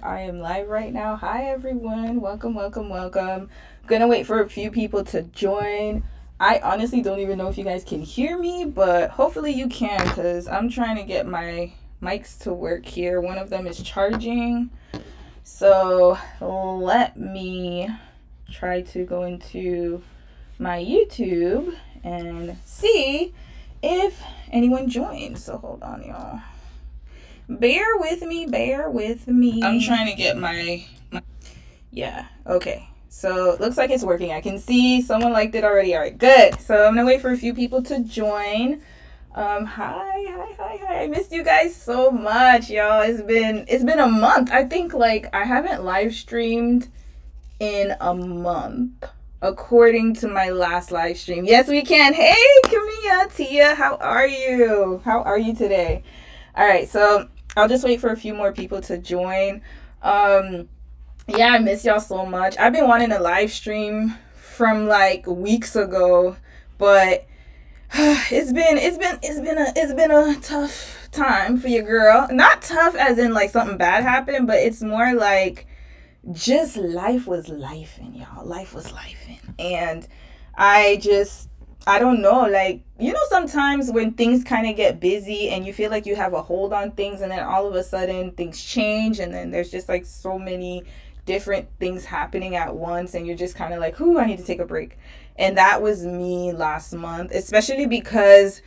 I am live right now. Hi, everyone. Welcome, welcome, welcome. I'm gonna wait for a few people to join. I honestly don't even know if you guys can hear me, but hopefully you can because I'm trying to get my mics to work here. One of them is charging. So let me try to go into my YouTube and see if anyone joins. So hold on, y'all. Bear with me, bear with me. I'm trying to get my yeah, okay. So it looks like it's working. I can see someone liked it already. All right, good. So I'm gonna wait for a few people to join. Hi. I missed you guys so much, y'all. It's been a month. I think like I haven't live streamed in a month, according to my last live stream. Yes, we can. Hey, Camilla, Tia, how are you? How are you today? All right, so I'll just wait for a few more people to join. Yeah, I miss y'all so much. I've been wanting to live stream from like weeks ago, but it's been a tough time for your girl. Not tough as in like something bad happened, but it's more like just life was lifing, y'all. Life was lifing, and I don't know, like, sometimes when things kind of get busy and you feel like you have a hold on things, and then all of a sudden things change, and then there's just like so many different things happening at once, and you're just kind of like, I need to take a break. And that was me last month, especially because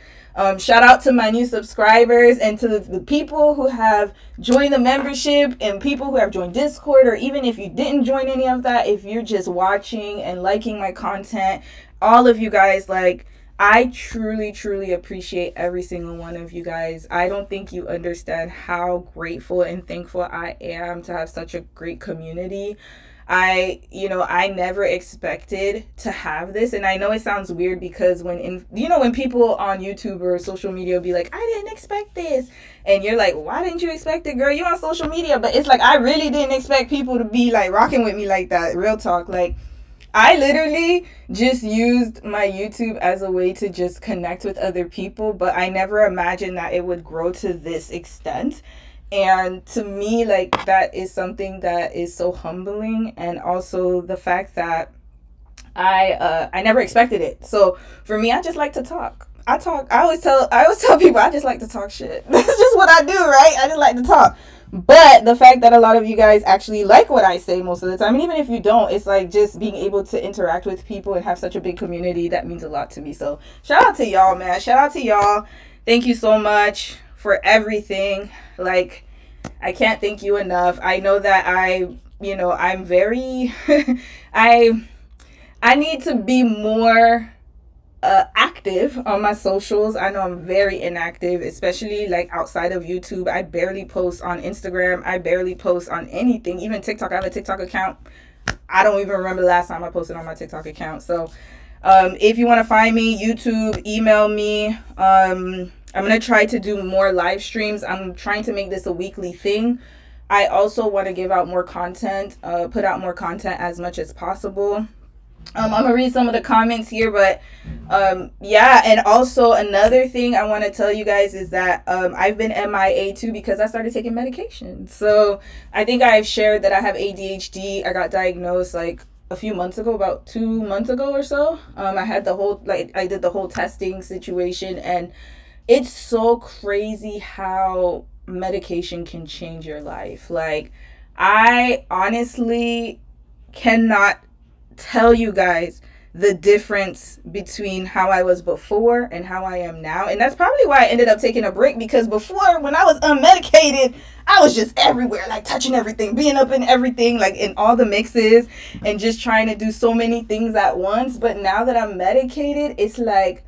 shout out to my new subscribers and to the people who have joined the membership and people who have joined Discord, or even if you didn't join any of that, if you're just watching and liking my content, all of you guys, like, I truly appreciate every single one of you guys. I don't think you understand how grateful and thankful I am to have such a great community. I never expected to have this, and I know it sounds weird because when people on YouTube or social media will be like, I didn't expect this, and you're like, why didn't you expect it, girl? You on social media. But it's like, I really didn't expect people to be like rocking with me like that. Real talk. Like, I literally just used my YouTube as a way to just connect with other people, but I never imagined that it would grow to this extent. And to me, like, that is something that is so humbling, and also the fact that I never expected it. So for me, I just like to talk. I always tell people I just like to talk shit. That's just what I do, right? I just like to talk. But the fact that a lot of you guys actually like what I say most of the time, and even if you don't, it's like just being able to interact with people and have such a big community, that means a lot to me. So shout out to y'all, man. Shout out to y'all. Thank you so much for everything. Like, I can't thank you enough. I know that I'm very I need to be more active on my socials. I know I'm very inactive, especially like outside of YouTube. I barely post on Instagram. I barely post on anything, even TikTok. I have a TikTok account. I don't even remember the last time I posted on my TikTok account. So if you want to find me, YouTube, email me. I'm going to try to do more live streams. I'm trying to make this a weekly thing. I also want to give out more content, put out more content as much as possible. I'm going to read some of the comments here, but yeah. And also another thing I want to tell you guys is that I've been MIA too because I started taking medication. So I think I've shared that I have ADHD. I got diagnosed like a few months ago, about 2 months ago or so. I had I did the whole testing situation, and it's so crazy how medication can change your life. Like, I honestly cannot tell you guys the difference between how I was before and how I am now. And that's probably why I ended up taking a break, because before, when I was unmedicated, I was just everywhere, like touching everything, being up in everything, like in all the mixes, and just trying to do so many things at once. But now that I'm medicated, it's like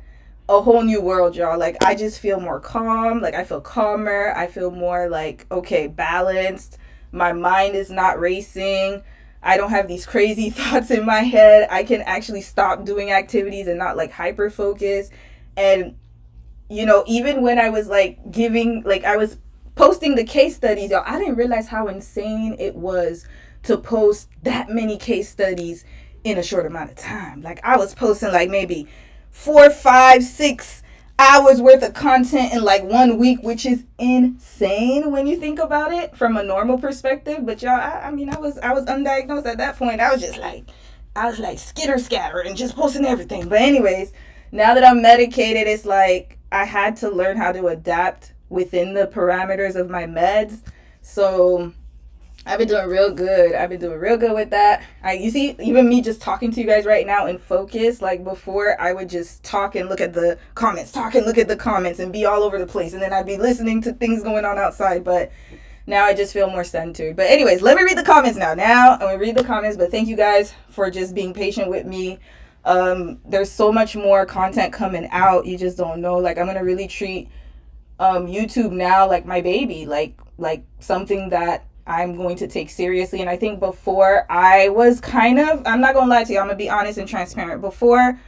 a whole new world, y'all. Like, I just feel more calm. Like, I feel calmer. I feel more like, okay, balanced. My mind is not racing. I don't have these crazy thoughts in my head. I can actually stop doing activities and not like hyper focus. And, even when I was like I was posting the case studies, y'all, I didn't realize how insane it was to post that many case studies in a short amount of time. Like, I was posting like maybe 4, 5, 6 hours worth of content in like 1 week, which is insane when you think about it from a normal perspective. But y'all, I mean, I was undiagnosed at that point. I was like skitter scatter and just posting everything. But anyways, now that I'm medicated, it's like I had to learn how to adapt within the parameters of my meds. So I've been doing real good. I've been doing real good with that. You see, even me just talking to you guys right now in focus, like before I would just talk and look at the comments, and be all over the place. And then I'd be listening to things going on outside. But now I just feel more centered. But anyways, let me read the comments now. I'm going to read the comments. But thank you guys for just being patient with me. There's so much more content coming out. You just don't know. Like, I'm going to really treat YouTube now like my baby. Like something that I'm going to take seriously. And I think before I was I'm not going to lie to you, I'm going to be honest and transparent. Before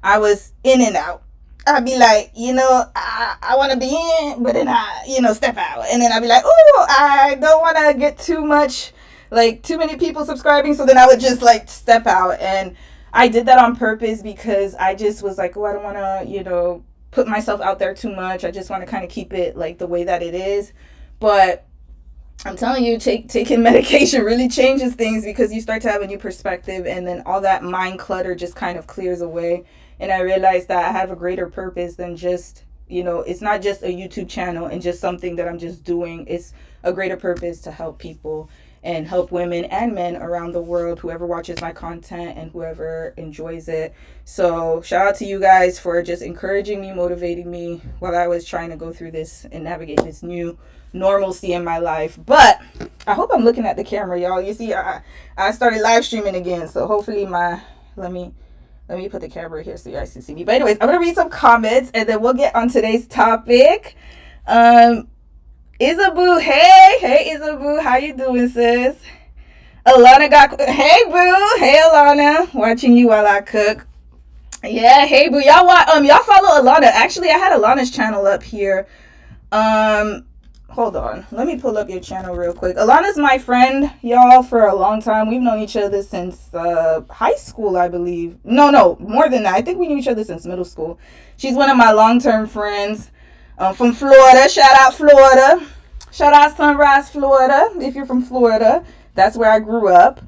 I was in and out. I'd be like, I want to be in, but then I, step out. And then I'd be like, oh, I don't want to get too many people subscribing. So then I would just like step out. And I did that on purpose because I just was like, oh, I don't want to, put myself out there too much. I just want to kind of keep it like the way that it is. But I'm telling you, taking medication really changes things because you start to have a new perspective, and then all that mind clutter just kind of clears away. And I realized that I have a greater purpose than just, it's not just a YouTube channel and just something that I'm just doing. It's a greater purpose to help people and help women and men around the world, whoever watches my content and whoever enjoys it. So shout out to you guys for just encouraging me, motivating me while I was trying to go through this and navigate this new normalcy in my life. But I hope I'm looking at the camera, y'all. You see, I started live streaming again, so hopefully let me put the camera here so you guys can see me. But anyways, I'm gonna read some comments and then we'll get on today's topic. Isaboo, hey Isaboo, how you doing, sis? Alana hey boo, hey Alana, watching you while I cook. Yeah, hey boo, y'all follow Alana. Actually, I had Alana's channel up here. Hold on, let me pull up your channel real quick. Alana's my friend, y'all, for a long time. We've known each other since high school, I believe. No, more than that. I think we knew each other since middle school. She's one of my long-term friends from Florida. Shout out Florida. Shout out Sunrise, Florida. If you're from Florida, that's where I grew up.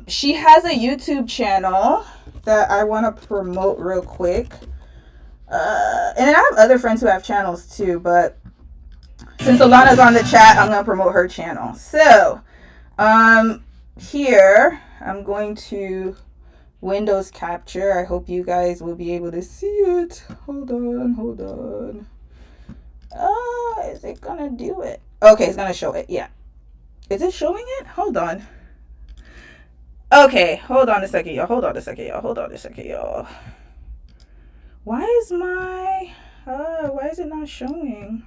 She has a YouTube channel that I want to promote real quick. And then I have other friends who have channels too, but since Alana's on the chat, I'm going to promote her channel. So, here, I'm going to Windows capture. I hope you guys will be able to see it. Hold on. Is it going to do it? Okay, it's going to show it. Yeah. Is it showing it? Hold on. Okay, hold on a second, y'all. Why is it not showing?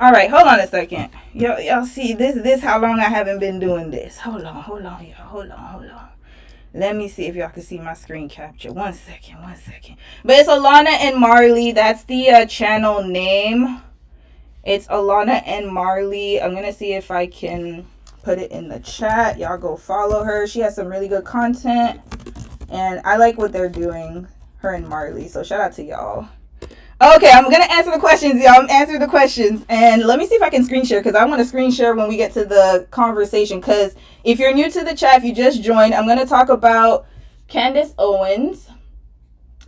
All right, hold on a second. Y'all see this how long I haven't been doing this. Hold on, y'all. Hold on. Let me see if y'all can see my screen capture. One second. But it's Alana and Marley. That's the channel name. It's Alana and Marley. I'm going to see if I can put it in the chat. Y'all go follow her. She has some really good content. And I like what they're doing, her and Marley. So shout out to y'all. Okay, I'm going to answer the questions, y'all. I'm answering the questions. And let me see if I can screen share, because I want to screen share when we get to the conversation. Because if you're new to the chat, if you just joined, I'm going to talk about Candace Owens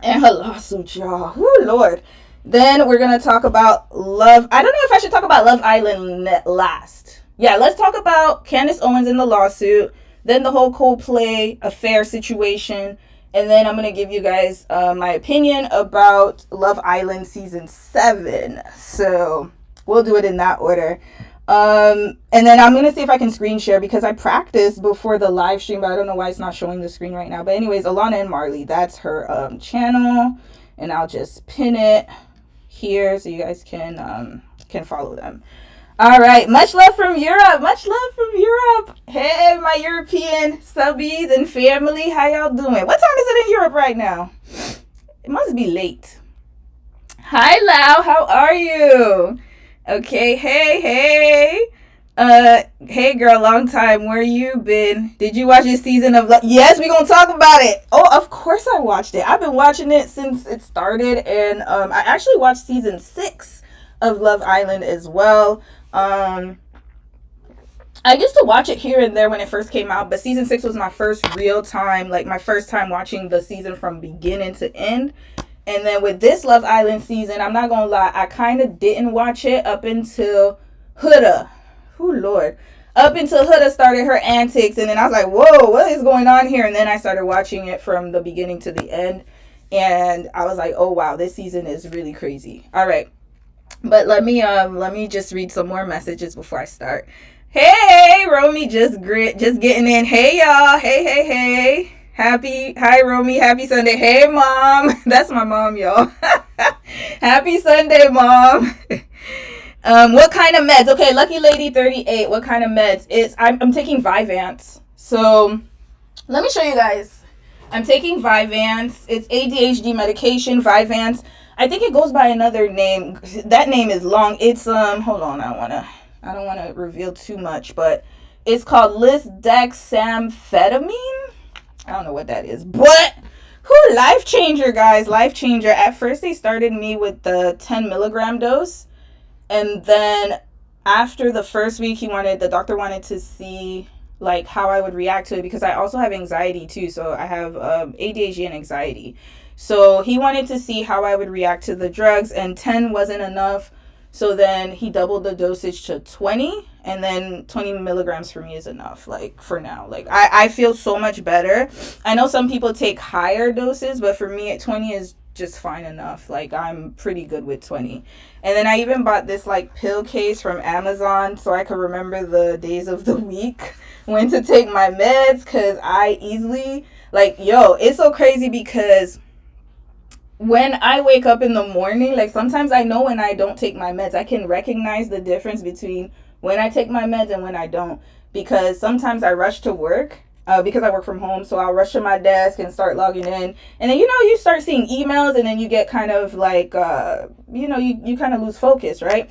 and her lawsuit, y'all. Oh, Lord. Then we're going to talk about Love. I don't know if I should talk about Love Island last. Yeah, let's talk about Candace Owens and the lawsuit. Then the whole Coldplay affair situation. And then I'm going to give you guys my opinion about Love Island Season 7. So we'll do it in that order. And then I'm going to see if I can screen share, because I practiced before the live stream, but I don't know why it's not showing the screen right now. But anyways, Alana and Marley, that's her channel. And I'll just pin it here so you guys can follow them. All right. Much love from Europe. Hey, my European subbies and family. How y'all doing? What time is it in Europe right now? It must be late. Hi, Lau. How are you? Okay. Hey. Hey girl, long time. Where you been? Did you watch this season of Love? Yes, we gonna talk about it. Oh, of course I watched it. I've been watching it since it started, and I actually watched season 6 of Love Island as well. I used to watch it here and there when it first came out, but season 6 was my first real time, like my first time watching the season from beginning to end. And then with this Love Island season, I'm not gonna lie, I kind of didn't watch it up until Huda. Oh Lord. Up until Huda started her antics, and then I was like, whoa, what is going on here? And then I started watching it from the beginning to the end, and I was like, oh wow, this season is really crazy. All right, but let me just read some more messages before I start. Hey, Romy, just getting in. Hey y'all, hey. Hi Romy, happy Sunday. Hey mom, that's my mom, y'all. Happy Sunday, mom. What kind of meds? Okay, Lucky Lady 38. What kind of meds? I'm taking Vyvanse. So let me show you guys. I'm taking Vyvanse. It's ADHD medication, Vyvanse. I think it goes by another name. That name is long. It's hold on, I don't wanna reveal too much, but it's called lisdexamfetamine. I don't know what that is, but life changer, guys, life changer. At first they started me with the 10 milligram dose. And then after the first week, the doctor wanted to see like how I would react to it, because I also have anxiety too. So I have ADHD and anxiety. So he wanted to see how I would react to the drugs, and 10 wasn't enough. So then he doubled the dosage to 20, and then 20 milligrams for me is enough, like for now. Like I feel so much better. I know some people take higher doses, but for me 20 is just fine enough. Like I'm pretty good with 20. And then I even bought this like pill case from Amazon so I could remember the days of the week when to take my meds, because I easily it's so crazy, because when I wake up in the morning, like sometimes I know when I don't take my meds. I can recognize the difference between when I take my meds and when I don't, because sometimes I rush to work because I work from home. So I'll rush to my desk and start logging in, and then you start seeing emails, and then you get kind of like you kind of lose focus, right?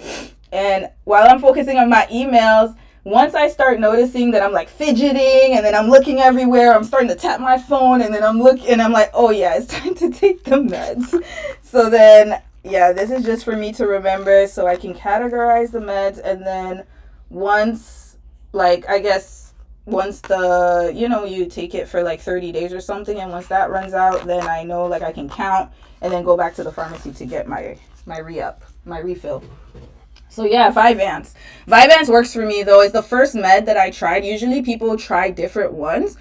And while I'm focusing on my emails, once I start noticing that I'm like fidgeting, and then I'm looking everywhere, I'm starting to tap my phone, and then I'm like, oh yeah, it's time to take the meds. So then, yeah, this is just for me to remember so I can categorize the meds. And then once the, you take it for like 30 days or something, and once that runs out, then I know like I can count and then go back to the pharmacy to get my refill. So yeah, Vyvanse. Vyvanse works for me though. It's the first med that I tried. Usually people try different ones,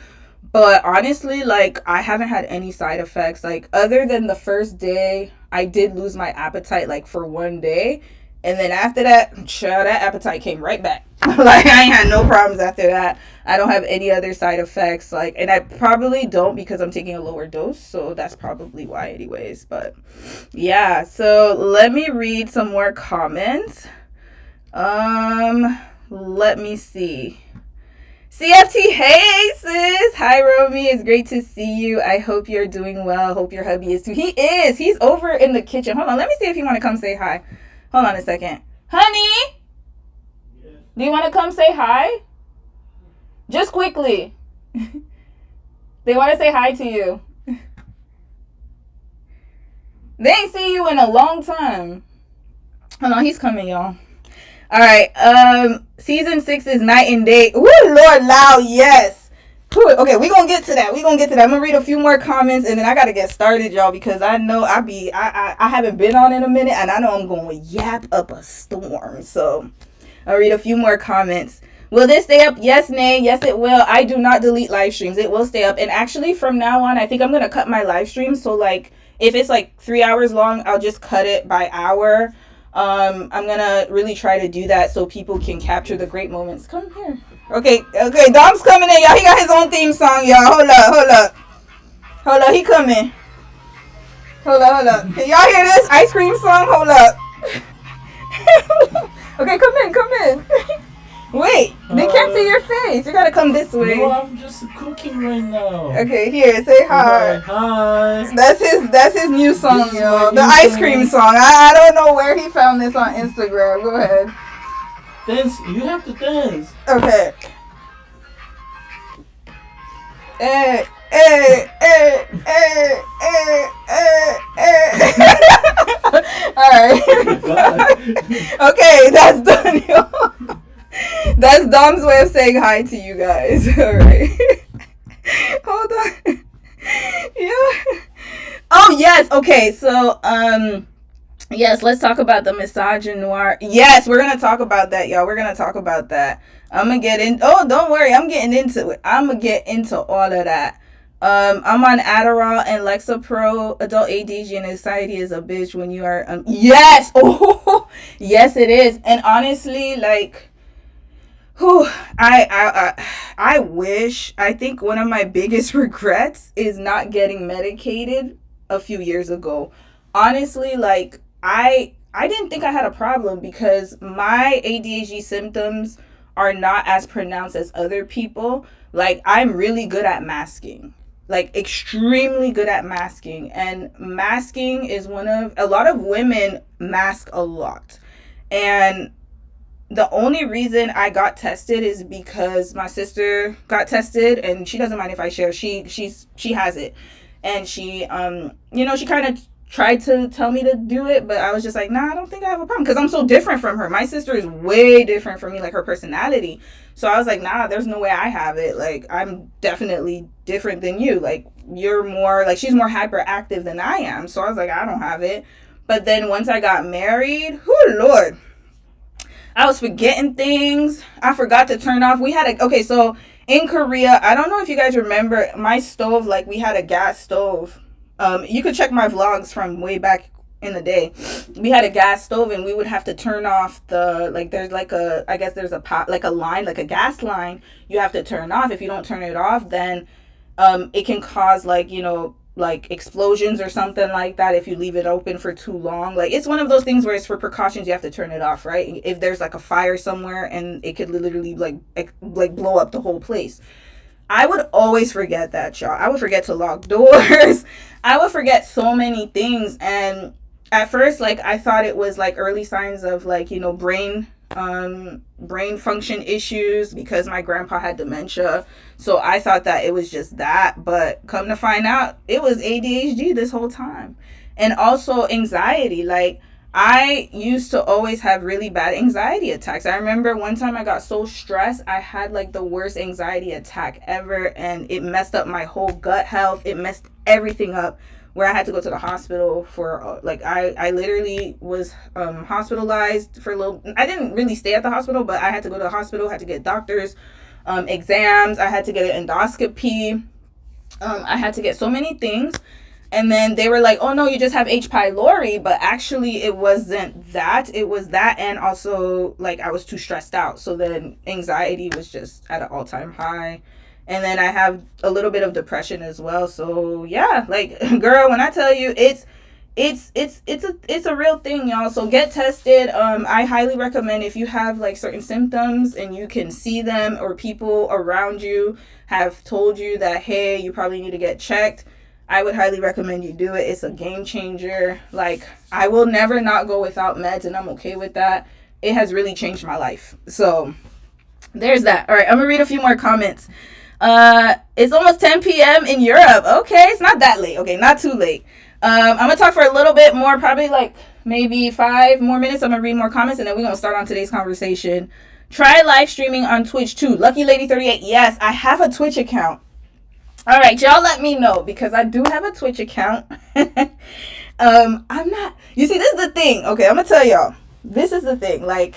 but honestly, like I haven't had any side effects. Like other than the first day, I did lose my appetite like for one day. And then after that, that appetite came right back. Like I ain't had no problems after that. I don't have any other side effects. And I probably don't because I'm taking a lower dose. So that's probably why anyways. But yeah, so let me read some more comments. Let me see. CFT, hey sis. Hi Romy, it's great to see you. I hope you're doing well. Hope your hubby is too. He is. He's over in the kitchen. Hold on, let me see if you want to come say hi. Hold on a second. Honey? Yes. Do you want to come say hi? Just quickly. They want to say hi to you. They ain't seen you in a long time. Hold on, he's coming, y'all. All right. Season 6 is night and day. Ooh, Lord, loud, yes. Okay, we gonna get to that. I'm gonna read a few more comments, and then I gotta get started, y'all, because I know I haven't been on in a minute, and I know I'm gonna yap up a storm. So I'll read a few more comments. Will this stay up? Yes, nay. Yes, it will. I do not delete live streams. It will stay up. And actually, from now on, I think I'm gonna cut my live streams. So like, if it's like 3 hours long, I'll just cut it by hour. I'm gonna really try to do that so people can capture the great moments. Come here. Okay, Dom's coming in, y'all. He got his own theme song, y'all. Hold up. He coming. Hold up. Can y'all hear this ice cream song? Hold up. Okay, come in. Wait, they can't see your face. You gotta come this way. No, I'm just cooking right now. Okay, here, say hi. Hi. That's his new song, y'all. The ice cream song. I don't know where he found this on Instagram. Go ahead. Dance. You have to dance. Okay. All right. Okay, that's done, yo. That's Dom's way of saying hi to you guys. All right. Hold on. Yeah. Oh yes. Okay. So yes, let's talk about the misogynoir. Yes, we're gonna talk about that, y'all. We're gonna talk about that. I'm gonna get in. Oh, don't worry. I'm getting into it. I'm gonna get into all of that. I'm on Adderall and Lexapro. Adult ADHD and anxiety is a bitch when you are. Yes. Oh, yes, it is. And honestly, like, whew, I wish. I think one of my biggest regrets is not getting medicated a few years ago. Honestly, like, I didn't think I had a problem because my ADHD symptoms are not as pronounced as other people. Like, I'm really good at masking. Like, extremely good at masking. And masking is a lot of women mask a lot. And the only reason I got tested is because my sister got tested, and she doesn't mind if I share. She has it. And she she kind of tried to tell me to do it, but I was just like, nah, I don't think I have a problem because I'm so different from her. My sister is way different from me, like her personality. So I was like, nah, there's no way I have it. Like, I'm definitely different than you. Like, you're more, like, she's more hyperactive than I am. So I was like, I don't have it. But then once I got married, whoo, Lord, I was forgetting things. I forgot to turn off. So in Korea, I don't know if you guys remember my stove, like, we had a gas stove. You could check my vlogs from way back in the day. We had a gas stove and we would have to turn off there's like there's a pot, like a line, like a gas line you have to turn off. If you don't turn it off, then it can cause like explosions or something like that if you leave it open for too long. Like, it's one of those things where it's for precautions, you have to turn it off, right? If there's like a fire somewhere, and it could literally like blow up the whole place. I would always forget that, y'all. I would forget to lock doors. I would forget so many things. And at first, like, I thought it was like early signs of like, brain function issues because my grandpa had dementia. So I thought that it was just that, but come to find out, it was ADHD this whole time. And also anxiety. Like, I used to always have really bad anxiety attacks. I remember one time I got so stressed, I had like the worst anxiety attack ever, and it messed up my whole gut health. It messed everything up, where I had to go to the hospital for I literally was hospitalized for a little. I didn't really stay at the hospital, but I had to go to the hospital, had to get doctors exams, I had to get an endoscopy, I had to get so many things. And then they were like, oh no, you just have H. pylori. But actually it wasn't that. It was that, and also like I was too stressed out. So then anxiety was just at an all-time high. And then I have a little bit of depression as well. So yeah, like, girl, when I tell you it's a real thing, y'all. So get tested. I highly recommend, if you have like certain symptoms and you can see them, or people around you have told you that, hey, you probably need to get checked, I would highly recommend you do it. It's a game changer. Like, I will never not go without meds, and I'm okay with that. It has really changed my life. So there's that. All right, I'm gonna read a few more comments. It's almost 10 p.m. in Europe. Okay, it's not that late. Okay, not too late. I'm gonna talk for a little bit more, probably like maybe 5 more minutes. I'm gonna read more comments, and then we're gonna start on today's conversation. Try live streaming on Twitch too. Lucky Lady 38. Yes, I have a Twitch account. All right, y'all let me know, because I do have a Twitch account. I'm not, you see, this is the thing. Okay, I'm gonna tell y'all, this is the thing. Like,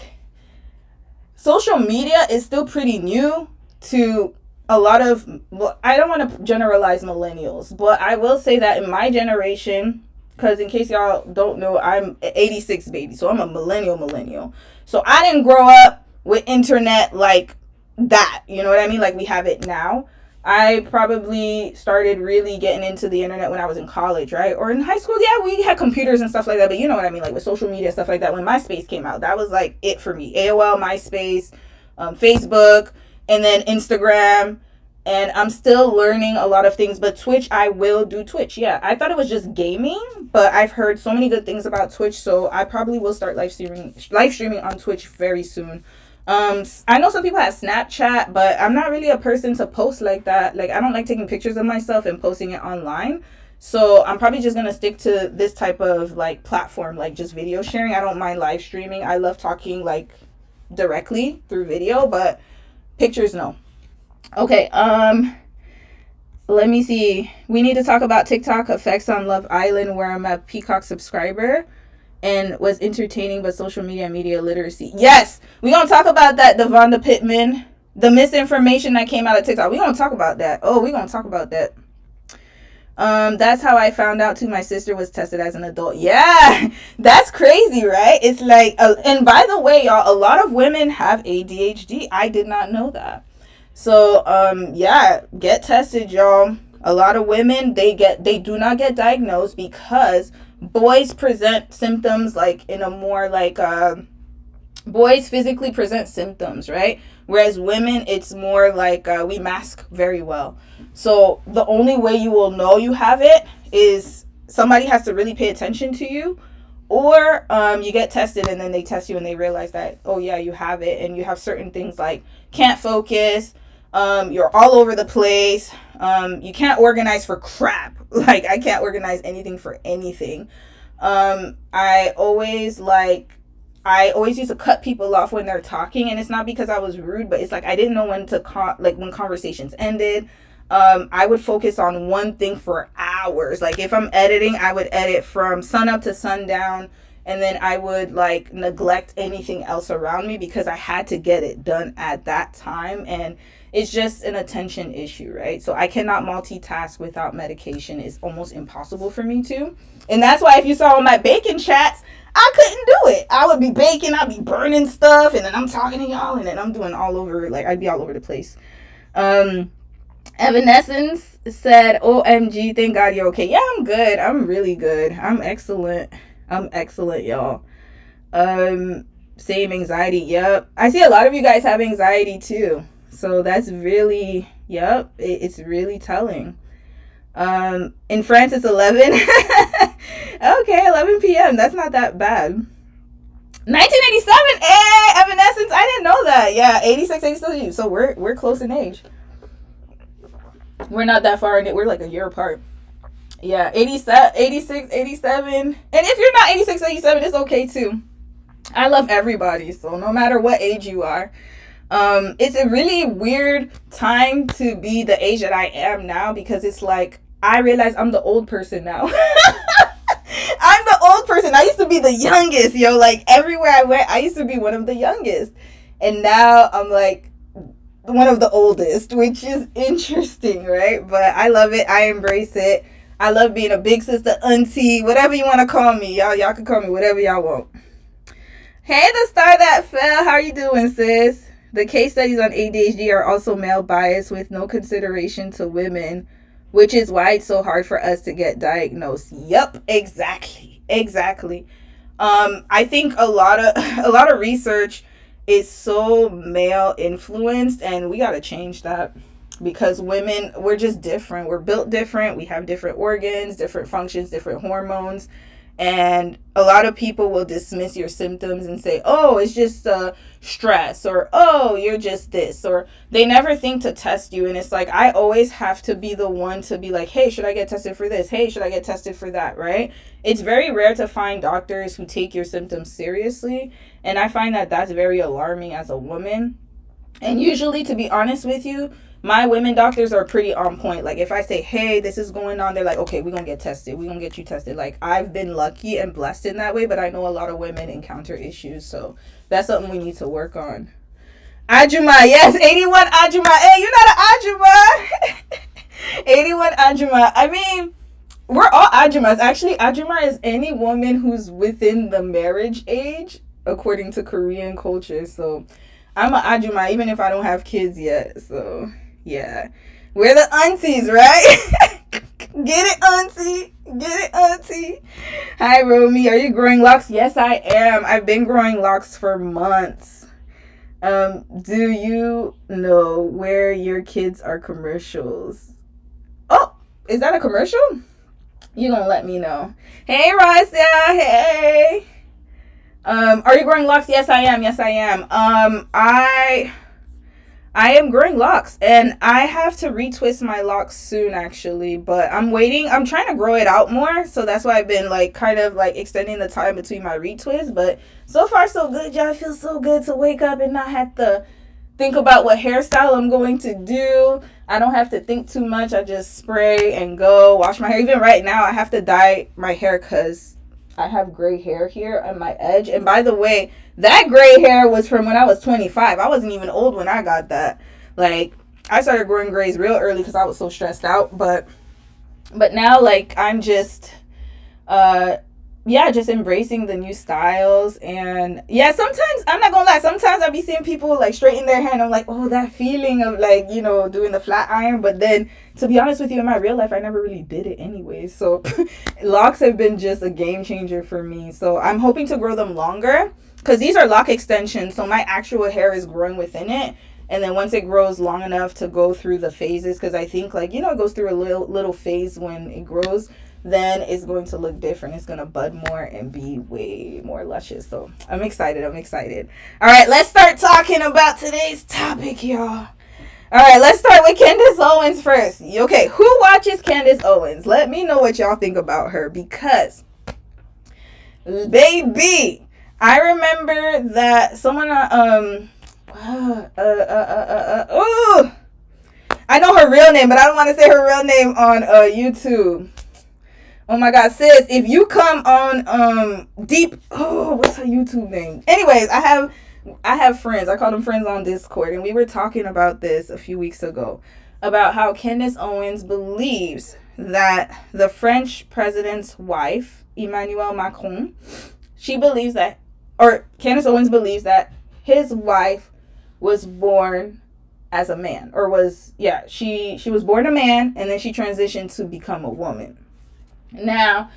social media is still pretty new to a lot of, well, I don't want to generalize millennials, but I will say that in my generation, because in case y'all don't know, I'm an 86 baby, so I'm a millennial. So I didn't grow up with internet like that, you know what I mean? Like we have it now. I probably started really getting into the internet when I was in college, right? Or in high school, yeah, we had computers and stuff like that, but you know what I mean? Like with social media, stuff like that. When MySpace came out, that was like it for me. AOL, MySpace, Facebook, and then Instagram. And I'm still learning a lot of things, but Twitch, I will do Twitch. Yeah, I thought it was just gaming, but I've heard so many good things about Twitch, so I probably will start live streaming on Twitch very soon. I know some people have Snapchat, but I'm not really a person to post like that. Like, I don't like taking pictures of myself and posting it online. So I'm probably just gonna stick to this type of like platform, like just video sharing. I don't mind live streaming. I love talking like directly through video, but pictures, no. Okay, let me see. We need to talk about TikTok effects on Love Island, where I'm a Peacock subscriber and was entertaining, but social media and media literacy. Yes, we're going to talk about that, Devonda Pittman. The misinformation that came out of TikTok. We're going to talk about that. Oh, we're going to talk about that. That's how I found out too. My sister was tested as an adult. Yeah, that's crazy, right? It's like, and by the way, y'all, a lot of women have ADHD. I did not know that. So, yeah, get tested, y'all. A lot of women, they do not get diagnosed because boys present symptoms like in a more like, boys physically present symptoms, right? Whereas women, it's more like we mask very well. So the only way you will know you have it is somebody has to really pay attention to you, or you get tested and then they test you and they realize that, oh yeah, you have it, and you have certain things like can't focus, you're all over the place, you can't organize for crap. Like, I can't organize anything for anything. I always used to cut people off when they're talking, and it's not because I was rude, but it's like I didn't know when to when conversations ended. I would focus on one thing for hours. Like, if I'm editing, I would edit from sun up to sundown, and then I would like neglect anything else around me because I had to get it done at that time. And it's just an attention issue, right? So I cannot multitask without medication. It's almost impossible for me to. And that's why if you saw my baking chats, I couldn't do it. I would be baking, I'd be burning stuff, and then I'm talking to y'all, and then I'm doing all over, like, I'd be all over the place. Evanescence said, OMG, thank God you're okay. Yeah, I'm good. I'm really good. I'm excellent. Y'all. Same anxiety. Yep. I see a lot of you guys have anxiety too. So that's really, yep, it's really telling. In France, it's 11. Okay, 11 p.m. That's not that bad. 1987. Hey, Evanescence. I didn't know that. Yeah, 86, 87. So we're close in age. We're not that far in it. We're like a year apart. Yeah, 87, 86, 87. And if you're not 86, 87, it's okay too. I love everybody. So no matter what age you are. It's a really weird time to be the age that I am now, because it's like I realize I'm the old person now. I'm the old person. I used to be the youngest, yo. Like, everywhere I went, I used to be one of the youngest. And now I'm like one of the oldest, which is interesting, right? But I love it. I embrace it. I love being a big sister, auntie, whatever you want to call me. Y'all can call me whatever y'all want. Hey, the star that fell. How are you doing, sis? The case studies on ADHD are also male biased with no consideration to women, which is why it's so hard for us to get diagnosed. Yep, exactly. I think a lot of research is so male influenced, and we got to change that, because women, we're just different. We're built different. We have different organs, different functions, different hormones. And a lot of people will dismiss your symptoms and say, oh, it's just stress, or, oh, you're just this, or they never think to test you. And it's like, I always have to be the one to be like, hey, should I get tested for this? Hey, should I get tested for that? Right? It's very rare to find doctors who take your symptoms seriously. And I find that that's very alarming as a woman. And usually, to be honest with you, my women doctors are pretty on point. Like, if I say, hey, this is going on, they're like, okay, we're going to get tested. We're going to get you tested. Like, I've been lucky and blessed in that way, but I know a lot of women encounter issues. So that's something we need to work on. Ajuma, yes, 81 Ajuma. Hey, you're not an Ajuma. 81 Ajuma. I mean, we're all Ajumas. Actually, Ajuma is any woman who's within the marriage age, according to Korean culture. So I'm an Ajuma, even if I don't have kids yet. So yeah, we're the aunties, right? Get it, auntie. Get it, auntie. Hi, Romy. Are you growing locks? Yes, I am. I've been growing locks for months. Do you know where your kids are commercials? Oh, is that a commercial? You gonna let me know. Hey, Rasia. Hey. Are you growing locks? Yes, I am. Yes, I am. I am growing locks, and I have to retwist my locks soon, actually. But I'm waiting. I'm trying to grow it out more, so that's why I've been like kind of like extending the time between my retwists. But so far, so good, y'all. It feels so good to wake up and not have to think about what hairstyle I'm going to do. I don't have to think too much. I just spray and go wash my hair. Even right now, I have to dye my hair because I have gray hair here on my edge. And by the way, that gray hair was from when I was 25. I wasn't even old when I got that. Like, I started growing grays real early because I was so stressed out. But now, like, I'm just, just embracing the new styles. And yeah, sometimes, I'm not gonna lie, sometimes I be seeing people like straighten their hair and I'm like, oh, that feeling of like, you know, doing the flat iron. But then, to be honest with you, in my real life, I never really did it anyway. So locks have been just a game changer for me. So I'm hoping to grow them longer because these are lock extensions. So my actual hair is growing within it. And then once it grows long enough to go through the phases, because I think like, you know, it goes through a little phase when it grows, then it's going to look different. It's going to bud more and be way more luscious. So I'm excited. All right, let's start talking about today's topic, y'all. All right, let's start with Candace Owens first. Okay, who watches Candace Owens? Let me know what y'all think about her because, baby, I remember that someone, I know her real name, but I don't want to say her real name on YouTube. Oh my God, sis, if you come on what's her YouTube name? Anyways, I have friends. I call them friends on Discord, and we were talking about this a few weeks ago about how Candace Owens believes that the French president's wife, Emmanuel Macron, Candace Owens believes that his wife was born as a man, she was born a man and then she transitioned to become a woman. Now,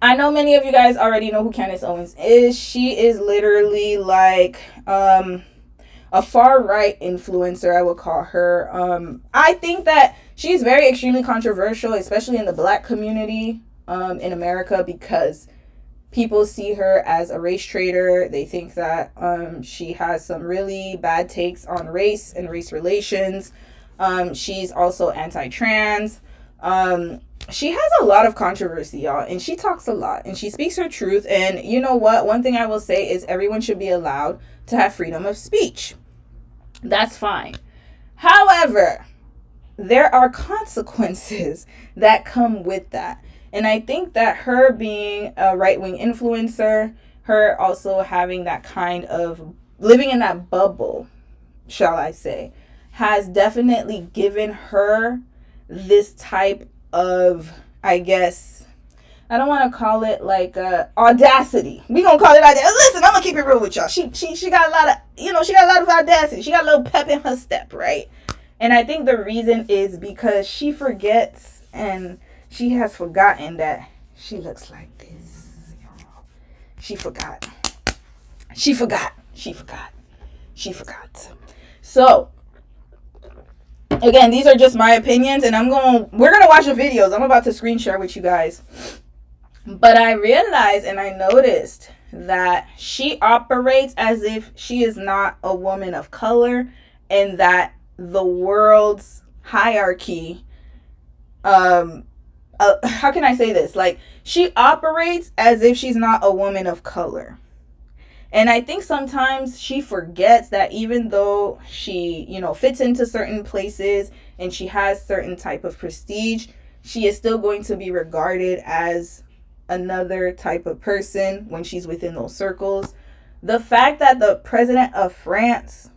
I know many of you guys already know who Candace Owens is. She is literally like a far right influencer, I would call her. I think that she's very extremely controversial, especially in the black community in America, because people see her as a race traitor. They think that she has some really bad takes on race and race relations. She's also anti-trans. She has a lot of controversy, y'all, and she talks a lot and she speaks her truth. And you know what? One thing I will say is everyone should be allowed to have freedom of speech. That's fine. However, there are consequences that come with that. And I think that her being a right-wing influencer, her also having that kind of living in that bubble, shall I say, has definitely given her this type of, I guess, I don't want to call it like audacity. We gonna call it audacity. Listen, I'm gonna keep it real with y'all. She got a lot of, she got a lot of audacity. She got a little pep in her step, right? And I think the reason is because she forgets and she has forgotten that she looks like this. She forgot. So, again, these are just my opinions, and we're gonna watch the videos. I'm about to screen share with you guys. But I realized and I noticed that she operates as if she is not a woman of color, and that the world's hierarchy, how can I say this? Like, she operates as if she's not a woman of color. And I think sometimes she forgets that even though she, fits into certain places and she has certain type of prestige, she is still going to be regarded as another type of person when she's within those circles. The fact that the president of France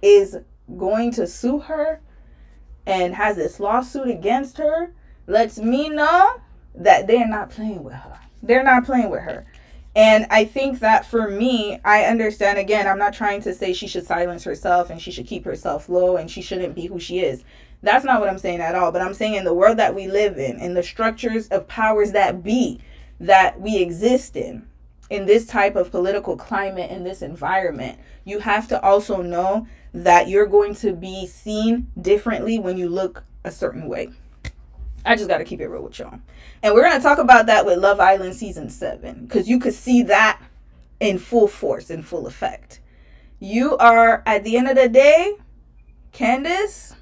is going to sue her and has this lawsuit against her lets me know that they're not playing with her. And I think that for me, I understand, again, I'm not trying to say she should silence herself and she should keep herself low and she shouldn't be who she is. That's not what I'm saying at all. But I'm saying in the world that we live in the structures of powers that be that we exist in this type of political climate, in this environment, you have to also know that you're going to be seen differently when you look a certain way. I just got to keep it real with y'all. And we're going to talk about that with Love Island Season 7. Because you could see that in full force, in full effect. You are, at the end of the day, Candace,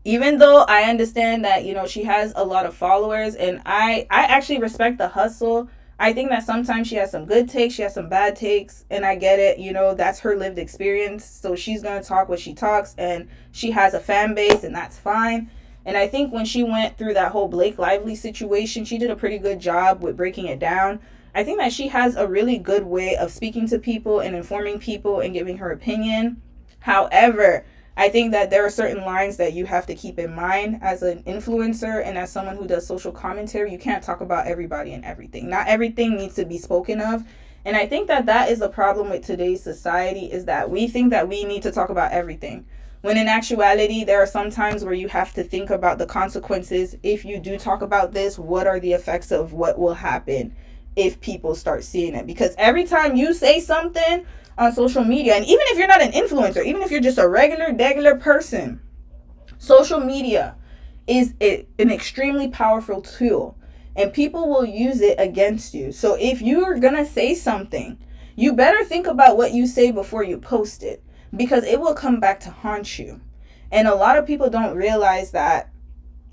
even though I understand that, she has a lot of followers, and I actually respect the hustle. I think that sometimes she has some good takes, she has some bad takes, and I get it, that's her lived experience. So she's going to talk what she talks, and she has a fan base, and that's fine. And I think when she went through that whole Blake Lively situation, she did a pretty good job with breaking it down. I think that she has a really good way of speaking to people and informing people and giving her opinion. However, I think that there are certain lines that you have to keep in mind as an influencer and as someone who does social commentary. You can't talk about everybody and everything. Not everything needs to be spoken of. And I think that that is the problem with today's society, is that we think that we need to talk about everything. When in actuality, there are some times where you have to think about the consequences. If you do talk about this, what are the effects of what will happen if people start seeing it? Because every time you say something on social media, and even if you're not an influencer, even if you're just a regular person, social media is an extremely powerful tool, and people will use it against you. So if you're gonna say something, you better think about what you say before you post it, because it will come back to haunt you. And a lot of people don't realize that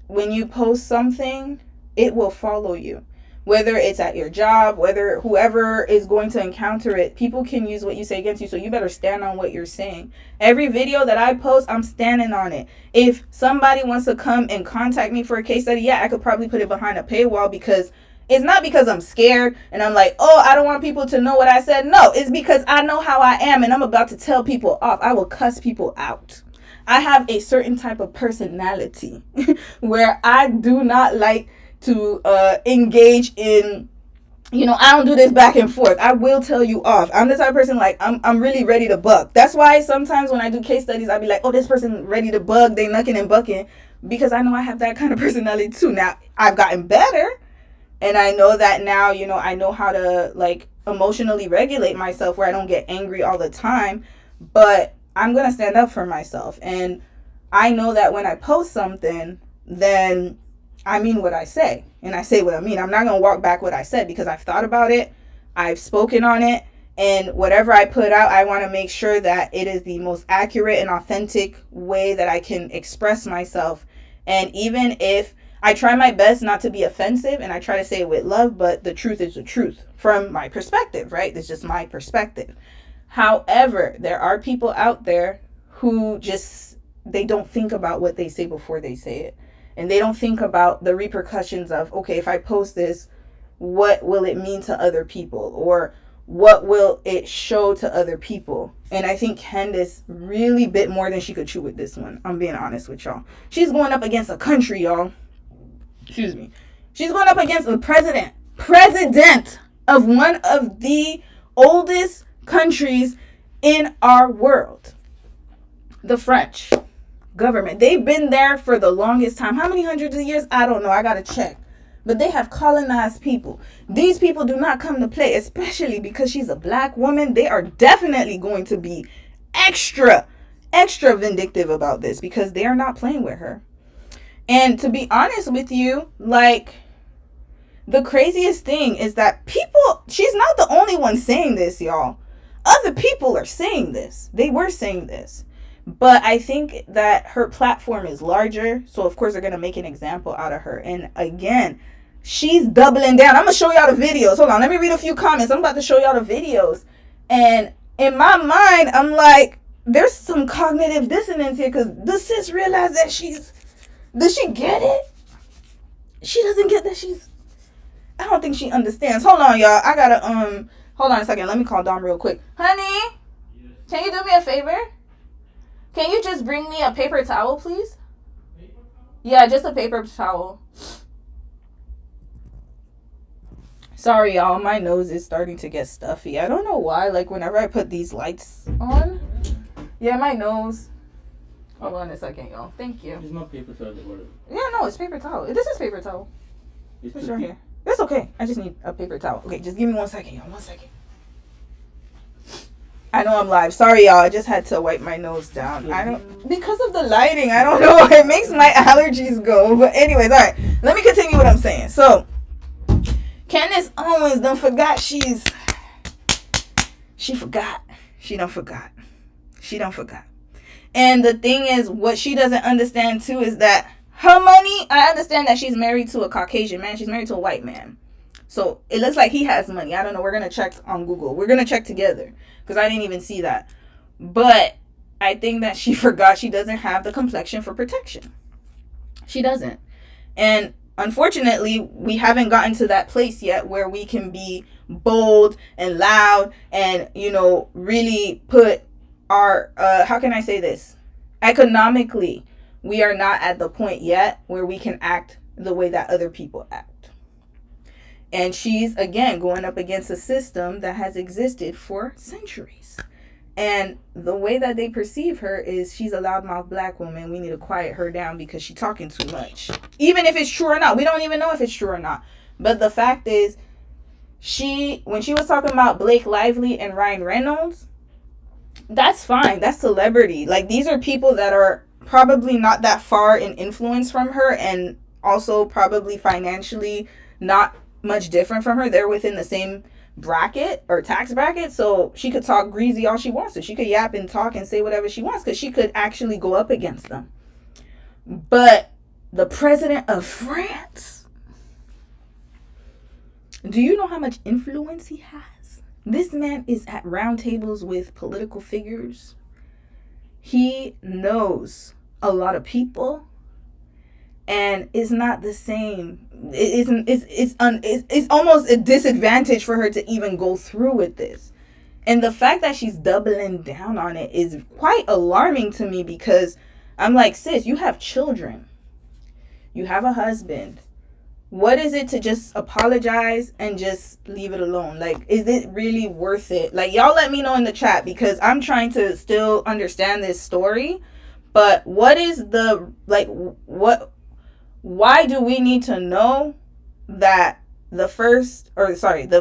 when you post something, it will follow you. Whether it's at your job, whether whoever is going to encounter it, people can use what you say against you. So you better stand on what you're saying. Every video that I post, I'm standing on it. If somebody wants to come and contact me for a case study, I could probably put it behind a paywall, because it's not because I'm scared and I'm like, oh, I don't want people to know what I said. No, it's because I know how I am, and I'm about to tell people off. I will cuss people out. I have a certain type of personality where I do not like to engage in, I don't do this back and forth. I will tell you off. I'm the type of person, like, I'm really ready to bug. That's why sometimes when I do case studies, I'll be like, oh, this person ready to bug, they knucking and bucking, because I know I have that kind of personality too. Now, I've gotten better, and I know that now, I know how to, like, emotionally regulate myself where I don't get angry all the time, but I'm going to stand up for myself. And I know that when I post something, then I mean what I say, and I say what I mean. I'm not going to walk back what I said, because I've thought about it, I've spoken on it, and whatever I put out, I want to make sure that it is the most accurate and authentic way that I can express myself. And even if I try my best not to be offensive, and I try to say it with love, but the truth is the truth from my perspective, right? It's just my perspective. However, there are people out there who they don't think about what they say before they say it. And they don't think about the repercussions of, okay, if I post this, what will it mean to other people? Or what will it show to other people? And I think Candace really bit more than she could chew with this one. I'm being honest with y'all. She's going up against a country, y'all. Excuse me. She's going up against the president of one of the oldest countries in our world. The French government. They've been there for the longest time. How many hundreds of years? I don't know. I gotta check. But they have colonized people. These people do not come to play, especially because she's a black woman. They are definitely going to be extra vindictive about this, because they are not playing with her. And to be honest with you, like, the craziest thing is that she's not the only one saying this, y'all. Other people are saying this. They were saying this. But I think that her platform is larger, so of course they're going to make an example out of her. And again, she's doubling down. I'm going to show y'all the videos. Hold on, let me read a few comments. I'm about to show y'all the videos. And in my mind, I'm like, there's some cognitive dissonance here, because does sis realize that does she get it? She doesn't get that I don't think she understands. Hold on, y'all. I got to, hold on a second. Let me call Dom real quick. Honey, can you do me a favor? Can you just bring me a paper towel, please? Yeah, just a paper towel. Sorry, y'all. My nose is starting to get stuffy. I don't know why. Like, whenever I put these lights on. Yeah, my nose. Hold on a second, y'all. Thank you. It's not paper towel. Yeah, no, it's paper towel. This is paper towel. It's right here. It's okay. I just need a paper towel. Okay, just give me 1 second, y'all. 1 second. I know I'm live. Sorry, y'all. I just had to wipe my nose down. Because of the lighting, I don't know. It makes my allergies go. But anyways, all right. Let me continue what I'm saying. So, Candace Owens, don't forget she's she forgot. She don't forgot. She don't forgot. And the thing is, what she doesn't understand too is that her money, I understand that she's married to a Caucasian man. She's married to a white man. So it looks like he has money. I don't know. We're going to check on Google. We're going to check together because I didn't even see that. But I think that she forgot she doesn't have the complexion for protection. She doesn't. And unfortunately, we haven't gotten to that place yet where we can be bold and loud and, you know, really put our, how can I say this? Economically, we are not at the point yet where we can act the way that other people act. And she's, again, going up against a system that has existed for centuries. And the way that they perceive her is she's a loudmouth black woman. We need to quiet her down because she's talking too much. Even if it's true or not. We don't even know if it's true or not. But the fact is, when she was talking about Blake Lively and Ryan Reynolds, that's fine. That's celebrity. Like, these are people that are probably not that far in influence from her and also probably financially not much different from her. They're within the same bracket or tax bracket, so she could talk greasy all she wants to. She could yap and talk and say whatever she wants because she could actually go up against them. But the president of France, do you know how much influence he has? This man is at round tables with political figures. He knows a lot of people. And it's not the same. It's almost a disadvantage for her to even go through with this. And the fact that she's doubling down on it is quite alarming to me because I'm like, sis, you have children. You have a husband. What is it to just apologize and just leave it alone? Like, is it really worth it? Like, y'all let me know in the chat because I'm trying to still understand this story. But what is the, like, why do we need to know that the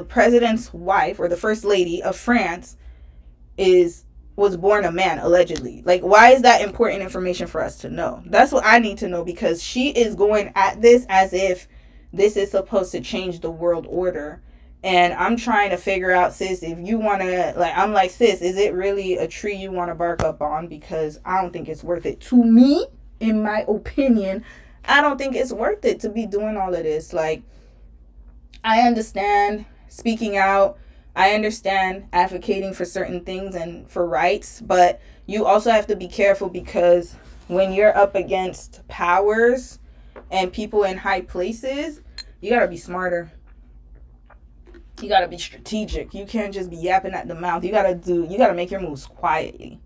president's wife or the first lady of France was born a man, allegedly? Like, why is that important information for us to know? That's what I need to know because she is going at this as if this is supposed to change the world order. And I'm trying to figure out, sis, if you want to, like, I'm like, sis, is it really a tree you want to bark up on? Because I don't think it's worth it. To me, in my opinion, I don't think it's worth it to be doing all of this. Like, I understand speaking out. I understand advocating for certain things and for rights. But you also have to be careful because when you're up against powers and people in high places, you got to be smarter. You got to be strategic. You can't just be yapping at the mouth. You got to make your moves quietly.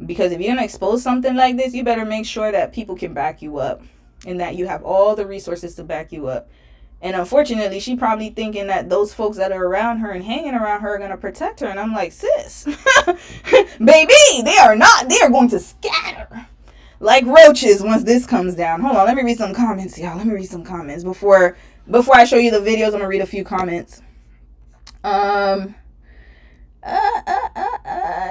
Because if you're going to expose something like this, you better make sure that people can back you up and that you have all the resources to back you up. And unfortunately, she probably thinking that those folks that are around her and hanging around her are going to protect her. And I'm like, sis, baby, they are not. They are going to scatter like roaches once this comes down. Hold on. Let me read some comments, y'all. Let me read some comments before I show you the videos. I'm going to read a few comments.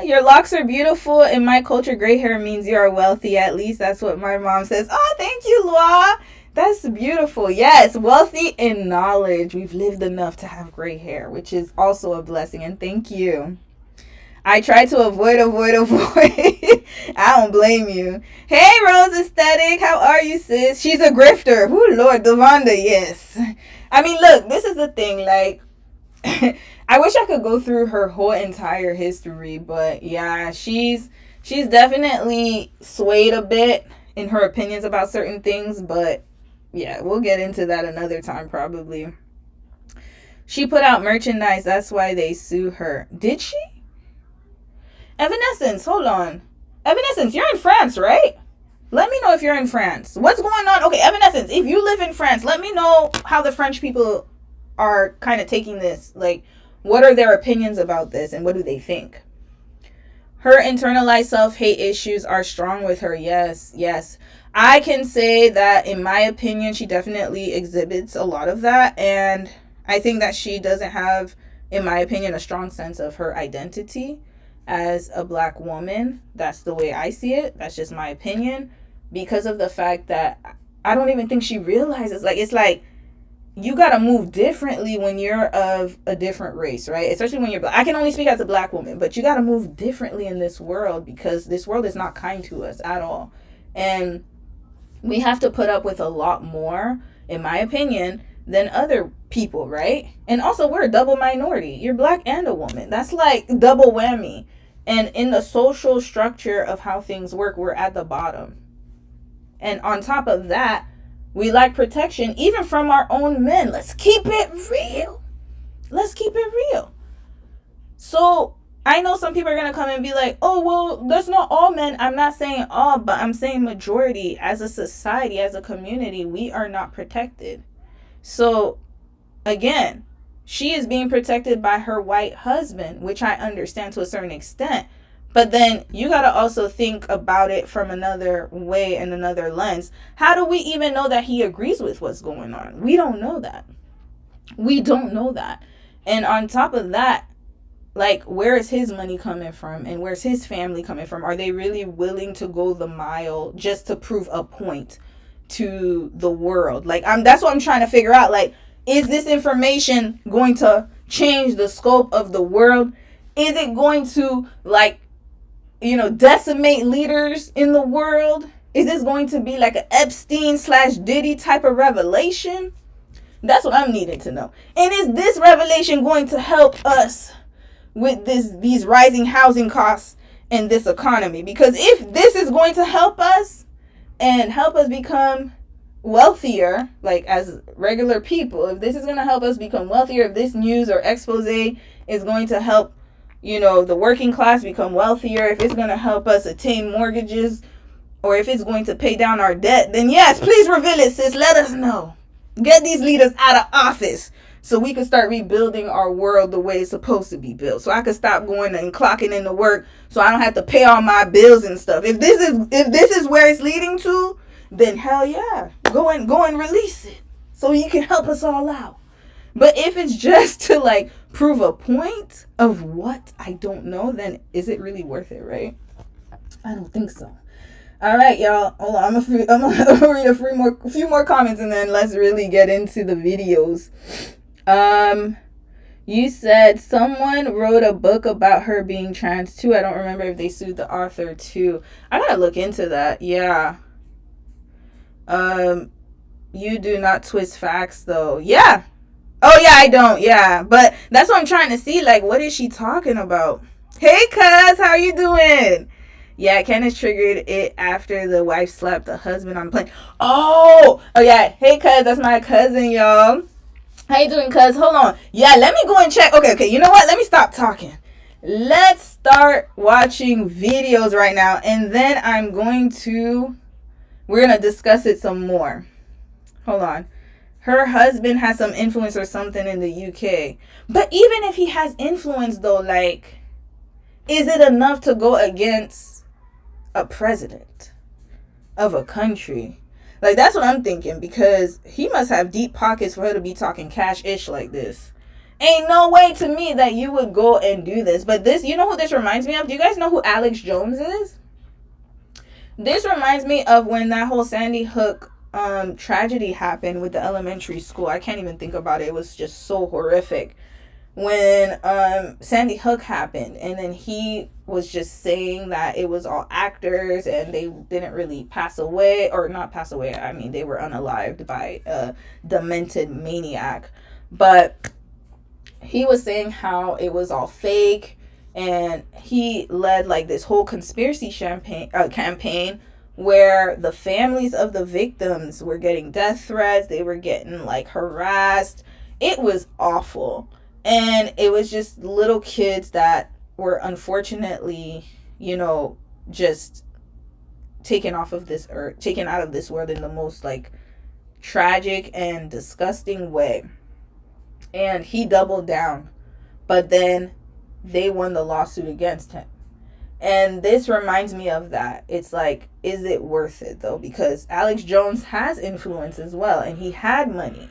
Your locks are beautiful. In my culture, gray hair means you are wealthy. At least that's what my mom says. Oh, thank you, Loa. That's beautiful. Yes, wealthy in knowledge. We've lived enough to have gray hair, which is also a blessing. And thank you. I try to avoid. I don't blame you. Hey, Rose Aesthetic. How are you, sis? She's a grifter. Ooh, Lord, Devonda, yes. I mean, look, this is the thing. Like, I wish I could go through her whole entire history, but yeah, she's definitely swayed a bit in her opinions about certain things, but yeah, we'll get into that another time probably. She put out merchandise, that's why they sue her. Did she? Evanescence, hold on. Evanescence, you're in France, right? Let me know if you're in France. What's going on? Okay, Evanescence, if you live in France, let me know how the French people are kind of taking this. Like, what are their opinions about this and what do they think? Her internalized self-hate issues are strong with her. Yes. I can say that, in my opinion, she definitely exhibits a lot of that. And I think that she doesn't have, in my opinion, a strong sense of her identity as a black woman. That's the way I see it. That's just my opinion. Because of the fact that I don't even think she realizes, like, it's like you got to move differently when you're of a different race, right? Especially when you're black. I can only speak as a black woman, but you got to move differently in this world because this world is not kind to us at all. And we have to put up with a lot more, in my opinion, than other people, right? And also, we're a double minority. You're black and a woman. That's like double whammy. And in the social structure of how things work, we're at the bottom. And on top of that, we lack protection even from our own men. Let's keep it real. Let's keep it real. So I know some people are going to come and be like, oh, well, that's not all men. I'm not saying all, but I'm saying majority. As a society, as a community, we are not protected. So again, she is being protected by her white husband, which I understand to a certain extent. But then you got to also think about it from another way and another lens. How do we even know that he agrees with what's going on? We don't know that. We don't know that. And on top of that, like, where is his money coming from? And where's his family coming from? Are they really willing to go the mile just to prove a point to the world? Like, that's what I'm trying to figure out. Like, is this information going to change the scope of the world? Is it going to, like, decimate leaders in the world? Is this going to be like an Epstein/Diddy type of revelation? That's what I'm needing to know. And is this revelation going to help us with these rising housing costs and this economy? Because if this is going to help us and help us become wealthier, like as regular people, if this is going to help us become wealthier, if this news or expose is going to help the working class become wealthier, if it's going to help us attain mortgages, or if it's going to pay down our debt, then yes, please reveal it, sis. Let us know. Get these leaders out of office so we can start rebuilding our world the way it's supposed to be built. So I can stop going and clocking into work so I don't have to pay all my bills and stuff. If this is where it's leading to, then hell yeah. Go and release it so you can help us all out. But if it's just to like prove a point of what, I don't know, then is it really worth it, right? I don't think so. All right, y'all. Hold on. I'm gonna read a few more comments and then let's really get into the videos. You said someone wrote a book about her being trans too. I don't remember if they sued the author too. I gotta look into that. Yeah. You do not twist facts though. Yeah. Oh, yeah, I don't. Yeah. But that's what I'm trying to see. Like, what is she talking about? Hey, cuz, how you doing? Yeah, Candace triggered it after the wife slapped the husband on the plane. Oh, yeah. Hey, cuz, that's my cousin, y'all. How you doing, cuz? Hold on. Yeah, let me go and check. Okay. You know what? Let me stop talking. Let's start watching videos right now. And then we're going to discuss it some more. Hold on. Her husband has some influence or something in the UK. But even if he has influence, though, like, is it enough to go against a president of a country? Like, that's what I'm thinking, because he must have deep pockets for her to be talking cash-ish like this. Ain't no way to me that you would go and do this. But this, you know who this reminds me of? Do you guys know who Alex Jones is? This reminds me of when that whole Sandy Hook tragedy happened with the elementary school. I can't even think about it. It was just so horrific. When Sandy Hook happened, and then he was just saying that it was all actors and they didn't really pass away, or not pass away, I mean, they were unalived by a demented maniac. But he was saying how it was all fake, and he led like this whole conspiracy campaign where the families of the victims were getting death threats. They were getting like harassed. It was awful. And it was just little kids that were unfortunately, just taken out of this world in the most like tragic and disgusting way. And he doubled down. But then they won the lawsuit against him. And this reminds me of that. It's like, is it worth it though? Because Alex Jones has influence as well, and he had money.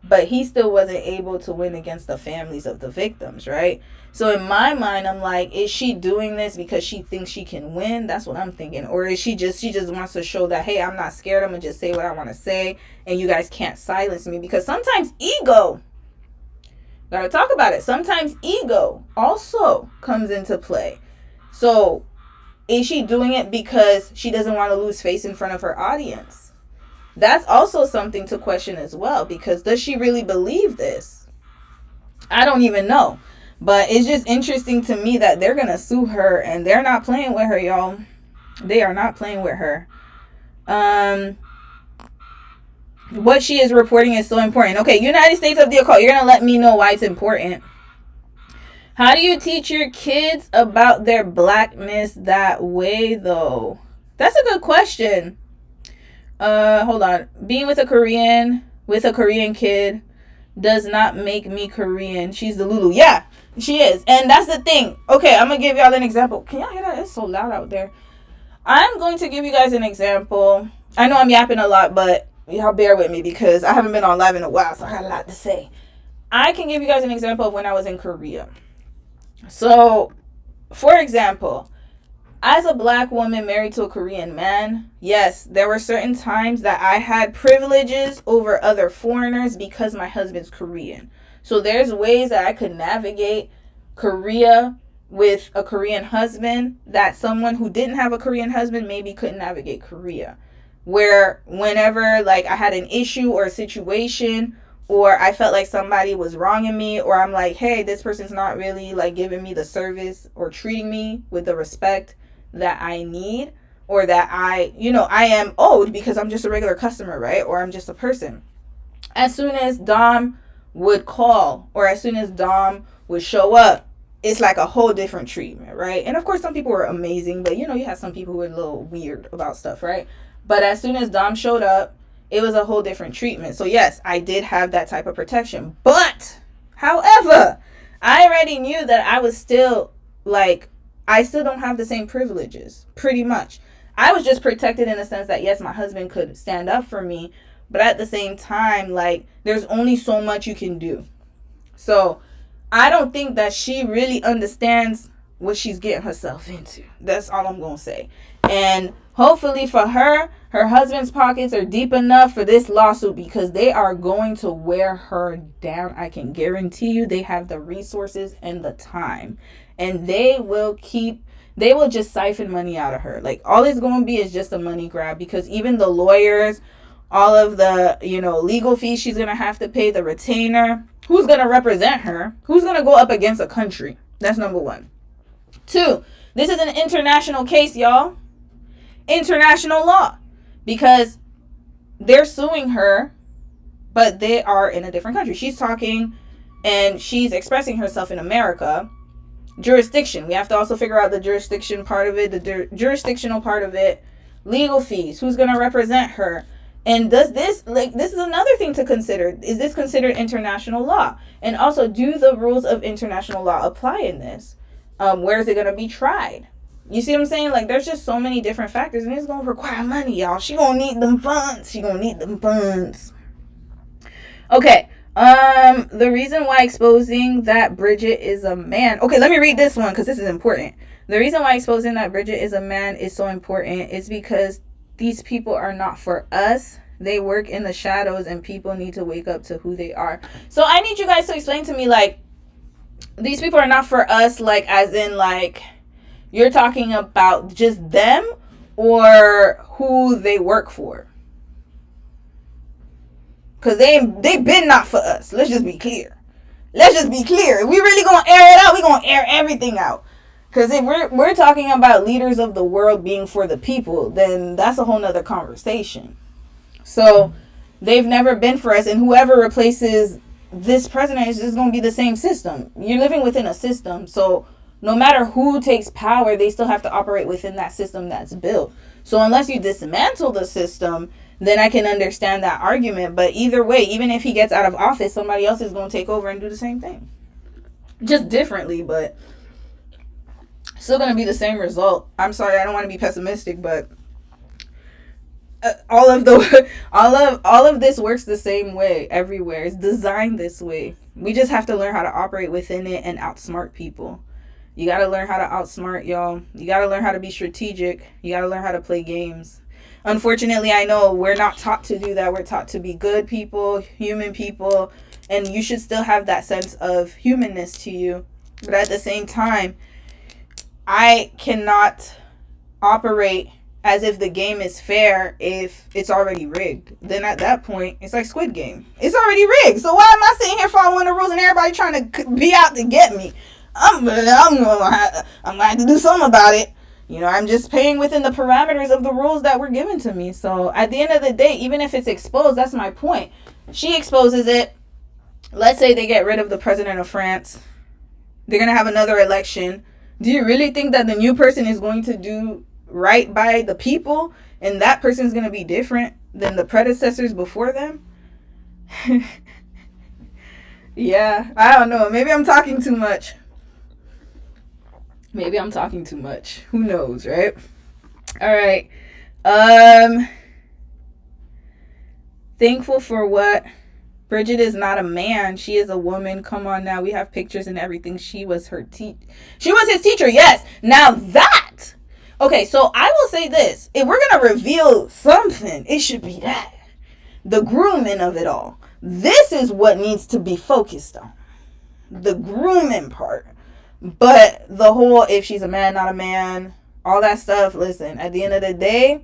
but he still wasn't able to win against the families of the victims, right? So in my mind, I'm like, is she doing this because she thinks she can win? That's what I'm thinking. Or is she just wants to show that, hey, I'm not scared, I'm gonna just say what I want to say, and you guys can't silence me? Because sometimes ego, gotta talk about it, sometimes ego also comes into play. So is she doing it because she doesn't want to lose face in front of her audience? That's also something to question as well, because does she really believe this? I don't even know. But it's just interesting to me that they're going to sue her, and they're not playing with her, y'all. They are not playing with her. What she is reporting is so important. Okay, United States of the Occult. You're going to let me know why it's important. How do you teach your kids about their blackness that way, though? That's a good question. Hold on. Being with a Korean kid does not make me Korean. She's the Lulu. Yeah, she is. And that's the thing. Okay, I'm going to give y'all an example. Can y'all hear that? It's so loud out there. I'm going to give you guys an example. I know I'm yapping a lot, but y'all bear with me because I haven't been on live in a while, so I got a lot to say. I can give you guys an example of when I was in Korea. So, for example, as a black woman married to a Korean man, yes, there were certain times that I had privileges over other foreigners because my husband's Korean. So there's ways that I could navigate Korea with a Korean husband that someone who didn't have a Korean husband maybe couldn't navigate Korea. Where whenever like I had an issue or a situation, or I felt like somebody was wronging me, or I'm like, hey, this person's not really like giving me the service or treating me with the respect that I need, or that I am owed because I'm just a regular customer, right? Or I'm just a person. As soon as Dom would call, or as soon as Dom would show up, it's like a whole different treatment, right? And of course, some people were amazing, but you have some people who are a little weird about stuff, right? But as soon as Dom showed up, it was a whole different treatment. So yes, I did have that type of protection. But, however, I already knew that I was still like, I still don't have the same privileges, pretty much. I was just protected in the sense that, yes, my husband could stand up for me, but at the same time, like, there's only so much you can do. So I don't think that she really understands what she's getting herself into. That's all I'm going to say. And hopefully for her husband's pockets are deep enough for this lawsuit, because they are going to wear her down. I can guarantee you they have the resources and the time. And they will just siphon money out of her. Like, all it's going to be is just a money grab, because even the lawyers, all of the, legal fees she's going to have to pay, the retainer, who's going to represent her, who's going to go up against a country. That's number one. 2, this is an international case, y'all. International law, because they're suing her, but they are in a different country. She's talking and she's expressing herself in America. Jurisdiction. We have to also figure out the jurisdiction part of it, the jurisdictional part of it. Legal fees. Who's going to represent her? And does this, this is another thing to consider. Is this considered international law? And also, do the rules of international law apply in this? Where is it going to be tried? You see what I'm saying? Like, there's just so many different factors, and it's going to require money, y'all. She going to need them funds. Okay. The reason why exposing that Bridget is a man. Okay, let me read this one because this is important. The reason why exposing that Bridget is a man is so important is because these people are not for us. They work in the shadows, and people need to wake up to who they are. So I need you guys to explain to me, like, these people are not for us, like, as in, like, you're talking about just them or who they work for? Because they been not for us. Let's just be clear. If we really going to air it out, we going to air everything out. Because if we're talking about leaders of the world being for the people, then that's a whole nother conversation. So they've never been for us. And whoever replaces this president is just going to be the same system. You're living within a system. So no matter who takes power, they still have to operate within that system that's built. So unless you dismantle the system, then I can understand that argument. But either way, even if he gets out of office, somebody else is going to take over and do the same thing. Just differently, but still going to be the same result. I'm sorry, I don't want to be pessimistic, but all of this works the same way everywhere. It's designed this way. We just have to learn how to operate within it and outsmart people. You got to learn how to outsmart, y'all. You got to learn how to be strategic. You got to learn how to play games. Unfortunately, I know we're not taught to do that. We're taught to be good people, human people, and you should still have that sense of humanness to you. But at the same time, I cannot operate as if the game is fair if it's already rigged. Then at that point, it's like Squid Game. It's already rigged. So why am I sitting here following the rules and everybody trying to be out to get me? I'm gonna have to do something about it. You know, I'm just paying within the parameters of the rules that were given to me. So at the end of the day, even if it's exposed, that's my point. She exposes it. Let's say they get rid of the president of France. They're going to have another election. Do you really think that the new person is going to do right by the people and that person is going to be different than the predecessors before them? Yeah, I don't know. Maybe I'm talking too much. Who knows, right? All right. Thankful for what? Bridget is not a man. She is a woman. Come on now. We have pictures and everything. She was his teacher. Yes. Now that. Okay, so I will say this. If we're going to reveal something, it should be that. The grooming of it all. This is what needs to be focused on. The grooming part. But the whole, if she's a man, not a man, all that stuff, listen, at the end of the day,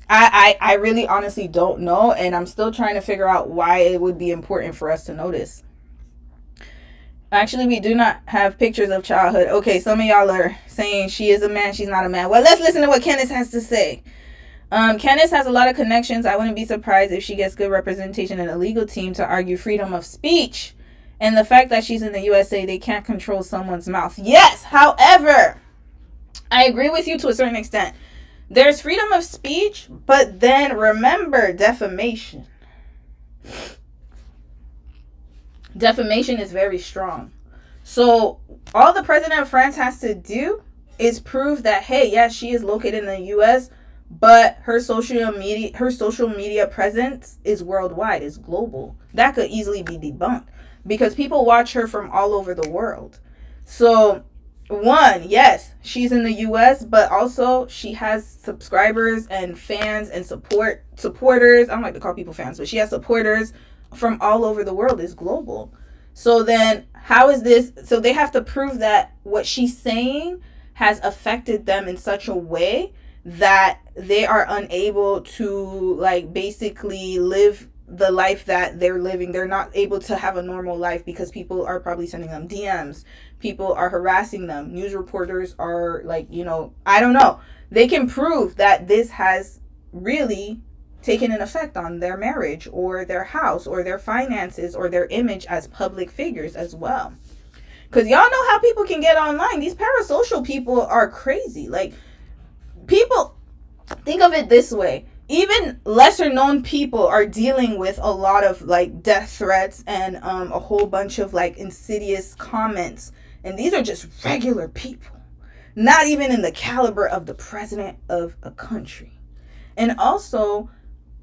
I really honestly don't know, and I'm still trying to figure out why it would be important for us to know this. Actually, we do not have pictures of childhood. Okay, some of y'all are saying she is a man, she's not a man. Well, let's listen to what Candace has to say. Candace has a lot of connections. I wouldn't be surprised if she gets good representation in a legal team to argue freedom of speech. And the fact that she's in the USA, they can't control someone's mouth. Yes, however, I agree with you to a certain extent. There's freedom of speech, but then remember defamation. Defamation is very strong. So all the president of France has to do is prove that, hey, yes, she is located in the US, but her social media presence is worldwide, is global. That could easily be debunked because people watch her from all over the world. So one, yes, she's in the US, but also she has subscribers and fans and supporters. I don't like to call people fans, but she has supporters from all over the world. Is global. So then how is this? So they have to prove that what she's saying has affected them in such a way that they are unable to basically live the life that they're living. They're not able to have a normal life because people are probably sending them DMs. People are harassing them. News reporters are I don't know. They can prove that this has really taken an effect on their marriage or their house or their finances or their image as public figures as well. Because y'all know how people can get online. These parasocial people are crazy. People, think of it this way. Even lesser known people are dealing with a lot of death threats and a whole bunch of insidious comments. And these are just regular people, not even in the caliber of the president of a country. And also,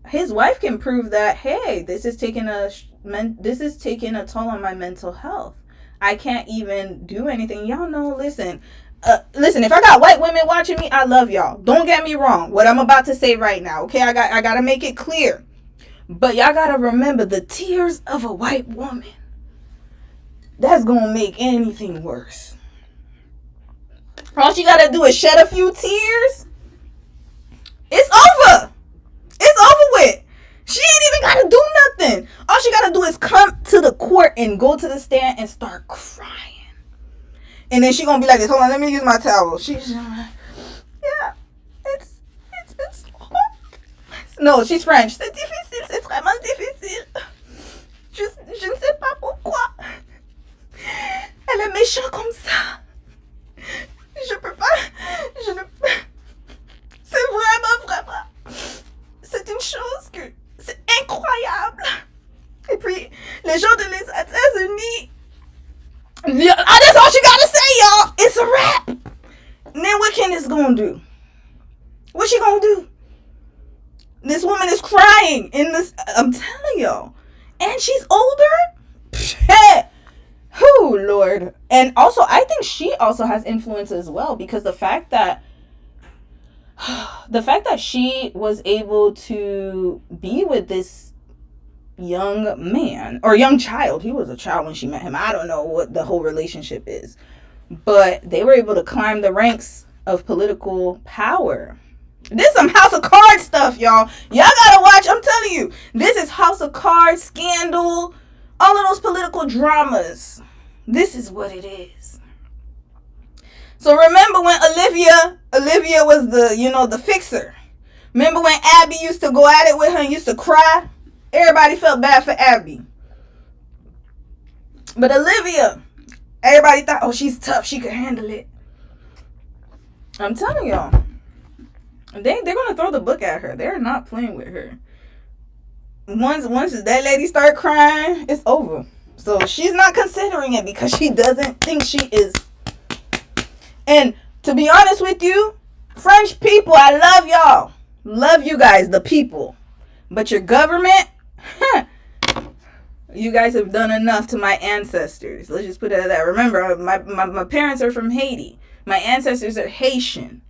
his wife can prove that, hey, this is taking a toll on my mental health. I can't even do anything. Y'all know, listen, if I got white women watching me, I love y'all. Don't get me wrong. What I'm about to say right now, okay? I got to make it clear. But y'all got to remember the tears of a white woman. That's going to make anything worse. All she got to do is shed a few tears. It's over. It's over with. She ain't even got to do nothing. All she got to do is come to the court and go to the stand and start crying. And then she gonna be like this. Hold on, let me use my towel. She's yeah, it's no, she's French. C'est difficile, c'est vraiment difficile. Je ne sais pas pourquoi. Elle est méchante comme ça. Je peux pas. Je ne. C'est vraiment. C'est une chose que c'est incroyable. Et puis les gens de les États-Unis. Yeah, that's all she gotta say, y'all. It's a wrap. And then what Candace gonna do? What she gonna do? This woman is crying in this. I'm telling y'all. And she's older. Oh, Lord. And also, I think she also has influence as well, because the fact that she was able to be with this young man, or young child. He was a child when she met him. I don't know what the whole relationship is. But they were able to climb the ranks of political power. This is some House of Cards stuff, y'all. Y'all gotta watch. I'm telling you. This is House of Cards, Scandal, all of those political dramas. This is what it is. So remember when Olivia was the fixer. Remember when Abby used to go at it with her and used to cry? Everybody felt bad for Abby. But Olivia, everybody thought, oh, she's tough. She could handle it. I'm telling y'all. They're going to throw the book at her. They're not playing with her. Once that lady start crying, it's over. So she's not considering it because she doesn't think she is. And to be honest with you, French people, I love y'all. Love you guys, the people. But your government, you guys have done enough to my ancestors. Let's just put it at that. Remember, my parents are from Haiti. My ancestors are Haitian.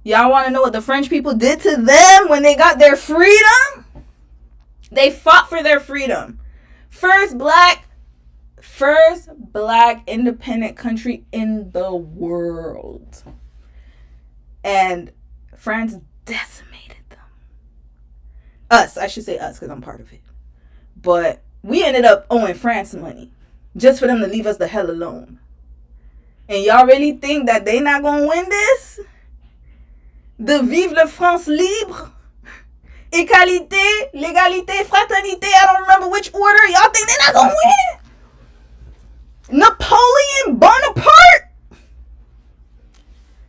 Y'all want to know what the French people did to them when they got their freedom? They fought for their freedom. First black independent country in the world. And France decimated them. I should say us, because I'm part of it. But we ended up owing France money just for them to leave us the hell alone. And y'all really think that they not gonna win this? De vive la France libre, égalité, l'égalité, fraternité. I don't remember which order. Y'all think they're not gonna win? Napoleon Bonaparte?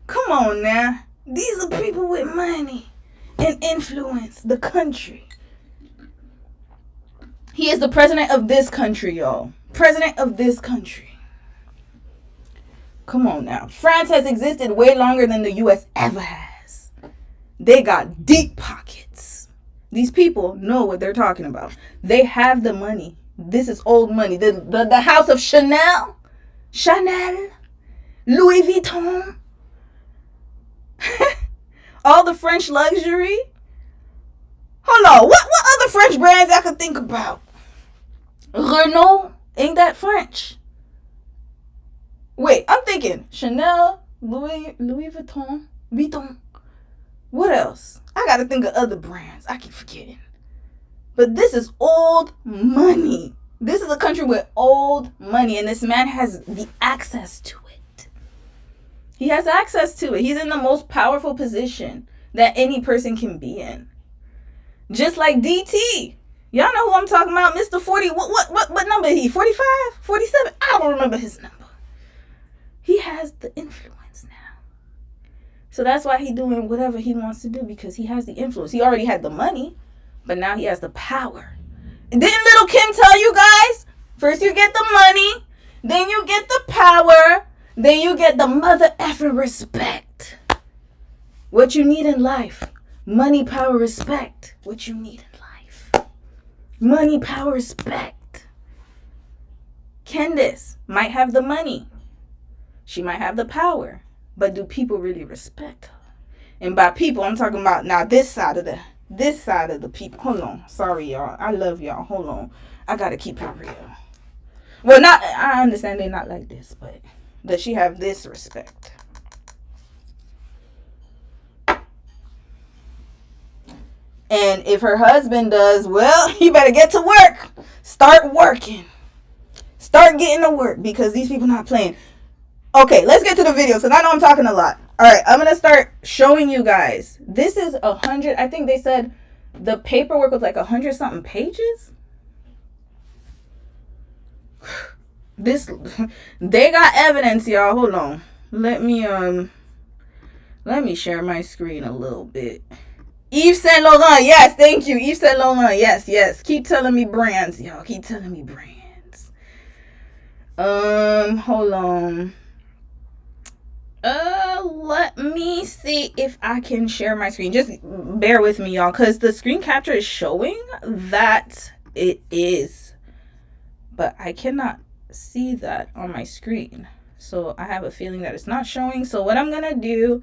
Come on now. These are people with money and influence the country. He is the president of this country, y'all. President of this country. Come on now. France has existed way longer than the U.S. ever has. They got deep pockets. These people know what they're talking about. They have the money. This is old money. The house of Chanel, Louis Vuitton, all the French luxury. Hold on. What other French brands I could think about? Renault, ain't that French? Wait, I'm thinking Chanel, Louis Vuitton. What else? I gotta think of other brands. I keep forgetting. But this is old money. This is a country with old money, and this man has the access to it. He has access to it. He's in the most powerful position that any person can be in. Just like DT. Y'all know who I'm talking about, Mr. 40. What number is he? 45? 47? I don't remember his number. He has the influence now. So that's why he's doing whatever he wants to do, because he has the influence. He already had the money, but now he has the power. Didn't Little Kim tell you guys? First you get the money, then you get the power, then you get the mother effing respect. What you need in life. Money, power, respect. What you need in life. Money, power, respect. Candace might have the money. She might have the power. But do people really respect her? And by people, I'm talking about now this side of the people. Hold on. Sorry, y'all. I love y'all. Hold on. I gotta keep it real. Well, I understand they're not like this, but does she have this respect? And if her husband does, well, he better get to work. Start working. Start getting to work, because these people not playing. Okay, let's get to the video, because I know I'm talking a lot. All right, I'm going to start showing you guys. This is 100. I think they said the paperwork was like 100-something pages. They got evidence, y'all. Hold on. Let me share my screen a little bit. Yves Saint Laurent. Yes, thank you. Yves Saint Laurent. Yes. Keep telling me brands, y'all. Keep telling me brands. Hold on. Let me see if I can share my screen. Just bear with me, y'all, because the screen capture is showing that it is, but I cannot see that on my screen. So I have a feeling that it's not showing. So what I'm gonna do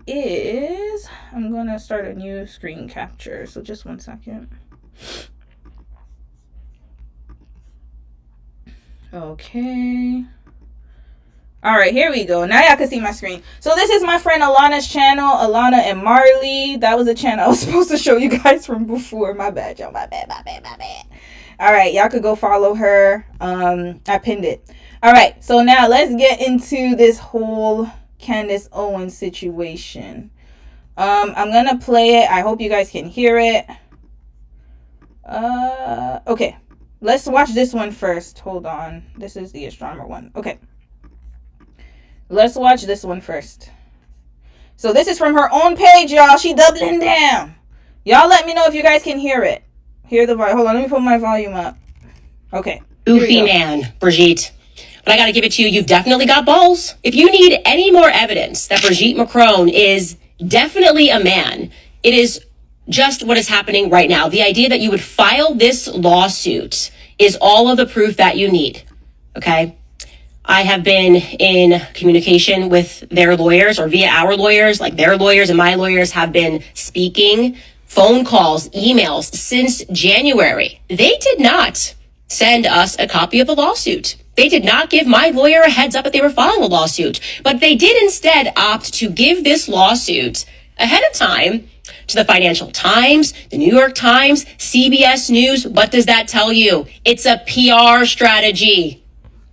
is I'm gonna start a new screen capture. So just 1 second. Okay. All right, here we go. Now y'all can see my screen. So this is my friend Alana's channel, Alana and Marley. That was a channel I was supposed to show you guys from before. My bad, y'all. My bad. All right, y'all could go follow her. I pinned it. All right, so now let's get into this whole Candace Owens situation. I'm gonna play it. I hope you guys can hear it. Okay, let's watch this one first. Hold on. This is the astronomer one. Okay. Let's watch this one first. So this is from her own page, y'all. She doubling down. Y'all let me know if you guys can hear it. Hear the voice. Hold on, let me put my volume up. Okay. Goofy man, Brigitte. But I gotta give it to you, you've definitely got balls. If you need any more evidence that Brigitte Macron is definitely a man, it is just what is happening right now. The idea that you would file this lawsuit is all of the proof that you need, okay? I have been in communication with their lawyers or via our lawyers, like their lawyers and my lawyers have been speaking, phone calls, emails since January. They did not send us a copy of the lawsuit. They did not give my lawyer a heads up that they were filing a lawsuit, but they did instead opt to give this lawsuit ahead of time to the Financial Times, the New York Times, CBS News. What does that tell you? It's a PR strategy.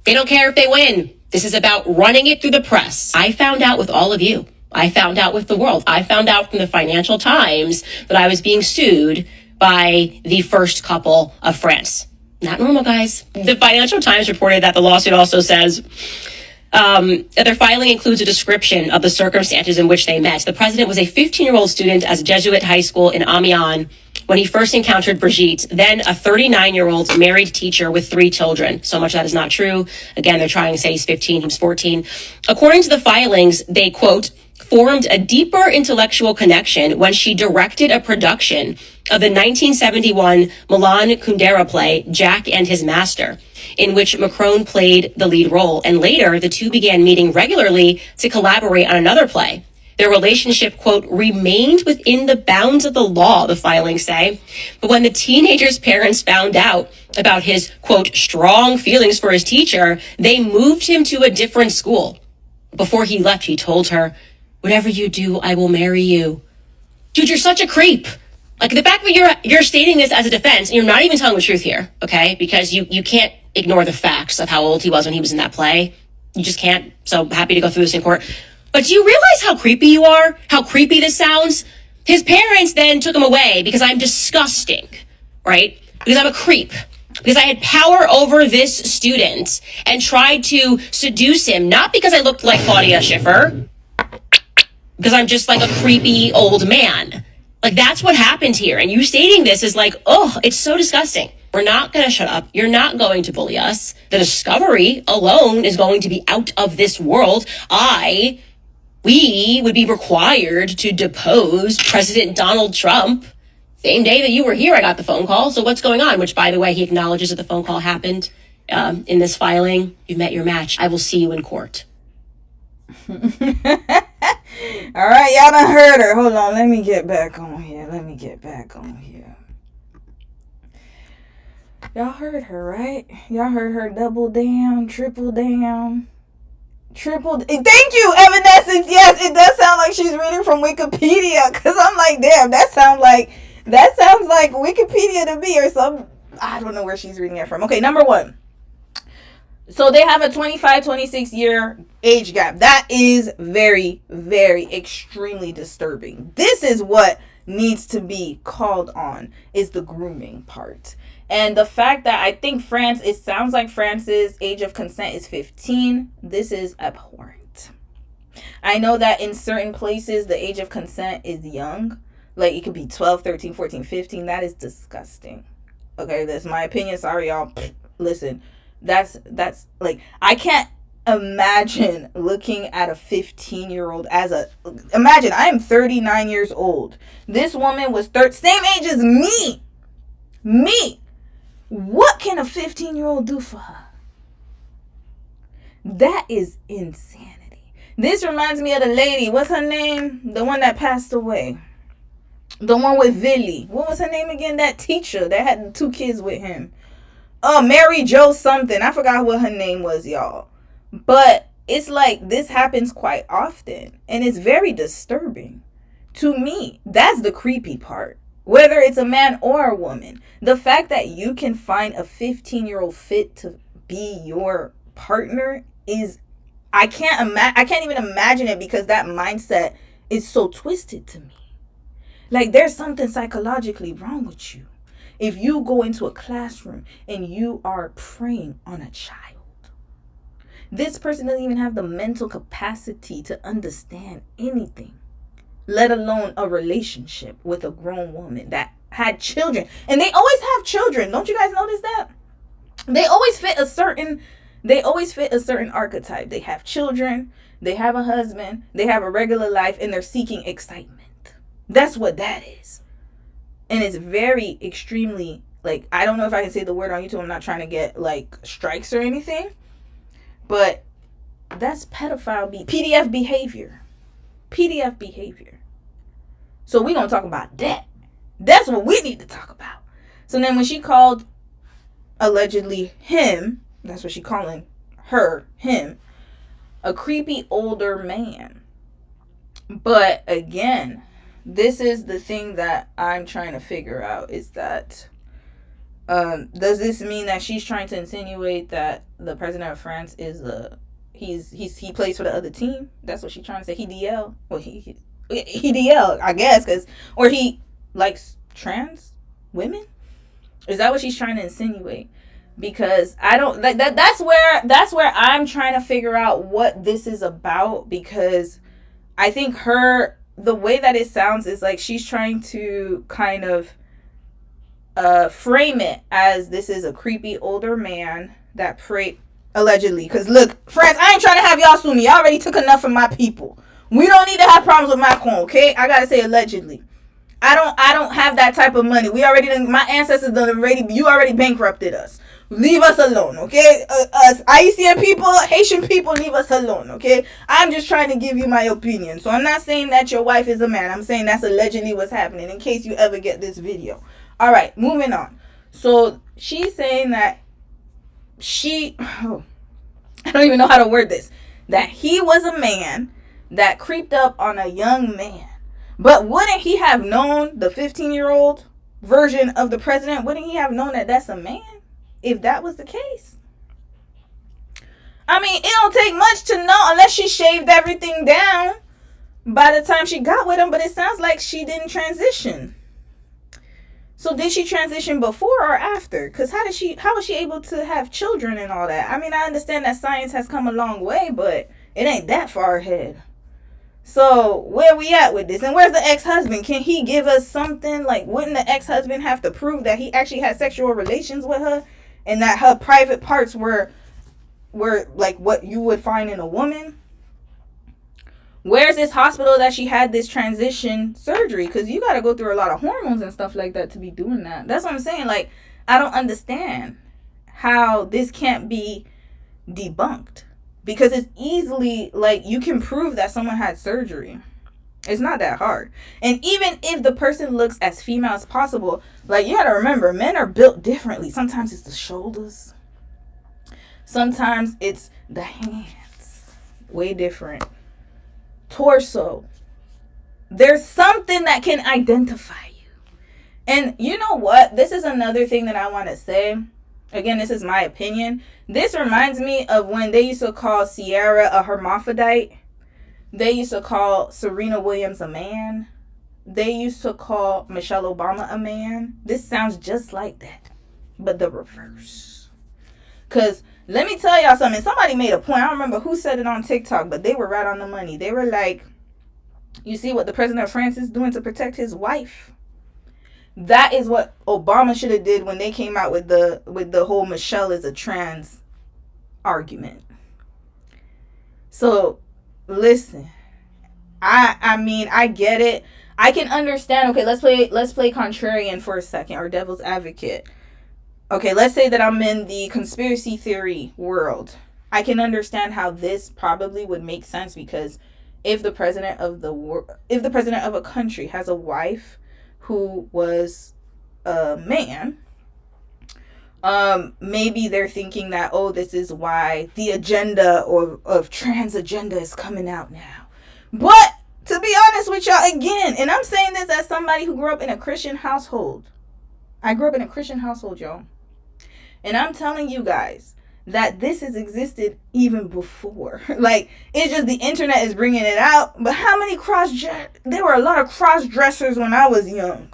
They don't care if they win. This is about running it through the press. I found out with all of you. I found out with the world. I found out from the Financial Times that I was being sued by the first couple of France. Not normal, guys. The Financial Times reported that the lawsuit also says that their filing includes a description of the circumstances in which they met. The president was a 15-year-old student at a Jesuit high school in Amiens when he first encountered Brigitte, then a 39-year-old married teacher with 3 children. So much of that is not true. Again, they're trying to say he's 15, he was 14. According to the filings, they, quote, formed a deeper intellectual connection when she directed a production of the 1971 Milan Kundera play, Jack and His Master, in which Macron played the lead role. And later, the two began meeting regularly to collaborate on another play. Their relationship, quote, remained within the bounds of the law, the filings say. But when the teenager's parents found out about his, quote, strong feelings for his teacher, they moved him to a different school. Before he left, he told her, whatever you do, I will marry you. Dude, you're such a creep. Like, the fact that you're stating this as a defense, and you're not even telling the truth here, okay? Because you can't ignore the facts of how old he was when he was in that play. You just can't. So happy to go through this in court. But do you realize how creepy you are? How creepy this sounds? His parents then took him away because I'm disgusting, right? Because I'm a creep. Because I had power over this student and tried to seduce him, not because I looked like Claudia Schiffer, because I'm just like a creepy old man. Like, that's what happened here. And you stating this is like, oh, it's so disgusting. We're not going to shut up. You're not going to bully us. The discovery alone is going to be out of this world. We would be required to depose President Donald Trump. Same day that you were here, I got the phone call. So what's going on? Which, by the way, he acknowledges that the phone call happened in this filing. You've met your match. I will see you in court. All right, y'all done heard her. Hold on, let me get back on here. Y'all heard her, right? Y'all heard her double down, triple down. Thank you, Evanescence. Yes, it does sound like she's reading from Wikipedia. Because I'm like, damn, that sounds like Wikipedia to me or some. I don't know where she's reading it from. Okay, number 1. So they have a 25, 26 year age gap. That is very, very extremely disturbing. This is what needs to be called on, is the grooming part. And the fact that I think it sounds like France's age of consent is 15. This is abhorrent. I know that in certain places, the age of consent is young. Like, it could be 12, 13, 14, 15. That is disgusting. Okay, that's my opinion. Sorry, y'all. Listen, that's like, I can't imagine looking at a 15-year-old imagine I am 39 years old. This woman was same age as me. What can a 15-year-old do for her? That is insanity. This reminds me of the lady, what's her name, the one that passed away, the one with Villy. What was her name again? That teacher that had 2 kids with him. Mary Jo something. I forgot what her name was, y'all. But it's like this happens quite often. And it's very disturbing. To me, that's the creepy part. Whether it's a man or a woman. The fact that you can find a 15-year-old fit to be your partner is... I can't even imagine it, because that mindset is so twisted to me. Like, there's something psychologically wrong with you. If you go into a classroom and you are preying on a child, this person doesn't even have the mental capacity to understand anything, let alone a relationship with a grown woman that had children. And they always have children. Don't you guys notice that? They always fit a certain archetype. They have children, they have a husband, they have a regular life, and they're seeking excitement. That's what that is. And it's very extremely, like, I don't know if I can say the word on YouTube. I'm not trying to get, like, strikes or anything. But that's PDF behavior. PDF behavior. So we're going to talk about that. That's what we need to talk about. So then when she called, allegedly, him, that's what she calling him, a creepy older man. But again... this is the thing that I'm trying to figure out, is that does this mean that she's trying to insinuate that the president of France is he plays for the other team? That's what she's trying to say. He DL. Well, he DL, I guess, or he likes trans women. Is that what she's trying to insinuate? Because I don't like that. That's where I'm trying to figure out what this is about, because I think the way that it sounds is like she's trying to kind of frame it as this is a creepy older man that allegedly. Because look, friends, I ain't trying to have y'all sue me. Y'all already took enough from my people. We don't need to have problems with Macron, okay? I gotta say allegedly. I don't have that type of money. My ancestors you already bankrupted us. Leave us alone, okay? Us Haitian people, Haitian people, leave us alone, okay? I'm just trying to give you my opinion. So I'm not saying that your wife is a man. I'm saying that's allegedly what's happening, in case you ever get this video. All right, moving on. So she's saying that I don't even know how to word this, that he was a man that creeped up on a young man. But wouldn't he have known, the 15-year-old version of the president, wouldn't he have known that that's a man? If that was the case. I mean, it don't take much to know, unless she shaved everything down by the time she got with him. But it sounds like she didn't transition. So did she transition before or after? Because how was she able to have children and all that? I mean, I understand that science has come a long way, but it ain't that far ahead. So where we at with this? And where's the ex-husband? Can he give us something? Like, wouldn't the ex-husband have to prove that he actually had sexual relations with her? And that her private parts were like what you would find in a woman? Where's this hospital that she had this transition surgery? Because you got to go through a lot of hormones and stuff like that to be doing that. That's what I'm saying. Like, I don't understand how this can't be debunked. Because it's easily, like, you can prove that someone had surgery. It's not that hard. And even if the person looks as female as possible, like, you gotta remember, men are built differently. Sometimes it's the shoulders. Sometimes it's the hands. Way different. Torso. There's something that can identify you. And you know what? This is another thing that I want to say. Again, this is my opinion. This reminds me of when they used to call Sierra a hermaphrodite. They used to call Serena Williams a man. They used to call Michelle Obama a man. This sounds just like that, but the reverse. Because let me tell y'all something. Somebody made a point. I don't remember who said it on TikTok, but they were right on the money. They were like, you see what the president of France is doing to protect his wife? That is what Obama should have did when they came out with the whole Michelle is a trans argument. So, listen. I mean, I get it. I can understand. Okay, let's play contrarian for a second, or devil's advocate. Okay, let's say that I'm in the conspiracy theory world. I can understand how this probably would make sense, because if the president of a country has a wife who was a man, maybe they're thinking that, oh, this is why the agenda of trans agenda is coming out now. But to be honest with y'all, again, and I'm saying this as somebody who grew up in a Christian household. I grew up in a Christian household, y'all. And I'm telling you guys that this has existed even before. Like, it's just the internet is bringing it out. But how many there were a lot of cross-dressers when I was young.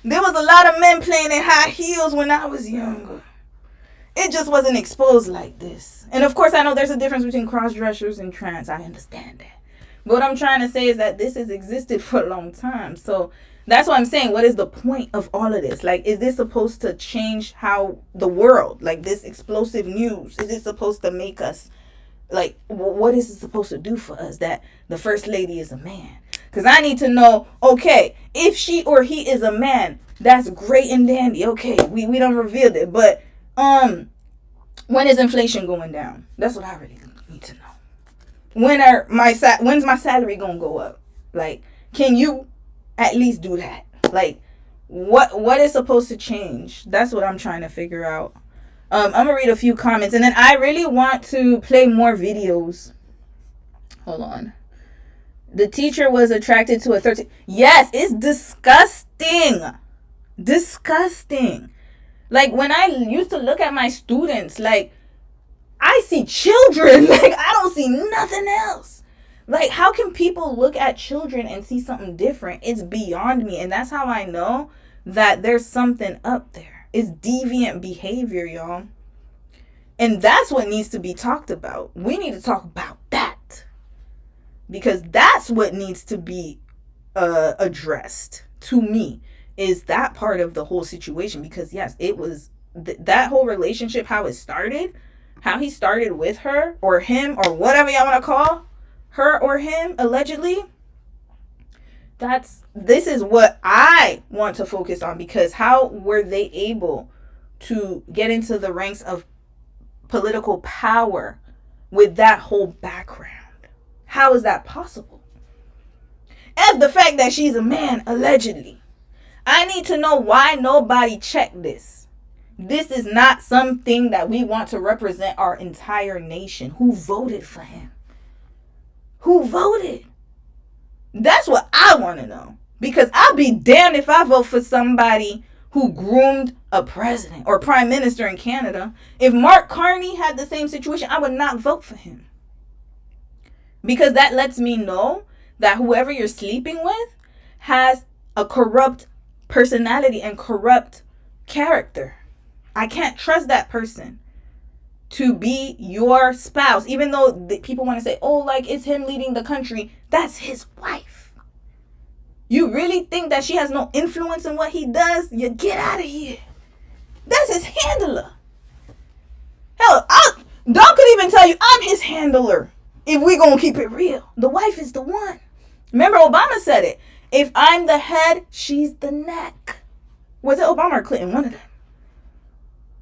There was a lot of men playing in high heels when I was younger. It just wasn't exposed like this. And of course, I know there's a difference between cross-dressers and trans. I understand that. But what I'm trying to say is that this has existed for a long time. So that's what I'm saying. What is the point of all of this? Like, is this supposed to change how the world, like this explosive news, is it supposed to make us, like, what is it supposed to do for us that the first lady is a man? Because I need to know, okay, if she or he is a man, that's great and dandy. Okay, we done revealed it. But when is inflation going down? That's what I really need to know. When's my salary gonna go up? Like, can you at least do that? Like, what is supposed to change? That's what I'm trying to figure out. I'm gonna read a few comments, and then I really want to play more videos. Hold on. The teacher was attracted to a 13. Yes, it's disgusting. Disgusting. Like, when I used to look at my students, like, I see children. Like, I don't see nothing else. Like, how can people look at children and see something different? It's beyond me. And that's how I know that there's something up there. It's deviant behavior, y'all. And that's what needs to be talked about. We need to talk about that. Because that's what needs to be addressed, to me, is that part of the whole situation. Because, yes, it was that whole relationship, how it started, how he started with her or him or whatever y'all want to call her or him, allegedly. This is what I want to focus on, because how were they able to get into the ranks of political power with that whole background? How is that possible? And the fact that she's a man, allegedly. I need to know why nobody checked this. This is not something that we want to represent our entire nation. Who voted for him? Who voted? That's what I want to know. Because I'll be damned if I vote for somebody who groomed a president or prime minister in Canada. If Mark Carney had the same situation, I would not vote for him. Because that lets me know that whoever you're sleeping with has a corrupt personality and corrupt character. I can't trust that person to be your spouse. Even though people want to say, oh, like, it's him leading the country. That's his wife. You really think that she has no influence in what he does? You get out of here. That's his handler. Hell, Doc could even tell you I'm his handler. If we're going to keep it real. The wife is the one. Remember, Obama said it. If I'm the head, she's the neck. Was it Obama or Clinton? One of them.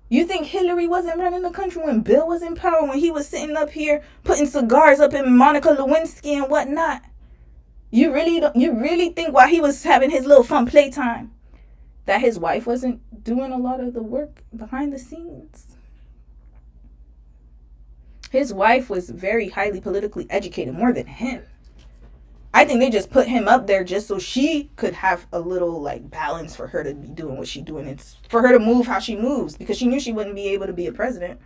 You think Hillary wasn't running the country when Bill was in power, when he was sitting up here putting cigars up in Monica Lewinsky and whatnot? You really think while he was having his little fun playtime that his wife wasn't doing a lot of the work behind the scenes? His wife was very highly politically educated, more than him. I think they just put him up there just so she could have a little, like, balance for her to be doing what she's doing. It's for her to move how she moves, because she knew she wouldn't be able to be a president.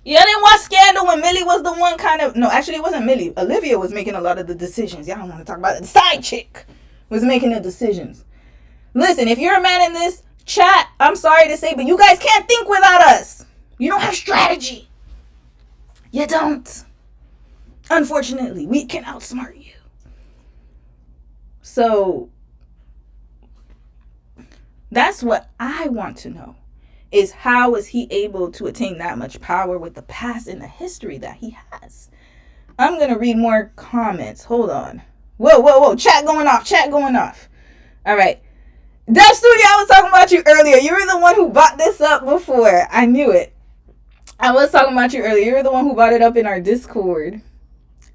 Yeah, I didn't watch Scandal when Millie was the one kind of... No, actually, it wasn't Millie. Olivia was making a lot of the decisions. Y'all don't want to talk about it. The side chick was making the decisions. Listen, if you're a man in this chat, I'm sorry to say, but you guys can't think without us. You don't have strategy. You don't. Unfortunately, we can outsmart you. So, that's what I want to know. is how was he able to attain that much power with the past and the history that he has? I'm going to read more comments. Hold on. Whoa. Chat going off. All right. Dev Studio, I was talking about you earlier. You were the one who brought this up before. I knew it. I was talking about you earlier. You were the one who brought it up in our Discord.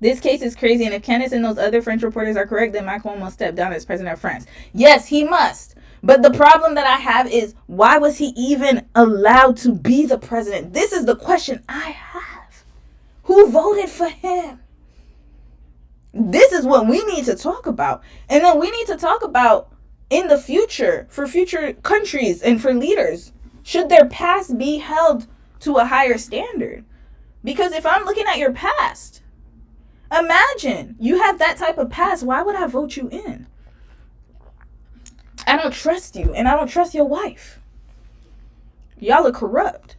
This case is crazy, and if Candace and those other French reporters are correct, then Macron must step down as president of France. Yes, he must. But the problem that I have is, why was he even allowed to be the president? This is the question I have. Who voted for him? This is what we need to talk about. And then we need to talk about, in the future, for future countries and for leaders, should their past be held to a higher standard? Because if I'm looking at your past, imagine you have that type of past. Why would I vote you in? I don't trust you, and I don't trust your wife. Y'all are corrupt.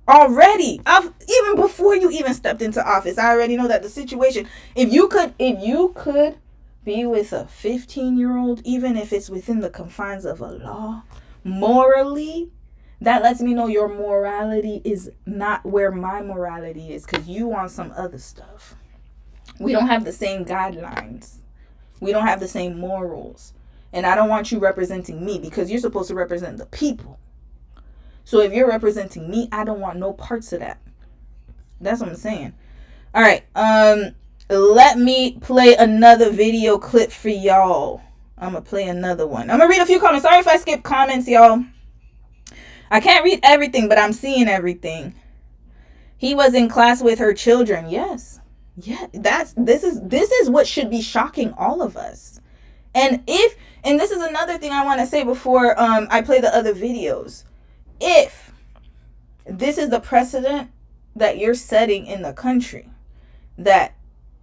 Already. Even before you even stepped into office, I already know that the situation, if you could be with a 15-year-old, even if it's within the confines of a law, morally, that lets me know your morality is not where my morality is, because you want some other stuff. We don't have the same guidelines. We don't have the same morals. And I don't want you representing me, because you're supposed to represent the people. So if you're representing me, I don't want no parts of that. That's what I'm saying. All right. Let me play another video clip for y'all. I'm going to play another one. I'm going to read a few comments. Sorry if I skip comments, y'all. I can't read everything, but I'm seeing everything. He was in class with her children. Yes. Yeah, this is what should be shocking all of us. And this is another thing I want to say before I play the other videos. If this is the precedent that you're setting in the country, that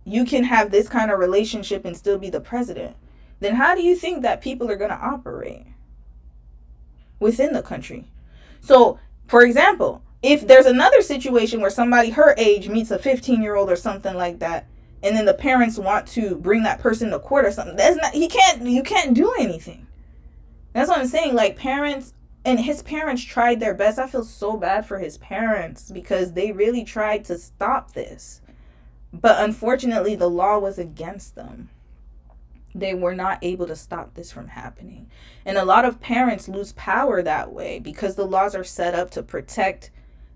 you can have this kind of relationship and still be the president, then how do you think that people are going to operate within the country? So, for example, if there's another situation where somebody her age meets a 15-year-old or something like that, and then the parents want to bring that person to court or something, you can't do anything. That's what I'm saying. Like, parents, and his parents tried their best. I feel so bad for his parents because they really tried to stop this. But unfortunately, the law was against them. They were not able to stop this from happening. And a lot of parents lose power that way because the laws are set up to protect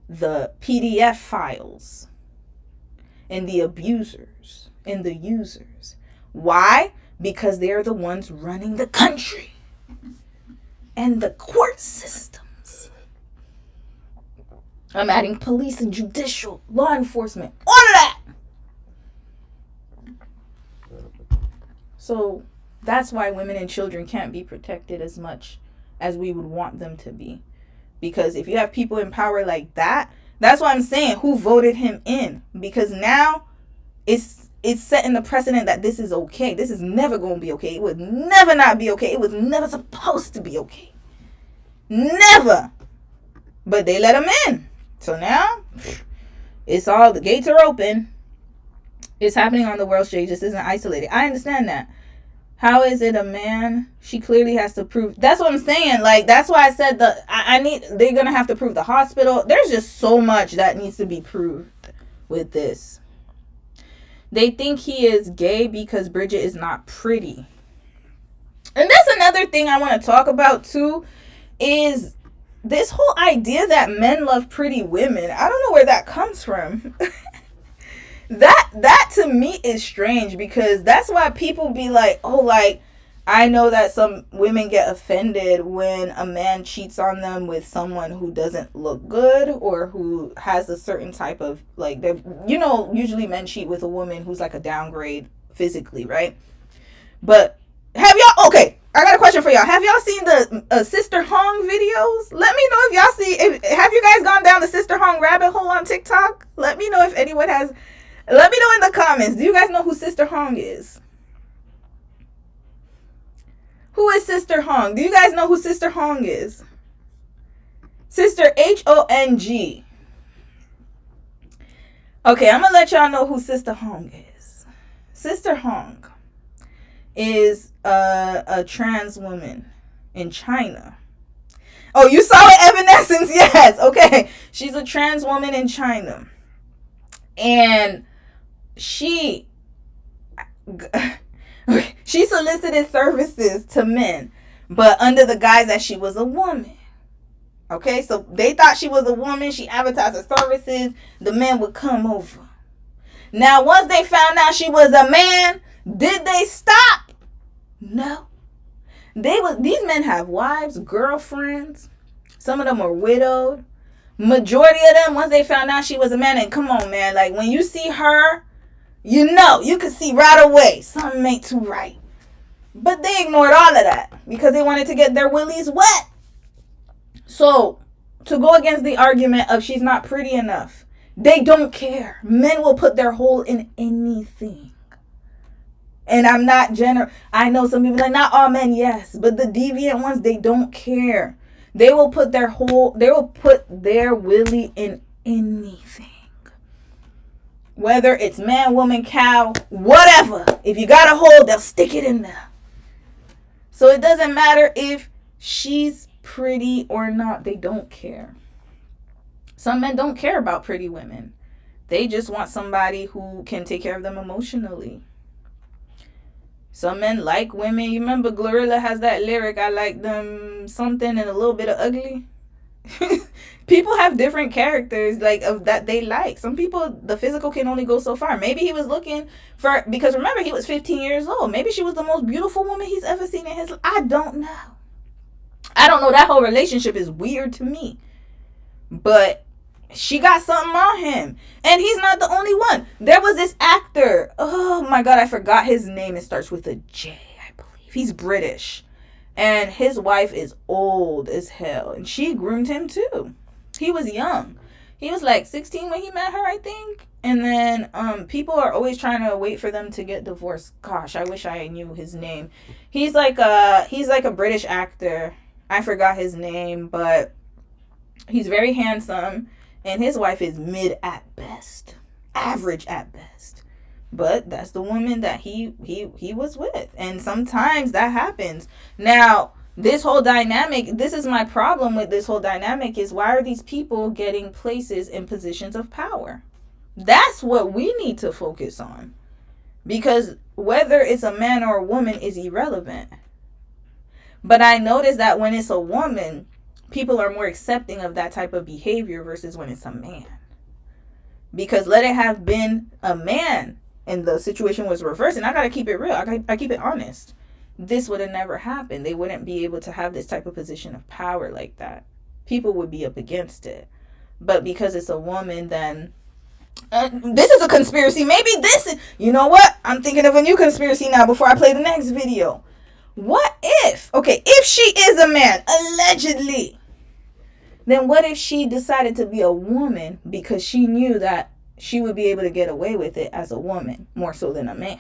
the PDF files and the abusers and the users. Why? Because they're the ones running the country and the court systems. I'm adding police and judicial, law enforcement, all of that. So that's why women and children can't be protected as much as we would want them to be. Because if you have people in power like that, that's why I'm saying who voted him in. Because now it's setting the precedent that this is okay. This is never going to be okay. It would never not be okay. It was never supposed to be okay. Never. But they let him in. So now the gates are open. It's happening on the world stage. This isn't isolated. I understand that. How is it a man? She clearly has to prove. That's what I'm saying. Like, that's why I said they're going to have to prove the hospital. There's just so much that needs to be proved with this. They think he is gay because Bridget is not pretty. And that's another thing I want to talk about too, is this whole idea that men love pretty women. I don't know where that comes from. That to me is strange, because that's why people be like, oh, like, I know that some women get offended when a man cheats on them with someone who doesn't look good or who has a certain type of, like, usually men cheat with a woman who's like a downgrade physically, right? But okay, I got a question for y'all. Have y'all seen the Sister Hong videos? Let me know if y'all have you guys gone down the Sister Hong rabbit hole on TikTok? Let me know if anyone has. Let me know in the comments. Do you guys know who Sister Hong is? Who is Sister Hong? Do you guys know who Sister Hong is? Sister Hong. Okay, I'm going to let y'all know who Sister Hong is. Sister Hong is a trans woman in China. Oh, you saw it, Evanescence? Yes. Okay. She's a trans woman in China. And she solicited services to men, but under the guise that she was a woman. Okay, so they thought she was a woman. She advertised her services. The men would come over. Now, once they found out she was a man, did they stop? No. These men have wives, girlfriends. Some of them are widowed. Majority of them, once they found out she was a man, and come on, man, like when you see her, you could see right away something ain't too right. But they ignored all of that because they wanted to get their willies wet. So, to go against the argument of she's not pretty enough, they don't care. Men will put their whole in anything. And I'm not I know some people like, not all men, yes. But the deviant ones, they don't care. They will put their willy in anything. Whether it's man, woman, cow, whatever. If you got a hole, they'll stick it in there. So it doesn't matter if she's pretty or not. They don't care. Some men don't care about pretty women. They just want somebody who can take care of them emotionally. Some men like women. You remember Glorilla has that lyric, I like them something and a little bit of ugly. People have different characters of that they like. Some people, the physical can only go so far. Maybe he was looking for, because remember, he was 15 years old. Maybe she was the most beautiful woman he's ever seen in his life. I don't know. That whole relationship is weird to me. But she got something on him. And he's not the only one. There was this actor. Oh my God, I forgot his name. It starts with a J, I believe. He's British. And his wife is old as hell. And she groomed him too. He was young. He was like 16 when he met her, I think. And then people are always trying to wait for them to get divorced. Gosh, I wish I knew his name. He's like a British actor. I forgot his name, but he's very handsome. And his wife is mid at best. Average at best. But that's the woman that he was with. And sometimes that happens. Now, this whole dynamic, this is my problem with this whole dynamic, is why are these people getting places in positions of power? That's what we need to focus on. Because whether it's a man or a woman is irrelevant. But I notice that when it's a woman, people are more accepting of that type of behavior versus when it's a man. Because let it have been a man and the situation was reversed, and I gotta keep it real, I keep it honest, this would have never happened. They wouldn't be able to have this type of position of power like that. People would be up against it. But because it's a woman, then this is a conspiracy. Maybe you know what? I'm thinking of a new conspiracy now before I play the next video. What if she is a man, allegedly, then what if she decided to be a woman because she knew that she would be able to get away with it as a woman more so than a man?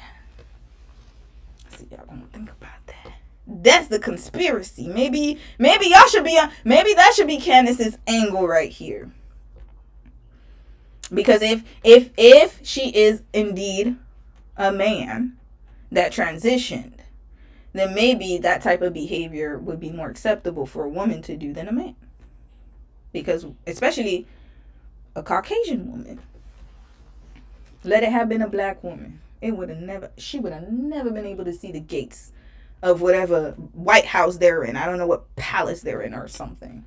See, y'all don't think about that. That's the conspiracy. Maybe y'all should be maybe that should be Candace's angle right here. Because if she is indeed a man that transitioned, then maybe that type of behavior would be more acceptable for a woman to do than a man. Because especially a Caucasian woman. Let it have been a black woman. She would have never been able to see the gates of whatever White House they're in. I don't know what palace they're in or something.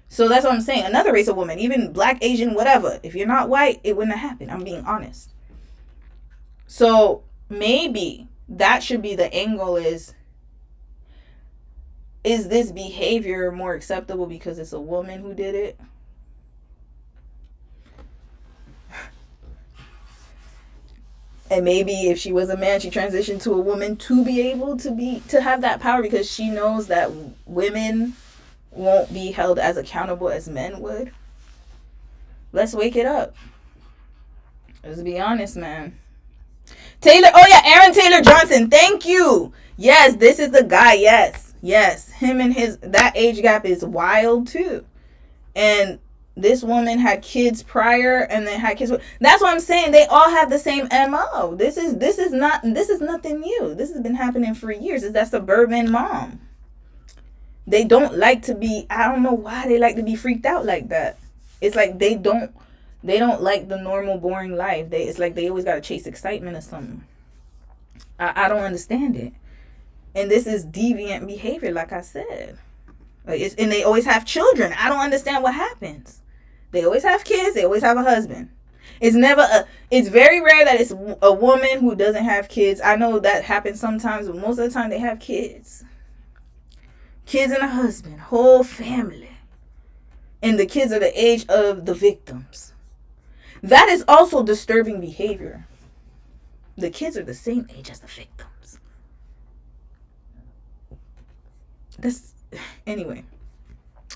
So that's what I'm saying. Another race of woman, even black, Asian, whatever. If you're not white, it wouldn't have happened. I'm being honest. So maybe that should be the angle, is this behavior more acceptable because it's a woman who did it? And maybe if she was a man, she transitioned to a woman to be able to have that power because she knows that women won't be held as accountable as men would. Let's wake it up. Let's be honest, man. Aaron Taylor Johnson, thank you. Yes, this is the guy. Yes, him and that age gap is wild too. And this woman had kids prior and then had kids. That's what I'm saying. They all have the same MO. This is nothing new. This has been happening for years. Is that suburban mom. They don't like to be, I don't know why they like to be freaked out like that. It's like they don't like the normal boring life. It's like they always got to chase excitement or something. I don't understand it. And this is deviant behavior, like I said. And they always have children. I don't understand what happens. They always have kids. They always have a husband. It's very rare that it's a woman who doesn't have kids. I know that happens sometimes, but most of the time they have kids. Kids and a husband, whole family. And the kids are the age of the victims. That is also disturbing behavior. The kids are the same age as the victims. Anyway.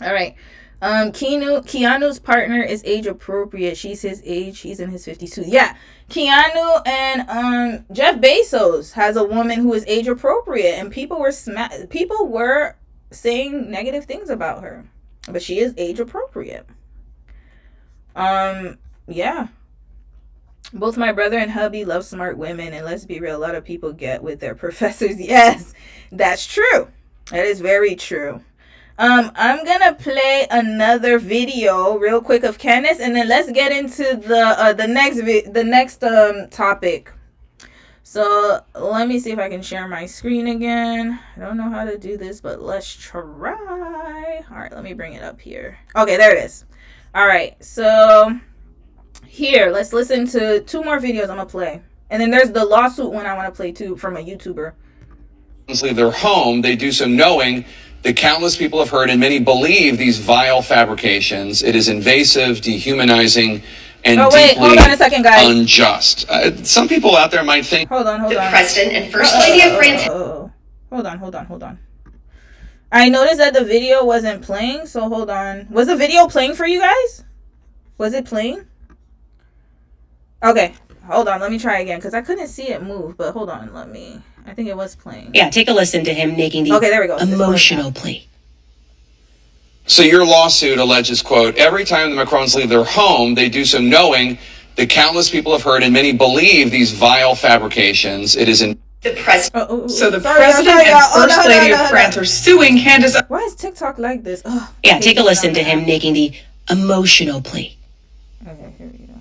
All right. Keanu's partner is age appropriate. She's his age. He's in his 50s too. Yeah. Keanu and Jeff Bezos has a woman who is age appropriate, and people were saying negative things about her, but she is age appropriate. Yeah. Both my brother and hubby love smart women, and let's be real, a lot of people get with their professors. Yes, that's true. That is very true. I'm gonna play another video real quick of Candace, and then let's get into the next topic. So let me see if I can share my screen again. I don't know how to do this, but let's try. All right, let me bring it up here. Okay, there it is. All right, so here, let's listen to 2 more videos I'm gonna play, and then there's the lawsuit one I want to play too from a YouTuber. Leave their home, they do so knowing that countless people have heard and many believe these vile fabrications. It is invasive, dehumanizing, and deeply hold on a second, guys. Unjust. Some people out there might think hold on. The President and First Lady of France. Hold on. I noticed that the video wasn't playing, so hold on. Was the video playing for you guys? Was it playing? Okay, hold on. Let me try again because I couldn't see it move. But hold on, I think it was playing. Yeah, take a listen to him making the there we go. emotional plea. So your lawsuit alleges, quote, every time the Macrons leave their home, they do so knowing that countless people have heard and many believe these vile fabrications. It is in The President. So the President and First Lady of France are suing Candace. Why is TikTok like this? Yeah, take a listen to him making the emotional plea. Okay, here we go.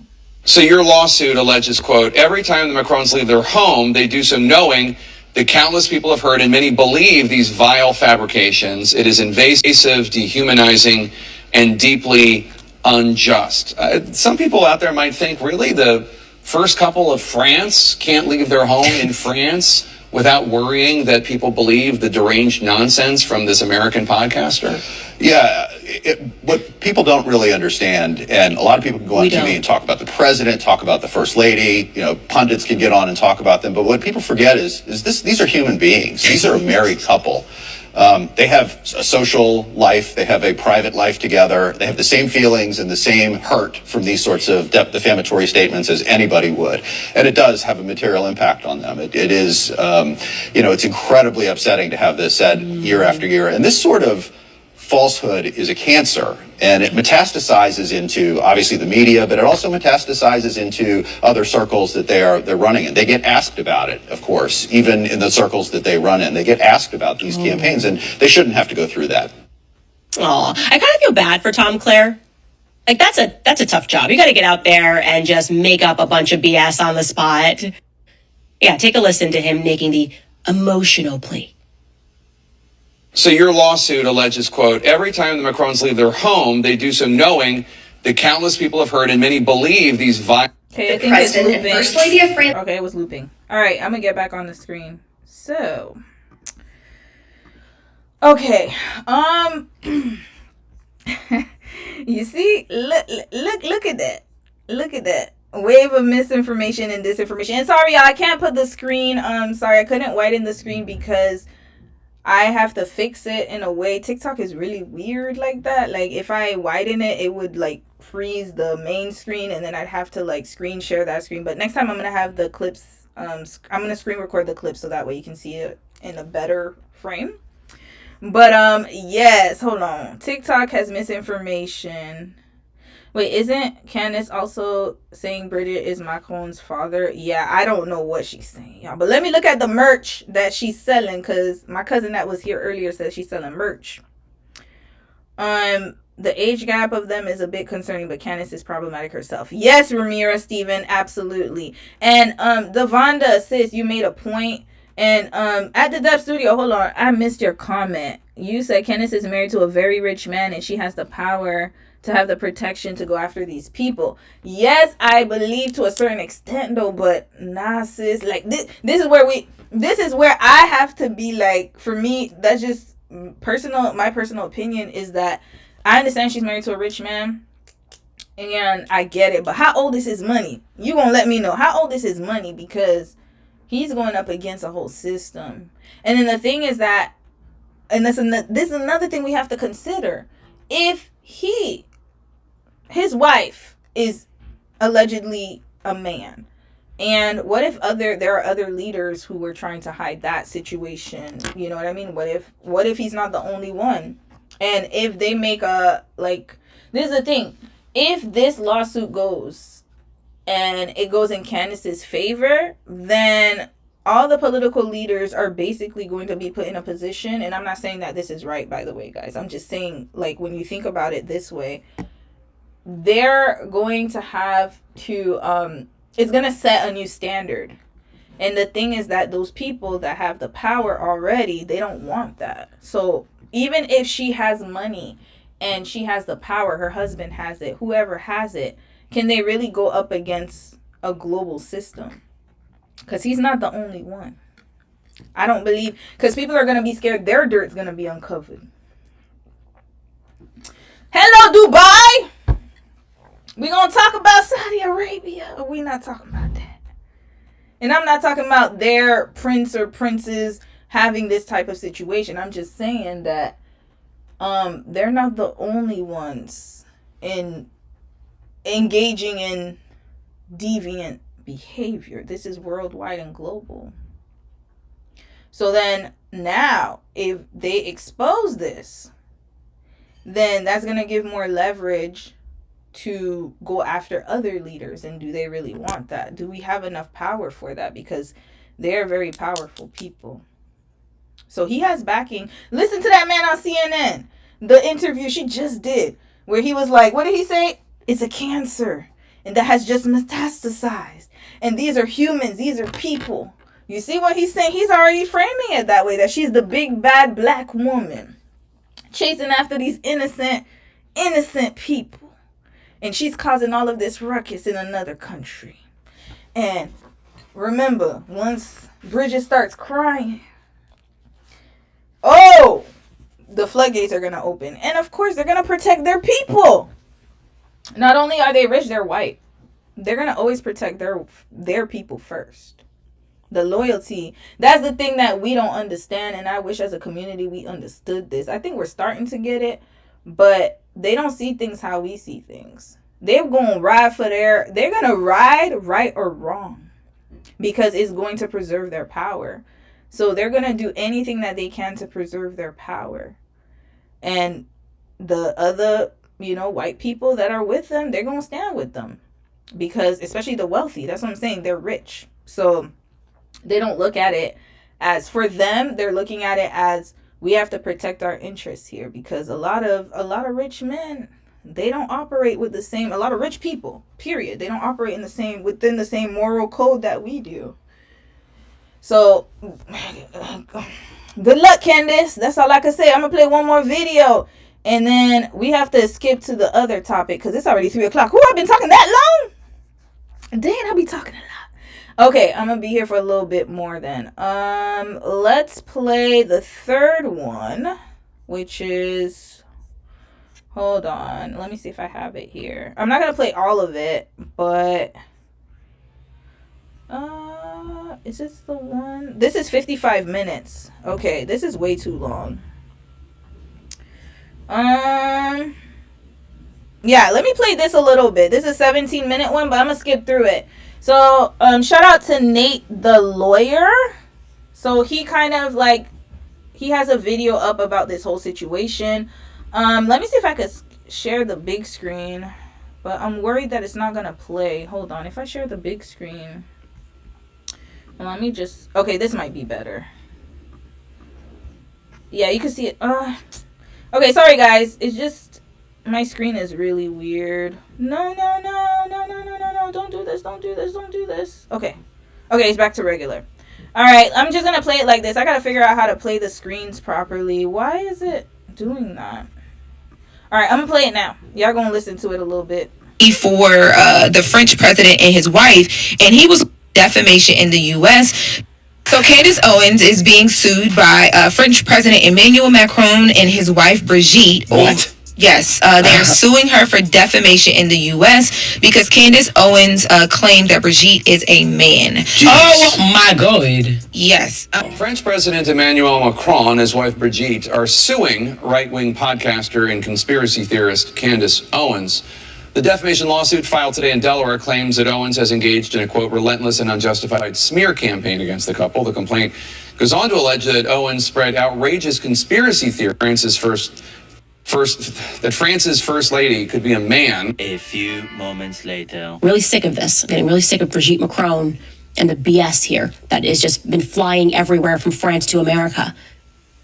So your lawsuit alleges, quote, every time the Macrons leave their home, they do so knowing that countless people have heard and many believe these vile fabrications. It is invasive, dehumanizing, and deeply unjust. Some people out there might think, really, the first couple of France can't leave their home in France without worrying that people believe the deranged nonsense from this American podcaster? Yeah, what people don't really understand, and a lot of people can go on TV and talk about the president, talk about the first lady, pundits can get on and talk about them, but what people forget is these are human beings. These are a married couple. They have a social life, they have a private life together, they have the same feelings and the same hurt from these sorts of defamatory statements as anybody would. And it does have a material impact on them. It is, it's incredibly upsetting to have this said year after year. And this sort of falsehood is a cancer, and it metastasizes into obviously the media, but it also metastasizes into other circles that they're running in. They get asked about it, of course, even in the circles that they run in. They get asked about these campaigns, and they shouldn't have to go through that. Aw, I kind of feel bad for Tom Claire. Like, that's a tough job. You got to get out there and just make up a bunch of BS on the spot. Yeah, take a listen to him making the emotional plea. So your lawsuit alleges, quote, every time the Macrons leave their home, they do so knowing that countless people have heard and many believe these vile... Okay, I think President it's and looping. First Lady of France. Okay, it was looping. All right, I'm going to get back on the screen. So... Okay, you see, look at that. Look at that. Wave of misinformation and disinformation. And sorry, y'all, I can't put the screen, sorry, I couldn't widen the screen because I have to fix it in a way. TikTok is really weird like that. Like, if I widen it, it would, like, freeze the main screen, and then I'd have to, like, screen share that screen. But next time I'm going to have the clips, I'm going to screen record the clips so that way you can see it in a better frame. But, yes, hold on. TikTok has misinformation. Wait, isn't Candace also saying Bridget is Macron's father? Yeah, I don't know what she's saying, y'all. But let me look at the merch that she's selling, because my cousin that was here earlier said she's selling merch. The age gap of them is a bit concerning, but Candace is problematic herself. Yes, Ramira Steven, absolutely. And Devonda, sis, you made a point. And at the Depth Studio, hold on, I missed your comment. You said Candace is married to a very rich man and she has the power to have the protection to go after these people. Yes, I believe to a certain extent though, but nah, sis, like this is where I have to be like, for me, that's just my personal opinion is that I understand she's married to a rich man and I get it, but how old is his money? You gonna let me know how old is his money, because he's going up against a whole system. And then the thing is that, and this is another thing we have to consider. If his wife is allegedly a man, and what if there are other leaders who were trying to hide that situation? You know what I mean? What if he's not the only one? And if they make this is the thing. If this lawsuit goes and it goes in Candace's favor, then all the political leaders are basically going to be put in a position, and I'm not saying that this is right, by the way, guys. I'm just saying, like, when you think about it this way, they're going to have to, it's going to set a new standard. And the thing is that those people that have the power already, they don't want that. So even if she has money and she has the power, her husband has it, whoever has it, can they really go up against a global system? Because he's not the only one. I don't believe, because people are going to be scared their dirt's going to be uncovered. Hello, Dubai! We going to talk about Saudi Arabia. We not talking about that. And I'm not talking about their prince or princess having this type of situation. I'm just saying that they're not the only ones in engaging in deviant behavior. This is worldwide and global. So then now, if they expose this, then that's going to give more leverage to go after other leaders. And do they really want that? Do we have enough power for that? Because they're very powerful people. So he has backing. Listen to that man on CNN, the interview she just did, where he was like, what did he say? It's a cancer, and that has just metastasized. And these are humans. These are people. You see what he's saying? He's already framing it that way, that she's the big, bad black woman chasing after these innocent people. And she's causing all of this ruckus in another country. And remember, once Bridget starts crying, the floodgates are going to open. And of course, they're going to protect their people. Not only are they rich, they're white. They're going to always protect their people first. The loyalty. That's the thing that we don't understand. And I wish as a community we understood this. I think we're starting to get it. But they don't see things how we see things. They're going to ride they're going to ride right or wrong. Because it's going to preserve their power. So they're going to do anything that they can to preserve their power. And the other, white people that are with them, they're going to stand with them. Because, especially the wealthy, that's what I'm saying, they're rich. So they don't look at it as, for them, they're looking at it as, we have to protect our interests here. Because a lot of rich men, they don't operate with the same, a lot of rich people, period. They don't operate within the same moral code that we do. So, good luck, Candace. That's all I can say. I'm going to play one more video. And then we have to skip to the other topic because it's already 3 o'clock. I've been talking that long? Dang, I'll be talking a lot. Okay, I'm going to be here for a little bit more then. Let's play the third one, which is... Hold on. Let me see if I have it here. I'm not going to play all of it, but... is this the one? This is 55 minutes. Okay, this is way too long. Yeah, let me play this a little bit. This is a 17-minute one, but I'm gonna skip through it. So, shout out to Nate the lawyer. So he kind of he has a video up about this whole situation. Let me see if I could share the big screen, but I'm worried that it's not gonna play. Hold on, if I share the big screen. Let me just... Okay, this might be better. Yeah, you can see it. Okay, sorry guys. It's just my screen is really weird. No. Don't do this. Okay, it's back to regular. All right, I'm just gonna play it like this. I gotta figure out how to play the screens properly. Why is it doing that? All right, I'm gonna play it now. Y'all gonna listen to it a little bit. For the French president and his wife, and he was defamation in the U.S. So Candace Owens is being sued by French President Emmanuel Macron and his wife Brigitte. What? Yes, they are suing her for defamation in the U.S. because Candace Owens claimed that Brigitte is a man. Jeez. Oh my God. Yes. French President Emmanuel Macron and his wife Brigitte are suing right-wing podcaster and conspiracy theorist Candace Owens. The defamation lawsuit filed today in Delaware claims that Owens has engaged in a, quote, relentless and unjustified smear campaign against the couple. The complaint goes on to allege that Owens spread outrageous conspiracy theories. That France's first lady could be a man. A few moments later. Really sick of this. I'm getting really sick of Brigitte Macron and the BS here that has just been flying everywhere from France to America,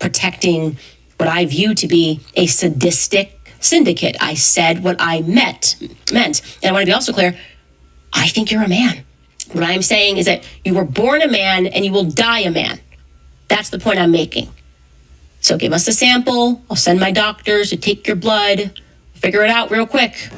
protecting what I view to be a sadistic syndicate. I said what I meant. And I want to be also clear, I think you're a man. What I'm saying is that you were born a man and you will die a man. That's the point I'm making. So give us a sample. I'll send my doctors to take your blood. Figure it out real quick.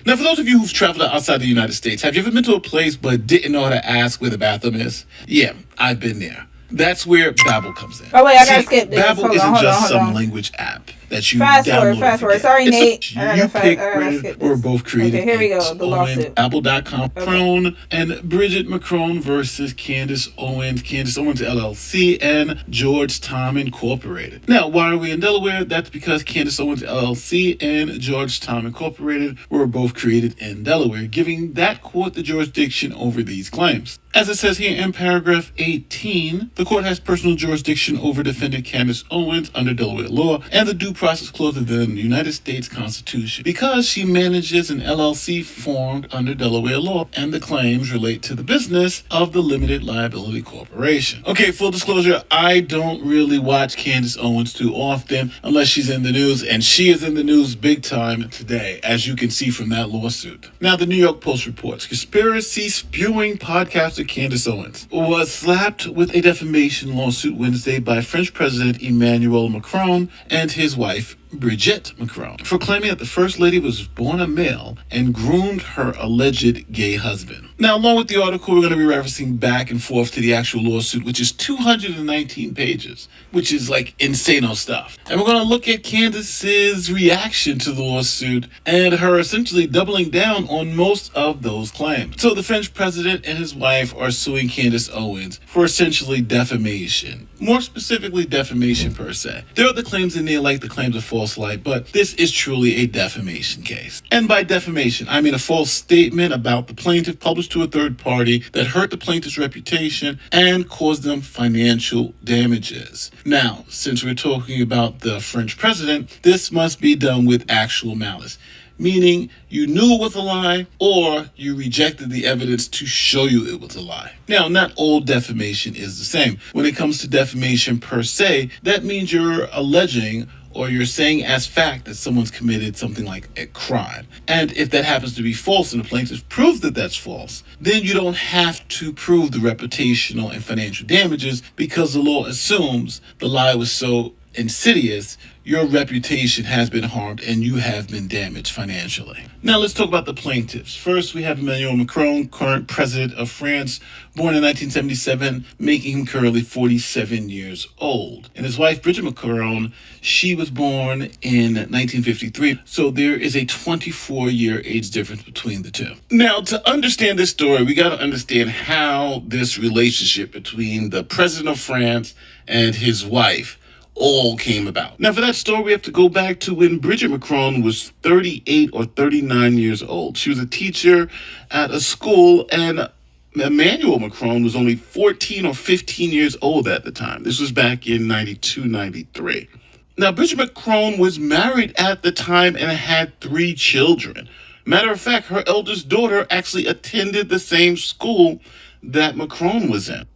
Now, for those of you who've traveled outside the United States, have you ever been to a place but didn't know how to ask where the bathroom is? Yeah, I've been there. That's where Babbel comes in. Oh wait, I gotta skip this. Babbel isn't just some language app that you fast download. forward. Sorry, Nate. You pick Bridget, we're both created. Okay, here we go. The lawsuit. Apple.com. Macron and Bridget Macron versus Candace Owens. Candace Owens LLC and Georgetown Incorporated. Now, why are we in Delaware? That's because Candace Owens LLC and Georgetown Incorporated were both created in Delaware, giving that court the jurisdiction over these claims. As it says here in paragraph 18, the court has personal jurisdiction over defendant Candace Owens under Delaware law and the due process clause of the United States Constitution because she manages an LLC formed under Delaware law and the claims relate to the business of the Limited Liability Corporation. Okay, full disclosure, I don't really watch Candace Owens too often unless she's in the news, and she is in the news big time today, as you can see from that lawsuit. Now, the New York Post reports, conspiracy spewing podcaster Candace Owens was slapped with a defamation lawsuit Wednesday by French President Emmanuel Macron and his wife Brigitte Macron for claiming that the First Lady was born a male and groomed her alleged gay husband. Now, along with the article, we're going to be referencing back and forth to the actual lawsuit, which is 219 pages, which is like insane stuff. And we're going to look at Candace's reaction to the lawsuit and her essentially doubling down on most of those claims. So the French president and his wife are suing Candace Owens for essentially defamation. More specifically, defamation per se. There are other claims in there like the claims of false light, but this is truly a defamation case. And by defamation, I mean a false statement about the plaintiff published to a third party that hurt the plaintiff's reputation and caused them financial damages. Now, since we're talking about the French president, this must be done with actual malice. Meaning you knew it was a lie or you rejected the evidence to show you it was a lie. Now, not all defamation is the same. When it comes to defamation per se, that means you're alleging or you're saying as fact that someone's committed something like a crime. And if that happens to be false and the plaintiff proves that that's false, then you don't have to prove the reputational and financial damages because the law assumes the lie was so insidious, your reputation has been harmed and you have been damaged financially. Now let's talk about the plaintiffs. First, we have Emmanuel Macron, current president of France, born in 1977, making him currently 47 years old. And his wife, Brigitte Macron, she was born in 1953, so there is a 24-year age difference between the two. Now, to understand this story, we got to understand how this relationship between the president of France and his wife all came about. Now, for that story, we have to go back to when Brigitte Macron was 38 or 39 years old. She was a teacher at a school, and Emmanuel Macron was only 14 or 15 years old at the time. This was back in 92, 93. Now, Brigitte Macron was married at the time and had 3 children. Matter of fact, her eldest daughter actually attended the same school that Macron was in.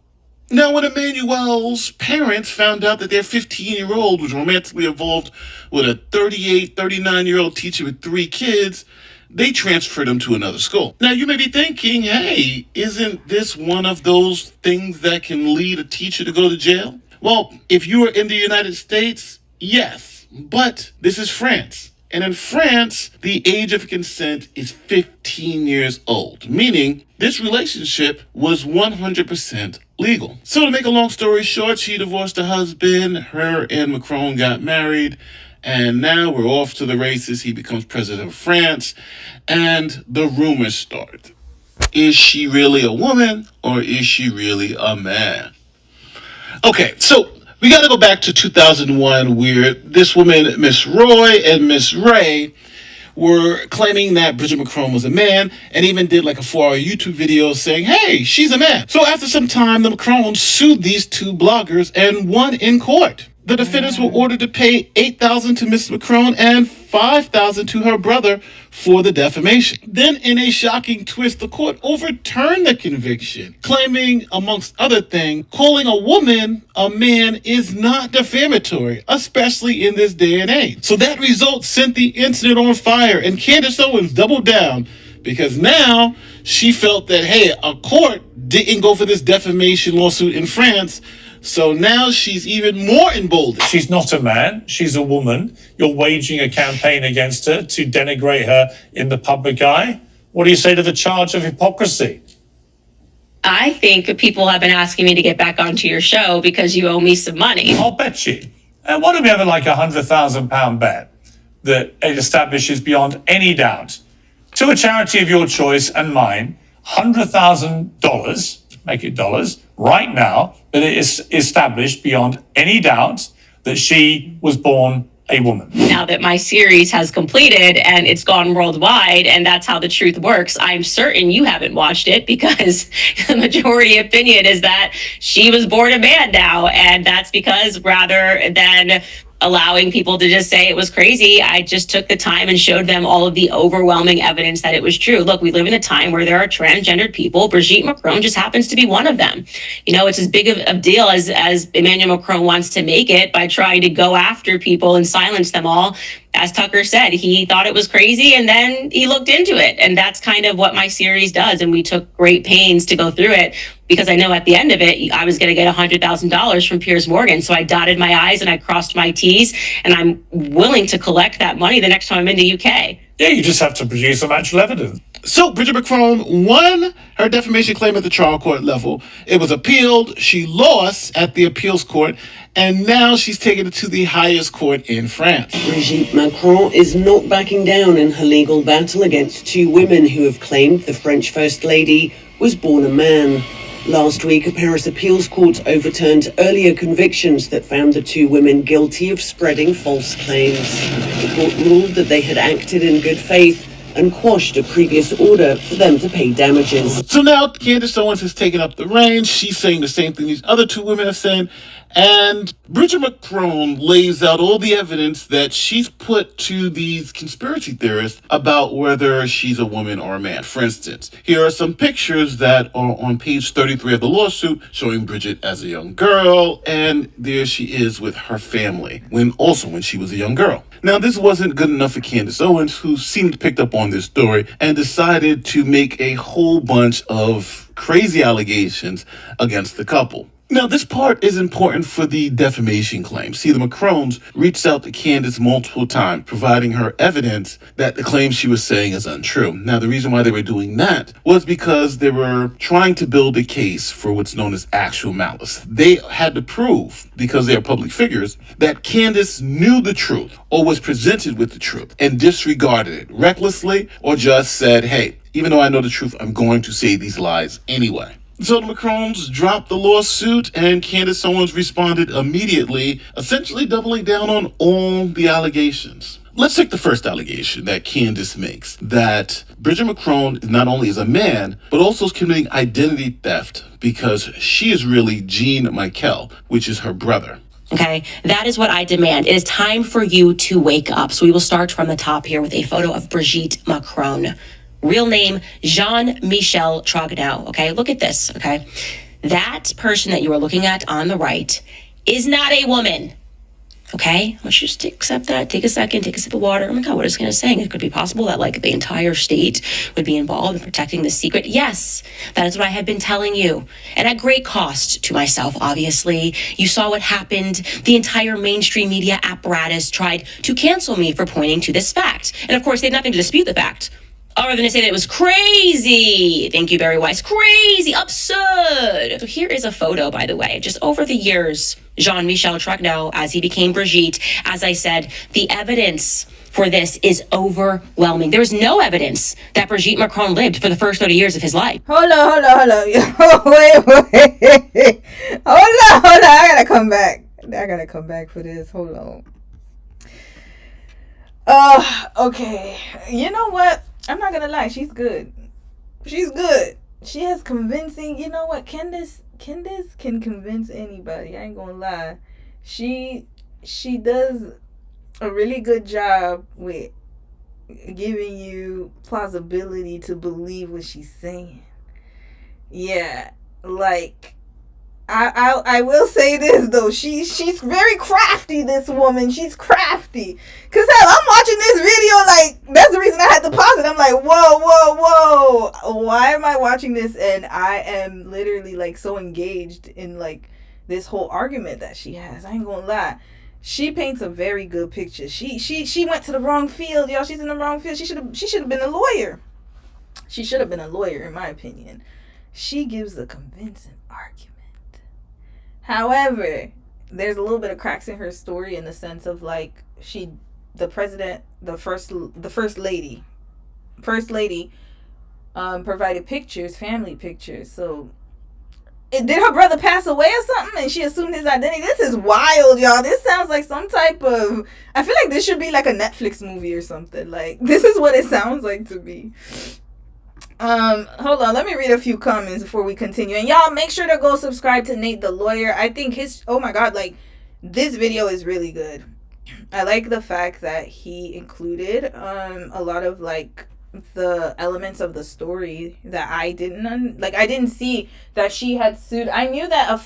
Now, when Emmanuel's parents found out that their 15-year-old was romantically involved with a 38, 39-year-old teacher with 3 kids, they transferred him to another school. Now, you may be thinking, hey, isn't this one of those things that can lead a teacher to go to jail? Well, if you are in the United States, yes, but this is France. And in France, the age of consent is 15 years old, meaning this relationship was 100% legal. So to make a long story short, she divorced her husband, her and Macron got married, and now we're off to the races. He becomes president of France, and the rumors start. Is she really a woman, or is she really a man? Okay, so we got to go back to 2001, where this woman, Miss Roy and Miss Ray, were claiming that Bridget Macron was a man, and even did like a 4-hour YouTube video saying, hey, she's a man. So after some time, the Macrons sued these 2 bloggers and won in court. The defendants were ordered to pay $8,000 to Miss Macron and $5,000 to her brother for the defamation. Then, in a shocking twist, the court overturned the conviction, claiming, amongst other things, calling a woman a man is not defamatory, especially in this day and age. So that result sent the incident on fire, and Candace Owens doubled down, because now she felt that, hey, a court didn't go for this defamation lawsuit in France, so now she's even more emboldened. She's not a man, she's a woman. You're waging a campaign against her to denigrate her in the public eye. What do you say to the charge of hypocrisy? I think people have been asking me to get back onto your show because you owe me some money. I'll bet you. And what if we have like £100,000 bet that it establishes beyond any doubt to a charity of your choice and mine, $100,000, make it dollars, right now, that it is established beyond any doubt that she was born a woman. Now that my series has completed and it's gone worldwide, and that's how the truth works, I'm certain you haven't watched it, because the majority opinion is that she was born a man now. And that's because rather than allowing people to just say it was crazy, I just took the time and showed them all of the overwhelming evidence that it was true. Look, we live in a time where there are transgendered people. Brigitte Macron just happens to be one of them. You know, it's as big of a deal as Emmanuel Macron wants to make it by trying to go after people and silence them all. As Tucker said, he thought it was crazy, and then he looked into it. And that's kind of what my series does. And we took great pains to go through it, because I know at the end of it, I was going to get $100,000 from Piers Morgan. So I dotted my I's and I crossed my T's, and I'm willing to collect that money the next time I'm in the UK. Yeah, you just have to produce some actual evidence. So Bridget Macron won her defamation claim at the trial court level. It was appealed. She lost at the appeals court, and now she's taking it to the highest court in France. Brigitte Macron is not backing down in her legal battle against 2 women who have claimed the French First Lady was born a man. Last week, a Paris appeals court overturned earlier convictions that found the 2 women guilty of spreading false claims. The court ruled that they had acted in good faith and quashed a previous order for them to pay damages. So now Candace Owens has taken up the reins. She's saying the same thing these other 2 women are saying. And Bridget Macron lays out all the evidence that she's put to these conspiracy theorists about whether she's a woman or a man. For instance, here are some pictures that are on page 33 of the lawsuit showing Bridget as a young girl, and there she is with her family, when she was a young girl. Now, this wasn't good enough for Candace Owens, who seemed picked up on this story and decided to make a whole bunch of crazy allegations against the couple. Now, this part is important for the defamation claim. See, the Macrons reached out to Candace multiple times, providing her evidence that the claim she was saying is untrue. Now, the reason why they were doing that was because they were trying to build a case for what's known as actual malice. They had to prove, because they are public figures, that Candace knew the truth or was presented with the truth and disregarded it recklessly, or just said, hey, even though I know the truth, I'm going to say these lies anyway. So the Macrons dropped the lawsuit, and Candace Owens responded immediately, essentially doubling down on all the allegations. Let's take the first allegation that Candace makes, that Bridget Macron not only is a man, but also is committing identity theft because she is really Jean Michael, which is her brother. Okay, that is what I demand. It is time for you to wake up. So we will start from the top here with a photo of Brigitte Macron. Real name, Jean-Michel Trogneux. Okay, look at this. Okay, That person that you are looking at on the right is not a woman. Okay, I want you just to accept that. Take a second, take a sip of water. Oh my God, what is Candace saying? It could be possible that like the entire state would be involved in protecting this secret. Yes, that is what I have been telling you. And at great cost to myself, obviously. You saw what happened. The entire mainstream media apparatus tried to cancel me for pointing to this fact. And of course, they had nothing to dispute the fact, other than to say that it was crazy. Thank you, Barry Weiss. Crazy, absurd. So here is a photo, by the way, just over the years, Jean-Michel Tracneau, as he became Brigitte. As I said, the evidence for this is overwhelming. There is no evidence that Brigitte Macron lived for the first 30 years of his life. Hold on. Wait. Hold on. I gotta come back for this. Hold on. Okay. You know what? I'm not gonna lie. She's good. She has convincing. You know what? Candace can convince anybody. I ain't gonna lie. She does a really good job with giving you plausibility to believe what she's saying. Yeah, like I will say this though, she's very crafty. This woman, she's crafty. Cause hell, I'm watching this video like that's the reason I had to pause it. I'm like, whoa, why am I watching this? And I am literally like so engaged in like this whole argument that she has. I ain't gonna lie. She paints a very good picture. She went to the wrong field, y'all. She's in the wrong field. She should have been a lawyer. She should have been a lawyer, in my opinion. She gives a convincing argument. However, there's a little bit of cracks in her story in the sense of like the first lady provided pictures, family pictures. So did her brother pass away or something and she assumed his identity? This is wild, y'all. This sounds like some type of, I feel like this should be like a Netflix movie or something. Like this is what it sounds like to me. Hold on, let me read a few comments before we continue. And y'all make sure to go subscribe to Nate the Lawyer. I think his, oh my God, like this video is really good. I like the fact that he included a lot of like the elements of the story that I didn't see that she had sued. I knew that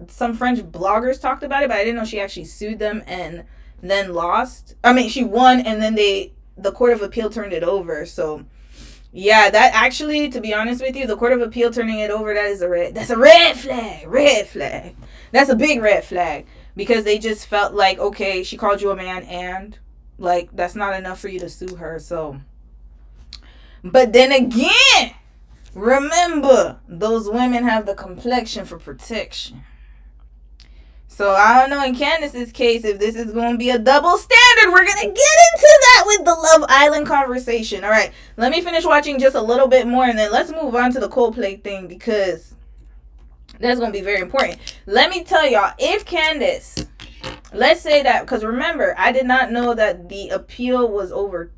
some French bloggers talked about it, but I didn't know she actually sued them and then lost. I mean, she won and then the Court of Appeal turned it over. So yeah, that actually, to be honest with you, the Court of Appeal turning it over, that's a red flag. That's a big red flag. Because they just felt like, okay, she called you a man and, like, that's not enough for you to sue her, so. But then again, remember, those women have the complexion for protection. So I don't know in Candace's case if this is going to be a double standard. We're going to get into that with the Love Island conversation. All right, let me finish watching just a little bit more and then let's move on to the Coldplay thing because that's going to be very important. Let me tell y'all, if Candace, let's say that, because remember, I did not know that the appeal was over,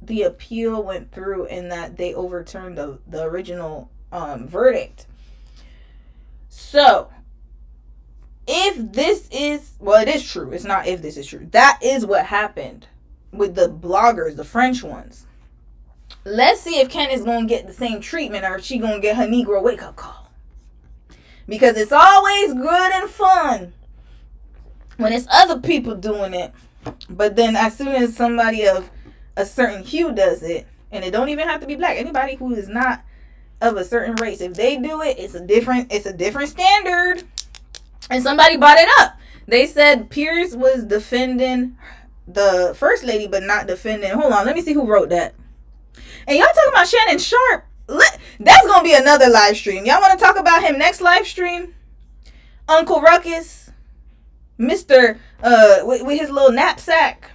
the appeal went through and that they overturned the original verdict. So if this is, well, it is true. It's not if this is true. That is what happened with the bloggers, the French ones. Let's see if Candace going to get the same treatment or if she going to get her Negro wake-up call. Because it's always good and fun when it's other people doing it. But then as soon as somebody of a certain hue does it, and it don't even have to be black, anybody who is not of a certain race, if they do it, it's a different standard. And somebody brought it up. They said Pierce was defending the first lady, but not defending. Hold on, let me see who wrote that. And y'all talking about Shannon Sharp. That's going to be another live stream. Y'all want to talk about him next live stream? Uncle Ruckus. Mr. With his little knapsack.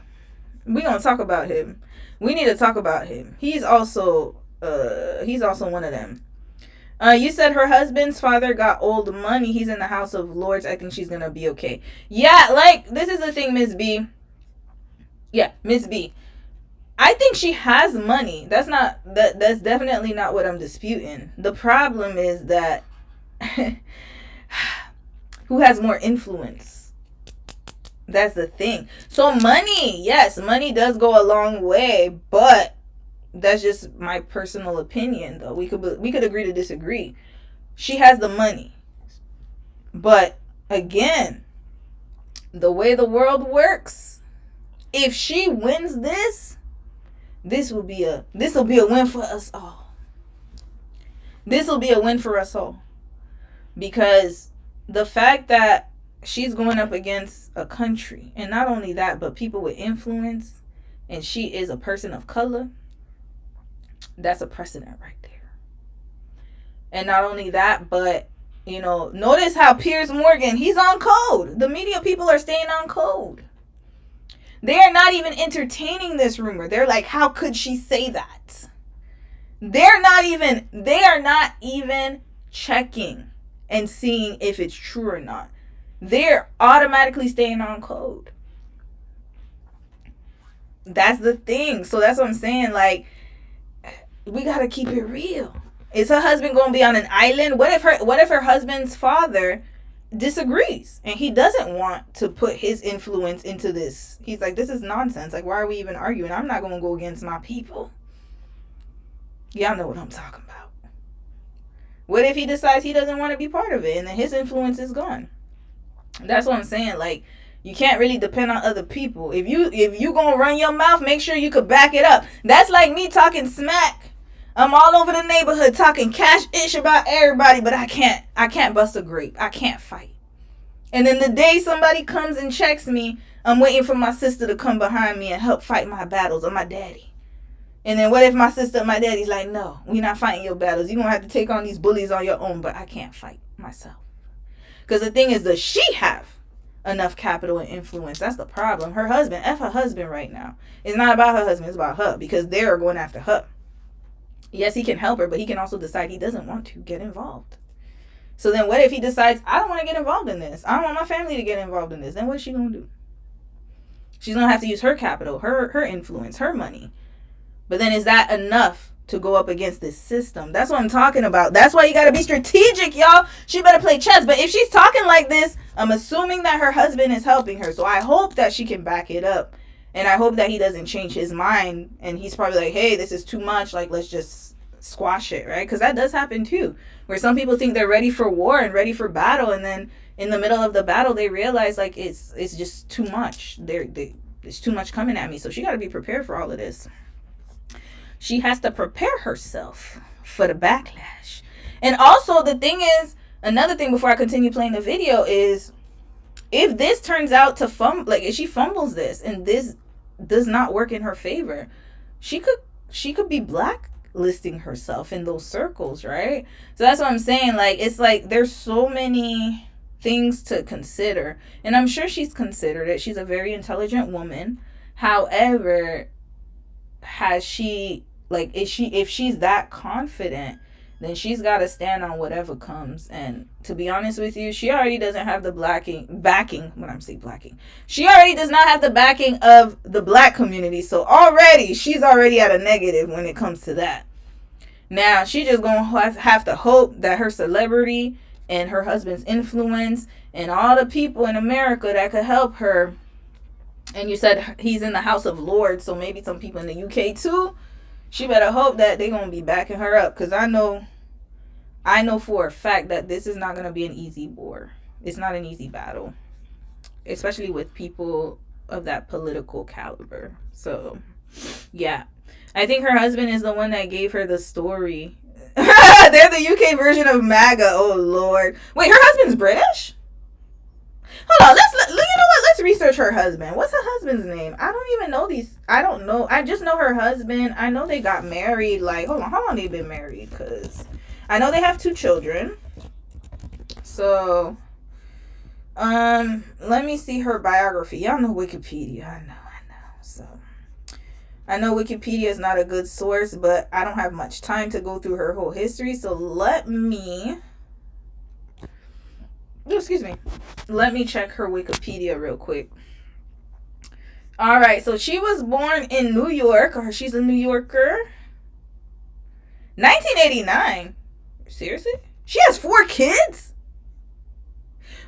We going to talk about him. We need to talk about him. He's also one of them. You said her husband's father got old money. He's in the House of Lords. I think she's going to be okay. Yeah, like, this is the thing, Miss B. Yeah, Miss B. I think she has money. That's definitely not what I'm disputing. The problem is that who has more influence? That's the thing. So money, yes, money does go a long way, but that's just my personal opinion, though. We could agree to disagree. She has the money. But again, the way the world works, if she wins this will be a win for us all. This will be a win for us all. Because the fact that she's going up against a country, and not only that, but people with influence, and she is a person of color, that's a precedent right there. And not only that, but notice how Piers Morgan, he's on code. The media people are staying on code. They are not even entertaining this rumor. They're like, how could she say that? They are not even checking and seeing if it's true or not. They're automatically staying on code. That's the thing. So that's what I'm saying. Like, we gotta keep it real. Is her husband gonna be on an island? What if her husband's father disagrees and he doesn't want to put his influence into this? He's like, this is nonsense. Like, why are we even arguing? I'm not gonna go against my people. Y'all know what I'm talking about. What if he decides he doesn't want to be part of it and then his influence is gone? That's what I'm saying. Like, you can't really depend on other people. If you gonna run your mouth, make sure you could back it up. That's like me talking smack. I'm all over the neighborhood talking cash-ish about everybody, but I can't bust a grape. I can't fight. And then the day somebody comes and checks me, I'm waiting for my sister to come behind me and help fight my battles, or my daddy. And then what if my sister and my daddy's like, no, we're not fighting your battles. You're going to have to take on these bullies on your own, but I can't fight myself. Because the thing is, does she have enough capital and influence? That's the problem. Her husband, her husband right now. It's not about her husband, it's about her, because they're going after her. Yes, he can help her, but he can also decide he doesn't want to get involved. So then what if he decides, I don't want to get involved in this. I don't want my family to get involved in this. Then what is she going to do? She's going to have to use her capital, her influence, her money. But then is that enough to go up against this system? That's what I'm talking about. That's why you got to be strategic, y'all. She better play chess. But if she's talking like this, I'm assuming that her husband is helping her. So I hope that she can back it up. And I hope that he doesn't change his mind. And he's probably like, hey, this is too much. Like, let's just squash it, right? Because that does happen too. Where some people think they're ready for war and ready for battle. And then in the middle of the battle, they realize, like, it's just too much. There's too much coming at me. So she got to be prepared for all of this. She has to prepare herself for the backlash. And also, the thing is, another thing before I continue playing the video is, if this turns out to if she fumbles this and this does not work in her favor, she could be blacklisting herself in those circles, right? So that's what I'm saying. Like, it's like there's so many things to consider, and I'm sure she's considered it. She's a very intelligent woman. However, if she's that confident, then she's got to stand on whatever comes. And to be honest with you, she already doesn't have the she already does not have the backing of the black community. So she's already at a negative when it comes to that. Now, she just going to have to hope that her celebrity and her husband's influence and all the people in America that could help her. And you said he's in the House of Lords, so maybe some people in the UK too. She better hope that they're going to be backing her up, because I know for a fact that this is not going to be an easy war. It's not an easy battle, especially with people of that political caliber. So, yeah. I think her husband is the one that gave her the story. They're the UK version of MAGA. Oh, Lord. Wait, her husband's British? Hold on, you know what? Let's research her husband. What's her husband's name? I don't even know these. I don't know. I just know her husband. I know they got married. Like, hold on, how long they been married? Because I know they have 2 children. So, let me see her biography. Y'all know Wikipedia. I know. So, I know Wikipedia is not a good source, but I don't have much time to go through her whole history. So let me check her Wikipedia real quick. All right, so she was born in New York, or she's a New Yorker. 1989. Seriously? She has 4 kids?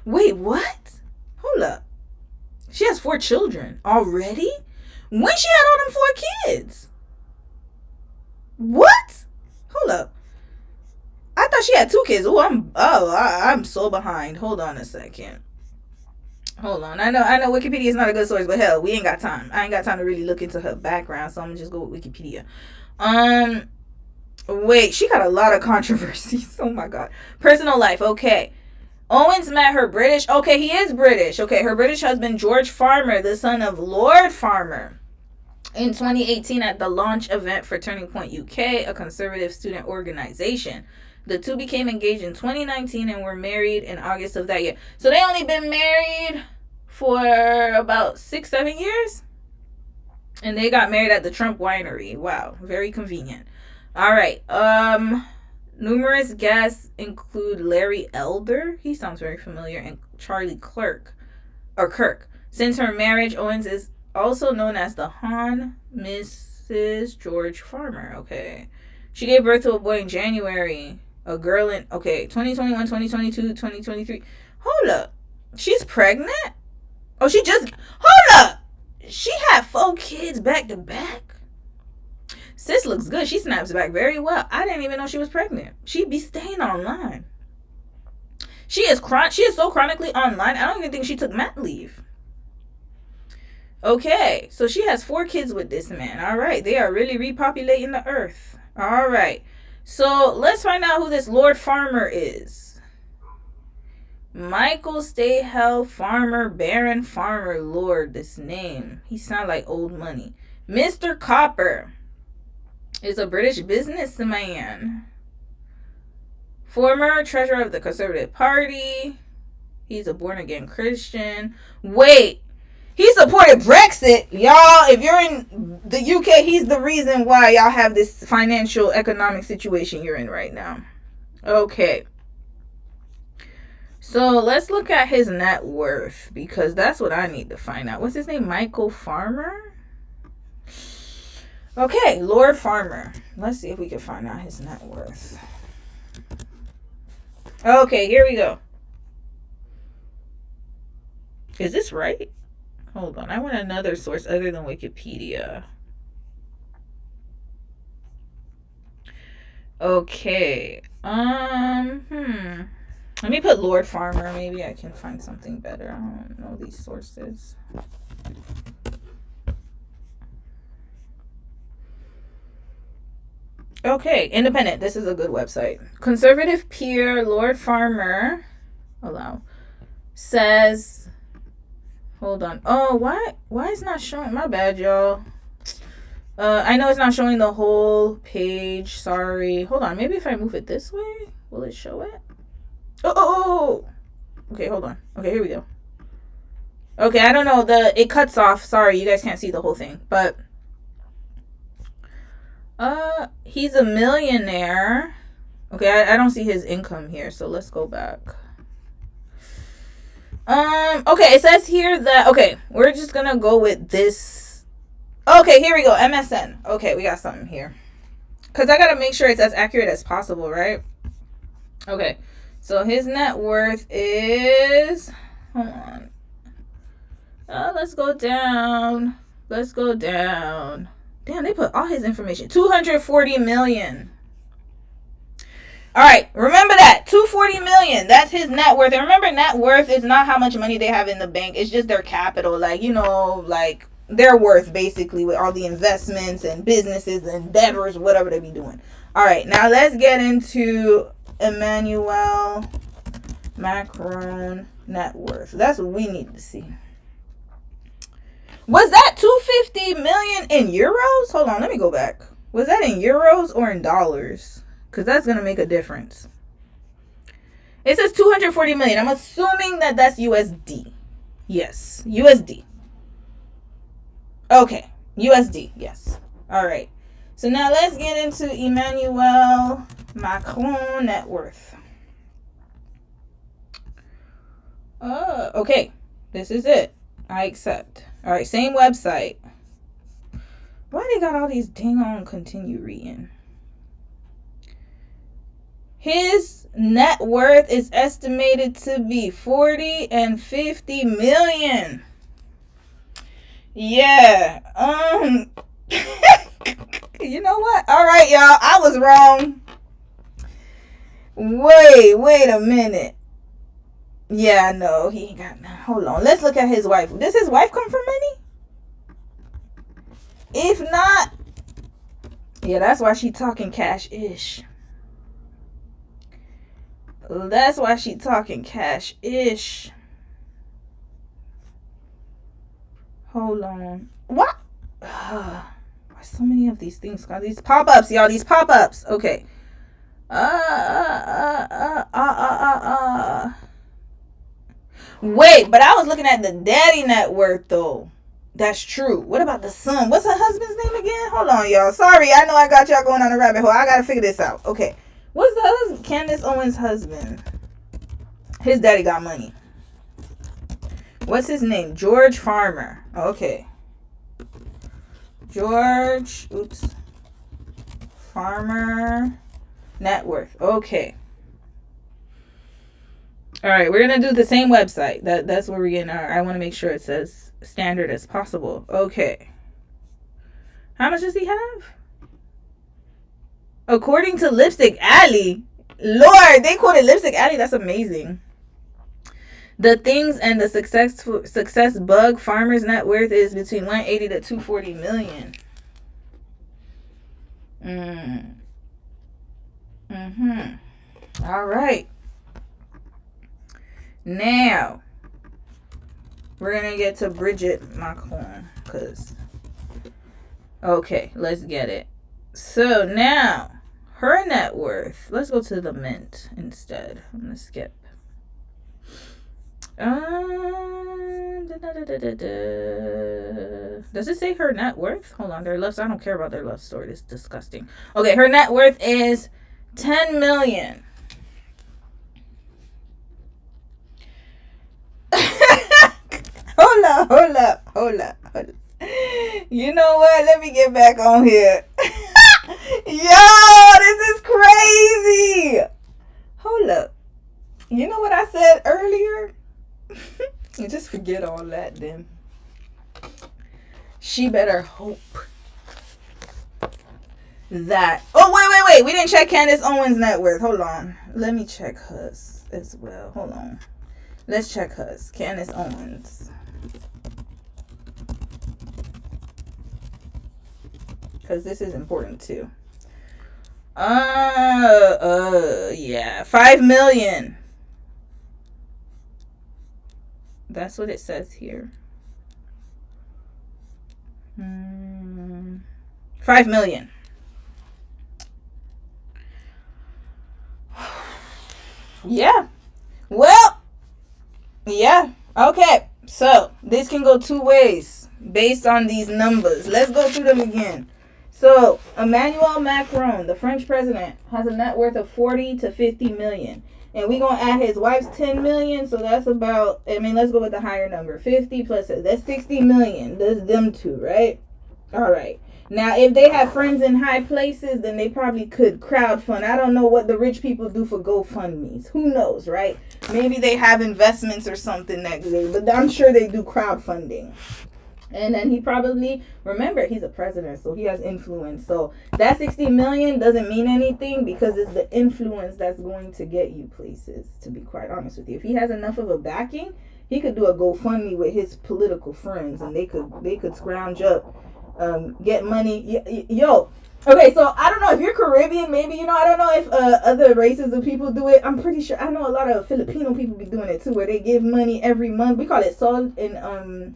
Wait, what? Hold up. She has 4 children already? When she had all them 4 kids? What? Hold up. I thought she had 2 kids. I'm so behind. Hold on a second. Hold on. I know Wikipedia is not a good source, but hell, we ain't got time. I ain't got time to really look into her background, so I'm gonna just go with Wikipedia. Wait, she got a lot of controversies. Oh my god. Personal life. Okay. Owens met her British. Okay, he is British. Okay, her British husband George Farmer, the son of Lord Farmer, in 2018 at the launch event for Turning Point UK, a conservative student organization. The two became engaged in 2019 and were married in August of that year. So they only been married for about 6-7 years. And they got married at the Trump winery. Wow, very convenient. All right. Numerous guests include Larry Elder. He sounds very familiar. And Charlie Kirk. Since her marriage, Owens is also known as the Hon Mrs. George Farmer. Okay. She gave birth to a boy in January. A girl in, 2021, 2022, 2023. Hold up. She's pregnant? Oh, hold up. She had 4 kids back to back. Sis looks good. She snaps back very well. I didn't even know she was pregnant. She'd be staying online. She is so chronically online, I don't even think she took mat leave. Okay, so she has 4 kids with this man. All right, they are really repopulating the earth. All right. So let's find out who this Lord Farmer is. Michael Stahel Farmer, Baron Farmer, Lord, this name. He sounds like old money. Mr. Copper is a British businessman. Former treasurer of the Conservative Party. He's a born-again Christian. Wait. He supported Brexit. Y'all, if you're in the UK, he's the reason why y'all have this financial economic situation you're in right now. Okay. So let's look at his net worth, because that's what I need to find out. What's his name? Michael Farmer? Okay, Lord Farmer. Let's see if we can find out his net worth. Okay, here we go. Is this right? Hold on, I want another source other than Wikipedia. Okay. Let me put Lord Farmer. Maybe I can find something better. I don't know these sources. Okay, Independent. This is a good website. Conservative peer Lord Farmer, says. Hold on. Oh, why is not showing? My bad, y'all. I know it's not showing the whole page. Sorry. Hold on. Maybe if I move it this way, will it show it? Oh. Okay, hold on. Okay, here we go. Okay, I don't know. It cuts off. Sorry, you guys can't see the whole thing. But he's a millionaire. Okay, I don't see his income here, so let's go back. Okay, it says here that, okay, we're just gonna go with this. Okay, here we go, MSN. Okay, we got something here. Because I gotta make sure it's as accurate as possible, right? Okay, so his net worth is, hold on. Let's go down. Damn, they put all his information. 240 million. All right, remember that. 240 million. That's his net worth. And remember, net worth is not how much money they have in the bank. It's just their capital. Like, like their worth, basically, with all the investments and businesses and endeavors, whatever they be doing. All right, now let's get into Emmanuel Macron net worth. That's what we need to see. Was that 250 million in euros? Hold on, let me go back. Was that in euros or in dollars? Because that's going to make a difference. It says 240 million. I'm assuming that that's USD. Yes, USD. Okay, USD, yes. All right. So now let's get into Emmanuel Macron net worth. Okay, this is it. I accept. All right, same website. Why they got all these dang on continue reading? His net worth is estimated to be 40 and 50 million. Yeah. You know what? All right, y'all. I was wrong. Wait a minute. Yeah, no, he ain't got none. Hold on. Let's look at his wife. Does his wife come from money? If not, yeah, that's why she talking cash-ish. That's why she talking cash-ish. Hold on. What? Why so many of these things? God, these pop-ups, y'all. These pop-ups. Okay. Wait, but I was looking at the daddy net worth, though. That's true. What about the son? What's her husband's name again? Hold on, y'all. Sorry, I know I got y'all going on a rabbit hole. I gotta figure this out. Okay. What's the husband? Candace Owens' husband. His daddy got money. What's his name? George Farmer. Okay. George. Oops. Farmer. Net worth. Okay. All right. We're going to do the same website. That's where we're getting our... I want to make sure it says standard as possible. Okay. How much does he have? According to Lipstick Alley. Lord, they quoted Lipstick Alley. That's amazing. The things and the success bug farmer's net worth is between 180 to 240 million. All right. Now, we're going to get to Bridget Macron. Okay, let's get it. So now, her net worth. Let's go to the mint instead. I'm going to skip. Does it say her net worth? Hold on, their love. I don't care about their love story. It's disgusting. Okay, her net worth is 10 million. Hold up. You know what? Let me get back on here. Yo, this is crazy. Hold up. You know what I said earlier? Just forget all that then. She better hope that... Oh, wait. We didn't check Candace Owens' net worth. Hold on. Let me check hers as well. Hold on. Let's check hers. Candace Owens. Because this is important too. Yeah. 5 million. That's what it says here. 5 million. Yeah. Well, yeah. Okay. So, this can go two ways based on these numbers. Let's go through them again. So, Emmanuel Macron, the French president, has a net worth of 40 to 50 million. And we're going to add his wife's 10 million. So that's about, let's go with the higher number. 50 plus, that's 60 million. That's them two, right? All right. Now, if they have friends in high places, then they probably could crowdfund. I don't know what the rich people do for GoFundMes. Who knows, right? Maybe they have investments or something that they, but I'm sure they do crowdfunding. And then he probably, remember, he's a president, so he has influence. So that 60 million doesn't mean anything because it's the influence that's going to get you places, to be quite honest with you. If he has enough of a backing, he could do a GoFundMe with his political friends and they could scrounge up, get money. Yo. Okay, so I don't know if you're Caribbean, maybe, I don't know if other races of people do it. I'm pretty sure, I know a lot of Filipino people be doing it too, where they give money every month. We call it sol in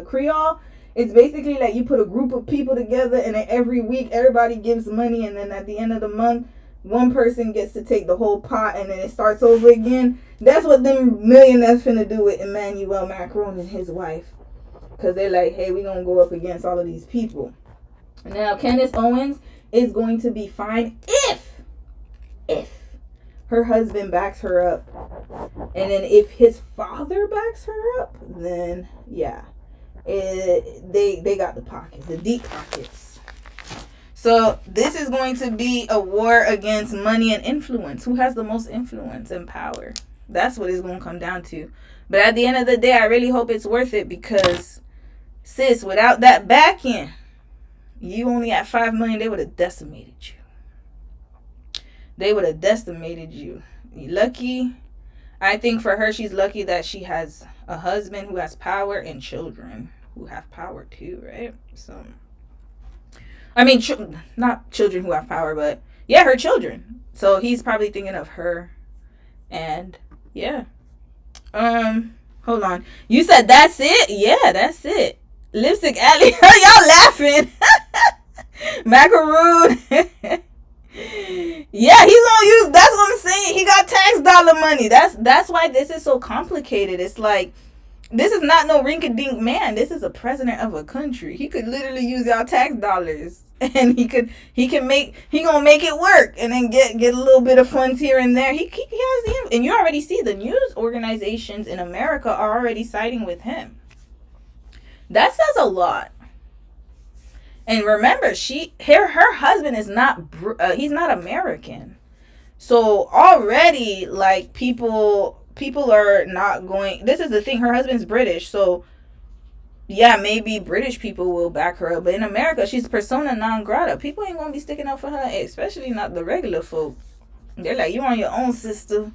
Creole. It's basically like you put a group of people together and then every week everybody gives money and then at the end of the month one person gets to take the whole pot and then it starts over again. That's what them millionaires finna do with Emmanuel Macron and his wife, because they're like, hey, we're gonna go up against all of these people. Now Candace Owens is going to be fine if her husband backs her up. And then if his father backs her up, then yeah, they got the pockets, the deep pockets. So this is going to be a war against money and influence. Who has the most influence and power? That's what it's going to come down to. But at the end of the day, I really hope it's worth it because, sis, without that backing, you only at 5 million, they would have decimated you. they would have decimated you. You lucky. I think for her, she's lucky that she has a husband who has power and children who have power too, right? So, I mean, not children who have power, but yeah, her children. So he's probably thinking of her. And yeah. Hold on. You said that's it? Yeah, that's it. Lipstick Alley. Y'all laughing. Macaroon. Yeah, he's gonna use, that's what I'm saying. He got tax dollar money. That's why this is so complicated. It's like, this is not no rink-a-dink man. This is a president of a country. He could literally use y'all tax dollars. And he gonna make it work, and then get a little bit of funds here and there. He has the, and you already see the news organizations in America are already siding with him. That says a lot. And remember, her husband is not he's not American, so already like people are not going. This is the thing. Her husband's British, so. Yeah, maybe British people will back her up. But in America, she's persona non grata. People ain't going to be sticking up for her, especially not the regular folk. They're like, you on your own, sister.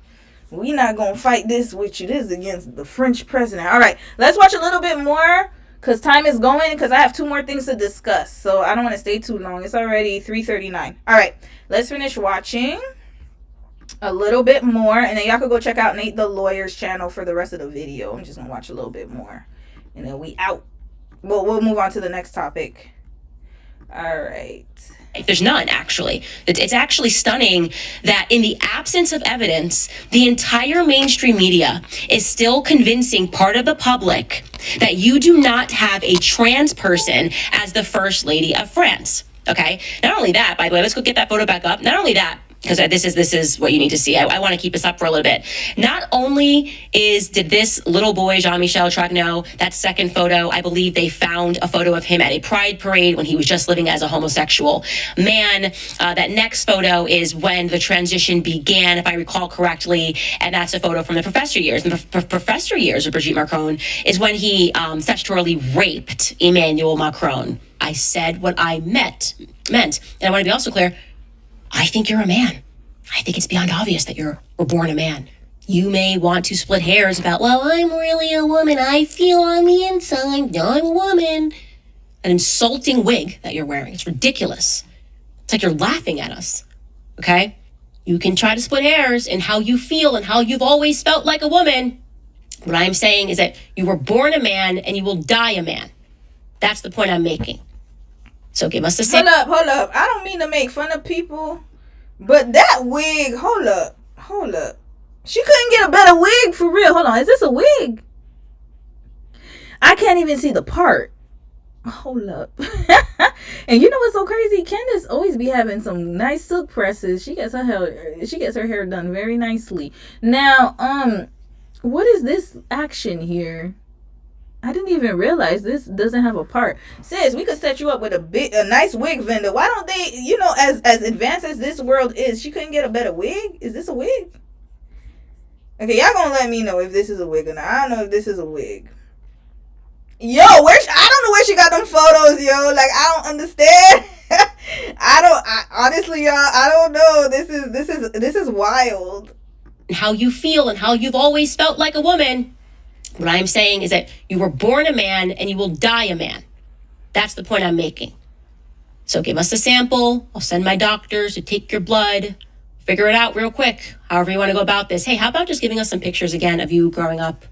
We not going to fight this with you. This is against the French president. All right, let's watch a little bit more because time is going, because I have 2 more things to discuss. So I don't want to stay too long. It's already 3:39. All right, let's finish watching a little bit more. And then y'all could go check out Nate the Lawyer's channel for the rest of the video. I'm just going to watch a little bit more. And then we out. We'll move on to the next topic. All right. There's none, actually. It's actually stunning that in the absence of evidence, the entire mainstream media is still convincing part of the public that you do not have a trans person as the First Lady of France. Okay? Not only that, by the way, let's go get that photo back up. Not only that, because this is what you need to see. I want to keep this up for a little bit. Not only did this little boy, Jean-Michel Tragno, that second photo, I believe they found a photo of him at a pride parade when he was just living as a homosexual man. That next photo is when the transition began, if I recall correctly, and that's a photo from the professor years. And the professor years of Brigitte Macron is when he statutorily raped Emmanuel Macron. I said what I meant. And I want to be also clear, I think you're a man. I think it's beyond obvious that you're born a man. You may want to split hairs about, well, I'm really a woman. I feel on the inside, I'm a woman. An insulting wig that you're wearing. It's ridiculous. It's like you're laughing at us, okay? You can try to split hairs in how you feel and how you've always felt like a woman. What I'm saying is that you were born a man and you will die a man. That's the point I'm making. So give us the same. Hold up. I don't mean to make fun of people, but that wig, hold up. She couldn't get a better wig for real. Hold on. Is this a wig? I can't even see the part. Hold up. And you know what's so crazy? Candace always be having some nice silk presses. She gets her hair done very nicely. Now, what is this action here? I didn't even realize this doesn't have a part. Sis, we could set you up with a nice wig vendor. Why don't they, as advanced as this world is, she couldn't get a better wig? Is this a wig? Okay, y'all gonna let me know if this is a wig or not. I don't know if this is a wig. Yo, I don't know where she got them photos, yo. Like, I don't understand. Honestly, y'all, I don't know. This is wild. How you feel and how you've always felt like a woman. What I'm saying is that you were born a man and you will die a man. That's the point I'm making. So give us a sample. I'll send my doctors to take your blood. Figure it out real quick, however you want to go about this. Hey, how about just giving us some pictures again of you growing up,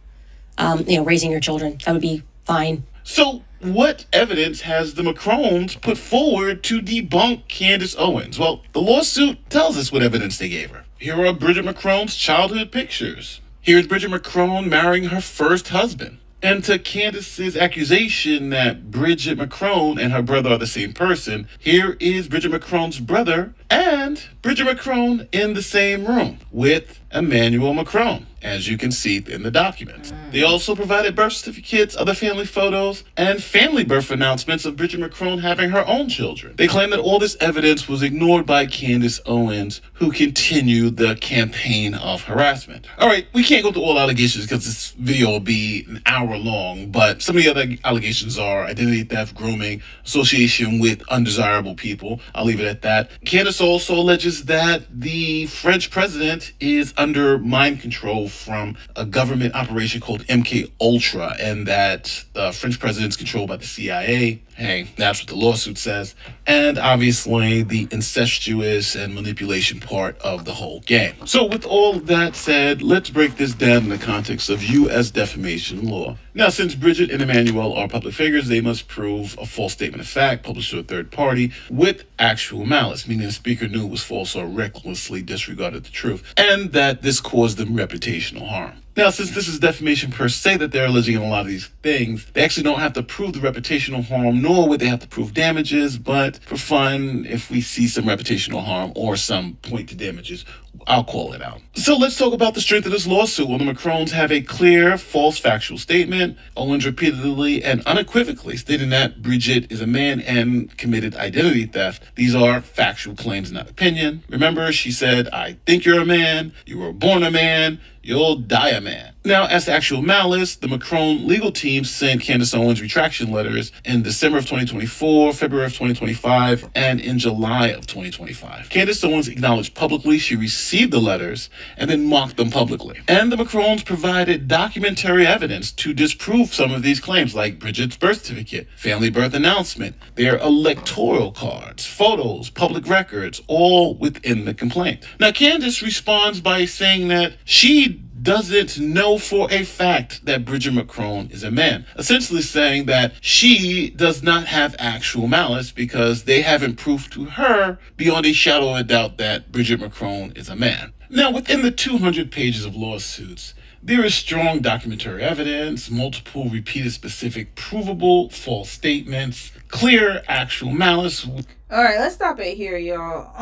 raising your children? That would be fine. So what evidence has the Macrons put forward to debunk Candace Owens? Well, the lawsuit tells us what evidence they gave her. Here are Brigitte Macron's childhood pictures. Here's Brigitte Macron marrying her first husband. And to Candace's accusation that Brigitte Macron and her brother are the same person, here is Brigitte Macron's brother and Brigitte Macron in the same room with Emmanuel Macron. as you can see in the documents. They also provided birth certificates, other family photos, and family birth announcements of Bridget Macron having her own children. They claim that all this evidence was ignored by Candace Owens, who continued the campaign of harassment. All right, we can't go through all allegations because this video will be an hour long, but some of the other allegations are identity theft, grooming, association with undesirable people. I'll leave it at that. Candace also alleges that the French president is under mind control from a government operation called MK Ultra, and that the French president is controlled by the CIA. Hey, that's what the lawsuit says. And obviously the incestuous and manipulation part of the whole game. So with all that said, let's break this down in the context of U.S. defamation law. Now, since Bridget and Emmanuel are public figures, they must prove a false statement of fact published to a third party with actual malice, meaning the speaker knew it was false or recklessly disregarded the truth, and that this caused them reputational harm. Now, since this is defamation per se that they're alleging in a lot of these things, they actually don't have to prove the reputational harm, nor would they have to prove damages, but for fun, if we see some reputational harm or some point to damages, I'll call it out. So let's talk about the strength of this lawsuit. Well, the Macrons have a clear, false factual statement. Owens repeatedly and unequivocally stating that Bridget is a man and committed identity theft. These are factual claims, not opinion. Remember, she said, I think you're a man, you were born a man, you'll die a man. Now, as to actual malice, the Macron legal team sent Candace Owens retraction letters in December of 2024, February of 2025, and in July of 2025. Candace Owens acknowledged publicly she received the letters and then mocked them publicly. And the Macrons provided documentary evidence to disprove some of these claims, like Bridget's birth certificate, family birth announcement, their electoral cards, photos, public records, all within the complaint. Now, Candace responds by saying that she doesn't know for a fact that Bridget Macron is a man, essentially saying that she does not have actual malice because they haven't proved to her beyond a shadow of a doubt that Bridget Macron is a man. Now, within the 200 pages of lawsuits, there is strong documentary evidence, multiple repeated specific provable false statements, clear actual malice. All right, let's stop it here, y'all.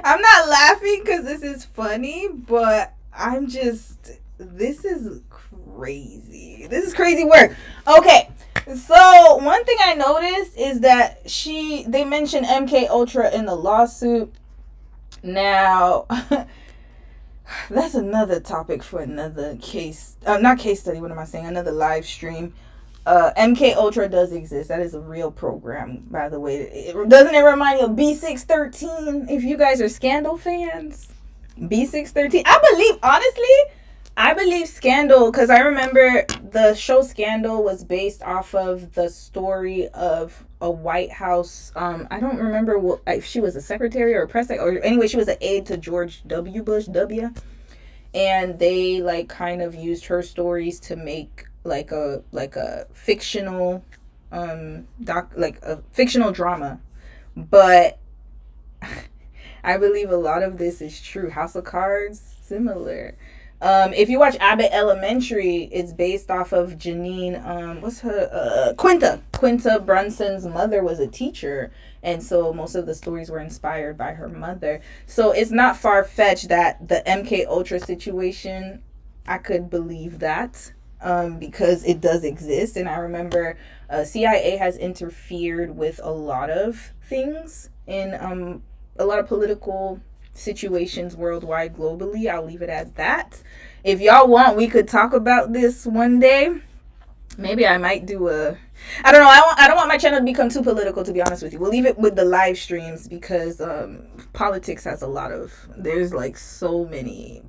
I'm not laughing because this is funny, but this is crazy. This is crazy work. Okay, so one thing I noticed is that they mentioned MK Ultra in the lawsuit. Now, that's another topic for another case. Not case study, what am I saying? Another live stream. MK Ultra does exist. That is a real program, by the way. Doesn't it remind you of B613? If you guys are Scandal fans, B613. I believe Scandal, because I remember the show Scandal was based off of the story of a White House. I don't remember if she was a secretary or a press secretary, or anyway, she was an aide to George W. Bush W. And they kind of used her stories to make like a fictional a fictional drama. But I believe a lot of this is true. House of Cards, similar. If you watch Abbott Elementary, it's based off of Janine, what's her, Quinta Brunson's mother was a teacher, and so most of the stories were inspired by her mother. So it's not far-fetched that the MK Ultra situation, I could believe that, because it does exist. And I remember CIA has interfered with a lot of things in a lot of political situations worldwide, globally. I'll leave it at that. If y'all want, we could talk about this one day. Maybe I might do I don't know. I don't want my channel to become too political, to be honest with you. We'll leave it with the live streams because politics has there's so many.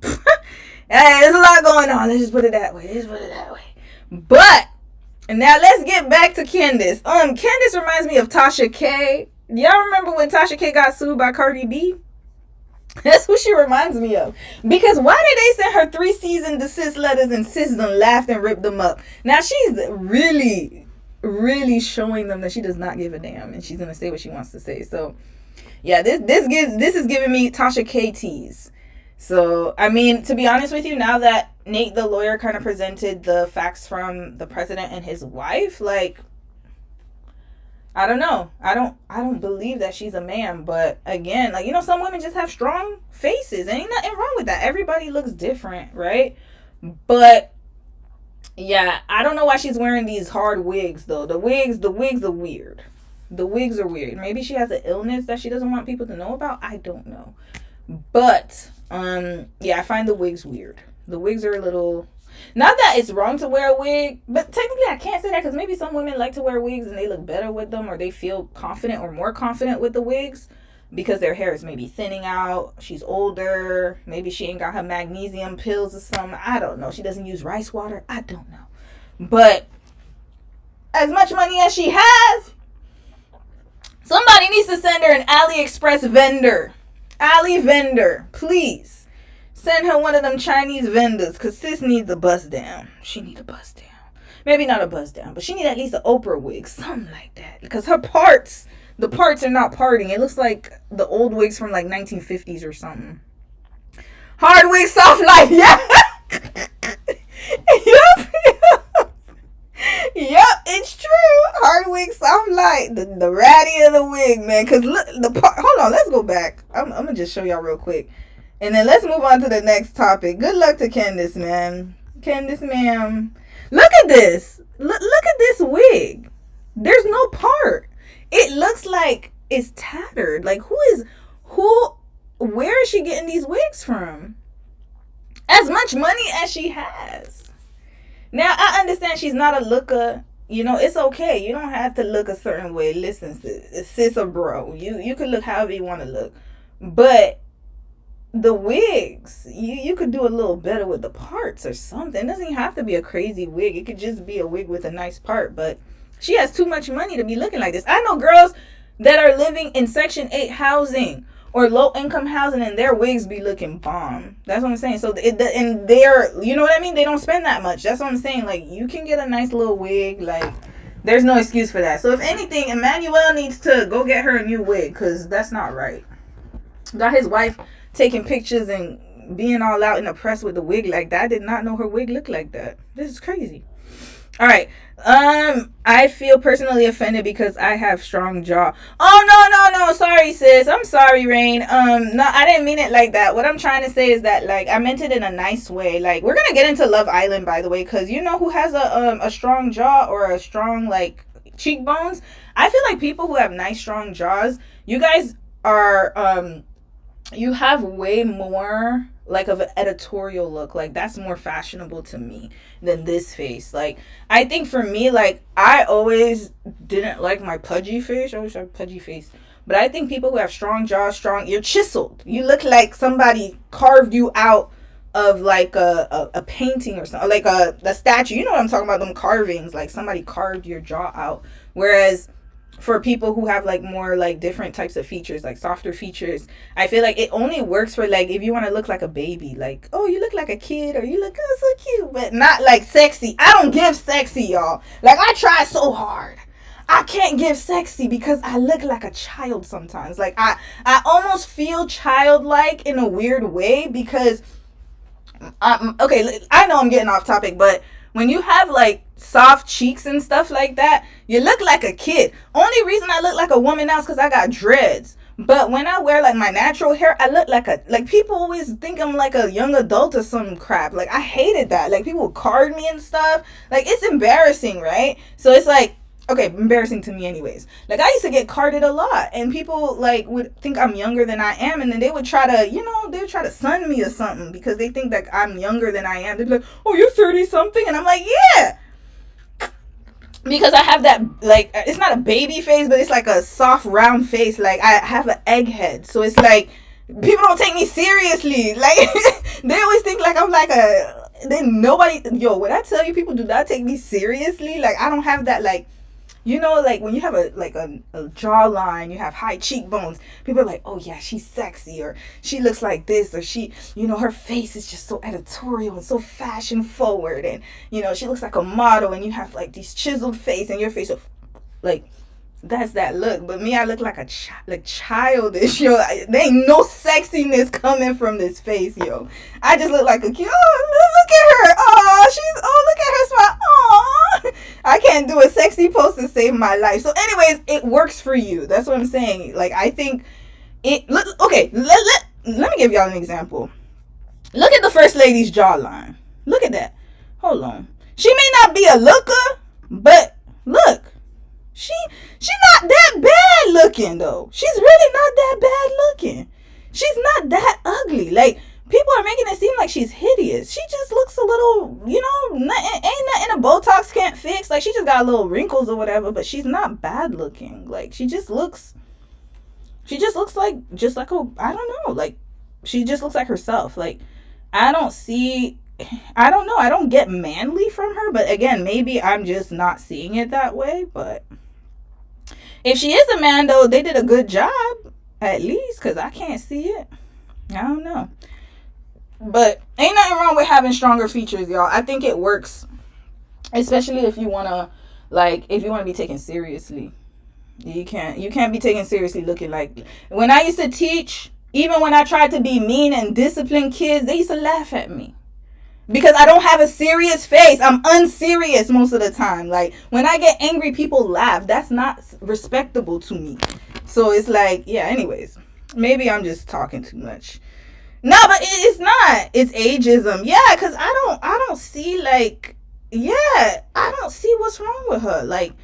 There's a lot going on. Let's just put it that way. But now let's get back to Candace. Candace reminds me of Tasha K. Y'all remember when Tasha K got sued by Cardi B? That's who she reminds me of. Because why did they send her 3 cease and desist letters and sis done laughed and ripped them up? Now she's really, really showing them that she does not give a damn and she's gonna say what she wants to say. So yeah, this is giving me Tasha K tease. So I mean, to be honest with you, now that Nate the lawyer kind of presented the facts from the president and his wife, I don't know. I don't believe that she's a man, but again, like, some women just have strong faces, and ain't nothing wrong with that. Everybody looks different, right? But yeah, I don't know why she's wearing these hard wigs though. The wigs are weird. The wigs are weird. Maybe she has an illness that she doesn't want people to know about. I don't know. But yeah, I find the wigs weird. The wigs are a little, not that it's wrong to wear a wig, but technically I can't say that, because maybe some women like to wear wigs and they look better with them, or they feel confident or more confident with the wigs because their hair is maybe thinning out. She's older. Maybe she ain't got her magnesium pills or something. I don't know. She doesn't use rice water. I don't know. But as much money as she has, somebody needs to send her an AliExpress vendor. vendor, please. Send her one of them Chinese vendors, because sis needs a bust down. She need a bust down. Maybe not a bust down, but she need at least an Oprah wig, something like that. Because the parts are not parting. It looks like the old wigs from like 1950s or something. Hard wig, soft life, yeah. Yep, it's true. Hard wig, soft light. The ratty of the wig, man. Because look, hold on, let's go back. I'm going to just show y'all real quick. And then let's move on to the next topic. Good luck to Candace, man. Candace, ma'am. Look at this. Look at this wig. There's no part. It looks like it's tattered. Like, where is she getting these wigs from? As much money as she has. Now, I understand she's not a looker. It's okay. You don't have to look a certain way. Listen, sis or bro. You can look however you want to look. But the wigs, you could do a little better with the parts or something. It doesn't even have to be a crazy wig. It could just be a wig with a nice part. But she has too much money to be looking like this. I know girls that are living in Section 8 housing or low-income housing, and their wigs be looking bomb. That's what I'm saying. So, and they're, you know what I mean? They don't spend that much. That's what I'm saying. Like, you can get a nice little wig. Like, there's no excuse for that. So, if anything, Emmanuel needs to go get her a new wig, because that's not right. Got his wife taking pictures and being all out in the press with the wig like that. I did not know her wig looked like that. This is crazy. All right. I feel personally offended because I have strong jaw. Oh, no. Sorry, sis. I'm sorry, Rain. No, I didn't mean it like that. What I'm trying to say is that, like, I meant it in a nice way. Like, we're going to get into Love Island, by the way, because you know who has a strong jaw or a strong, like, cheekbones? I feel like people who have nice, strong jaws, you guys are, you have way more like of an editorial look. Like, that's more fashionable to me than this face. Like, I think for me, like, I always didn't like my pudgy face. I always have a pudgy face. But I think people who have strong jaws, you're chiseled. You look like somebody carved you out of like a painting or something, like a statue. You know what I'm talking about, them carvings. Like, somebody carved your jaw out. Whereas for people who have like more like different types of features, like softer features, I feel like it only works for like if you want to look like a baby, like, oh, you look like a kid, or you look so cute, but not like sexy. I don't give sexy, y'all. Like, I try so hard. I can't give sexy because I look like a child sometimes. Like, I almost feel childlike in a weird way because okay, I know I'm getting off topic, but when you have like soft cheeks and stuff like that, you look like a kid. Only reason I look like a woman now is because I got dreads. But when I wear like my natural hair, I look like people always think I'm like a young adult or some crap. Like, I hated that. Like, people would card me and stuff. Like, it's embarrassing, right? So it's like, okay, embarrassing to me anyways. Like, I used to get carded a lot, and people like would think I'm younger than I am, and then they would try to, they would try to sun me or something because they think that I'm younger than I am. They'd be like, oh, you're 30 something, and I'm like, yeah, because I have that, like, it's not a baby face, but it's like a soft round face. Like, I have an egg head, so it's like people don't take me seriously. Like, they always think like I'm like when I tell you, people do not take me seriously. Like, I don't have that, like, like when you have a jawline, you have high cheekbones, people are like, oh yeah, she's sexy, or she looks like this, or she, her face is just so editorial and so fashion forward, and she looks like a model, and you have like these chiseled face, and your face is like, that's that look. But me, I look like childish, yo. There ain't no sexiness coming from this face, yo. I just look like a cute. Oh, look at her. Oh, look at her smile. Oh, I can't can't do a sexy post to save my life. So anyways, it works for you. That's what I'm saying. Like, I think it, okay, let me give y'all an example. Look at the first lady's jawline. Look at that. Hold on. She may not be a looker, but look, she not that bad looking though. She's really not that bad looking. She's not that ugly. Like, people are making it seem like she's hideous. She just looks a little, you know, ain't nothing a Botox can't fix. Like, she just got little wrinkles or whatever, but she's not bad looking. Like, she just looks like, I don't know, like, she just looks like herself. Like, I don't know, I don't get manly from her, but again, maybe I'm just not seeing it that way. But if she is a man, though, they did a good job, at least, because I can't see it. I don't know. But ain't nothing wrong with having stronger features, y'all. I think it works, especially if you want to be taken seriously. You can't be taken seriously looking like, when I used to teach, even when I tried to be mean and discipline kids, they used to laugh at me. Because I don't have a serious face. I'm unserious most of the time. Like, when I get angry, people laugh. That's not respectable to me. So it's like, yeah, anyways. Maybe I'm just talking too much. No, but it's not. It's ageism. Yeah, because I don't see, like, yeah, I don't see what's wrong with her. Like,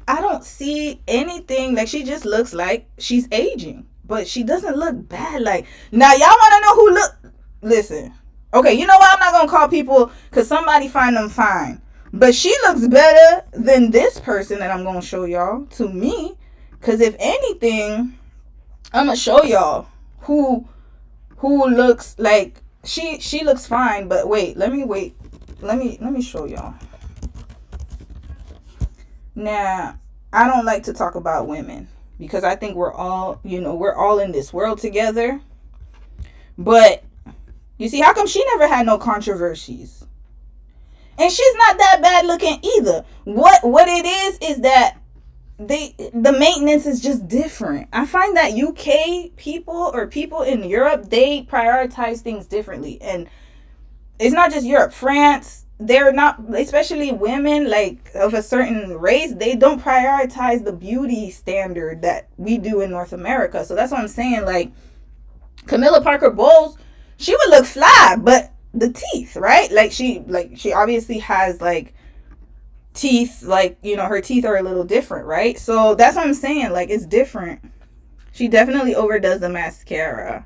I don't see anything. Like, she just looks like she's aging. But she doesn't look bad. Like, now y'all want to know who look. Listen. Okay, you know what? I'm not going to call people because somebody find them fine. But she looks better than this person that I'm going to show y'all, to me. Because if anything, I'm going to show y'all who looks like she looks fine. But let me show y'all. Now, I don't like to talk about women because I think we're all in this world together. But you see, how come she never had no controversies? And she's not that bad looking either. What it is that the maintenance is just different. I find that UK people or people in Europe, they prioritize things differently. And it's not just Europe. France, they're not, especially women like of a certain race, they don't prioritize the beauty standard that we do in North America. So that's what I'm saying. Like, Camilla Parker Bowles, she would look fly, but the teeth, right? Like she obviously has like teeth, like, you know, her teeth are a little different, right? So that's what I'm saying. Like, it's different. She definitely overdoes the mascara.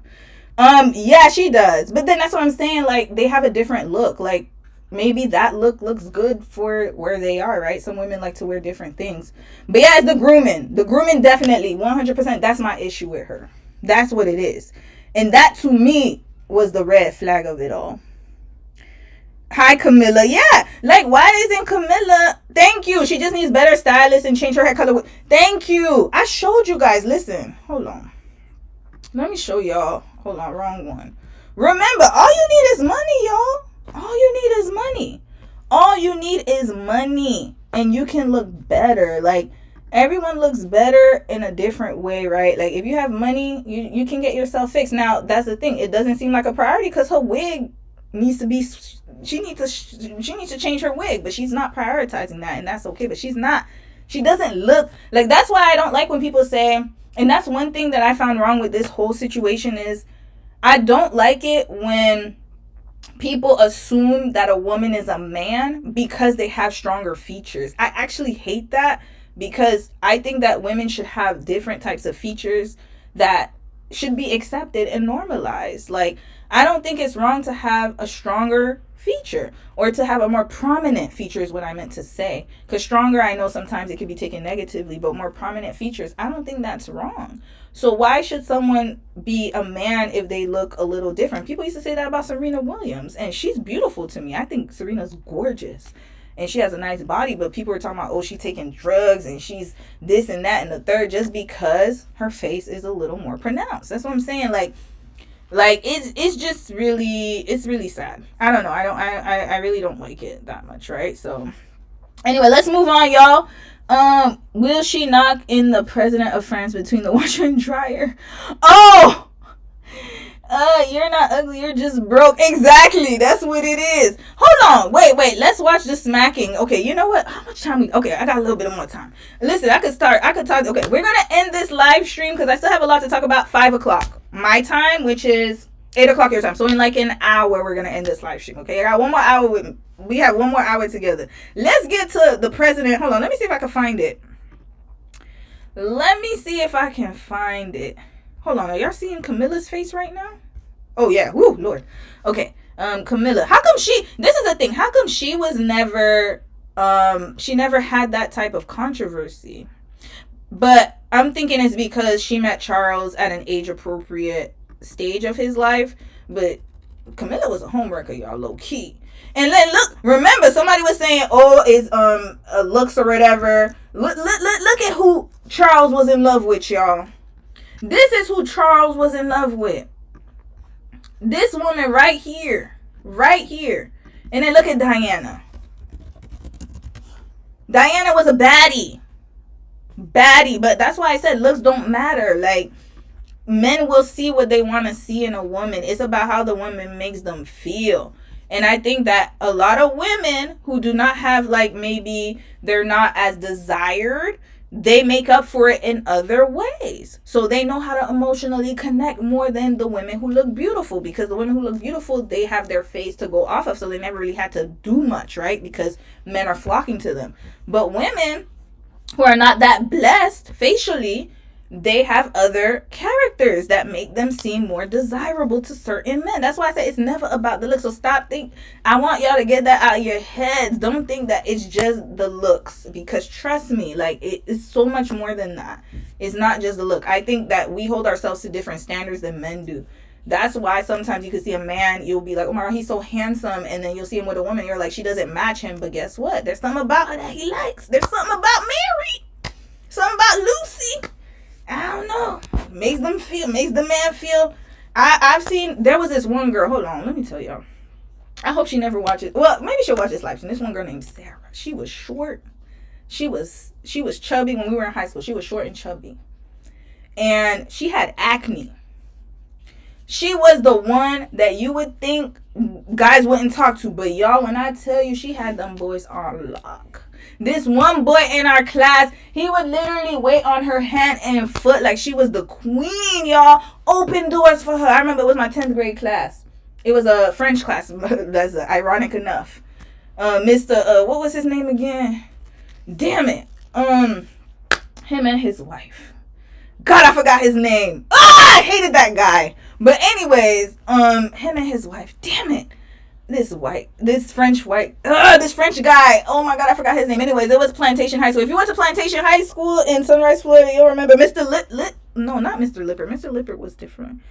Yeah, she does. But then that's what I'm saying. Like, they have a different look. Like, maybe that look looks good for where they are, right? Some women like to wear different things. But yeah, it's the grooming. The grooming, definitely 100%. That's my issue with her. That's what it is. And that, to me, was the red flag of it all. Hi, Camilla. Yeah, like, why isn't Camilla? Thank you. She just needs better stylists and change her hair color. Thank you. I showed you guys. Listen, hold on. Let me show y'all. Hold on, wrong one. Remember, all you need is money, y'all. All you need is money. All you need is money, and you can look better. Like, everyone looks better in a different way, right? Like, if you have money, you can get yourself fixed. Now, that's the thing. It doesn't seem like a priority because her wig needs to be, she needs to change her wig, but she's not prioritizing that, and that's okay. But she doesn't look like, that's why I don't like when people say, and that's one thing that I found wrong with this whole situation is, I don't like it when people assume that a woman is a man because they have stronger features. I actually hate that, because I think that women should have different types of features that should be accepted and normalized. Like, I don't think it's wrong to have a stronger feature or to have a more prominent feature is what I meant to say. Because stronger, I know sometimes it could be taken negatively, but more prominent features, I don't think that's wrong. So why should someone be a man if they look a little different? People used to say that about Serena Williams, and she's beautiful to me. I think Serena's gorgeous. And she has a nice body, but people are talking about, oh, she's taking drugs and she's this and that and the third, just because her face is a little more pronounced. That's what I'm saying. Like it's just really, it's really sad. I don't know. I really don't like it that much, right? So anyway, let's move on, y'all. Will she knock in the president of France between the washer and dryer? Oh, You're not ugly, you're just broke. Exactly, that's what it is. Hold on, wait, let's watch the smacking. Okay, you know what? How much time okay, I got a little bit more time. Listen, I could talk. Okay, we're gonna end this live stream because I still have a lot to talk about. 5 o'clock my time, which is 8 o'clock your time. So in like an hour, we're gonna end this live stream. Okay, I got 1 more hour with me. We have 1 more hour together. Let's get to the president. Hold on, let me see if I can find it. Let me see if I can find it. Hold on, are y'all seeing Camilla's face right now? Oh yeah, woo, Lord. Okay, Camilla. How come this is the thing, how come she was never, she never had that type of controversy? But I'm thinking it's because she met Charles at an age-appropriate stage of his life. But Camilla was a homewrecker, y'all, low-key. And then look, remember, somebody was saying, oh, it's looks or whatever. Look at who Charles was in love with, y'all. This is who Charles was in love with. This woman right here. And then look at Diana. Diana was a baddie, but that's why I said looks don't matter. Like, men will see what they want to see in a woman. It's about how the woman makes them feel. And I think that a lot of women who do not have, like, maybe they're not as desired, they make up for it in other ways. So they know how to emotionally connect more than the women who look beautiful, because the women who look beautiful, they have their face to go off of, so they never really had to do much, right? Because men are flocking to them. But women who are not that blessed facially, they have other characters that make them seem more desirable to certain men. That's why I say it's never about the looks. So stop think. I want y'all to get that out of your heads. Don't think that it's just the looks, because trust me, like, it's so much more than that. It's not just the look. I think that we hold ourselves to different standards than men do. That's why sometimes you can see a man, you'll be like, oh my God, he's so handsome, and then you'll see him with a woman, you're like, she doesn't match him. But guess what? There's something about her that he likes. There's something about Mary, something about Lucy. I don't know. Makes the man feel. I've seen, there was this one girl. Hold on, let me tell y'all. I hope she never watches. Well, maybe she'll watch this live stream. This one girl named Sarah. She was short. She was chubby when we were in high school. She was short and chubby. And she had acne. She was the one that you would think guys wouldn't talk to. But y'all, when I tell you, she had them boys on lock. This one boy in our class, he would literally wait on her hand and foot like she was the queen, y'all. Open doors for her. I remember it was my 10th grade class. It was a French class. That's ironic enough. Mr. What was his name again? Damn it. Him and his wife. God, I forgot his name. I hated that guy. But anyways, him and his wife. Damn it. This French guy. Oh my God, I forgot his name. Anyways, it was Plantation High School. If you went to Plantation High School in Sunrise, Florida, you'll remember Mr. No, not Mr. Lippert. Mr. Lippert was different.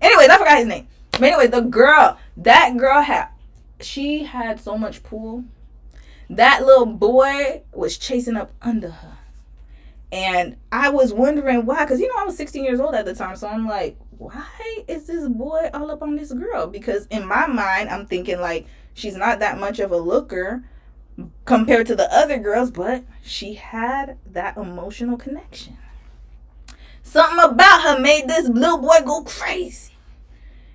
Anyways, I forgot his name. But anyways, that girl had so much pull. That little boy was chasing up under her. And I was wondering why, because, I was 16 years old at the time. So I'm like, why is this boy all up on this girl? Because in my mind, I'm thinking, like, she's not that much of a looker compared to the other girls, but she had that emotional connection. Something about her made this little boy go crazy.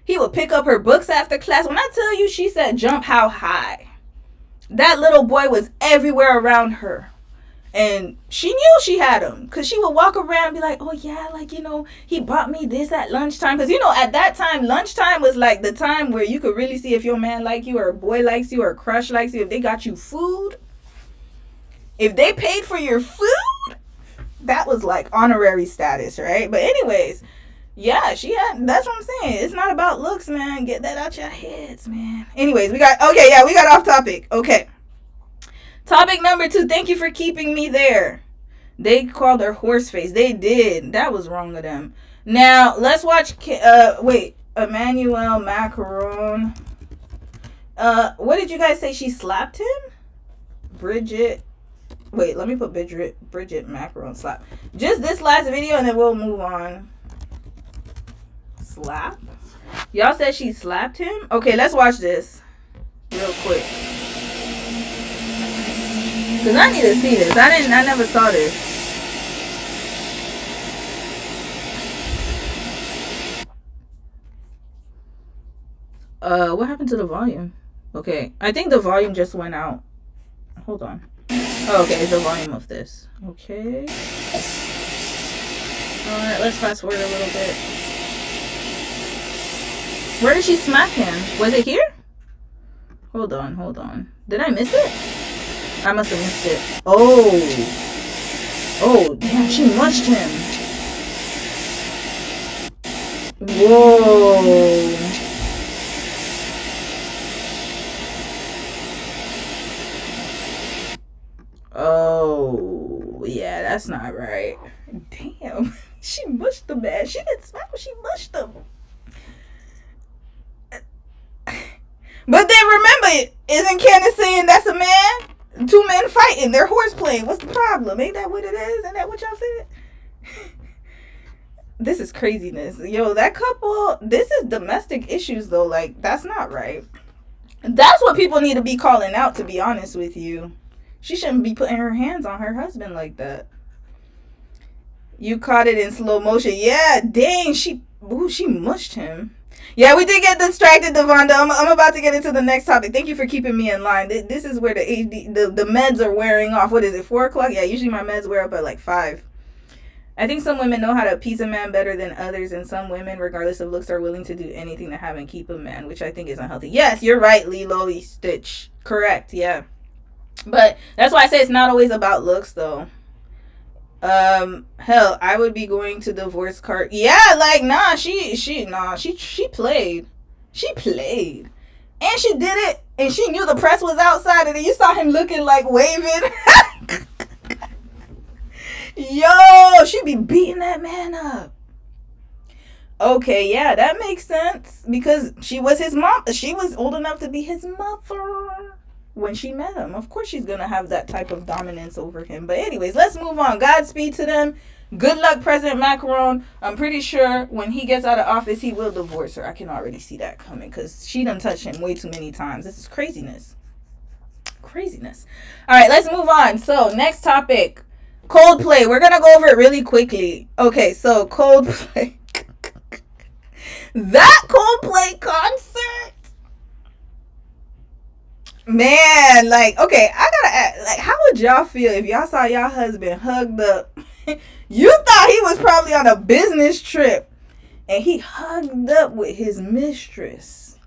He would pick up her books after class. When I tell you, she said jump how high. That little boy was everywhere around her. And she knew she had him, because she would walk around and be like, oh yeah, like, he bought me this at lunchtime. Because, at that time, lunchtime was like the time where you could really see if your man like you, or a boy likes you, or a crush likes you, if they got you food. If they paid for your food, that was like honorary status, right? But anyways, yeah, that's what I'm saying. It's not about looks, man. Get that out your heads, man. Anyways, we got off topic. Okay. Topic number 2. Thank you for keeping me there. They called her horse face. They did. That was wrong of them. Now, let's watch, Emmanuel Macron. What did you guys say? She slapped him? Bridget Macron slap. Just this last video and then we'll move on. Slap? Y'all said she slapped him? Okay, let's watch this real quick. Because I need to see this. I never saw this. What happened to the volume? Okay, I think the volume just went out. Hold on. Oh, okay, it's the volume of this. Okay. Alright, let's fast forward a little bit. Where did she smack him? Was it here? Hold on. Did I miss it? I must have missed it. Oh, damn, she mushed him. Whoa. Oh, yeah, that's not right. Damn, she mushed the man. She didn't smack him, she mushed him. But then remember, isn't Candace saying that's a man? Two men fighting, they're horseplay. What's the problem? Ain't that what it is? Ain't that what y'all said? This is craziness. Yo, that couple, this is domestic issues though. Like, that's not right. That's what people need to be calling out, to be honest with you. She shouldn't be putting her hands on her husband like that. You caught it in slow motion. Yeah, dang, she mushed him. Yeah, we did get distracted, Devonda. I'm about to get into the next topic. Thank you for keeping me in line. This is where the meds are wearing off. What is it, 4 o'clock? Yeah, usually my meds wear up at like 5. I think some women know how to appease a man better than others, and some women, regardless of looks, are willing to do anything to have and keep a man, which I think is unhealthy. Yes, you're right, Lilo Stitch. Correct, yeah. But that's why I say it's not always about looks, though. Hell, I would be going to divorce court. Yeah, like, nah, she played. She played. And she did it, and she knew the press was outside, and then you saw him looking like waving. Yo, she be beating that man up. Okay, yeah, that makes sense, because she was his mom. She was old enough to be his mother when she met him. Of course she's gonna have that type of dominance over him. But anyways, let's move on. Godspeed to them. Good luck, President Macron. I'm pretty sure when he gets out of office, he will divorce her. I can already see that coming, because she done touched him way too many times. This is craziness. Craziness. All right, let's move on. So next topic, Coldplay. We're gonna go over it really quickly. Okay, so Coldplay. That Coldplay concert, man, like, okay, I gotta ask, like, how would y'all feel if y'all saw y'all husband hugged up? You thought he was probably on a business trip, and he hugged up with his mistress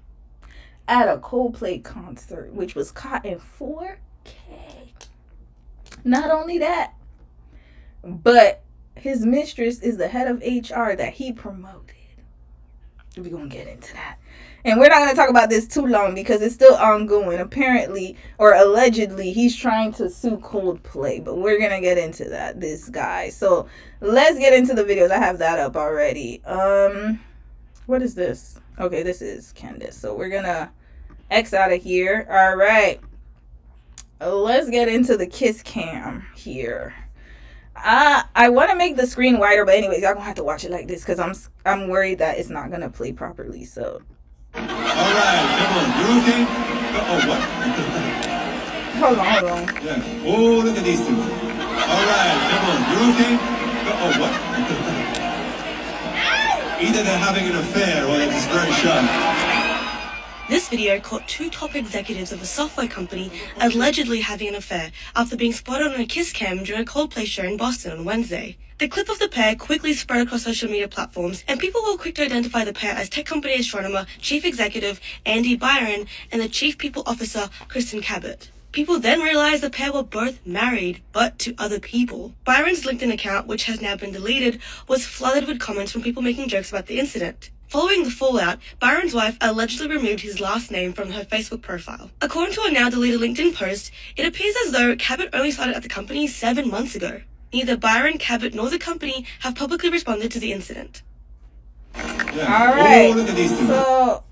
at a Coldplay concert, which was caught in 4K. Not only that, but his mistress is the head of HR that he promoted. We're going to get into that. And we're not going to talk about this too long because it's still ongoing. Apparently, or allegedly, he's trying to sue Coldplay. But we're going to get into that, this guy. So, let's get into the videos. I have that up already. What is this? Okay, this is Candace. So, we're going to X out of here. All right. Let's get into the kiss cam here. I want to make the screen wider, but anyways, y'all gonna have to watch it like this because I'm worried that it's not gonna play properly. So. All right, come on, you okay? Oh, what? Hold on. Yeah. Oh, look at these two. All right, come on, you okay? Oh, what? Either they're having an affair or they're just very shy. This video caught 2 top executives of a software company allegedly having an affair after being spotted on a kiss cam during a Coldplay show in Boston on Wednesday. The clip of the pair quickly spread across social media platforms, and people were quick to identify the pair as tech company astronomer, chief executive Andy Byron, and the chief people officer Kristen Cabot. People then realized the pair were both married, but to other people. Byron's LinkedIn account, which has now been deleted, was flooded with comments from people making jokes about the incident. Following the fallout, Byron's wife allegedly removed his last name from her Facebook profile. According to a now deleted LinkedIn post, it appears as though Cabot only started at the company 7 months ago. Neither Byron, Cabot, nor the company have publicly responded to the incident. Alright, so...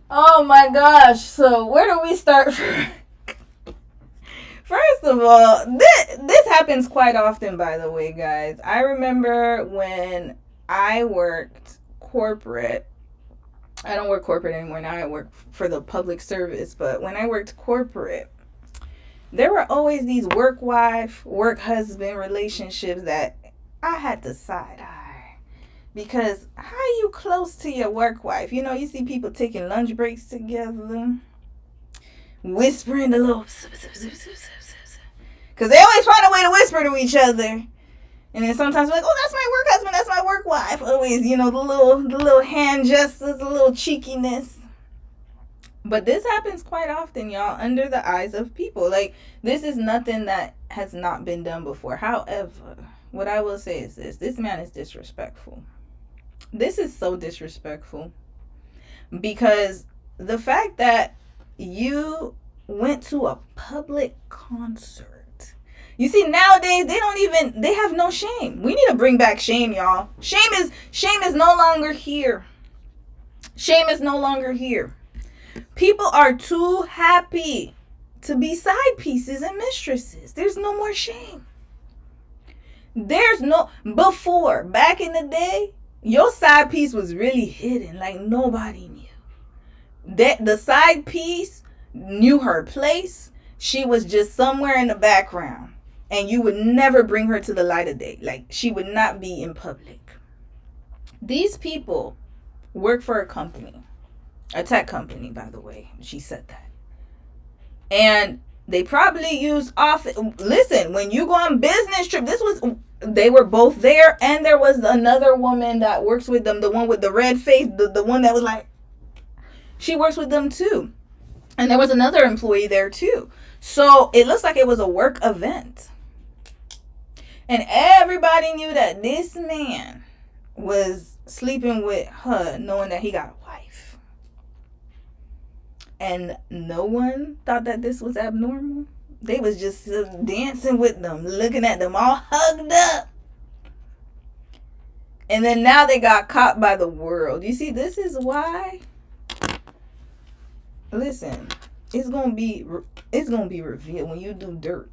Oh my gosh, so where do we start from? First of all, this happens quite often, by the way, guys. I remember when I worked corporate. I don't work corporate anymore. Now I work for the public service. But when I worked corporate, there were always these work wife, work husband relationships that I had to side eye. Because how are you close to your work wife? You know, you see people taking lunch breaks together, whispering a little, because they always find a way to whisper to each other. And then sometimes we're like, oh, that's my work husband, that's my work wife. Always, you know, the little hand gestures, the little cheekiness. But this happens quite often, y'all, under the eyes of people. Like, this is nothing that has not been done before. However, what I will say is this man is disrespectful. This is so disrespectful. Because the fact that you went to a public concert. You see, nowadays they have no shame. We need to bring back shame, y'all. Shame is no longer here. Shame is no longer here. People are too happy to be side pieces and mistresses. There's no more shame. Before, back in the day, your side piece was really hidden, like nobody knew. The side piece knew her place. She was just somewhere in the background. And you would never bring her to the light of day. Like, she would not be in public. These people work for a company. A tech company, by the way. She said that. And they probably use office. Listen, when you go on business trip, they were both there. And there was another woman that works with them. The one with the red face. The one that was like, she works with them too. And there was another employee there too. So it looks like it was a work event. And everybody knew that this man was sleeping with her, knowing that he got a wife. And no one thought that this was abnormal. They was just dancing with them, looking at them all hugged up. And then now they got caught by the world. You see, this is why. Listen, it's gonna be revealed when you do dirt.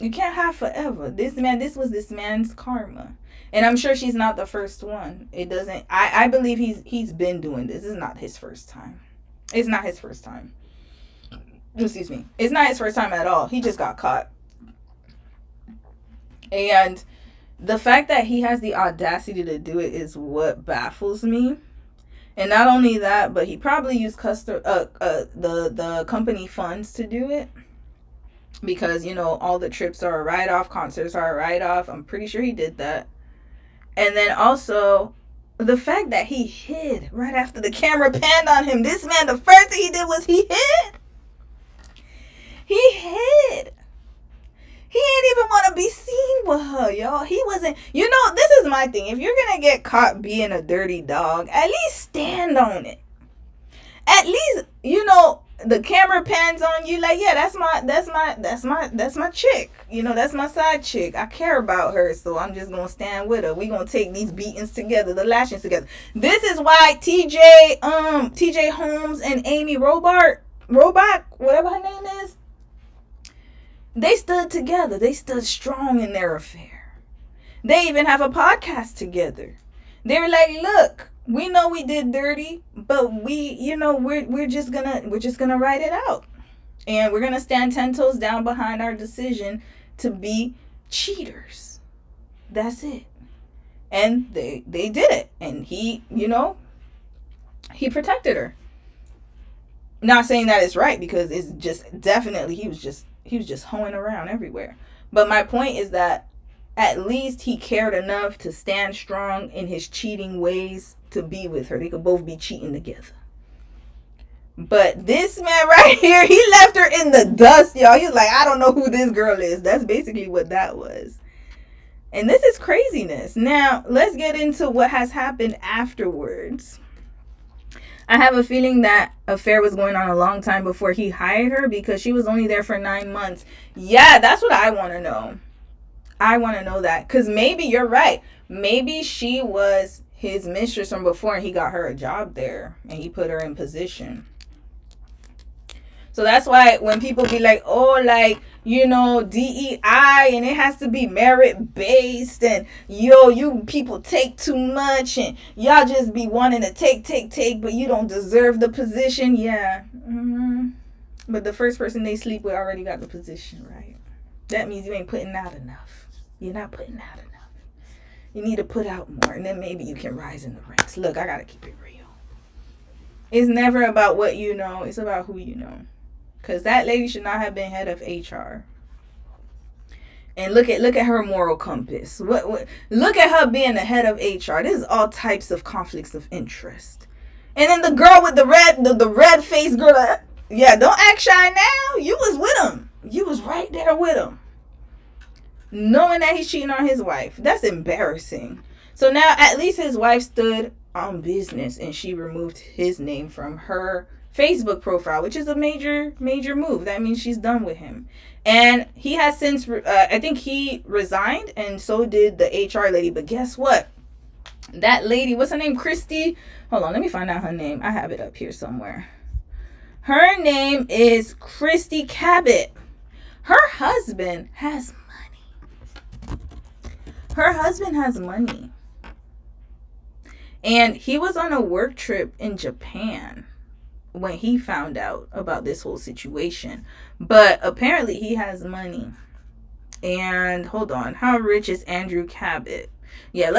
You can't have forever. This was this man's karma. And I'm sure she's not the first one. I believe he's been doing this. This is not his first time. It's not his first time. Excuse me. It's not his first time at all. He just got caught. And the fact that he has the audacity to do it is what baffles me. And not only that, but he probably used the company funds to do it. Because, you know, all the trips are a write-off, concerts are a write-off. I'm pretty sure he did that. And then also, the fact that he hid right after the camera panned on him. This man, the first thing he did was he hid. He hid. He didn't even want to be seen with her, y'all. He wasn't, you know, this is my thing. If you're going to get caught being a dirty dog, at least stand on it. At least, you know, the camera pans on you like, yeah, that's my chick. You know, that's my side chick. I care about her, so I'm just gonna stand with her. We gonna take these beatings together, the lashings together. This is why TJ Holmes and Amy Robach, whatever her name is, they stood together. They stood strong in their affair. They even have a podcast together. They were like, look, we know we did dirty, but we're just gonna write it out. And we're gonna stand 10 toes down behind our decision to be cheaters. That's it. And they did it. And he protected her. Not saying that it's right, because it's just definitely he was just hoeing around everywhere. But my point is that at least he cared enough to stand strong in his cheating ways to be with her. They could both be cheating together. But this man right here, he left her in the dust, y'all. He was like, I don't know who this girl is. That's basically what that was. And this is craziness. Now, let's get into what has happened afterwards. I have a feeling that affair was going on a long time before he hired her, because she was only there for 9 months. Yeah, that's what I want to know. I want to know that. Because maybe you're right. Maybe she was his mistress from before and he got her a job there and he put her in position. So that's why when people be like, oh, like, you know, DEI and it has to be merit based and you people take too much and y'all just be wanting to take, but you don't deserve the position. Yeah. Mm-hmm. But the first person they sleep with already got the position, right? That means you ain't putting out enough. You're not putting out enough. You need to put out more, and then maybe you can rise in the ranks. Look, I gotta keep it real. It's never about what you know. It's about who you know. Because that lady should not have been head of HR. And look at her moral compass. What? Look at her being the head of HR. There's all types of conflicts of interest. And then the girl with the red face girl. Yeah, don't act shy now. You was with him. You was right there with him. Knowing that he's cheating on his wife. That's embarrassing. So now at least his wife stood on business and she removed his name from her Facebook profile, which is a major move. That means she's done with him. And he has since, I think he resigned, and so did the HR lady. But guess what? That lady, what's her name? Christy. Hold on, let me find out her name. I have it up here somewhere. Her name is Christy Cabot. Her husband has money. Her husband has money. And he was on a work trip in Japan when he found out about this whole situation. But apparently he has money. And hold on, how rich is Andrew Cabot? Yeah,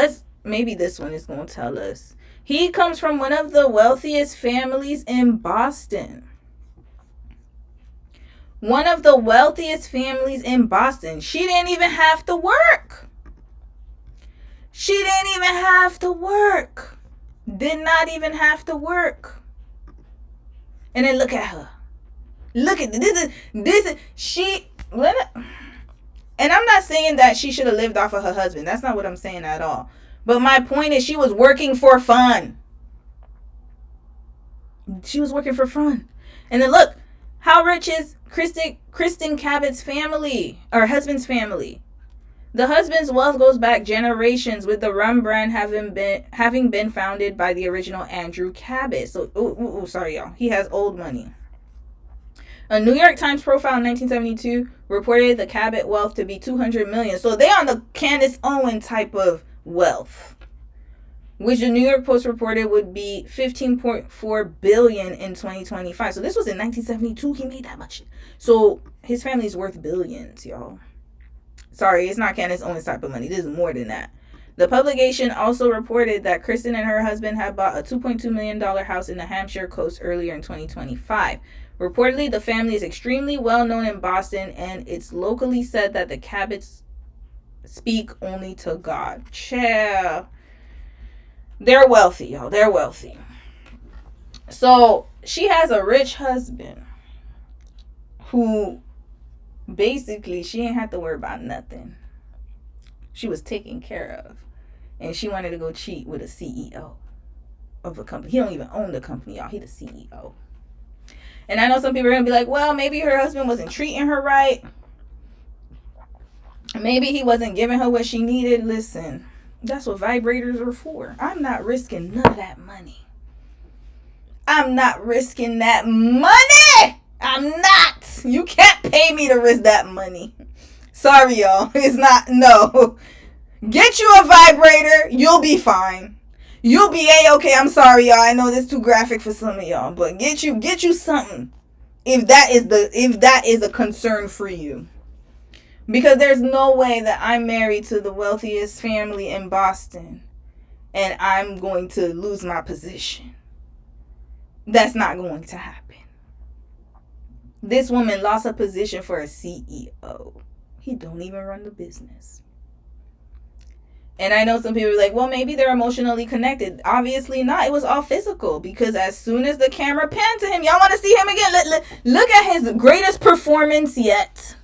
maybe this one is going to tell us. He comes from one of the wealthiest families in Boston. One of the wealthiest families in Boston. She didn't even have to work. She didn't even have to work. Did not even have to work. And then look at her. Look at this is she. And I'm not saying that she should have lived off of her husband. That's not what I'm saying at all. But my point is she was working for fun. She was working for fun. And then look, how rich is Kristen Cabot's family, or husband's family? The husband's wealth goes back generations, with the rum brand having been founded by the original Andrew Cabot. So, sorry, y'all. He has old money. A New York Times profile in 1972 reported the Cabot wealth to be $200 million. So they on the Candace Owens type of wealth, which the New York Post reported would be $15.4 billion in 2025. So this was in 1972. He made that much. So his family's worth billions, y'all. Sorry, it's not Candace Owens type of money. This is more than that. The publication also reported that Kristen and her husband had bought a $2.2 million house in the Hampshire coast earlier in 2025. Reportedly, the family is extremely well known in Boston, and it's locally said that the Cabots speak only to God. Chill. They're wealthy, y'all. They're wealthy. So she has a rich husband who basically she ain't have to worry about nothing. She was taken care of. And she wanted to go cheat with a CEO of a company. He don't even own the company, y'all. He the CEO. And I know some people are going to be like, well, maybe her husband wasn't treating her right. Maybe he wasn't giving her what she needed. Listen, that's what vibrators are for. I'm not risking none of that money. I'm not risking that money. I'm not. You can't pay me to risk that money. Sorry, y'all. It's not. No. Get you a vibrator. You'll be fine. You'll be A-okay. I'm sorry, y'all. I know this is too graphic for some of y'all, but get you something. If that is a concern for you. Because there's no way that I'm married to the wealthiest family in Boston and I'm going to lose my position. That's not going to happen. This woman lost her position for a CEO. He don't even run the business. And I know some people are like, well, maybe they're emotionally connected. Obviously not. It was all physical, because as soon as the camera panned to him, y'all want to see him again? Look at his greatest performance yet.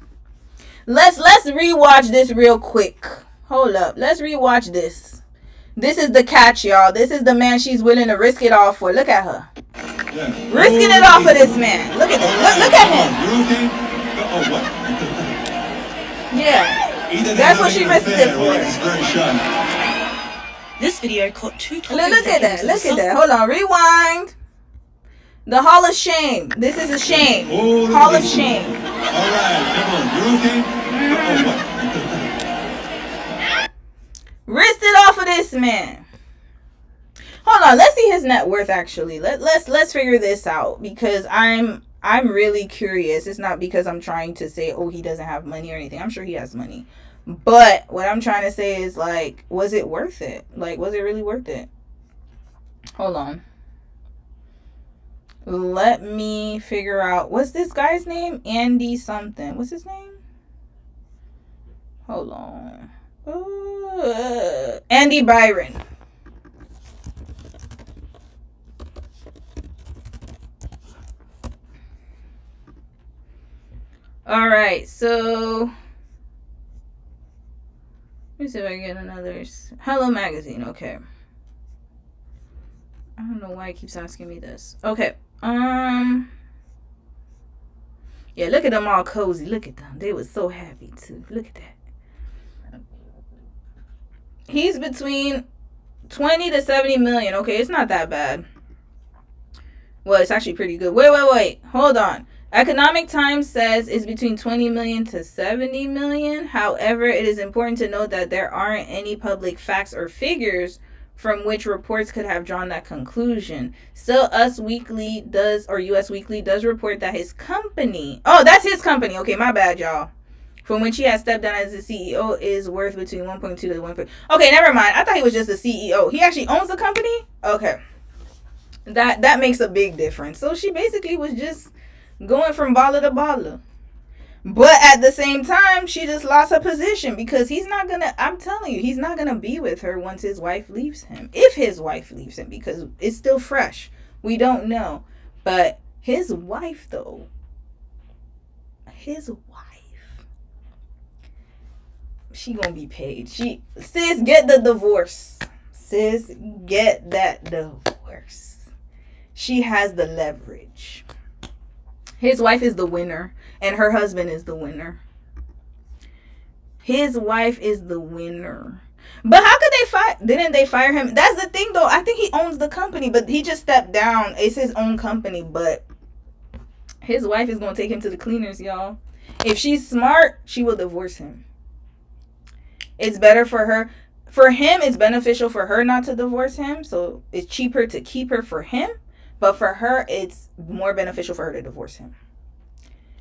Let's rewatch this real quick. Hold up. Let's rewatch this. This is the catch, y'all. This is the man she's willing to risk it all for. Look at her. Yeah. Risking it all for this man. Look at this. Look at him. Yeah. That's what she risked it for. This video caught two top Look at that. Look at that. Hold on. Rewind. The Hall of Shame. This is a shame. Hall of Shame. All right, come on. Risked it off of this man. Hold on. Let's see his net worth. Actually, let's figure this out, because I'm really curious. It's not because I'm trying to say, oh, he doesn't have money or anything. I'm sure he has money. But what I'm trying to say is, like, was it worth it? Like, was it really worth it? Hold on. Let me figure out. What's this guy's name? Andy something. What's his name? Hold on. Andy Byron. All right, so let me see if I can get another. Hello Magazine. Okay. I don't know why it keeps asking me this. Okay. Yeah, look at them all cozy. Look at them. They were so happy too. Look at that. He's between 20 to 70 million. Okay, it's not that bad. Well, it's actually pretty good. Wait. Hold on. Economic Times says it's between 20 million to 70 million. However, it is important to note that there aren't any public facts or figures from which reports could have drawn that conclusion. Still, US Weekly does report that his company, that's his company. Okay, my bad, y'all. From which he has stepped down as the CEO is worth between 1.2 to 1. Okay, never mind. I thought he was just the CEO. He actually owns the company? Okay. That makes a big difference. So she basically was just going from baller to baller. But at the same time, she just lost her position because I'm telling you, he's not going to be with her once his wife leaves him. If his wife leaves him, because it's still fresh. We don't know. But his wife, though, she going to be paid. Sis, get the divorce. Sis, get that divorce. She has the leverage. His wife is the winner, and her husband is the winner. His wife is the winner. But how could didn't they fire him? That's the thing, though. I think he owns the company, but he just stepped down. It's his own company, but his wife is going to take him to the cleaners, y'all. If she's smart, she will divorce him. It's better for her. For him, it's beneficial for her not to divorce him, so it's cheaper to keep her for him. But for her, it's more beneficial for her to divorce him.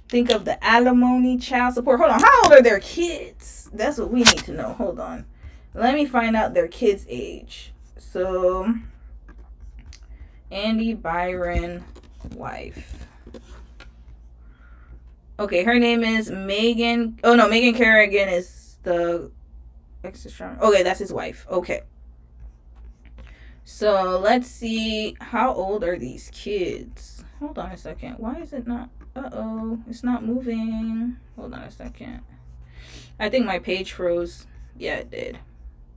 Think of the alimony, child support. Hold on. How old are their kids? That's what we need to know. Hold on. Let me find out their kids' age. So, Andy Byron, wife. Okay, her name is Megan. Oh, no. Megan Kerrigan is the extra strong. Okay, that's his wife. Okay. So let's see, how old are these kids? Hold on a second. Why is it not? It's not moving. Hold on a second. I think my page froze. Yeah, it did.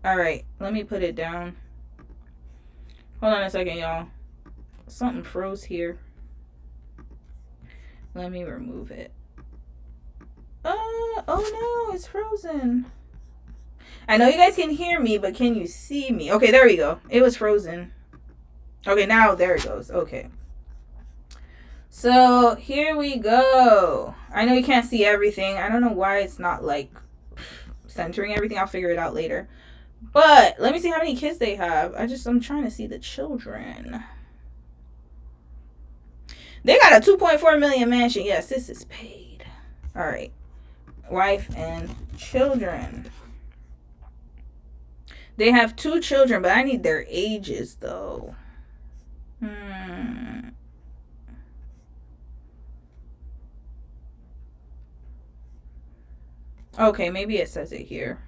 All right, let me put it down. Hold on a second, y'all. Something froze here. Let me remove it. Oh no, it's frozen. I know you guys can hear me, but can you see me? Okay, there we go. It was frozen. Okay, now there it goes. Okay. So, here we go. I know you can't see everything. I don't know why it's not, like, centering everything. I'll figure it out later. But, let me see how many kids they have. I'm trying to see the children. They got a 2.4 million mansion. Yes, this is paid. All right. Wife and children. They have 2 children, but I need their ages, though. Okay, maybe it says it here.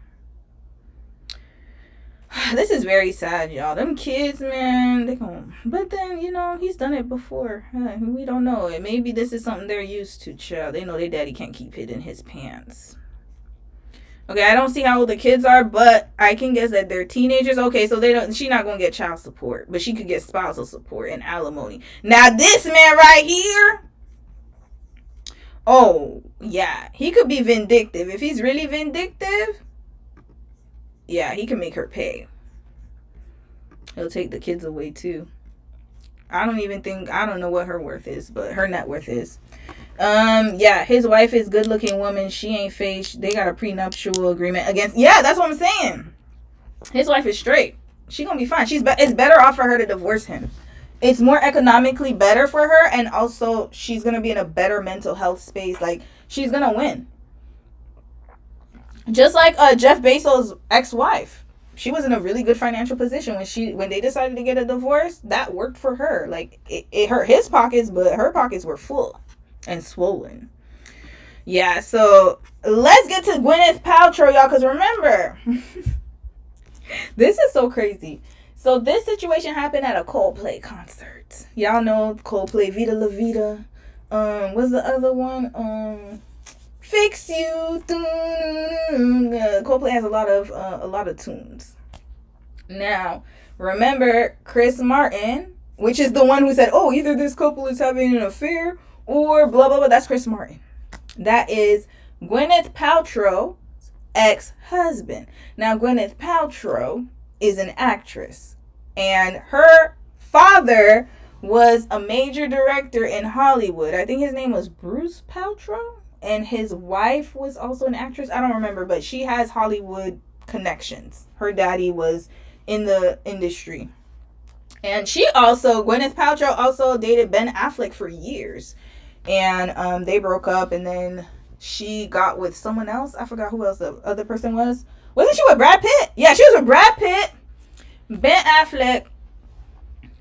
This is very sad, y'all. Them kids, man, they gon'... But then, he's done it before. We don't know. Maybe this is something they're used to, child. They know their daddy can't keep it in his pants. Okay, I don't see how old the kids are, but I can guess that they're teenagers. Okay, so she's not going to get child support, but she could get spousal support and alimony. Now, this man right here, oh, yeah, he could be vindictive. If he's really vindictive, yeah, he can make her pay. He'll take the kids away, too. I don't know what her worth is, but her net worth is. Yeah, his wife is good looking woman. She ain't fake. They got a prenuptial agreement against. Yeah, that's what I'm saying. His wife is straight. She gonna be fine. It's better off for her to divorce him. It's more economically better for her, and also she's gonna be in a better mental health space. Like, she's gonna win. Just like Jeff Bezos' ex-wife. She was in a really good financial position when they decided to get a divorce. That worked for her. Like, it hurt his pockets, but her pockets were full and swollen. Yeah, so let's get to Gwyneth Paltrow, y'all, because remember, this is so crazy. So this situation happened at a Coldplay concert. Y'all know Coldplay, Vida La Vida. What's the other one? Fix You. Coldplay has a lot of tunes. Now, remember Chris Martin, which is the one who said, "Oh, either this couple is having an affair or blah blah blah." That's Chris Martin. That is Gwyneth Paltrow's ex-husband. Now, Gwyneth Paltrow is an actress, and her father was a major director in Hollywood. I think his name was Bruce Paltrow, and his wife was also an actress. I don't remember, but she has Hollywood connections. Her daddy was in the industry. And Gwyneth Paltrow also dated Ben Affleck for years. And they broke up, and then she got with someone else. I forgot who else the other person was. Wasn't she with Brad Pitt? Yeah, she was with Brad Pitt, Ben Affleck,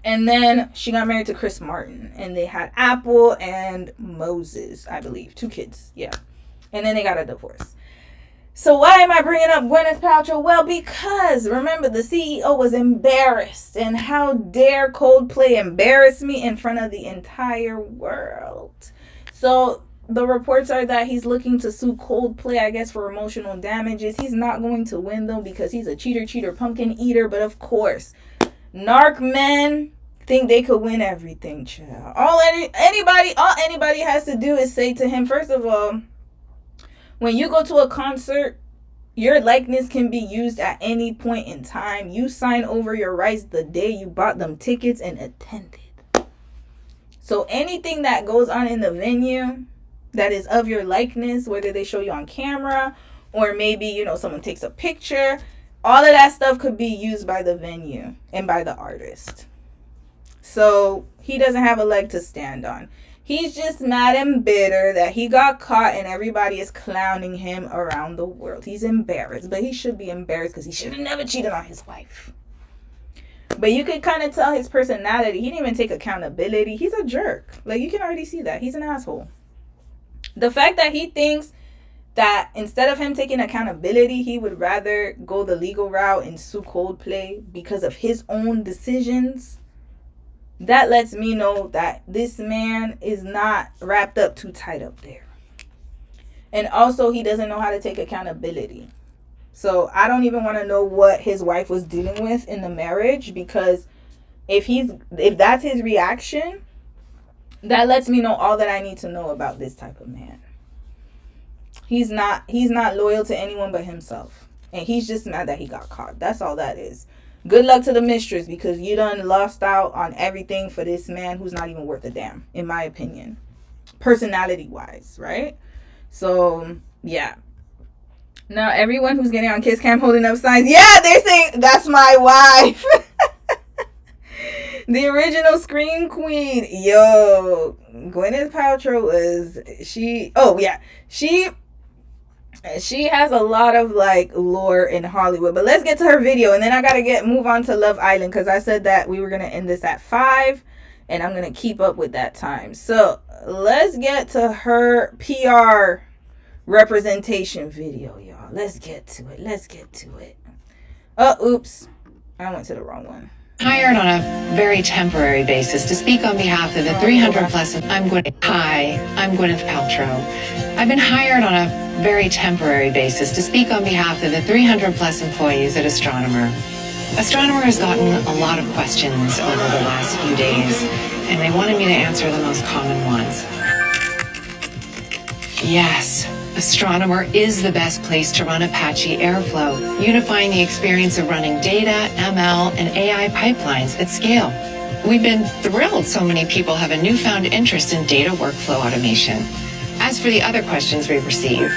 and then she got married to Chris Martin. And they had Apple and Moses, I believe. 2 kids, yeah. And then they got a divorce. So why am I bringing up Gwyneth Paltrow? Well, because, remember, the CEO was embarrassed. And how dare Coldplay embarrass me in front of the entire world? So the reports are that he's looking to sue Coldplay, I guess, for emotional damages. He's not going to win, though, because he's a cheater, pumpkin eater. But, of course, narc men think they could win everything, child. All anybody has to do is say to him, first of all, when you go to a concert, your likeness can be used at any point in time. You sign over your rights the day you bought them tickets and attended. So anything that goes on in the venue that is of your likeness, whether they show you on camera or maybe, someone takes a picture, all of that stuff could be used by the venue and by the artist. So he doesn't have a leg to stand on. He's just mad and bitter that he got caught and everybody is clowning him around the world. He's embarrassed, but he should be embarrassed because he should have never cheated on his wife. But you could kind of tell his personality. He didn't even take accountability. He's a jerk. Like, you can already see that. He's an asshole. The fact that he thinks that instead of him taking accountability, he would rather go the legal route and sue Coldplay because of his own decisions, that lets me know that this man is not wrapped up too tight up there. And also, he doesn't know how to take accountability. So I don't even want to know what his wife was dealing with in the marriage, because if that's his reaction, that lets me know all that I need to know about this type of man. He's not loyal to anyone but himself. And he's just mad that he got caught. That's all that is. Good luck to the mistress, because you done lost out on everything for this man who's not even worth a damn, in my opinion. Personality-wise, right? So, yeah. Now, everyone who's getting on Kiss Cam holding up signs, yeah, they're saying, that's my wife. The original Scream Queen. Yo, Gwyneth Paltrow she has a lot of lore in Hollywood. But let's get to her video, and then I gotta move on to Love Island, because I said that we were gonna end this at 5, and I'm gonna keep up with that time. So let's get to her PR representation video, y'all. Let's get to it. Oh, oops, I went to the wrong one. Hired on a very temporary basis to speak on behalf of the 300 plus. I'm Gwyneth Paltrow. I've been hired on a very temporary basis to speak on behalf of the 300 plus employees at Astronomer. Astronomer has gotten a lot of questions over the last few days, and they wanted me to answer the most common ones. Yes, Astronomer is the best place to run Apache Airflow, unifying the experience of running data, ML, and AI pipelines at scale. We've been thrilled so many people have a newfound interest in data workflow automation. As for the other questions we've received,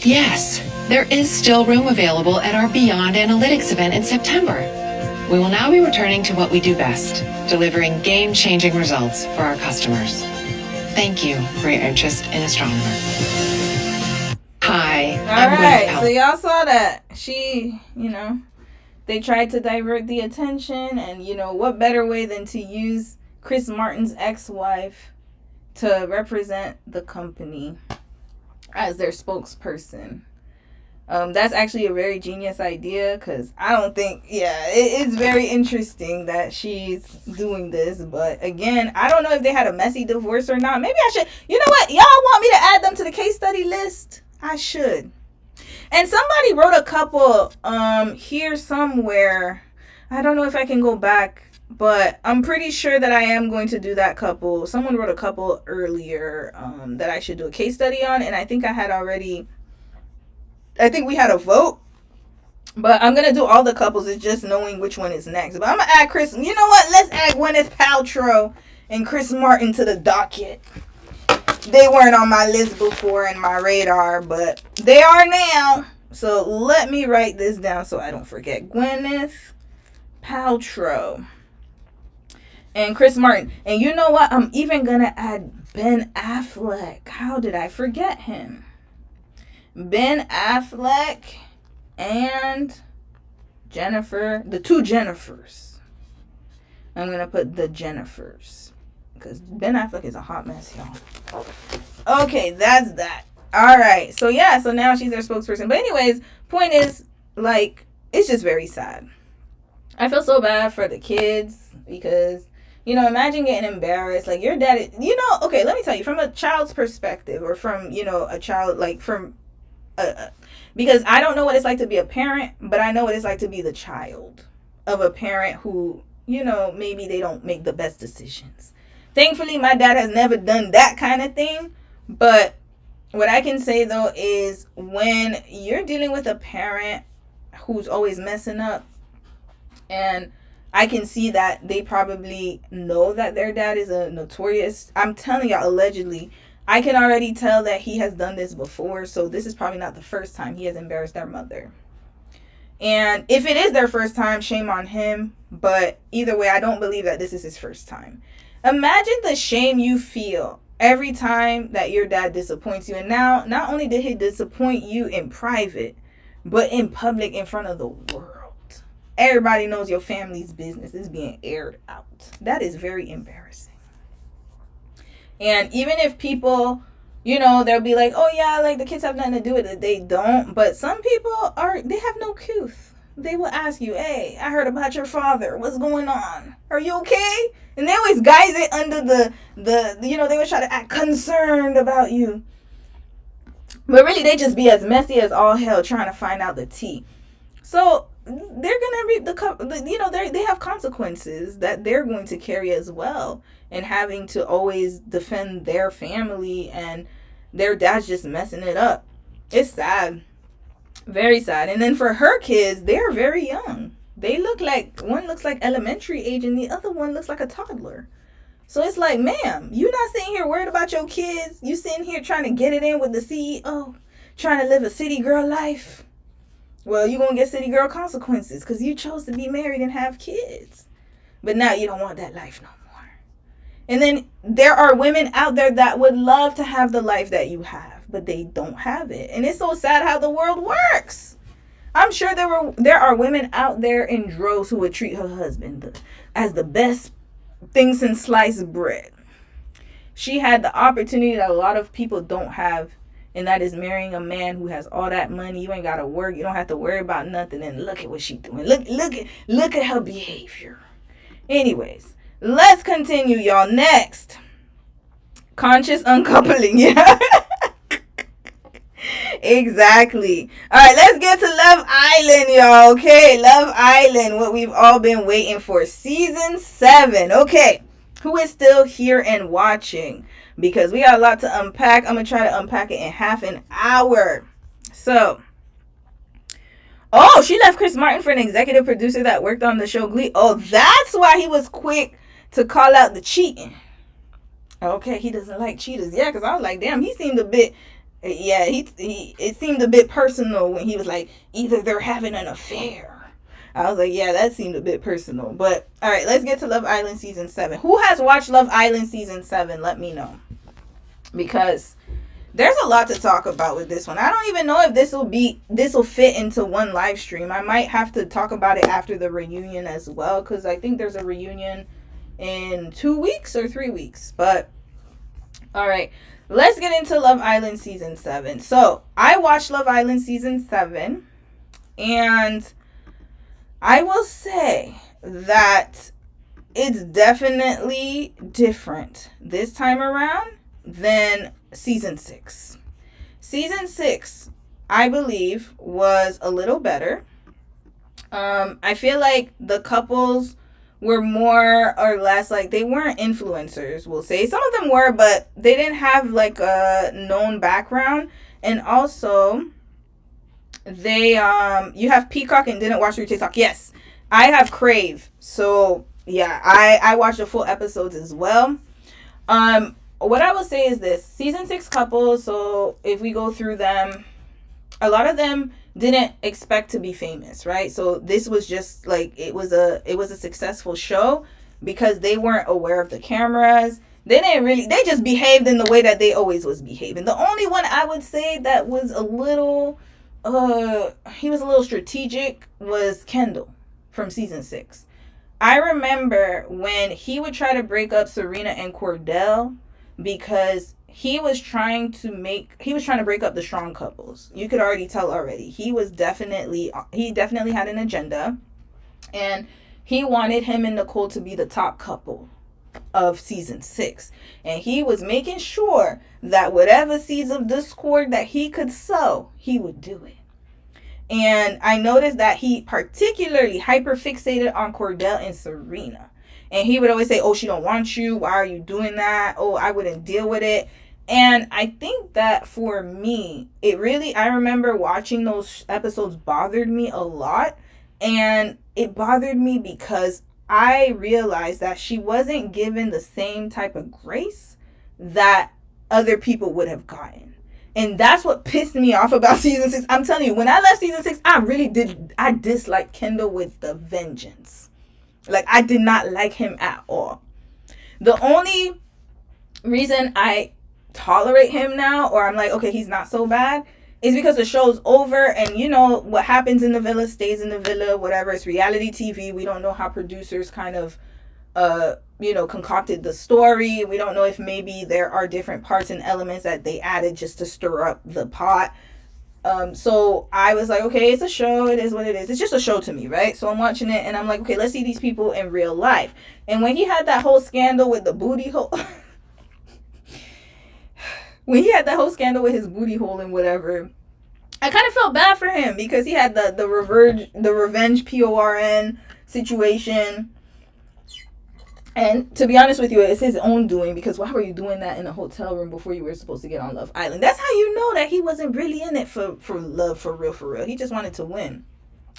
yes, there is still room available at our Beyond Analytics event in September. We will now be returning to what we do best, delivering game-changing results for our customers. Thank you for your interest in Astronomer. Bye. All right. So y'all saw that. She, they tried to divert the attention. And, what better way than to use Chris Martin's ex-wife to represent the company as their spokesperson. That's actually a very genius idea, because I don't think, it's very interesting that she's doing this. But again, I don't know if they had a messy divorce or not. Maybe I should, you know what? Y'all want me to add them to the case study list? I should. And somebody wrote a couple here somewhere. I don't know if I can go back, but I'm pretty sure that I am going to do that couple. Someone wrote a couple earlier that I should do a case study on, and I think we had a vote, but I'm going to do all the couples. It's just knowing which one is next. But I'm going to add Chris. You know what? Let's add Gwyneth Paltrow and Chris Martin to the docket. They weren't on my list before in my radar, but they are now. So let me write this down so I don't forget. Gwyneth Paltrow and Chris Martin. And you know what? I'm even going to add Ben Affleck. How did I forget him? Ben Affleck and Jennifer, the two Jennifers. I'm going to put the Jennifers, because Ben Affleck is a hot mess, y'all. Okay, that's that. All right. So now she's their spokesperson. But anyways, point is, it's just very sad. I feel so bad for the kids, because, imagine getting embarrassed. Like, your dad, okay, let me tell you, from a child's perspective, or from, a child, because I don't know what it's like to be a parent, but I know what it's like to be the child of a parent who, maybe they don't make the best decisions. Thankfully, my dad has never done that kind of thing. But what I can say, though, is when you're dealing with a parent who's always messing up, and I can see that they probably know that their dad is a notorious, I'm telling y'all, allegedly, I can already tell that he has done this before, so this is probably not the first time he has embarrassed their mother. And if it is their first time, shame on him. But either way, I don't believe that this is his first time. Imagine the shame you feel every time that your dad disappoints you. And now, not only did he disappoint you in private, but in public, in front of the world. Everybody knows your family's business is being aired out. That is very embarrassing. And even if people, they'll be like, oh yeah, the kids have nothing to do with it. They don't. But some people they have no couth. They will ask you, hey, I heard about your father. What's going on? Are you okay? And they always guise it under they always try to act concerned about you. But really, they just be as messy as all hell trying to find out the tea. So they're going to reap they have consequences that they're going to carry as well. And having to always defend their family, and their dad's just messing it up. It's sad. Very sad. And then for her kids, they're very young. One looks like elementary age and the other one looks like a toddler. So it's like, ma'am, you not sitting here worried about your kids. You sitting here trying to get it in with the CEO, trying to live a city girl life. Well, you're going to get city girl consequences because you chose to be married and have kids. But now you don't want that life no more. And then there are women out there that would love to have the life that you have, but they don't have it. And it's so sad how the world works. I'm sure there are women out there in droves who would treat her husband as the best thing since sliced bread. She had the opportunity that a lot of people don't have, and that is marrying a man who has all that money. You ain't got to work. You don't have to worry about nothing. And look at what she's doing. Look at her behavior. Anyways. Let's continue, y'all. Next, conscious uncoupling. Yeah, exactly. All right, let's get to Love Island, y'all. Okay, Love Island, what we've all been waiting for. Season 7. Okay, who is still here and watching? Because we got a lot to unpack. I'm going to try to unpack it in half an hour. So, she left Chris Martin for an executive producer that worked on the show Glee. Oh, that's why he was quick to call out the cheating. Okay, he doesn't like cheaters. Yeah, because I was like, damn, he seemed a bit, it seemed a bit personal when he was like, either they're having an affair. I was like, yeah, that seemed a bit personal. But, all right, let's get to Love Island Season 7. Who has watched Love Island Season 7? Let me know. Because there's a lot to talk about with this one. I don't even know if this will fit into one live stream. I might have to talk about it after the reunion as well, because I think there's a reunion in 2 weeks or 3 weeks. But all right, let's get into Love Island season 7. So I watched Love Island season 7, and I will say that it's definitely different this time around than season 6. Season 6, I believe, was a little better. I feel like the couples were more or less like, they weren't influencers, we'll say. Some of them were, but they didn't have like a known background. And also, they you have Peacock and didn't watch your TikTok. Yes, I have Crave, so yeah, I watched the full episodes as well. What I will say is this: season 6 couples, so if we go through them, a lot of them didn't expect to be famous, right? So this was just like, it was a successful show because they weren't aware of the cameras. They just behaved in the way that they always was behaving. The only one I would say that was a little he was a little strategic was Kendall from season 6. I remember when he would try to break up Serena and Cordell, because he was trying to break up the strong couples. You could already tell already. He definitely had an agenda, and he wanted him and Nicole to be the top couple of season 6. And he was making sure that whatever seeds of discord that he could sow, he would do it. And I noticed that he particularly hyper fixated on Cordell and Serena. And he would always say, oh, she don't want you. Why are you doing that? Oh, I wouldn't deal with it. And I think that for me, I remember watching those episodes bothered me a lot. And it bothered me because I realized that she wasn't given the same type of grace that other people would have gotten. And that's what pissed me off about season 6. I'm telling you, when I left season 6, I disliked Kendall with the vengeance. Like, I did not like him at all. The only reason I tolerate him now, or I'm like, okay, he's not so bad, is because the show's over, and you know what happens in the villa stays in the villa, whatever. It's reality TV. We don't know how producers kind of concocted the story. We don't know if maybe there are different parts and elements that they added just to stir up the pot. So I was like, okay, it's a show. It is what it is. It's just a show to me, right? So I'm watching it and I'm like, okay, let's see these people in real life. And when he had that whole scandal with the booty hole, when he had that whole scandal with his booty hole and whatever, I kind of felt bad for him because he had the revenge PORN situation. And to be honest with you, it's his own doing, because why were you doing that in a hotel room before you were supposed to get on Love Island? That's how you know that he wasn't really in it for love, for real. He just wanted to win.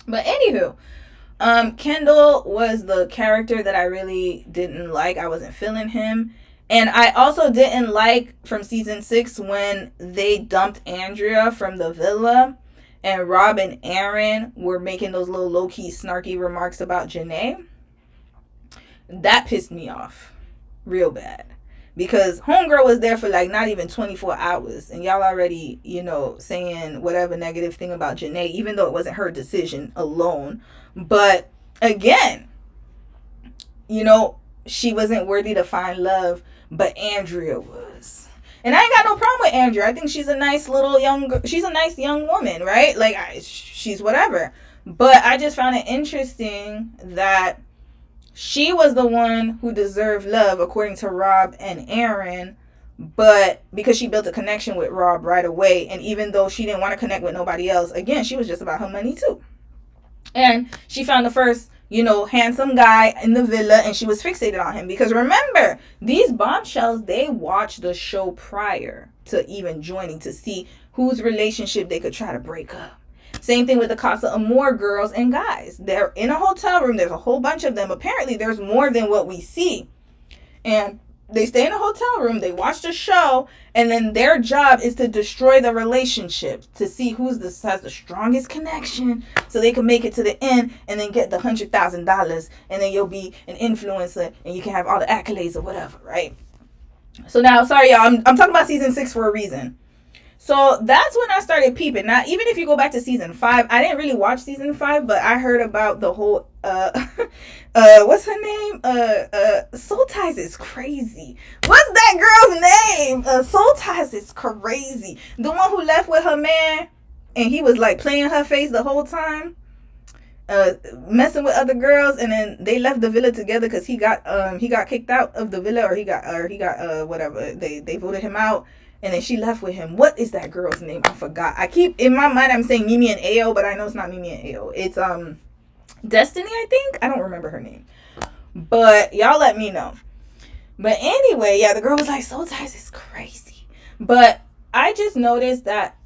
But anywho, Kendall was the character that I really didn't like. I wasn't feeling him. And I also didn't like from season 6 when they dumped Andrea from the villa and Rob and Aaron were making those little low-key snarky remarks about Janae. That pissed me off real bad, because homegirl was there for like not even 24 hours and y'all already, saying whatever negative thing about Janae, even though it wasn't her decision alone. But again, she wasn't worthy to find love, but Andrea was. And I ain't got no problem with Andrea. I think she's a nice young woman, right? Like, she's whatever. But I just found it interesting that she was the one who deserved love, according to Rob and Aaron, but because she built a connection with Rob right away, and even though she didn't want to connect with nobody else, again, she was just about her money too. And she found the first, handsome guy in the villa, and she was fixated on him. Because remember, these bombshells, they watched the show prior to even joining to see whose relationship they could try to break up. Same thing with the Casa Amor girls and guys. They're in a hotel room. There's a whole bunch of them. Apparently, there's more than what we see. And they stay in a hotel room. They watch the show. And then their job is to destroy the relationship, to see has the strongest connection, so they can make it to the end and then get the $100,000. And then you'll be an influencer and you can have all the accolades or whatever, right? So now, sorry, y'all. I'm talking about season 6 for a reason. So that's when I started peeping. Now, even if you go back to season 5, I didn't really watch season 5, but I heard about the whole what's her name? Soul Ties is crazy. What's that girl's name? Soul Ties is crazy. The one who left with her man and he was like playing her face the whole time, messing with other girls, and then they left the villa together because he got kicked out of the villa, or he got whatever. They voted him out. And then she left with him. What is that girl's name? I forgot. I keep, in my mind, I'm saying Mimi and Ayo, but I know it's not Mimi and Ayo. It's Destiny, I think. I don't remember her name. But y'all let me know. But anyway, yeah, the girl was like, Soul Ties is crazy. But I just noticed that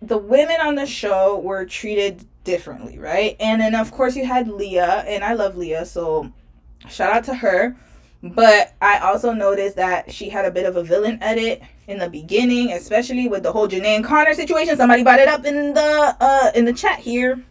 the women on the show were treated differently, right? And then, of course, you had Leah. And I love Leah, so shout out to her. But I also noticed that she had a bit of a villain edit in the beginning, especially with the whole Janae and Connor situation. Somebody brought it up in the chat here.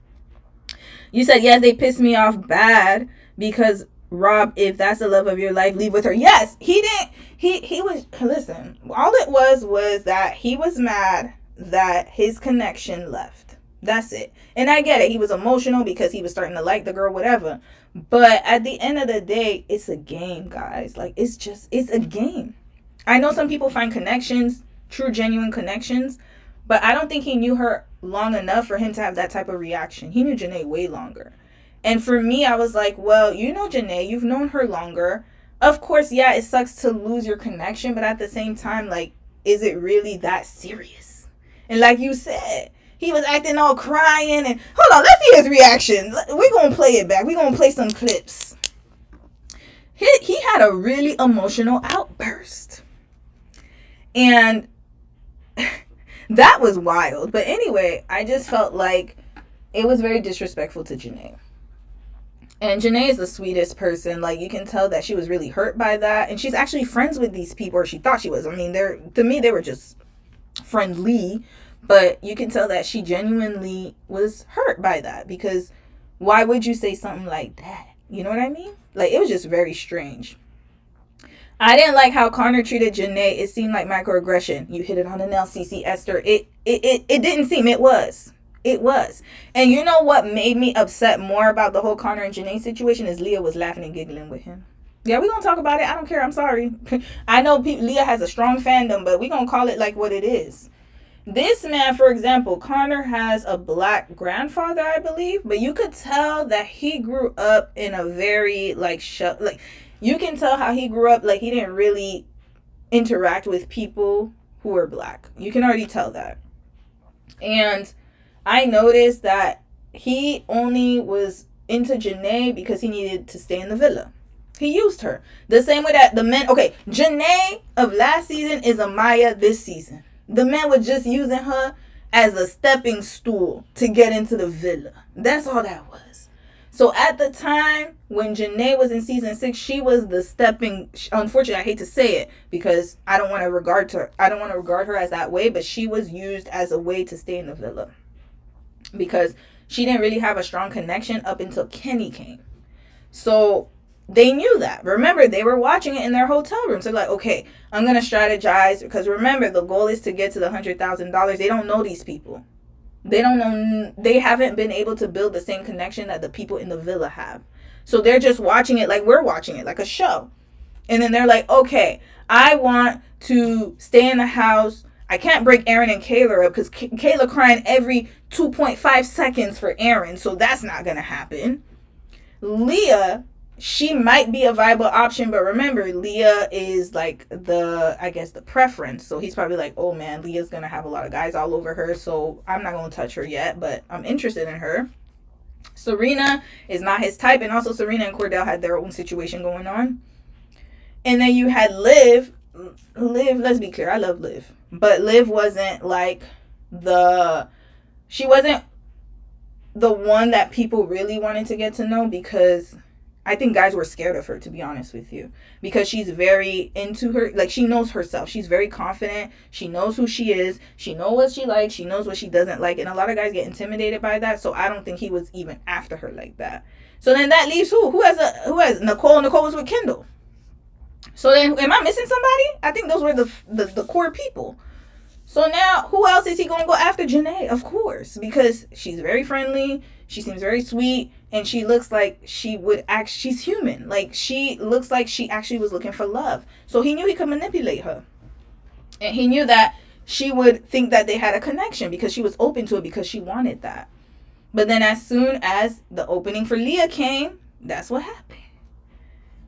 You said, yes, they pissed me off bad because, Rob, if that's the love of your life, leave with her. Yes, he didn't. He was, listen, all it was that he was mad that his connection left. That's it. And I get it. He was emotional because he was starting to like the girl, whatever. But at the end of the day, it's a game, guys. Like, it's a game. I know some people find connections, true, genuine connections, but I don't think he knew her long enough for him to have that type of reaction. He knew Janae way longer. And for me, I was like, well, you know Janae, you've known her longer. Of course, yeah, it sucks to lose your connection, but at the same time, like, is it really that serious? And like you said, he was acting all crying and, hold on, let's see his reaction. We're going to play it back. We're going to play some clips. He had a really emotional outburst. And that was wild. But anyway, I just felt like it was very disrespectful to Janae. And Janae is the sweetest person. Like, you can tell that she was really hurt by that. And she's actually friends with these people, or she thought she was. I mean, to me, they were just friendly. But you can tell that she genuinely was hurt by that. Because why would you say something like that? You know what I mean? Like, it was just very strange. I didn't like how Connor treated Janae. It seemed like microaggression. You hit it on the nail, CC Esther. It didn't seem. It was. It was. And you know what made me upset more about the whole Connor and Janae situation is Leah was laughing and giggling with him. Yeah, we're going to talk about it. I don't care. I'm sorry. I know Leah has a strong fandom, but we're going to call it like what it is. This man, for example, Connor has a black grandfather, I believe, but you could tell that he grew up in a very, you can tell how he grew up, like, he didn't really interact with people who were black. You can already tell that. And I noticed that he only was into Janae because he needed to stay in the villa. He used her. The same way that the men, okay, Janae of last season is Amaya this season. The man was just using her as a stepping stool to get into the villa. That's all that was. So at the time when Janae was in season 6, she was the stepping. Unfortunately, I hate to say it because I don't want to regard her as that way, but she was used as a way to stay in the villa because she didn't really have a strong connection up until Kenny came. So they knew that. Remember, they were watching it in their hotel room. So like, okay, I'm going to strategize because remember, the goal is to get to the $100,000. They don't know these people. They don't know. They haven't been able to build the same connection that the people in the villa have. So they're just watching it like we're watching it, like a show. And then they're like, okay, I want to stay in the house. I can't break Aaron and Kayla up because Kayla crying every 2.5 seconds for Aaron. So that's not going to happen. Leah, she might be a viable option, but remember, Leah is like the preference. So he's probably like, oh man, Leah's going to have a lot of guys all over her. So I'm not going to touch her yet, but I'm interested in her. Serena is not his type. And also Serena and Cordell had their own situation going on. And then you had Liv. Liv, let's be clear, I love Liv. But Liv wasn't like she wasn't the one that people really wanted to get to know because I think guys were scared of her, to be honest with you, because she's very into her, like she knows herself. She's very confident. She knows who she is. She knows what she likes. She knows what she doesn't like. And a lot of guys get intimidated by that. So I don't think he was even after her like that. So then that leaves who? Who has Nicole? Nicole was with Kendall. So then am I missing somebody? I think those were the core people. So now, who else is he going to go after? Janae, of course, because she's very friendly, she seems very sweet, and she looks like she would act, she's human. Like, she looks like she actually was looking for love. So he knew he could manipulate her. And he knew that she would think that they had a connection because she was open to it because she wanted that. But then as soon as the opening for Leah came, that's what happened.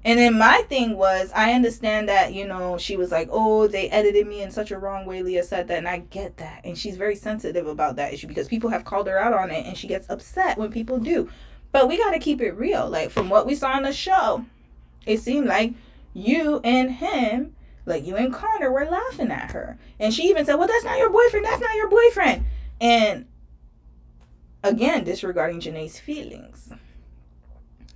And then my thing was, I understand that, you know, she was like, oh, they edited me in such a wrong way. Leah said that, and I get that. And she's very sensitive about that issue because people have called her out on it, and she gets upset when people do. But we got to keep it real. Like, from what we saw on the show, it seemed like you and him, like you and Connor, were laughing at her. And she even said, well, that's not your boyfriend. That's not your boyfriend. And again, disregarding Janae's feelings.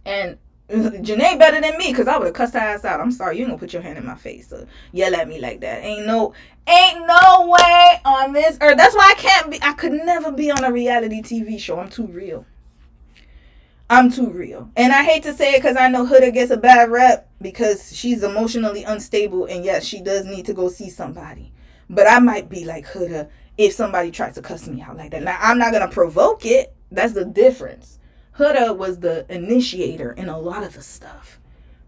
And Janae better than me, because I would have cussed her ass out. I'm sorry, you ain't gonna put your hand in my face or yell at me like that. Ain't no way on this earth. That's why I could never be on a reality TV show. I'm too real. And I hate to say it because I know Huda gets a bad rep because she's emotionally unstable, and yes, she does need to go see somebody. But I might be like Huda if somebody tries to cuss me out like that. Now, I'm not gonna provoke it. That's the difference. Huda was the initiator in a lot of the stuff.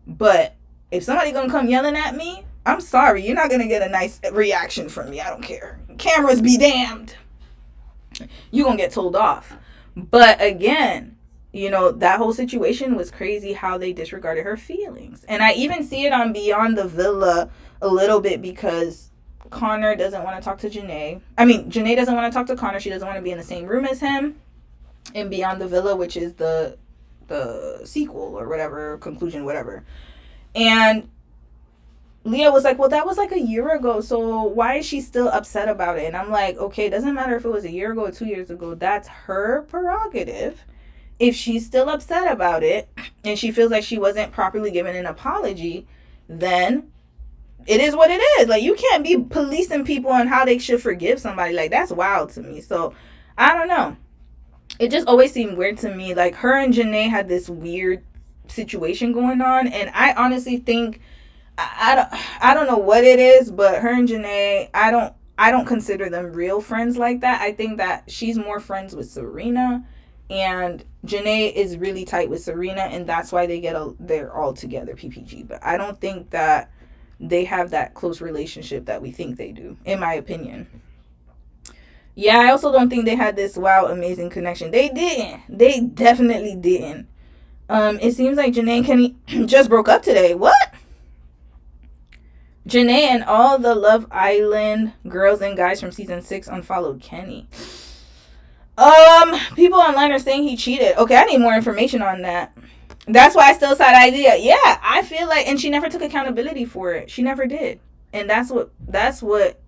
But if somebody gonna come yelling at me, I'm sorry, you're not gonna get a nice reaction from me. I don't care. Cameras be damned. You're gonna get told off. But again, you know, that whole situation was crazy how they disregarded her feelings. And I even see it on Beyond the Villa a little bit because Connor doesn't want to talk to Janae. I mean, Janae doesn't want to talk to Connor. She doesn't want to be in the same room as him. In Beyond the Villa, which is the sequel or whatever, conclusion, whatever. And Leah was like, well, that was like a year ago, so why is she still upset about it? And I'm like, okay, it doesn't matter if it was a year ago or 2 years ago. That's her prerogative. If she's still upset about it and she feels like she wasn't properly given an apology, then it is what it is. Like, you can't be policing people on how they should forgive somebody. Like, that's wild to me. So I don't know. It just always seemed weird to me. Like, her and Janae had this weird situation going on, and I honestly think I don't know what it is, but her and Janae, I don't consider them real friends like that. I think that she's more friends with Serena, and Janae is really tight with Serena, and that's why they're all together, PPG. But I don't think that they have that close relationship that we think they do, in my opinion. Yeah, I also don't think they had this wow, amazing connection. They didn't. They definitely didn't. It seems like Janae and Kenny just broke up today. What? Janae and all the Love Island girls and guys from season 6 unfollowed Kenny. People online are saying he cheated. Okay, I need more information on that. That's why I still side idea. Yeah, I feel like, and she never took accountability for it. She never did. And that's what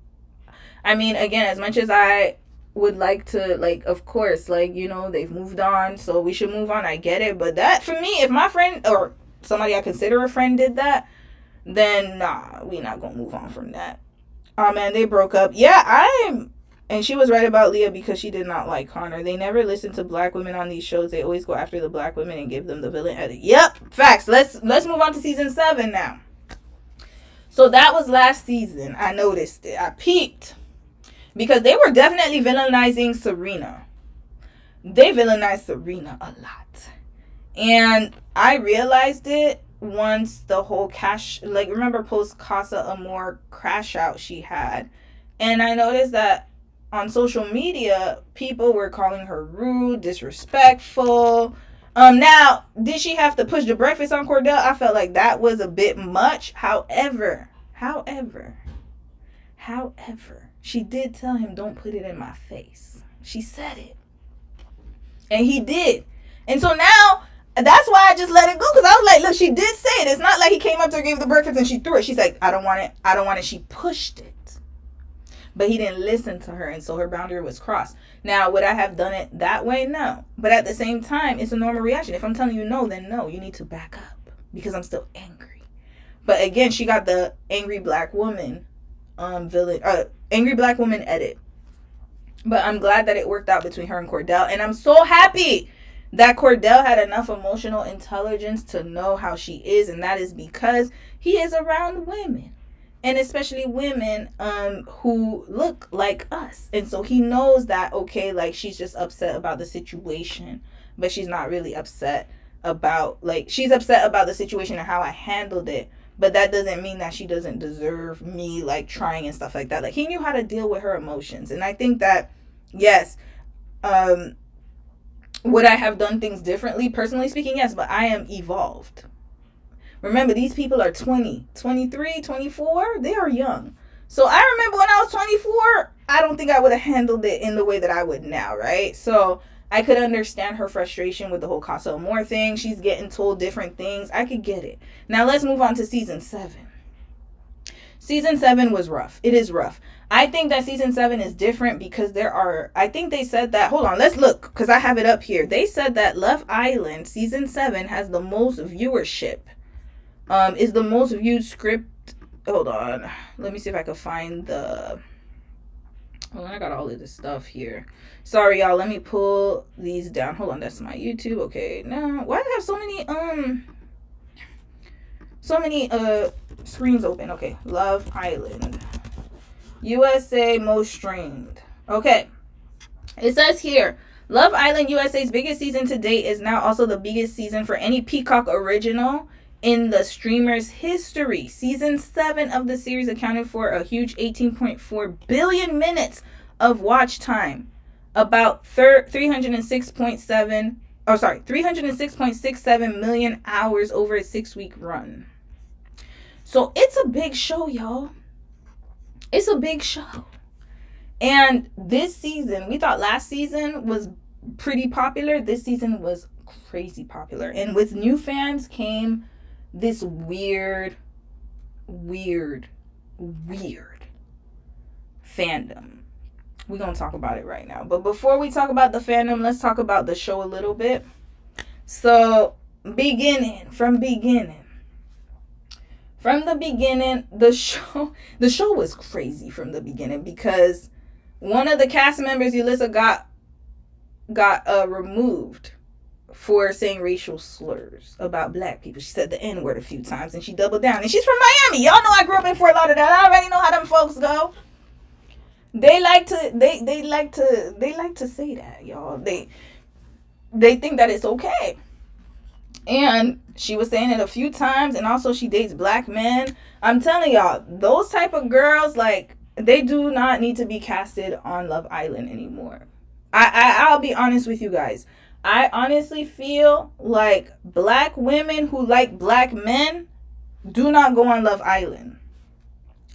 I mean, again, as much as I would like to, like, of course, like, you know, they've moved on, so we should move on. I get it. But that, for me, if my friend or somebody I consider a friend did that, then nah, we not gonna move on from that. Oh man, they broke up. Yeah, and she was right about Leah because she did not like Connor. They never listen to black women on these shows. They always go after the black women and give them the villain edit. Yep, facts. Let's move on to season 7 now. So that was last season. I noticed it. I peeked. Because they were definitely villainizing Serena. They villainized Serena a lot. And I realized it once the whole remember post Casa Amor crash out she had. And I noticed that on social media, people were calling her rude, disrespectful. Now, did she have to push the breakfast on Cordell? I felt like that was a bit much. However, she did tell him, don't put it in my face. She said it. And he did. And so now, that's why I just let it go. Because I was like, look, she did say it. It's not like he came up to her, gave the breakfast, and she threw it. She's like, I don't want it. I don't want it. She pushed it. But he didn't listen to her. And so her boundary was crossed. Now, would I have done it that way? No. But at the same time, it's a normal reaction. If I'm telling you no, then no. You need to back up. Because I'm still angry. But again, she got the angry black woman angry black woman edit. But I'm glad that it worked out between her and Cordell. And I'm so happy that Cordell had enough emotional intelligence to know how she is. And that is because he is around women. and especially women who look like us. And so he knows that, okay, like, she's just upset about the situation, but she's not really upset about, like, she's upset about the situation and how I handled it, but that doesn't mean that she doesn't deserve me, like, trying and stuff like that. Like, he knew how to deal with her emotions. And I think that, yes, would I have done things differently? Personally speaking, yes, but I am evolved. Remember, these people are 20, 23, 24. They are young. So I remember when I was 24, I don't think I would have handled it in the way that I would now, right? So I could understand her frustration with the whole Casa Amor thing. She's getting told different things. I could get it. Now let's move on to season 7. Season 7 was rough. It is rough. I think that season 7 is different because I think they said that, hold on, let's look, because I have it up here. They said that Love Island season 7 has the most viewership. Is the most viewed script. Hold on, let me see if I can find the, hold on, I got all of this stuff here. Sorry, y'all, let me pull these down. Hold on, that's my YouTube. Okay, now why do I have so many screens open? Okay, Love Island USA most streamed. Okay, it says here, Love Island USA's biggest season to date is now also the biggest season for any Peacock original in the streamer's history. Season 7 of the series accounted for a huge 18.4 billion minutes of watch time, about 306.67 million hours over a 6-week run. So it's a big show, y'all. It's a big show. And this season, we thought last season was pretty popular. This season was crazy popular. And with new fans came this weird fandom. We're going to talk about it right now. But before we talk about the fandom, let's talk about the show a little bit. So, from the beginning, the show was crazy from the beginning because one of the cast members, Yulissa, got removed for saying racial slurs about black people. She said the N-word a few times and she doubled down. And she's from Miami. Y'all know I grew up in Fort Lauderdale. I already know how them folks go. They like to say that, y'all. They think that it's okay. And she was saying it a few times, and also she dates black men. I'm telling y'all, those type of girls, like, they do not need to be casted on Love Island anymore. I'll be honest with you guys. I honestly feel like black women who like black men do not go on Love Island.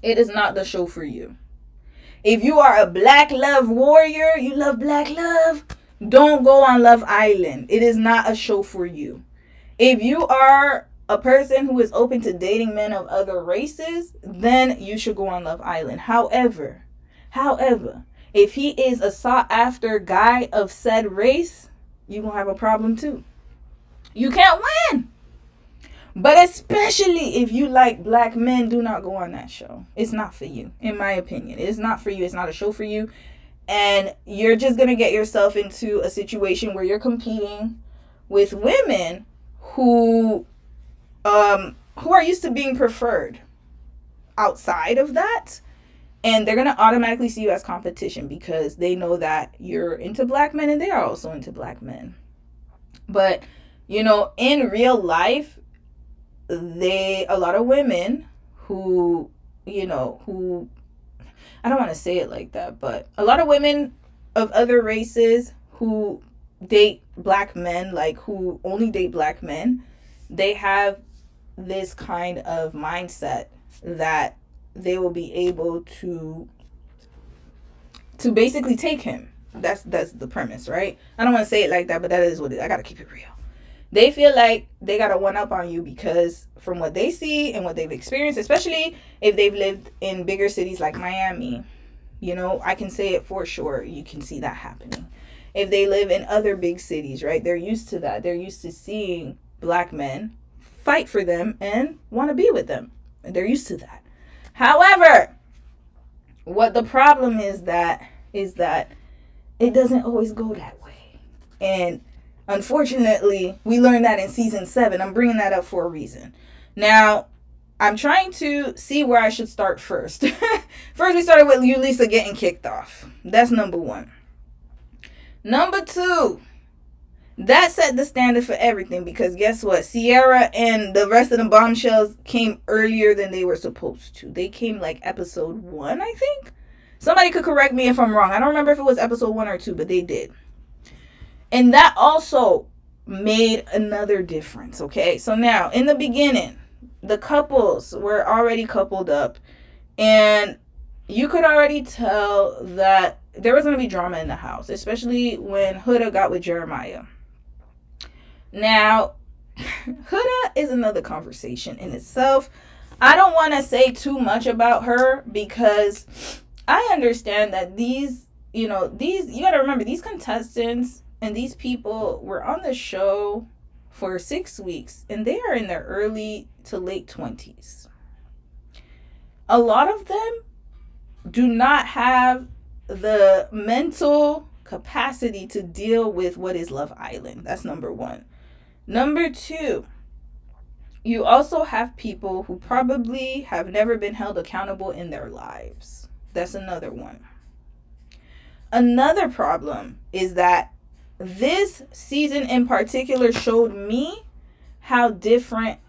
It is not the show for you. If you are a black love warrior, you love black love, don't go on Love Island. It is not a show for you. If you are a person who is open to dating men of other races, then you should go on Love Island. However, if he is a sought after guy of said race, you're going to have a problem too. You can't win. But especially if you like black men, do not go on that show. It's not for you, in my opinion. It's not for you. It's not a show for you. And you're just going to get yourself into a situation where you're competing with women who are used to being preferred outside of that. And they're going to automatically see you as competition because they know that you're into black men and they are also into black men. But, you know, in real life, a lot of women who, I don't want to say it like that, but a lot of women of other races who date black men, like who only date black men, they have this kind of mindset that they will be able to basically take him. That's the premise, right? I don't want to say it like that, but that is what it is. I gotta keep it real. They feel like they got a one-up on you because from what they see and what they've experienced, especially if they've lived in bigger cities like Miami, I can say it for sure. You can see that happening. If they live in other big cities, right? They're used to that. They're used to seeing black men fight for them and want to be with them. They're used to that. However, what the problem is that it doesn't always go that way. And unfortunately, we learned that in season 7. I'm bringing that up for a reason. Now, I'm trying to see where I should start first. First, we started with Lisa getting kicked off. That's number one. Number two, that set the standard for everything, because guess what? Sierra and the rest of the bombshells came earlier than they were supposed to. They came like episode 1, I think. Somebody could correct me if I'm wrong. I don't remember if it was episode 1 or 2, but they did. And that also made another difference, okay? So now, in the beginning, the couples were already coupled up, and you could already tell that there was going to be drama in the house, especially when Huda got with Jeremiah. Now, Huda is another conversation in itself. I don't want to say too much about her, because I understand that these, you got to remember, these contestants and these people were on the show for 6 weeks, and they are in their early to late 20s. A lot of them do not have the mental capacity to deal with what is Love Island. That's number one. Number two, you also have people who probably have never been held accountable in their lives. That's another one. Another problem is that this season in particular showed me how different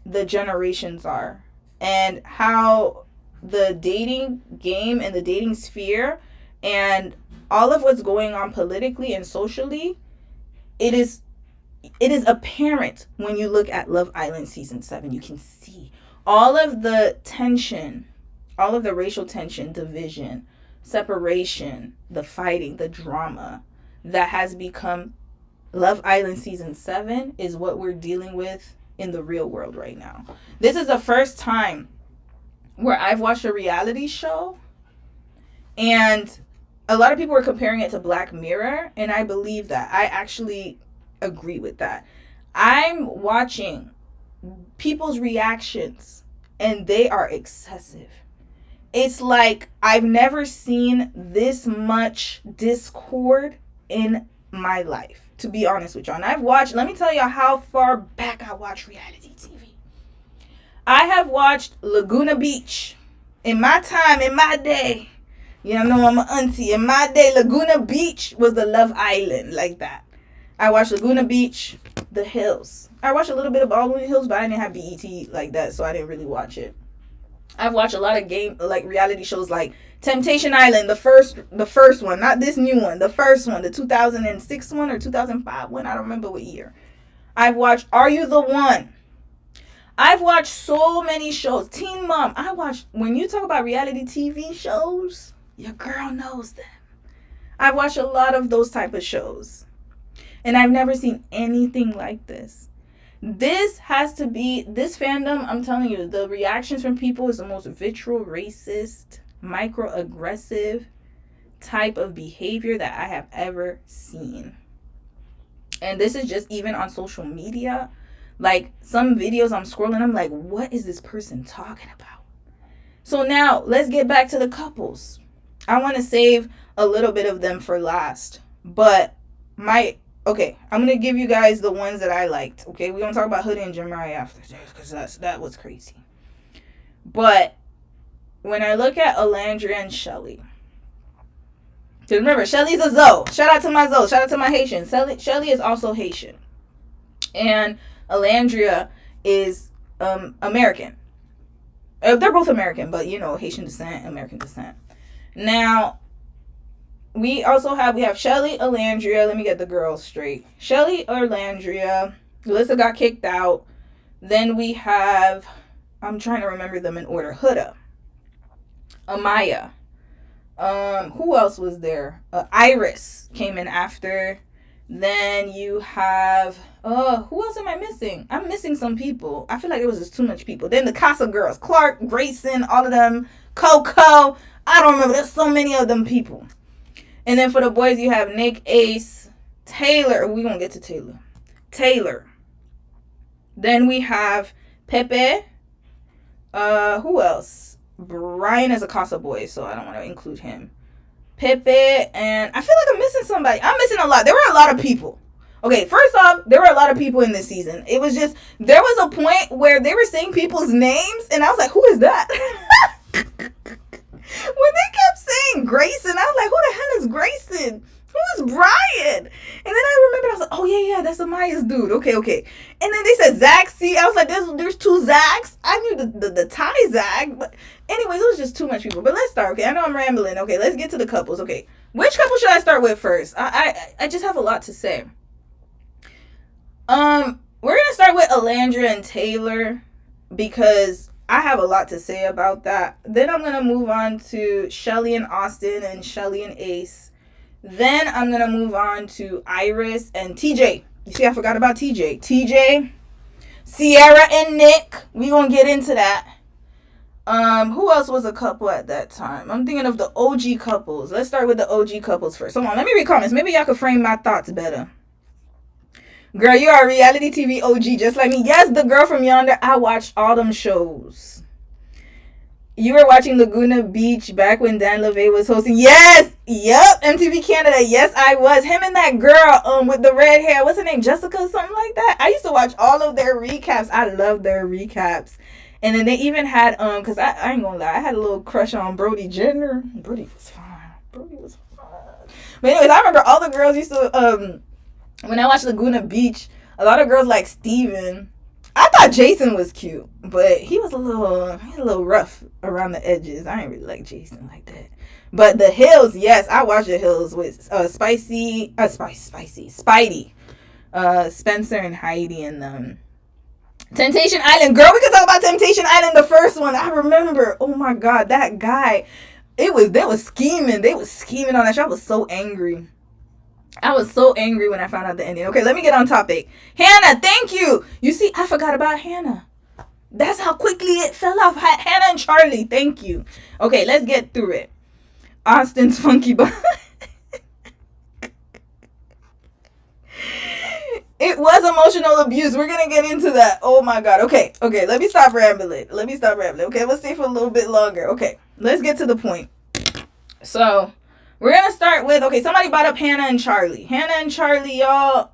the generations are, and how the dating game and the dating sphere and all of what's going on politically and socially, it is apparent when you look at Love Island season 7. You can see all of the tension, all of the racial tension, division, separation, the fighting, the drama that has become Love Island season 7 is what we're dealing with in the real world right now. This is the first time where I've watched a reality show, and a lot of people were comparing it to Black Mirror, and I believe that. I actually agree with that. I'm watching people's reactions, and they are excessive. It's like I've never seen this much discord in my life, to be honest with y'all. And let me tell y'all how far back I watch reality TV. I have watched Laguna Beach. In my time, in my day, you know I'm an auntie. In my day, Laguna Beach was the Love Island, like that. I watched Laguna Beach, The Hills. I watched a little bit of Baldwin Hills, but I didn't have BET like that, so I didn't really watch it. I've watched a lot of reality shows like Temptation Island, the first one, not this new one, the first one, the 2006 one or 2005 one, I don't remember what year. I've watched Are You the One? I've watched so many shows. Teen Mom. When you talk about reality TV shows, your girl knows them. I've watched a lot of those type of shows, and I've never seen anything like this. This has to be, this fandom, I'm telling you, the reactions from people is the most vitriol, racist, microaggressive type of behavior that I have ever seen. And this is just even on social media. Like, some videos I'm scrolling, I'm like, what is this person talking about? So now, let's get back to the couples. I want to save a little bit of them for last. But okay, I'm going to give you guys the ones that I liked. Okay, we're going to talk about Huda and Jeremiah after this, because that was crazy. But when I look at Alandria and Shelly, because remember, Shelly's a Zoe. Shout out to my Zoe. Shout out to my Haitian. Shelly is also Haitian. And Alandria is American. They're both American, but Haitian descent, American descent. Now, we have Shelly, Alandria. Let me get the girls straight. Shelly, Alandria. Alyssa got kicked out. Then we have, I'm trying to remember them in order. Huda, Amaya. Who else was there? Iris came in after. Then you have, who else am I missing? I'm missing some people. I feel like it was just too much people. Then the Casa girls, Clark, Grayson, all of them, Coco. I don't remember. There's so many of them people. And then for the boys, you have Nick, Ace, Taylor. We're going to get to Taylor. Then we have Pepe. Who else? Brian is a Casa boy, so I don't want to include him. Pepe, and I feel like I'm missing somebody. I'm missing a lot. There were a lot of people. Okay, first off, there were a lot of people in this season. It was just, there was a point where they were saying people's names, and I was like, who is that? When they kept saying Grayson, I was like, who the hell is Grayson? Who is Brian? And then I remember, I was like, oh, yeah, that's Amaya's dude. Okay. And then they said Zach. See, I was like, there's two Zachs. I knew the Thai Zach. But anyways, it was just too much people. But let's start. Okay, I know I'm rambling. Okay, let's get to the couples. Okay, which couple should I start with first? I just have a lot to say. We're going to start with Alandra and Taylor because I have a lot to say about that. Then I'm going to move on to Shelly and Austin and Shelly and Ace. Then I'm going to move on to Iris and TJ. You see, I forgot about TJ. TJ, Sierra and Nick. We going to get into that. Who else was a couple at that time? I'm thinking of the OG couples. Let's start with the OG couples first. Hold on, let me read comments. Maybe y'all could frame my thoughts better. Girl, you are a reality TV OG just like me. Yes, the girl from yonder. I watched all them shows. You were watching Laguna Beach back when Dan LeVay was hosting. Yes! Yep, MTV Canada. Yes, I was. Him and that girl with the red hair. What's her name? Jessica or something like that? I used to watch all of their recaps. I love their recaps. And then they even had, because I ain't gonna lie, I had a little crush on Brody Jenner. Brody was fine. But anyways, I remember all the girls used to, when I watched Laguna Beach, a lot of girls like Steven. I thought Jason was cute, but he was a little rough around the edges. I didn't really like Jason like that. But the Hills, yes, I watched the Hills with Spidey, Spencer and Heidi and them. Temptation Island, girl, we could talk about Temptation Island, the first one. I remember, oh my God, that guy. They was scheming on that show. I was so angry. I was so angry when I found out the ending. Okay, let me get on topic. Hannah, thank you. You see, I forgot about Hannah. That's how quickly it fell off. Hannah and Charlie, thank you. Okay, let's get through it. Austin's funky butt. It was emotional abuse. We're going to get into that. Oh my God. Okay, let me stop rambling. Okay, let's stay for a little bit longer. Okay, let's get to the point. So, we're going to start with, okay, somebody brought up Hannah and Charlie. Hannah and Charlie, y'all,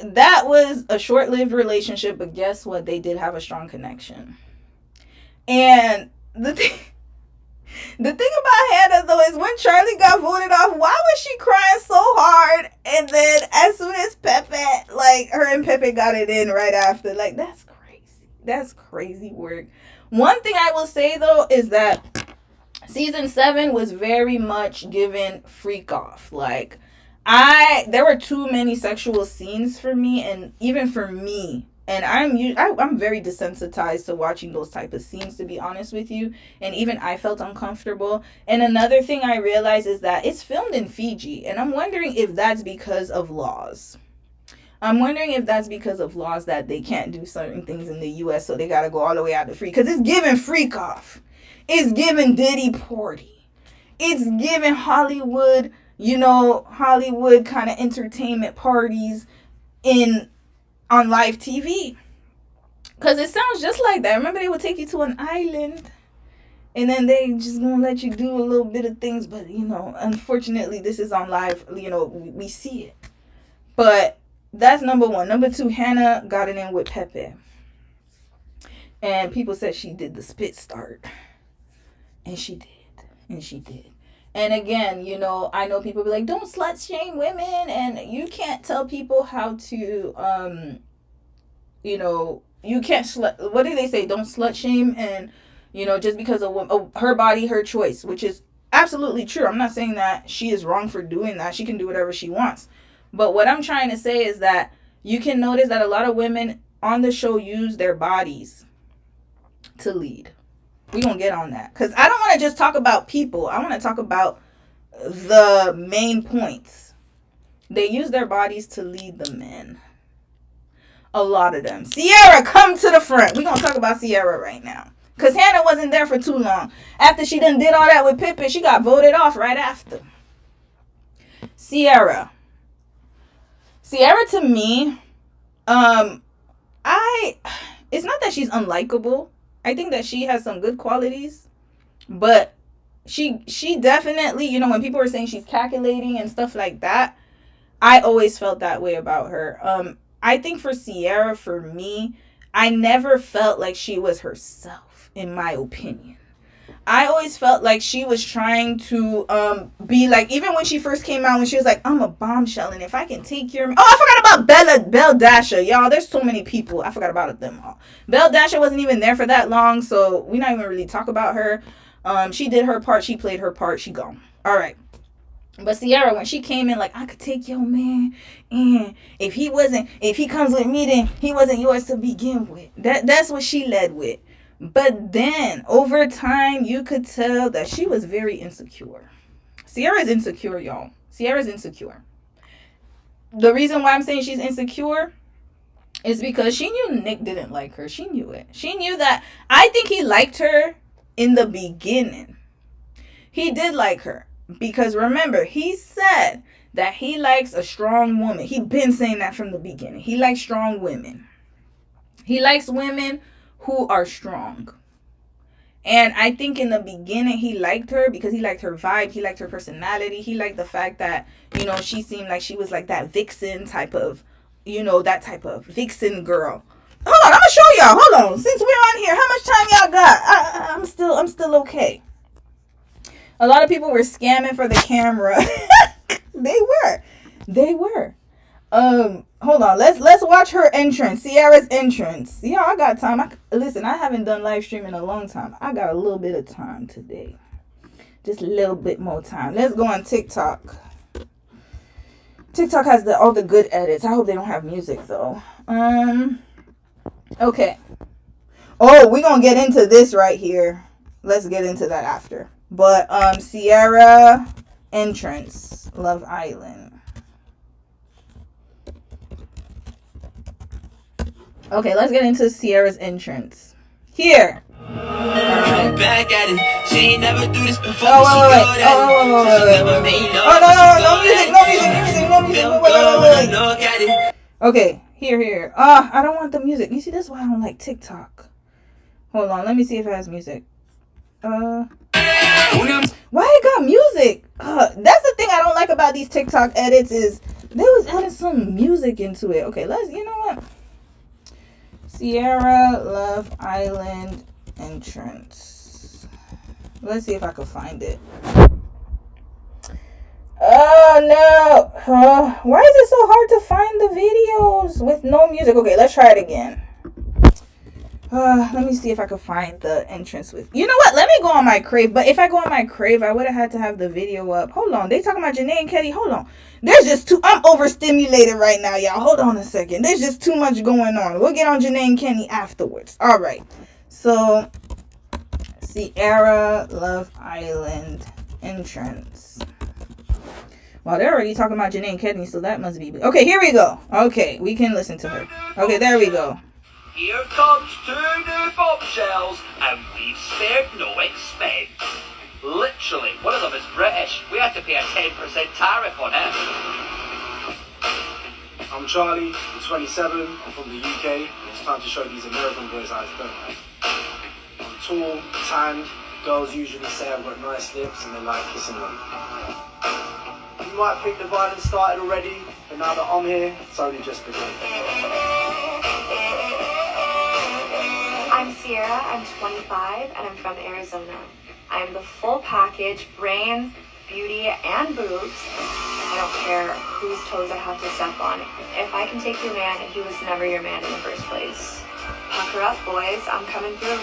that was a short-lived relationship, but guess what? They did have a strong connection. And the thing about Hannah, though, is when Charlie got voted off, why was she crying so hard? And then as soon as Pepe, like, her and Pepe got it in right after. Like, that's crazy. That's crazy work. One thing I will say, though, is that Season 7 was very much given freak off. Like, there were too many sexual scenes for me, and even for me. And I'm very desensitized to watching those type of scenes, to be honest with you. And even I felt uncomfortable. And another thing I realized is that it's filmed in Fiji. And I'm wondering if that's because of laws. That they can't do certain things in the U.S. So they got to go all the way out to free. Because it's giving freak off. It's giving Diddy party. It's giving Hollywood, Hollywood kind of entertainment parties on live TV. Because it sounds just like that. Remember, they would take you to an island and then they just gonna let you do a little bit of things. But, unfortunately, this is on live. We see it. But that's number one. Number two, Hannah got it in with Pepe. And people said she did the spit start. And she did. And again, I know people be like, don't slut shame women. And you can't tell people how to, you can't what do they say? Don't slut shame. And, just because of her body, her choice, which is absolutely true. I'm not saying that she is wrong for doing that. She can do whatever she wants. But what I'm trying to say is that you can notice that a lot of women on the show use their bodies to lead. We're going to get on that. Because I don't want to just talk about people. I want to talk about the main points. They use their bodies to lead the men. A lot of them. Sierra, come to the front. We're going to talk about Sierra right now. Because Hannah wasn't there for too long. After she done did all that with Pippen, she got voted off right after. Sierra to me, it's not that she's unlikable. I think that she has some good qualities, but she definitely, when people were saying she's calculating and stuff like that, I always felt that way about her. I think for Ciara, for me, I never felt like she was herself, in my opinion. I always felt like she was trying to be like, even when she first came out, when she was like, I'm a bombshell, and if I can take your... Oh, I forgot about Belle Dasher. Y'all, there's so many people. I forgot about them all. Belle Dasher wasn't even there for that long, so we're not even really talk about her. She did her part. She played her part. She gone. All right. But Ciara, when she came in like, I could take your man, and if he comes with me, then he wasn't yours to begin with. That's what she led with. But then, over time, you could tell that she was very insecure. Ciara's insecure, y'all. Ciara's insecure. The reason why I'm saying she's insecure is because she knew Nick didn't like her. She knew it. She knew that. I think he liked her in the beginning. He did like her. Because remember, he said that he likes a strong woman. He'd been saying that from the beginning. He likes strong women. He likes women who are strong. And I think in the beginning he liked her because he liked her vibe. He liked her personality. He liked the fact that, you know, she seemed like she was like that vixen type of, you know, that type of vixen girl. Hold on, I'm gonna show y'all. Hold on. Since we're on here, how much time y'all got? I'm still okay. A lot of people were scamming for the camera. They were. Hold on. Let's watch her entrance. Ciara's entrance. Yeah, I got time. Listen, I haven't done live stream in a long time. I got a little bit of time today. Just a little bit more time. Let's go on TikTok. TikTok has all the good edits. I hope they don't have music though. Okay. Oh, we're gonna get into this right here. Let's get into that after. But Ciara entrance, Love Island. Okay, let's get into Ciara's entrance. Here. Back at it. She ain't never do this before. No music. Okay, here. I don't want the music. You see, that's why I don't like TikTok. Hold on, let me see if it has music. Why it got music? That's the thing I don't like about these TikTok edits is they was adding some music into it. Okay, you know what? Ciara Love Island entrance. Let's see if I can find it. Oh no! Why is it so hard to find the videos with no music? Okay, let's try it again. Let me see if I can find the entrance with... You know what? Let me go on my Crave. But if I go on my Crave, I would have had to have the video up. Hold on. They talking about Janae and Ketty. Hold on. There's just too... I'm overstimulated right now, y'all. Hold on a second. There's just too much going on. We'll get on Janae and Kenny afterwards. All right. So, Ciara Love Island entrance. Well, they're already talking about Janae and Kenny, so that must be... Okay, here we go. Okay, we can listen to her. Okay, there we go. Here comes 2 new bombshells, and we've spared no expense. Literally, one of them is British. We have to pay a 10% tariff on it. I'm Charlie, I'm 27, I'm from the UK. It's time to show these American boys how it's done. I'm tall, tanned, girls usually say I've got nice lips and they like kissing them. You might think the violence started already, but now that I'm here, it's only just begun. I'm Ciara, I'm 25, and I'm from Arizona. I am the full package, brains, beauty, and boobs. I don't care whose toes I have to step on. If I can take your man, he was never your man in the first place. Pucker up, boys, I'm coming through.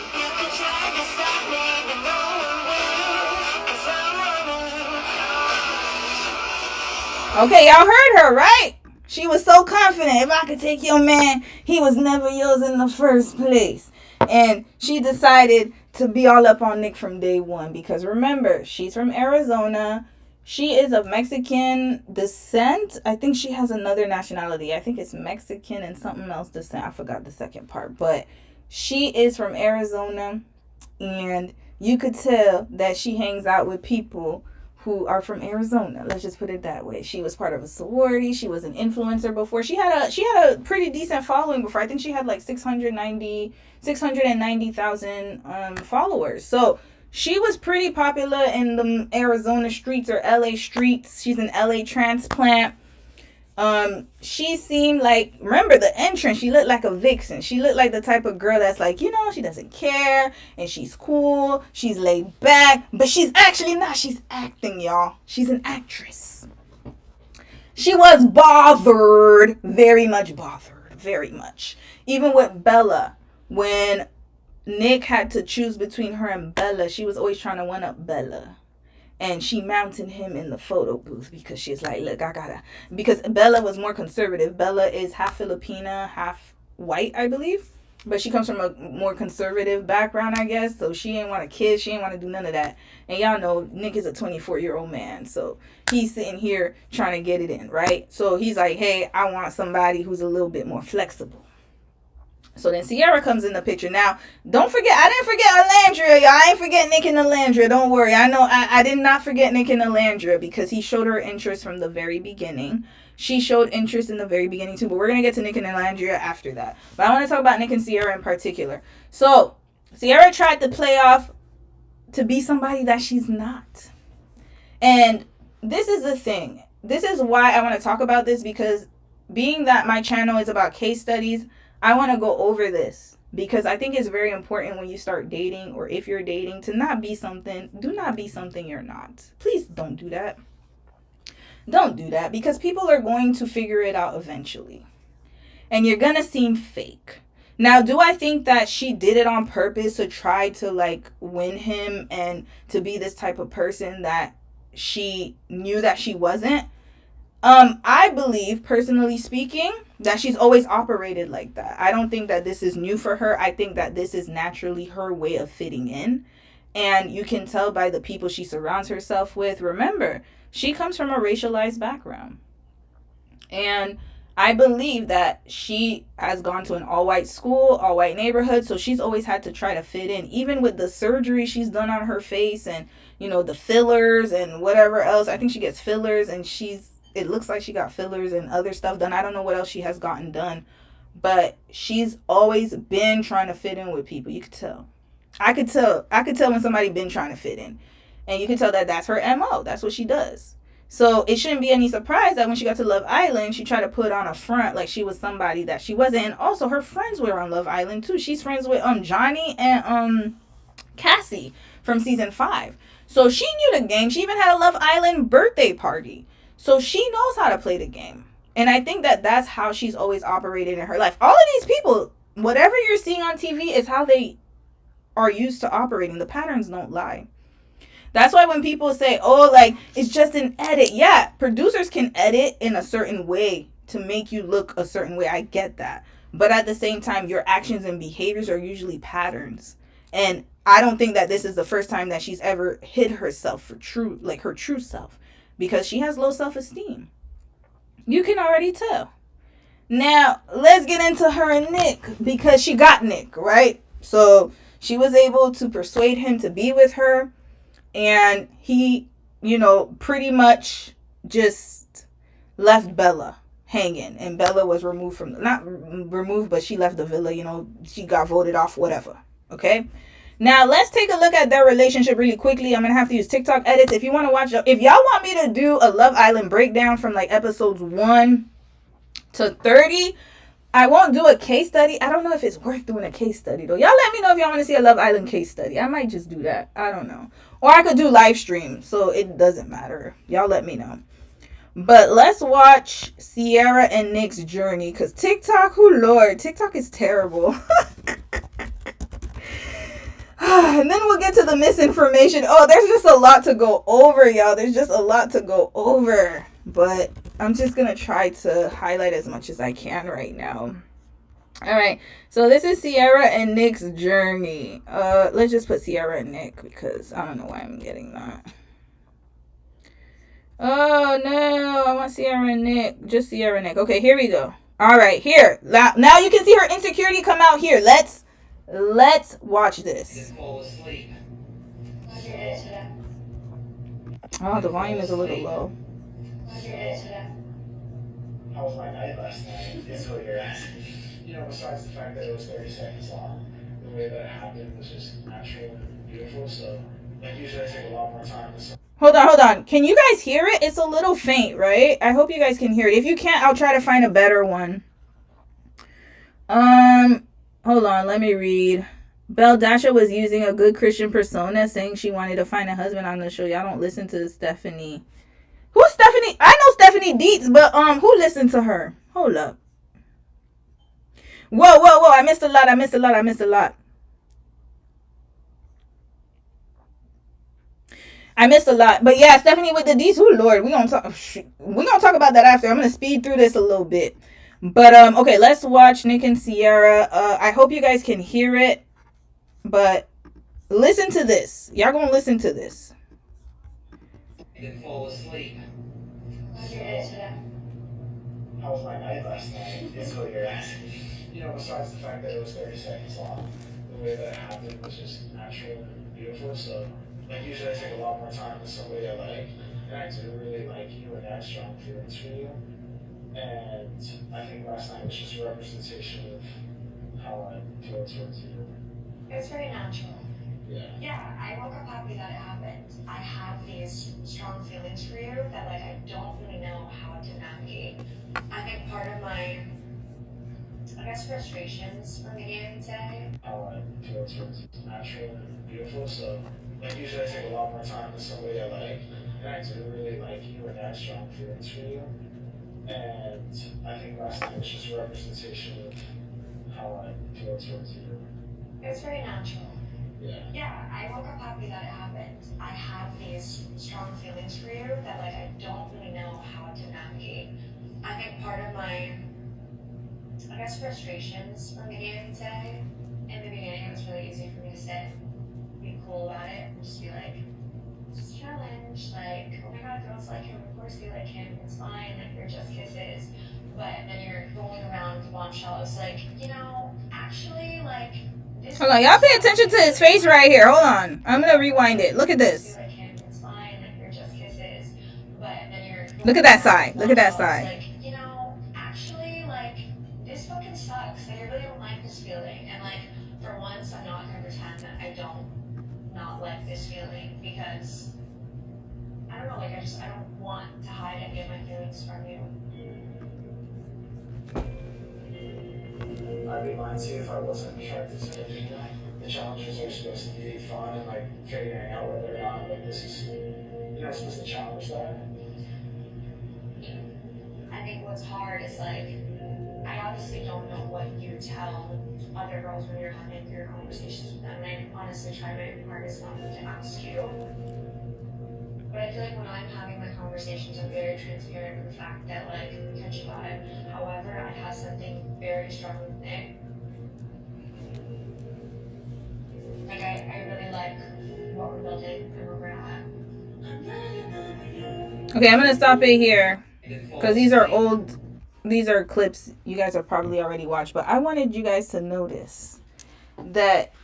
Okay, y'all heard her, right? She was so confident. If I could take your man, he was never yours in the first place. And she decided to be all up on Nick from day one. Because remember, she's from Arizona. She is of Mexican descent. I think she has another nationality. I think it's Mexican and something else descent. I forgot the second part. But she is from Arizona. And you could tell that she hangs out with people who are from Arizona. Let's just put it that way. She was part of a sorority. She was an influencer before. She had a pretty decent following before. I think she had like 690,000 followers. So she was pretty popular in the Arizona streets or LA streets. She's an LA transplant. She seemed like, remember the entrance, she looked like a vixen. She looked like the type of girl that's like, she doesn't care and she's cool, she's laid back, but she's actually not. She's acting, y'all. She's an actress. She was bothered, very much bothered, very much. Even with Bella, when Nick had to choose between her and Bella, she was always trying to one up Bella. And she mounted him in the photo booth because she's like, look, because Bella was more conservative. Bella is half Filipina, half white, I believe. But she comes from a more conservative background, I guess. So she ain't want to kiss. She ain't want to do none of that. And y'all know Nick is a 24-year-old man. So he's sitting here trying to get it in, right? So he's like, hey, I want somebody who's a little bit more flexible. So then Sierra comes in the picture. Now, don't forget, I didn't forget Alandria, y'all. I ain't forget Nick and Alandria. Don't worry. I know I did not forget Nick and Alandria because he showed her interest from the very beginning. She showed interest in the very beginning too, but we're going to get to Nick and Alandria after that. But I want to talk about Nick and Sierra in particular. So, Sierra tried to play off to be somebody that she's not. And this is the thing. This is why I want to talk about this, because being that my channel is about case studies, I want to go over this because I think it's very important when you start dating, or if you're dating, to not be something. Do not be something you're not. Please don't do that. Don't do that, because people are going to figure it out eventually. And you're going to seem fake. Now, do I think that she did it on purpose to try to win him and to be this type of person that she knew that she wasn't? I believe, personally speaking, that she's always operated like that. I don't think that this is new for her. I think that this is naturally her way of fitting in. And you can tell by the people she surrounds herself with. Remember, she comes from a racialized background. And I believe that she has gone to an all-white school, all-white neighborhood, so she's always had to try to fit in. Even with the surgery she's done on her face and, the fillers and whatever else. I think she gets fillers and it looks like she got fillers and other stuff done. I don't know what else she has gotten done. But she's always been trying to fit in with people. You could tell. I could tell when somebody been trying to fit in. And you can tell that that's her MO. That's what she does. So it shouldn't be any surprise that when she got to Love Island, she tried to put on a front like she was somebody that she wasn't. And also her friends were on Love Island too. She's friends with Johnny and Cassie from season 5. So she knew the game. She even had a Love Island birthday party. So she knows how to play the game. And I think that that's how she's always operated in her life. All of these people, whatever you're seeing on TV is how they are used to operating. The patterns don't lie. That's why when people say, it's just an edit. Yeah, producers can edit in a certain way to make you look a certain way. I get that. But at the same time, your actions and behaviors are usually patterns. And I don't think that this is the first time that she's ever hid herself for her true self. Because she has low self-esteem. You can already tell. Now, let's get into her and Nick. Because she got Nick, right? So, she was able to persuade him to be with her. And he, pretty much just left Bella hanging. And Bella was removed from, not removed, but she left the villa. She got voted off, whatever. Okay? Now, let's take a look at their relationship really quickly. I'm going to have to use TikTok edits. If you want to watch, if y'all want me to do a Love Island breakdown from episodes 1 to 30, I won't do a case study. I don't know if it's worth doing a case study, though. Y'all let me know if y'all want to see a Love Island case study. I might just do that. I don't know. Or I could do live stream, so it doesn't matter. Y'all let me know. But let's watch Sierra and Nick's journey, because TikTok, Lord, TikTok is terrible. And then we'll get to the misinformation. There's just a lot to go over, y'all. There's just a lot to go over. But I'm just going to try to highlight as much as I can right now. All right. So this is Sierra and Nick's journey. Let's just put Sierra and Nick because I don't know why I'm getting that. Oh, no. I want Sierra and Nick. Just Sierra and Nick. Okay, here we go. All right. Here. Now you can see her insecurity come out here. Let's watch this. Oh, the volume is a little low. How was my night last night? Is what you're asking. Besides the fact that it was 30 seconds long, the way that it happened was just natural and beautiful. So Like usually I take a lot more time to. Hold on. Can you guys hear it? It's a little faint, right? I hope you guys can hear it. If you can't, I'll try to find a better one. Hold on, let me read. Belle Dasha was using a good Christian persona, saying she wanted to find a husband on the show. Y'all don't listen to Stephanie. Who's Stephanie? I know Stephanie Dietz, but who listened to her? Hold up. Whoa. I missed a lot. But yeah, Stephanie with the D's. Oh Lord, we're gonna talk about that after. I'm gonna speed through this a little bit. But okay, let's watch Nick and Sierra. I hope you guys can hear it. But listen to this. Y'all gonna listen to this. You didn't fall asleep. How's your day today? How was my night last night? Is what you're asking. You know, besides the fact that it was 30 seconds long, the way that it happened was just natural and beautiful. So, like, usually I take a lot more time with somebody I like, and I do really like you and have strong feelings for you. And I think last night was just a representation of how I feel towards you. It's very natural. Yeah, I woke up happy that it happened. I have these strong feelings for you that, like, I don't really know how to navigate. I think part of my, frustrations from beginning today. How I feel towards you is natural and beautiful. So, like, usually I take a lot more time with somebody I like, and I do really like you and have strong feelings for you. And I think last night was just a representation of how I feel towards you. It's very natural. Yeah, I woke up happy that it happened. I have these strong feelings for you that, like, I don't really know how to navigate. I think part of my, frustrations from beginning today, in the beginning it was really easy for me to sit, be cool about it, and just be like, just challenge, like, oh my god, girls like him, of course they like him, it's fine, like, they're just kisses. But then you're rolling around with the bombshell. It's like, actually, like, this. Hold on, y'all pay attention to his face right here. Hold on, I'm gonna rewind it. Look at this. Like him, it's fine, like, they're just kisses. But then you're. Look at that side. Look at that side. Like, actually, like, this fucking sucks. Like, I really don't like this feeling. And, like, for once, I'm not gonna pretend that I don't not like this feeling because I don't know, like, I don't want to hide any of my feelings from you. I'd be lying to you if I wasn't attracted to it. You know, the challenges are supposed to be fun and like figuring out whether or not like this is, supposed to challenge that. I think what's hard is like, I obviously don't know what you tell other girls when you're having your conversations with them, and I honestly try my hardest not to ask you. But I feel like when I'm having my conversations, I'm very transparent with the fact that, like, catch you about it. However, I have something very strong with Nick. Like, I really like what we're building and where we're at. Okay, I'm gonna stop it here because these are clips you guys have probably already watched, but I wanted you guys to notice that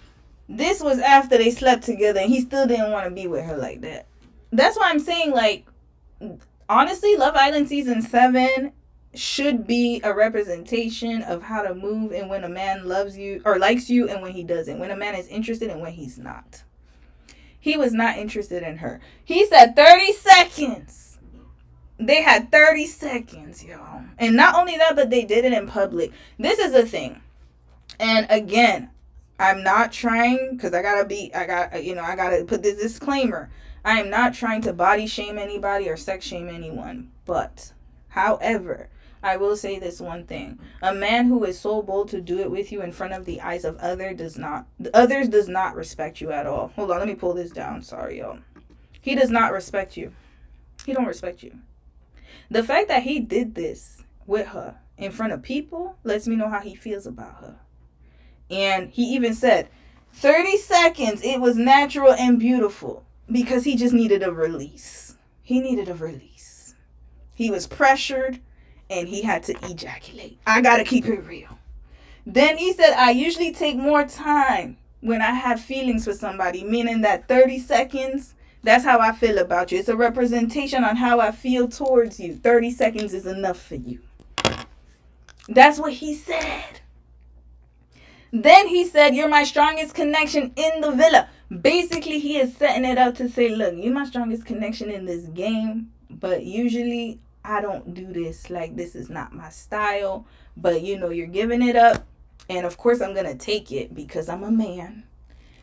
this was after they slept together and he still didn't want to be with her like that. That's why I'm saying, like, honestly, Love Island season 7 should be a representation of how to move and when a man loves you or likes you and when he doesn't, when a man is interested and when he's not. He was not interested in her. He said 30 seconds. They had 30 seconds, y'all. And not only that, but they did it in public. This is the thing. And again, I'm not trying, because I gotta put this disclaimer. I am not trying to body shame anybody or sex shame anyone. But, however, I will say this one thing. A man who is so bold to do it with you in front of the eyes of others does not respect you at all. Hold on, let me pull this down. Sorry, y'all. He does not respect you. He don't respect you. The fact that he did this with her in front of people lets me know how he feels about her. And he even said, 30 seconds, it was natural and beautiful. Because he just needed a release. He needed a release. He was pressured and he had to ejaculate. I gotta keep it real. Then he said, I usually take more time when I have feelings for somebody, meaning that 30 seconds, that's how I feel about you. It's a representation on how I feel towards you. 30 seconds is enough for you. That's what he said. Then he said, you're my strongest connection in the villa. Basically, he is setting it up to say, look, you're my strongest connection in this game, but usually I don't do this. Like, this is not my style. But, you know, you're giving it up. And, of course, I'm going to take it because I'm a man.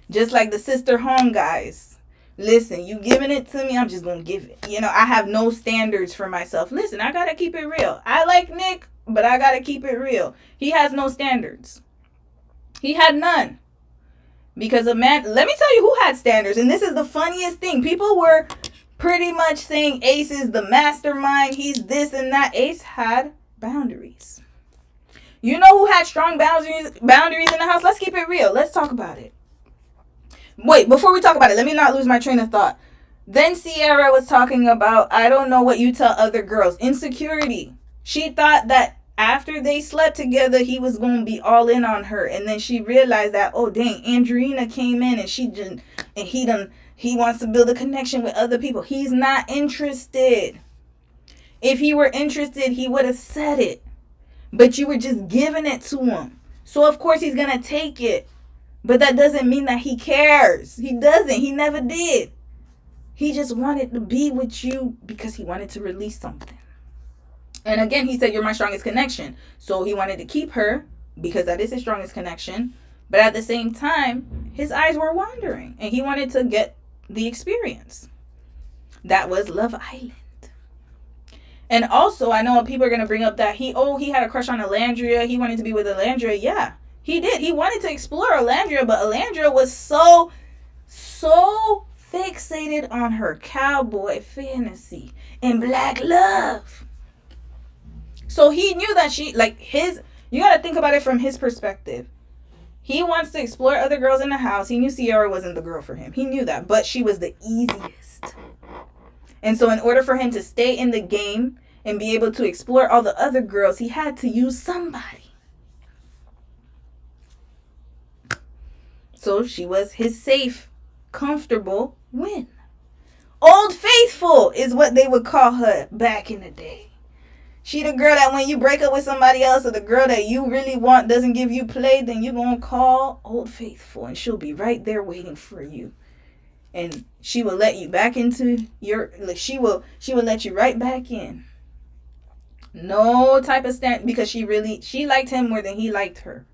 Just like the sister home guys. Listen, you giving it to me, I'm just going to give it. You know, I have no standards for myself. Listen, I got to keep it real. I like Nick, but I got to keep it real. He has no standards. He had none. Because a man, let me tell you who had standards. And this is the funniest thing. People were pretty much saying Ace is the mastermind. He's this and that. Ace had boundaries. You know who had strong boundaries in the house? Let's keep it real. Let's talk about it. Wait, before we talk about it, let me not lose my train of thought. Then Sierra was talking about, I don't know what you tell other girls. Insecurity. She thought that after they slept together, he was going to be all in on her. And then she realized that, oh, dang, Andreina came in and he wants to build a connection with other people. He's not interested. If he were interested, he would have said it. But you were just giving it to him. So, of course, he's going to take it. But that doesn't mean that he cares. He doesn't. He never did. He just wanted to be with you because he wanted to release something. And again, he said, you're my strongest connection. So he wanted to keep her because that is his strongest connection. But at the same time, his eyes were wandering. And he wanted to get the experience. That was Love Island. And also, I know people are going to bring up that he had a crush on Alandria. He wanted to be with Alandria. Yeah, he did. He wanted to explore Alandria, but Alandria was so fixated on her cowboy fantasy and black love. So he knew that you got to think about it from his perspective. He wants to explore other girls in the house. He knew Sierra wasn't the girl for him. He knew that, but she was the easiest. And so in order for him to stay in the game and be able to explore all the other girls, he had to use somebody. So she was his safe, comfortable win. Old Faithful is what they would call her back in the day. She the girl that when you break up with somebody else or the girl that you really want doesn't give you play, then you're going to call Old Faithful and she'll be right there waiting for you. And she will let you back into she will let you right back in. No type of stand, because she liked him more than he liked her.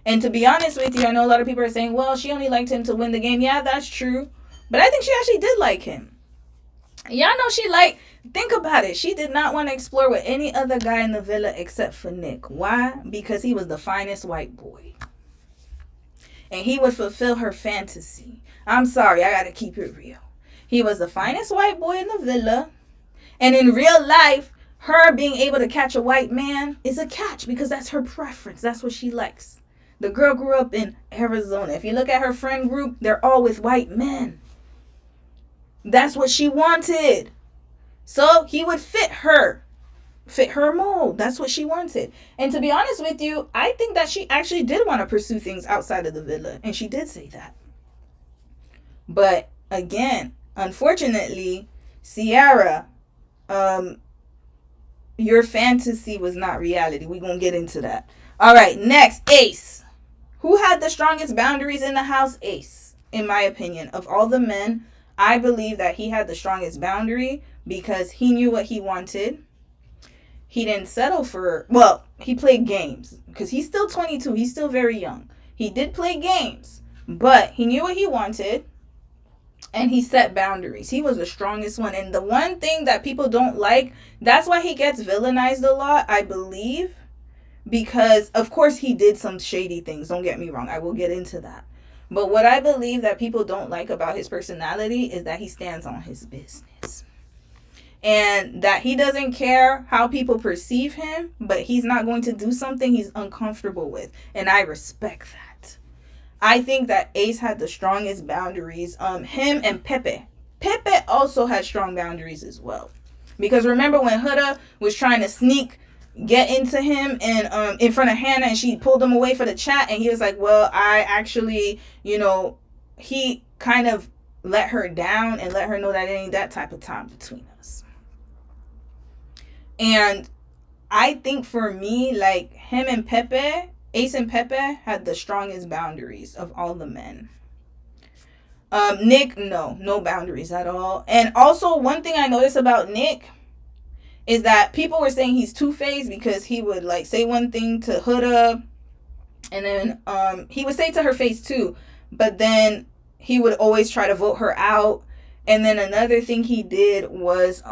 And to be honest with you, I know a lot of people are saying, well, she only liked him to win the game. Yeah, that's true. But I think she actually did like him. Y'all know think about it. She did not want to explore with any other guy in the villa except for Nick. Why? Because he was the finest white boy. And he would fulfill her fantasy. I'm sorry, I gotta keep it real. He was the finest white boy in the villa. And in real life, her being able to catch a white man is a catch because that's her preference. That's what she likes. The girl grew up in Arizona. If you look at her friend group, they're all with white men. That's what she wanted. So he would fit her mold. That's what she wanted. And to be honest with you, I think that she actually did want to pursue things outside of the villa. And she did say that. But again, unfortunately, Sierra, your fantasy was not reality. We're going to get into that. All right, next, Ace. Who had the strongest boundaries in the house? Ace, in my opinion. Of all the men, I believe that he had the strongest boundary because he knew what he wanted. He didn't settle he played games because he's still 22. He's still very young. He did play games, but he knew what he wanted. And he set boundaries. He was the strongest one. And the one thing that people don't like, that's why he gets villainized a lot, I believe. Because, of course, he did some shady things. Don't get me wrong. I will get into that. But what I believe that people don't like about his personality is that he stands on his business. And that he doesn't care how people perceive him, but he's not going to do something he's uncomfortable with. And I respect that. I think that Ace had the strongest boundaries. Him and Pepe. Pepe also had strong boundaries as well. Because remember when Huda was trying to get into him and in front of Hannah and she pulled him away for the chat and he was like, well, I actually, he kind of let her down and let her know that it ain't that type of time between us. And I think for me, like him and Pepe, Ace and Pepe had the strongest boundaries of all the men. Nick, no boundaries at all. And also, one thing I noticed about Nick is that people were saying he's two-faced because he would like say one thing to Huda, and then he would say it to her face too, but then he would always try to vote her out. And then another thing he did was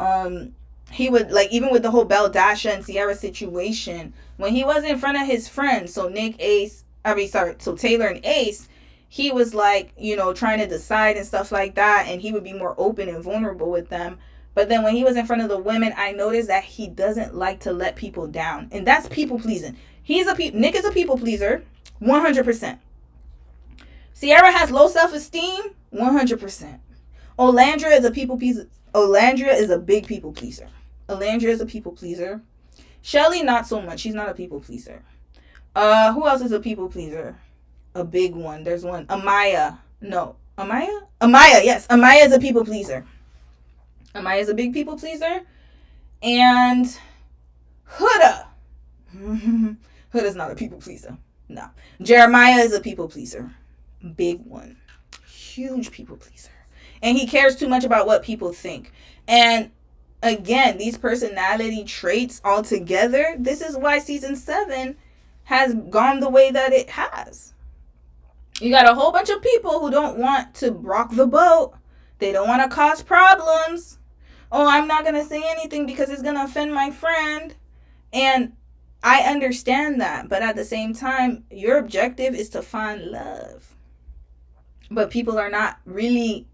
he would, like, even with the whole Belle Dasha and Sierra situation, when he was in front of his friends, so Taylor and Ace, he was like, you know, trying to decide and stuff like that, and he would be more open and vulnerable with them. But then when he was in front of the women, I noticed that he doesn't like to let people down, and that's people pleasing. Nick is a people pleaser, 100%. Sierra has low self-esteem, 100%. Olandra is a people pleaser. Olandra is a big people pleaser. Olandra is a people pleaser. Shelly, not so much. She's not a people pleaser. Who else is a people pleaser? A big one. There's one. Amaya. No. Amaya? Amaya, yes. Amaya is a people pleaser. Amaya is a big people pleaser. And Huda. Huda's not a people pleaser. No. Jeremiah is a people pleaser. Big one. Huge people pleaser. And he cares too much about what people think. And again, these personality traits all together, this is why season 7 has gone the way that it has. You got a whole bunch of people who don't want to rock the boat. They don't want to cause problems. Oh, I'm not going to say anything because it's going to offend my friend. And I understand that. But at the same time, your objective is to find love. But people are not really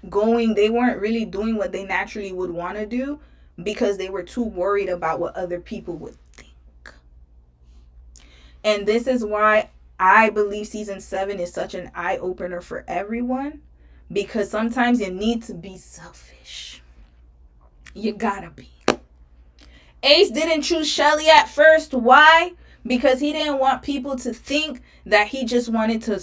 they weren't really doing what they naturally would want to do because they were too worried about what other people would think. And this is why I believe season 7 is such an eye-opener for everyone, because sometimes you need to be selfish. You gotta be. Ace didn't choose Shelly at first. Why? Because he didn't want people to think that he just wanted to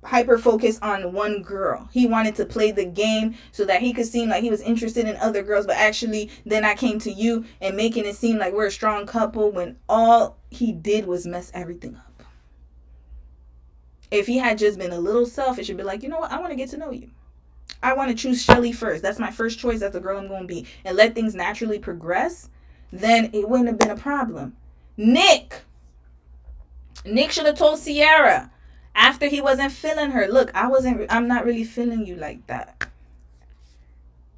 hyper focus on one girl. He wanted to play the game so that he could seem like he was interested in other girls, but actually then I came to you and making it seem like we're a strong couple when all he did was mess everything up. If he had just been a little selfish and be like, you know what, I want to get to know you. I want to choose Shelly first. That's my first choice. That's the girl I'm going to be. And let things naturally progress, then it wouldn't have been a problem. Nick should have told Sierra, after he wasn't feeling her, look, I'm not really feeling you like that.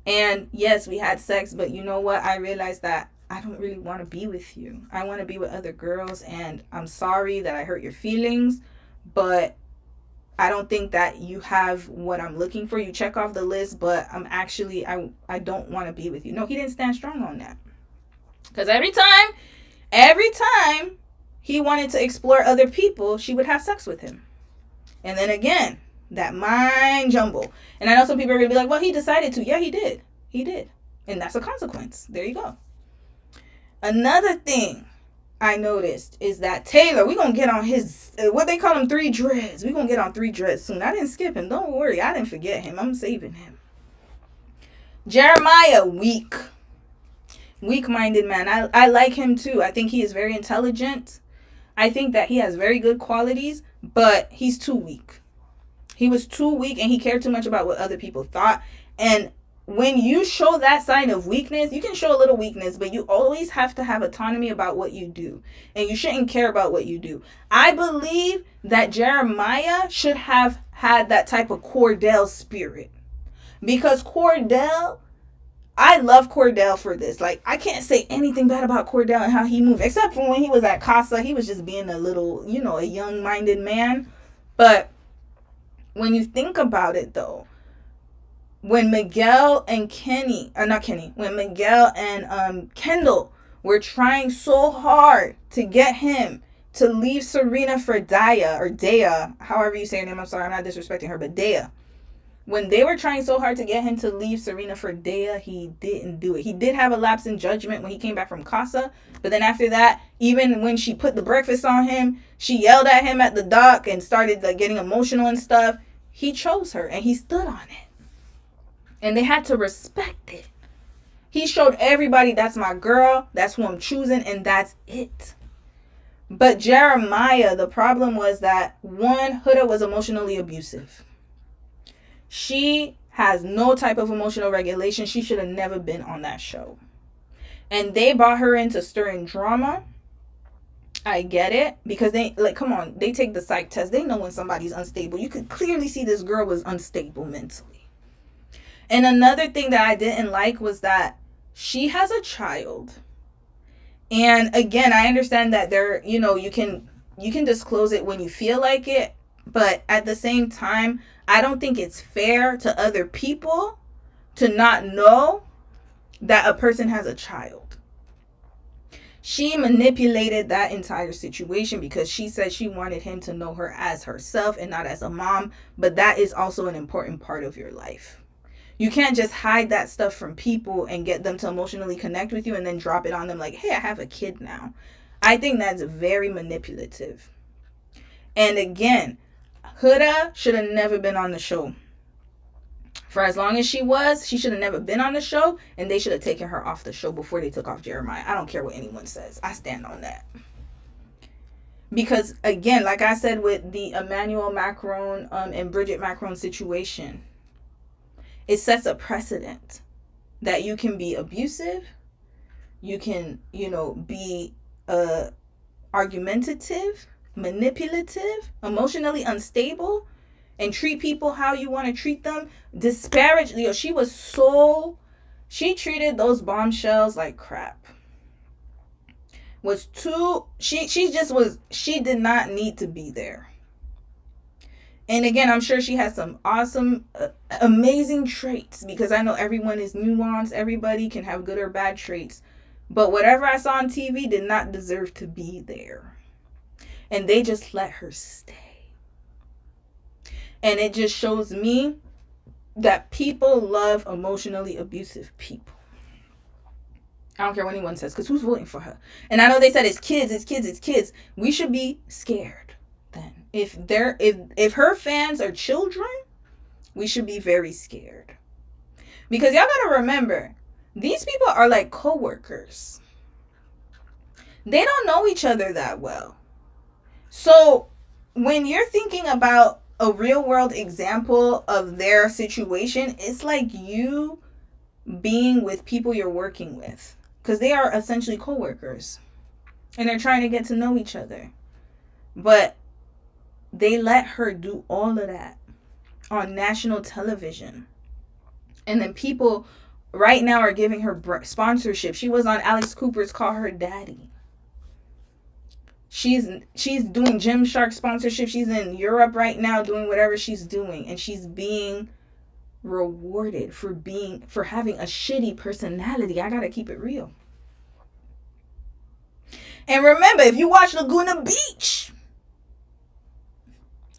And yes, we had sex, but you know what? I realized that I don't really want to be with you. I want to be with other girls, and I'm sorry that I hurt your feelings, but I don't think that you have what I'm looking for. You check off the list, but I don't want to be with you. No, he didn't stand strong on that. Because every time he wanted to explore other people, she would have sex with him. And then again, that mind jumble. And I know some people are going to be like, well, he decided to. Yeah, he did. He did. And that's a consequence. There you go. Another thing I noticed is that Taylor, we're going to get on his, what they call him, 3 dreads. We're going to get on 3 dreads soon. I didn't skip him. Don't worry. I didn't forget him. I'm saving him. Jeremiah, weak-minded man. I like him too. I think he is very intelligent. I think that he has very good qualities, but he's too weak. He was too weak, and he cared too much about what other people thought. And when you show that sign of weakness, you can show a little weakness, but you always have to have autonomy about what you do. And you shouldn't care about what you do. I believe that Jeremiah should have had that type of Cordell spirit. Because Cordell, I love Cordell for this. Like, I can't say anything bad about Cordell and how he moved. Except for when he was at Casa, he was just being a little, a young-minded man. But when you think about it, though, when Miguel and when Miguel and Kendall were trying so hard to get him to leave Serena for Dea, however you say her name, I'm sorry, I'm not disrespecting her, but Dea. When they were trying so hard to get him to leave Serena for Dea, he didn't do it. He did have a lapse in judgment when he came back from Casa. But then after that, even when she put the breakfast on him, she yelled at him at the dock and started getting emotional and stuff. He chose her and he stood on it. And they had to respect it. He showed everybody, that's my girl, that's who I'm choosing, and that's it. But Jeremiah, the problem was that, one, Huda was emotionally abusive. She has no type of emotional regulation. She should have never been on that show. And they brought her in to stir in drama. I get it. Because they, like, come on. They take the psych test. They know when somebody's unstable. You could clearly see this girl was unstable mentally. And another thing that I didn't like was that she has a child. And again, I understand that there, you know, you can disclose it when you feel like it. But at the same time, I don't think it's fair to other people to not know that a person has a child. She manipulated that entire situation because she said she wanted him to know her as herself and not as a mom. But that is also an important part of your life. You can't just hide that stuff from people and get them to emotionally connect with you and then drop it on them like, hey, I have a kid now. I think that's very manipulative. And again, Huda should have never been on the show. For as long as she was, she should have never been on the show, and they should have taken her off the show before they took off Jeremiah. I don't care what anyone says. I stand on that. Because, again, like I said with the Emmanuel Macron and Bridget Macron situation, it sets a precedent that you can be abusive, you can, you know, be argumentative, manipulative, emotionally unstable, and treat people how you want to treat them, disparagingly. She treated those bombshells like crap. She did not need to be there. And again, I'm sure she has some awesome, amazing traits, because I know everyone is nuanced. Everybody can have good or bad traits. But whatever I saw on TV did not deserve to be there. And they just let her stay. And it just shows me that people love emotionally abusive people. I don't care what anyone says, because who's voting for her? And I know they said it's kids. We should be scared. If her fans are children, we should be very scared. Because y'all gotta remember, these people are like co-workers. They don't know each other that well. So when you're thinking about a real world example of their situation, it's like you being with people you're working with. Because they are essentially co-workers. And they're trying to get to know each other. But they let her do all of that on national television. And then people right now are giving her sponsorship. She was on Alex Cooper's Call Her Daddy. She's doing Gymshark sponsorship. She's in Europe right now doing whatever she's doing. And she's being rewarded for having a shitty personality. I gotta keep it real. And remember, if you watch Laguna Beach,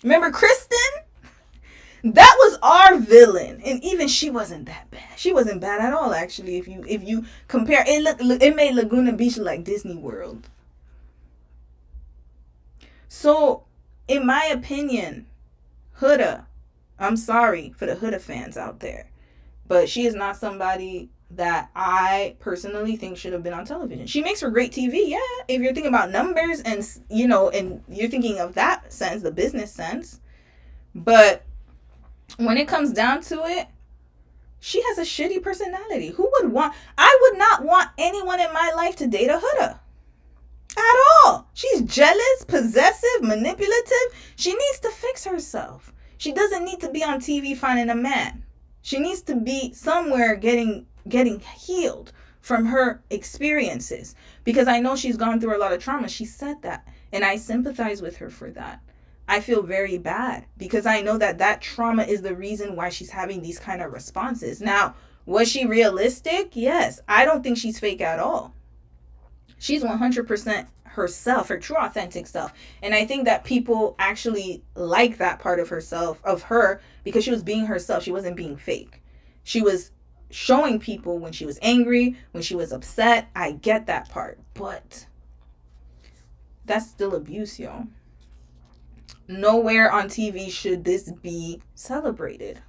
remember Kristen? That was our villain. And even she wasn't that bad. She wasn't bad at all, actually. If you compare, it made Laguna Beach look like Disney World. So, in my opinion, Huda, I'm sorry for the Huda fans out there, but she is not somebody that I personally think should have been on television. She makes for great TV, yeah, if you're thinking about numbers and, you know, and you're thinking of that sense, the business sense. But when it comes down to it, she has a shitty personality. I would not want anyone in my life to date a Huda. At all. She's jealous, possessive, manipulative. She needs to fix herself. She doesn't need to be on TV finding a man. She needs to be somewhere getting healed from her experiences. Because I know she's gone through a lot of trauma. She said that. And I sympathize with her for that. I feel very bad. Because I know that trauma is the reason why she's having these kind of responses. Now, was she realistic? Yes. I don't think she's fake at all. She's 100% herself, her true authentic self. And I think that people actually like that part of her, because she was being herself. She wasn't being fake. She was showing people when she was angry, when she was upset. I get that part. But that's still abuse, y'all. Nowhere on TV should this be celebrated.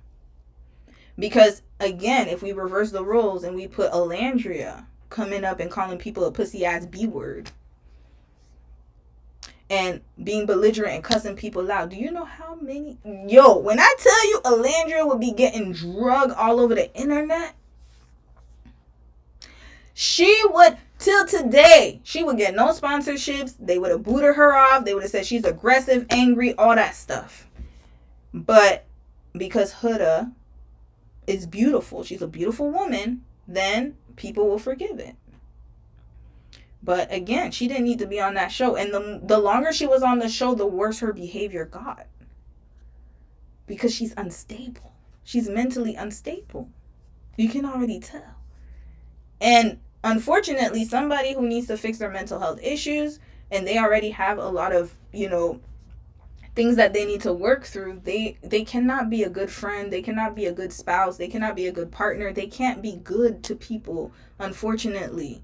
Because, again, if we reverse the roles and we put Alandria coming up and calling people a pussy-ass B-word, and being belligerent and cussing people out. Do you know how many? Yo, when I tell you Alandria would be getting drugged all over the internet, she would, till today, she would get no sponsorships. They would have booted her off. They would have said she's aggressive, angry, all that stuff. But because Huda is beautiful, she's a beautiful woman, then people will forgive it. But again, she didn't need to be on that show. And the longer she was on the show, the worse her behavior got. Because she's unstable. She's mentally unstable. You can already tell. And unfortunately, somebody who needs to fix their mental health issues, and they already have a lot of, things that they need to work through, they cannot be a good friend. They cannot be a good spouse. They cannot be a good partner. They can't be good to people, unfortunately,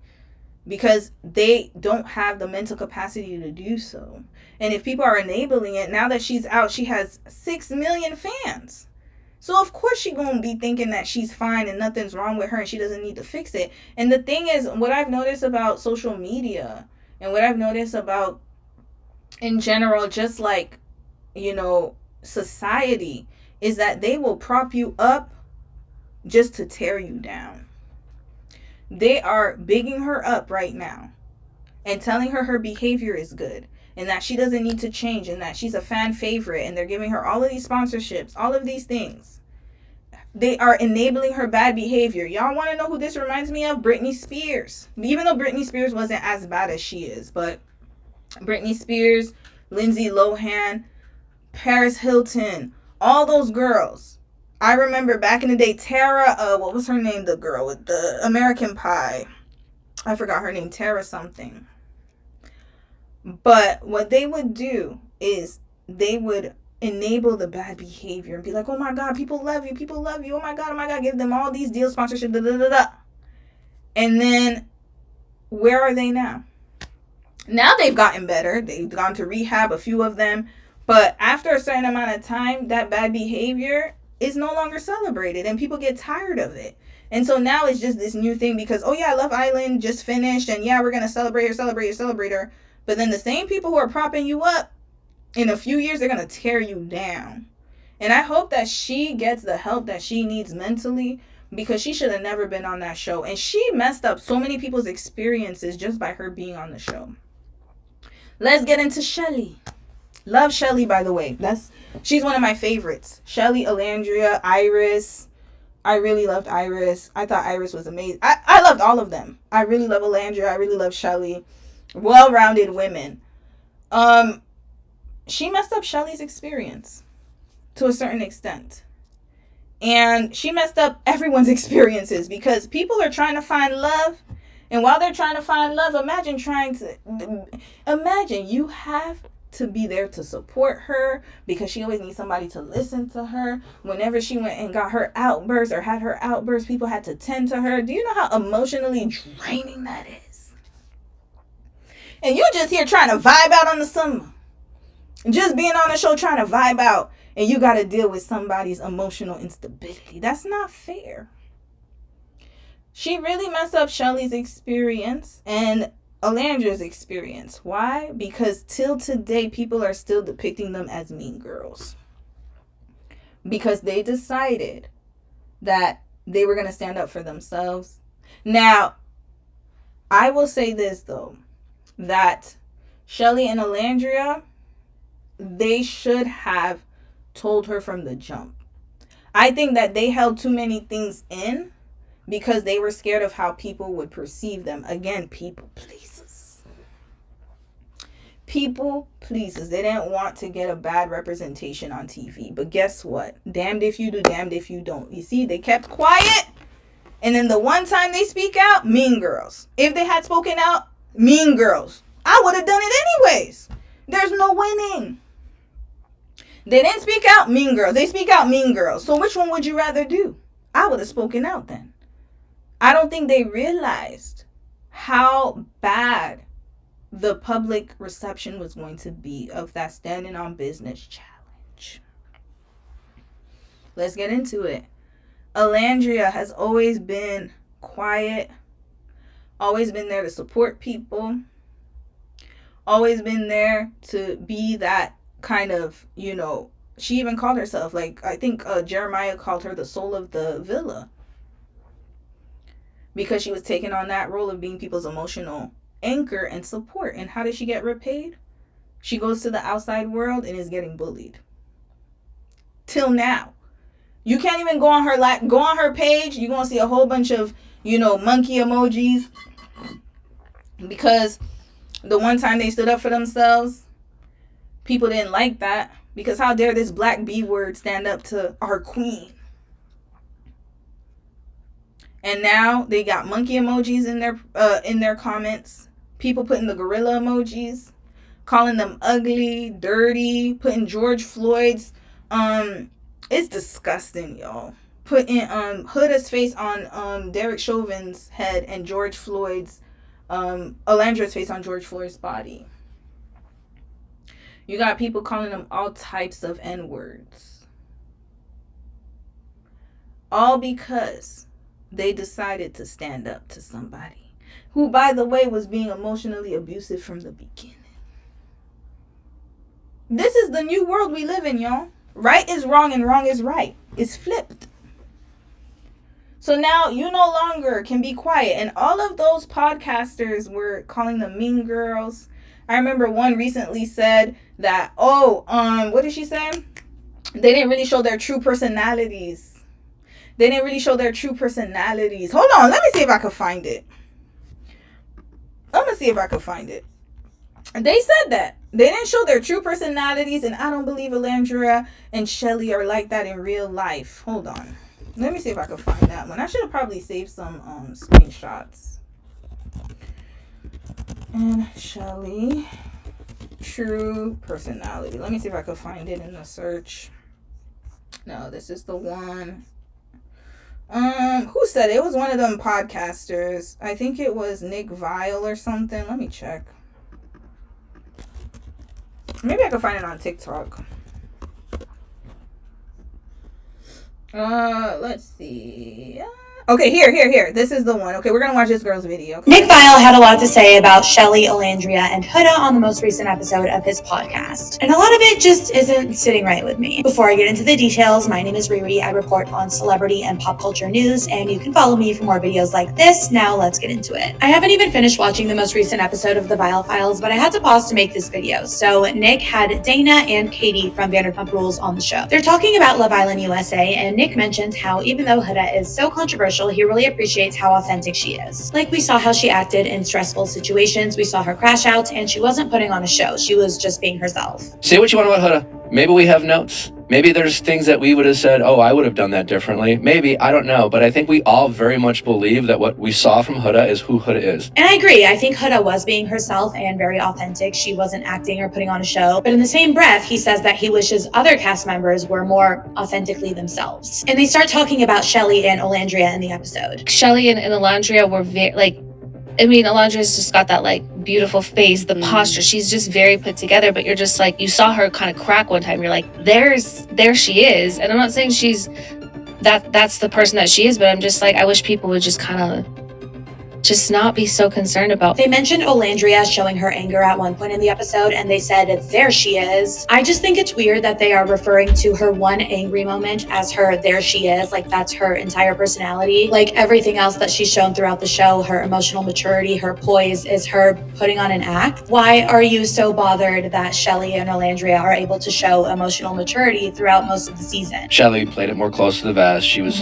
because they don't have the mental capacity to do so. And if people are enabling it, now that she's out, she has 6 million fans. So of course she's going to be thinking that she's fine and nothing's wrong with her and she doesn't need to fix it. And the thing is, what I've noticed about social media and what I've noticed about, in general, just like, society, is that they will prop you up just to tear you down. They are bigging her up right now and telling her behavior is good and that she doesn't need to change and that she's a fan favorite, and they're giving her all of these sponsorships, all of these things. They are enabling her bad behavior. Y'all want to know who this reminds me of? Britney Spears. Even though Britney Spears wasn't as bad as she is, but Britney Spears, Lindsay Lohan, Paris Hilton, all those girls. I remember back in the day, Tara, what was her name? The girl with the American Pie. I forgot her name, Tara something. But what they would do is they would enable the bad behavior and be like, oh my God, people love you. People love you. Oh my God. Give them all these deal sponsorships. Da, da, da, da. And then where are they now? Now they've gotten better. They've gone to rehab, a few of them. But after a certain amount of time, that bad behavior is no longer celebrated and people get tired of it. And so now it's just this new thing because, oh yeah, Love Island just finished and yeah, we're going to celebrate her. But then the same people who are propping you up, in a few years, they're going to tear you down. And I hope that she gets the help that she needs mentally, because she should have never been on that show. And she messed up so many people's experiences just by her being on the show. Let's get into Shelly. Love Shelly, by the way. She's one of my favorites. Shelly, Alandria, Iris. I really loved Iris. I thought Iris was amazing. I loved all of them. I really love Alandria. I really love Shelly. Well-rounded women. She messed up Shelly's experience to a certain extent. And she messed up everyone's experiences because people are trying to find love. And while they're trying to find love, imagine you have to be there to support her because she always needs somebody to listen to her. Whenever she went and got her outburst or had her outburst, people had to tend to her. Do you know how emotionally draining that is? And you're just here trying to vibe out on the summer. Just being on the show trying to vibe out, and you got to deal with somebody's emotional instability. That's not fair. She really messed up Shelly's experience and Alandria's experience. Why? Because till today, people are still depicting them as mean girls. Because they decided that they were going to stand up for themselves. Now, I will say this, though, that Shelly and Alandria, they should have told her from the jump. I think that they held too many things in because they were scared of how people would perceive them. Again, people pleasers. People pleasers. They didn't want to get a bad representation on TV. But guess what? Damned if you do, damned if you don't. You see, they kept quiet. And then the one time they speak out, mean girls. If they had spoken out, mean girls. I would have done it anyways. There's no winning. They didn't speak out, mean girls. They speak out, mean girls. So which one would you rather do? I would have spoken out then. I don't think they realized how bad the public reception was going to be of that standing on business challenge. Let's get into it. Alandria has always been quiet, always been there to support people, always been there to be that kind of, you know, she even called herself, like, I think Jeremiah called her the soul of the villa. Because she was taking on that role of being people's emotional anchor and support. And how did she get repaid? She goes to the outside world and is getting bullied. Till now. You can't even go on her page. You're going to see a whole bunch of, you know, monkey emojis. Because the one time they stood up for themselves, people didn't like that. Because how dare this black B word stand up to our queen? And now they got monkey emojis in their comments. People putting the gorilla emojis, calling them ugly, dirty, putting George Floyd's it's disgusting, y'all. Putting Huda's face on Derek Chauvin's head and George Floyd's Alandra's face on George Floyd's body. You got people calling them all types of N-words. All because they decided to stand up to somebody who, by the way, was being emotionally abusive from the beginning. This is the new world we live in, y'all. Right is wrong and wrong is right. It's flipped. So now you no longer can be quiet. And all of those podcasters were calling them mean girls. I remember one recently said that, what did she say? They didn't really show their true personalities. Hold on, let me see if I can find it. They said that. They didn't show their true personalities, and I don't believe Alandria and Shelly are like that in real life. Hold on. Let me see if I can find that one. I should have probably saved some screenshots. And Shelly, true personality. Let me see if I can find it in the search. No, this is the one. Who said it? It was one of them podcasters. I think it was Nick Vile or something. Let me check. Maybe I can find it on TikTok. Let's see. Okay, here. This is the one. Okay, we're gonna watch this girl's video. Okay. Nick Vile had a lot to say about Shelly, Alandria, and Huda on the most recent episode of his podcast. And a lot of it just isn't sitting right with me. Before I get into the details, my name is Riri. I report on celebrity and pop culture news, and you can follow me for more videos like this. Now let's get into it. I haven't even finished watching the most recent episode of The Vile Files, but I had to pause to make this video. So Nick had Dana and Katie from Vanderpump Rules on the show. They're talking about Love Island USA, and Nick mentions how even though Huda is so controversial, he really appreciates how authentic she is. Like, we saw how she acted in stressful situations, we saw her crash out, and she wasn't putting on a show. She was just being herself. Say what you want about Huda. Maybe we have notes. Maybe there's things that we would have said, oh, I would have done that differently. Maybe, I don't know. But I think we all very much believe that what we saw from Huda is who Huda is. And I agree. I think Huda was being herself and very authentic. She wasn't acting or putting on a show. But in the same breath, he says that he wishes other cast members were more authentically themselves. And they start talking about Shelly and Alandria in the episode. Shelly and Alandria were Alandria's just got that like beautiful face, the posture. She's just very put together, but you're just like, you saw her kind of crack one time. You're like, there she is. And I'm not saying that's the person that she is, but I'm just like, I wish people would just kind of just not be so concerned about. They mentioned Alandria showing her anger at one point in the episode, and they said, there she is. I just think it's weird that they are referring to her one angry moment as her there she is, like that's her entire personality. Like everything else that she's shown throughout the show, her emotional maturity, her poise is her putting on an act. Why are you so bothered that Shelly and Alandria are able to show emotional maturity throughout most of the season? Shelly played it more close to the vest. She was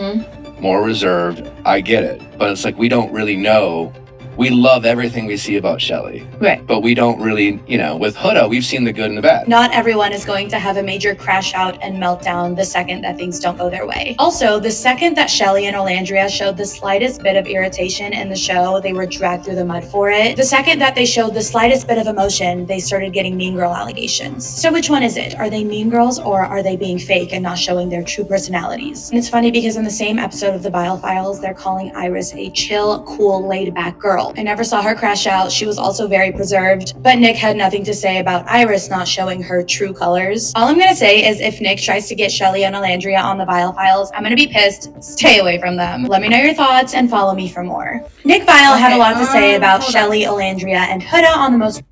more reserved. I get it. But it's like, we don't really know. We love everything we see about Shelly. Right. But we don't really, with Huda, we've seen the good and the bad. Not everyone is going to have a major crash out and meltdown the second that things don't go their way. Also, the second that Shelly and Alandria showed the slightest bit of irritation in the show, they were dragged through the mud for it. The second that they showed the slightest bit of emotion, they started getting mean girl allegations. So which one is it? Are they mean girls, or are they being fake and not showing their true personalities? And it's funny because in the same episode of The Vile Files, they're calling Iris a chill, cool, laid-back girl. I never saw her crash out. She was also very preserved, but Nick had nothing to say about Iris not showing her true colors. All I'm gonna say is if Nick tries to get Shelly and Alandria on The Vile Files, I'm gonna be pissed. Stay away from them. Let me know your thoughts and follow me for more. Nick Vile had a lot to say about Shelly, Alandria, and Huda on the most...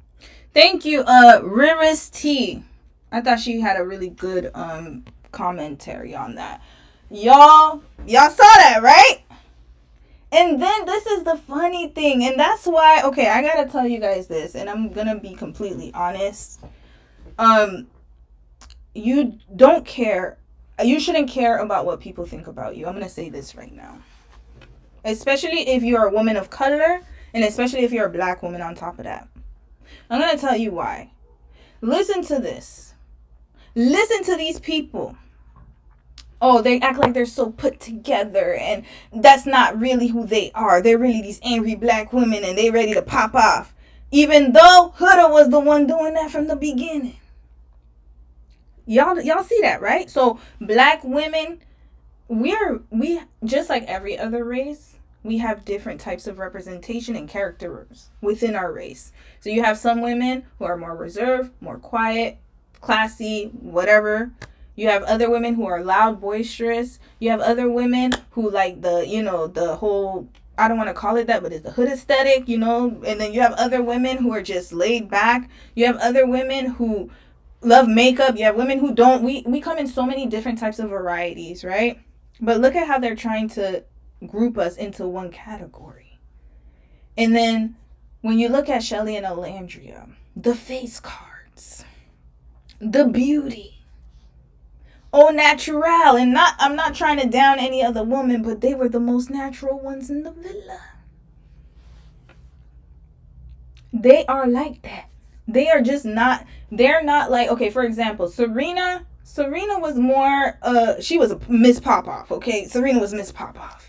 Thank you, Riris T. I thought she had a really good commentary on that. Y'all saw that, right? And then this is the funny thing, and that's why, okay, I gotta tell you guys this, and I'm gonna be completely honest. You don't care. You shouldn't care about what people think about you. I'm gonna say this right now. Especially if you're a woman of color, and especially if you're a black woman on top of that. I'm gonna tell you why. Listen to this. Listen to these people. Oh, they act like they're so put together, and that's not really who they are. They're really these angry black women, and they ready to pop off. Even though Huda was the one doing that from the beginning. Y'all see that, right? So black women, we just like every other race, we have different types of representation and characters within our race. So you have some women who are more reserved, more quiet, classy, whatever. You have other women who are loud, boisterous. You have other women who like the whole, I don't want to call it that, but it's the hood aesthetic, And then you have other women who are just laid back. You have other women who love makeup. You have women who don't. We come in so many different types of varieties, right? But look at how they're trying to group us into one category. And then when you look at Shelly and Alandria, the face cards, the beauty, au naturel, and I'm not trying to down any other woman, but they were the most natural ones in the villa. They are like that. They are just not, they're not like, okay, for example, Serena was more, she was a Miss Popoff, okay? Serena was Miss Popoff.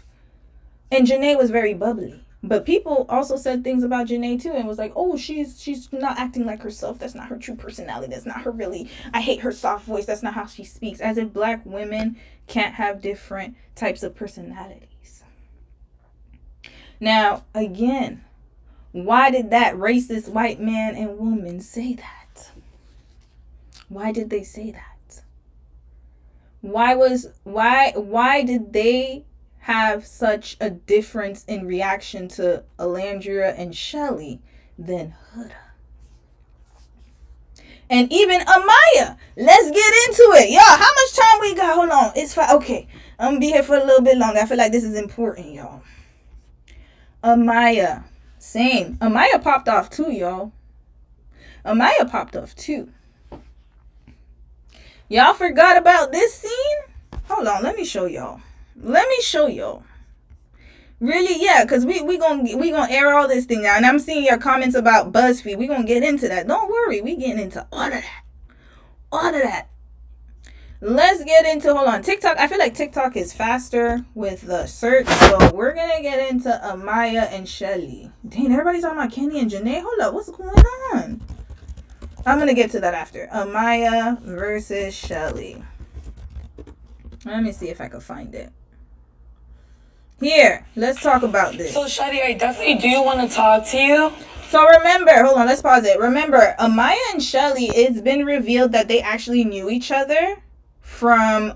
And Janae was very bubbly. But people also said things about Janae too, and was like, oh, she's not acting like herself. That's not her true personality. That's not her really, I hate her soft voice. That's not how she speaks. As if black women can't have different types of personalities. Now, again, why did that racist white man and woman say that? Why did they say that? Why did they have such a difference in reaction to Alandria and Shelly than Huda? And even Amaya. Let's get into it. Y'all, how much time we got? Hold on. It's fine. Okay. I'm going to be here for a little bit longer. I feel like this is important, y'all. Amaya. Same. Amaya popped off too, y'all. Amaya popped off too. Y'all forgot about this scene? Hold on. Let me show y'all. Really, yeah, because we gonna air all this thing out. And I'm seeing your comments about BuzzFeed. We gonna get into that. Don't worry, we getting into all of that. Let's get into, hold on, TikTok. I feel like TikTok is faster with the search, so we're gonna get into Amaya and Shelly. Dang, everybody's talking about Kenny and Janae. Hold up, what's going on? I'm gonna get to that after. Amaya versus Shelly. Let me see if I can find it. Here, let's talk about this. So, Shadi, I definitely do want to talk to you. So remember, hold on, let's pause it. Remember, Amaya and Shelly, it's been revealed that they actually knew each other from,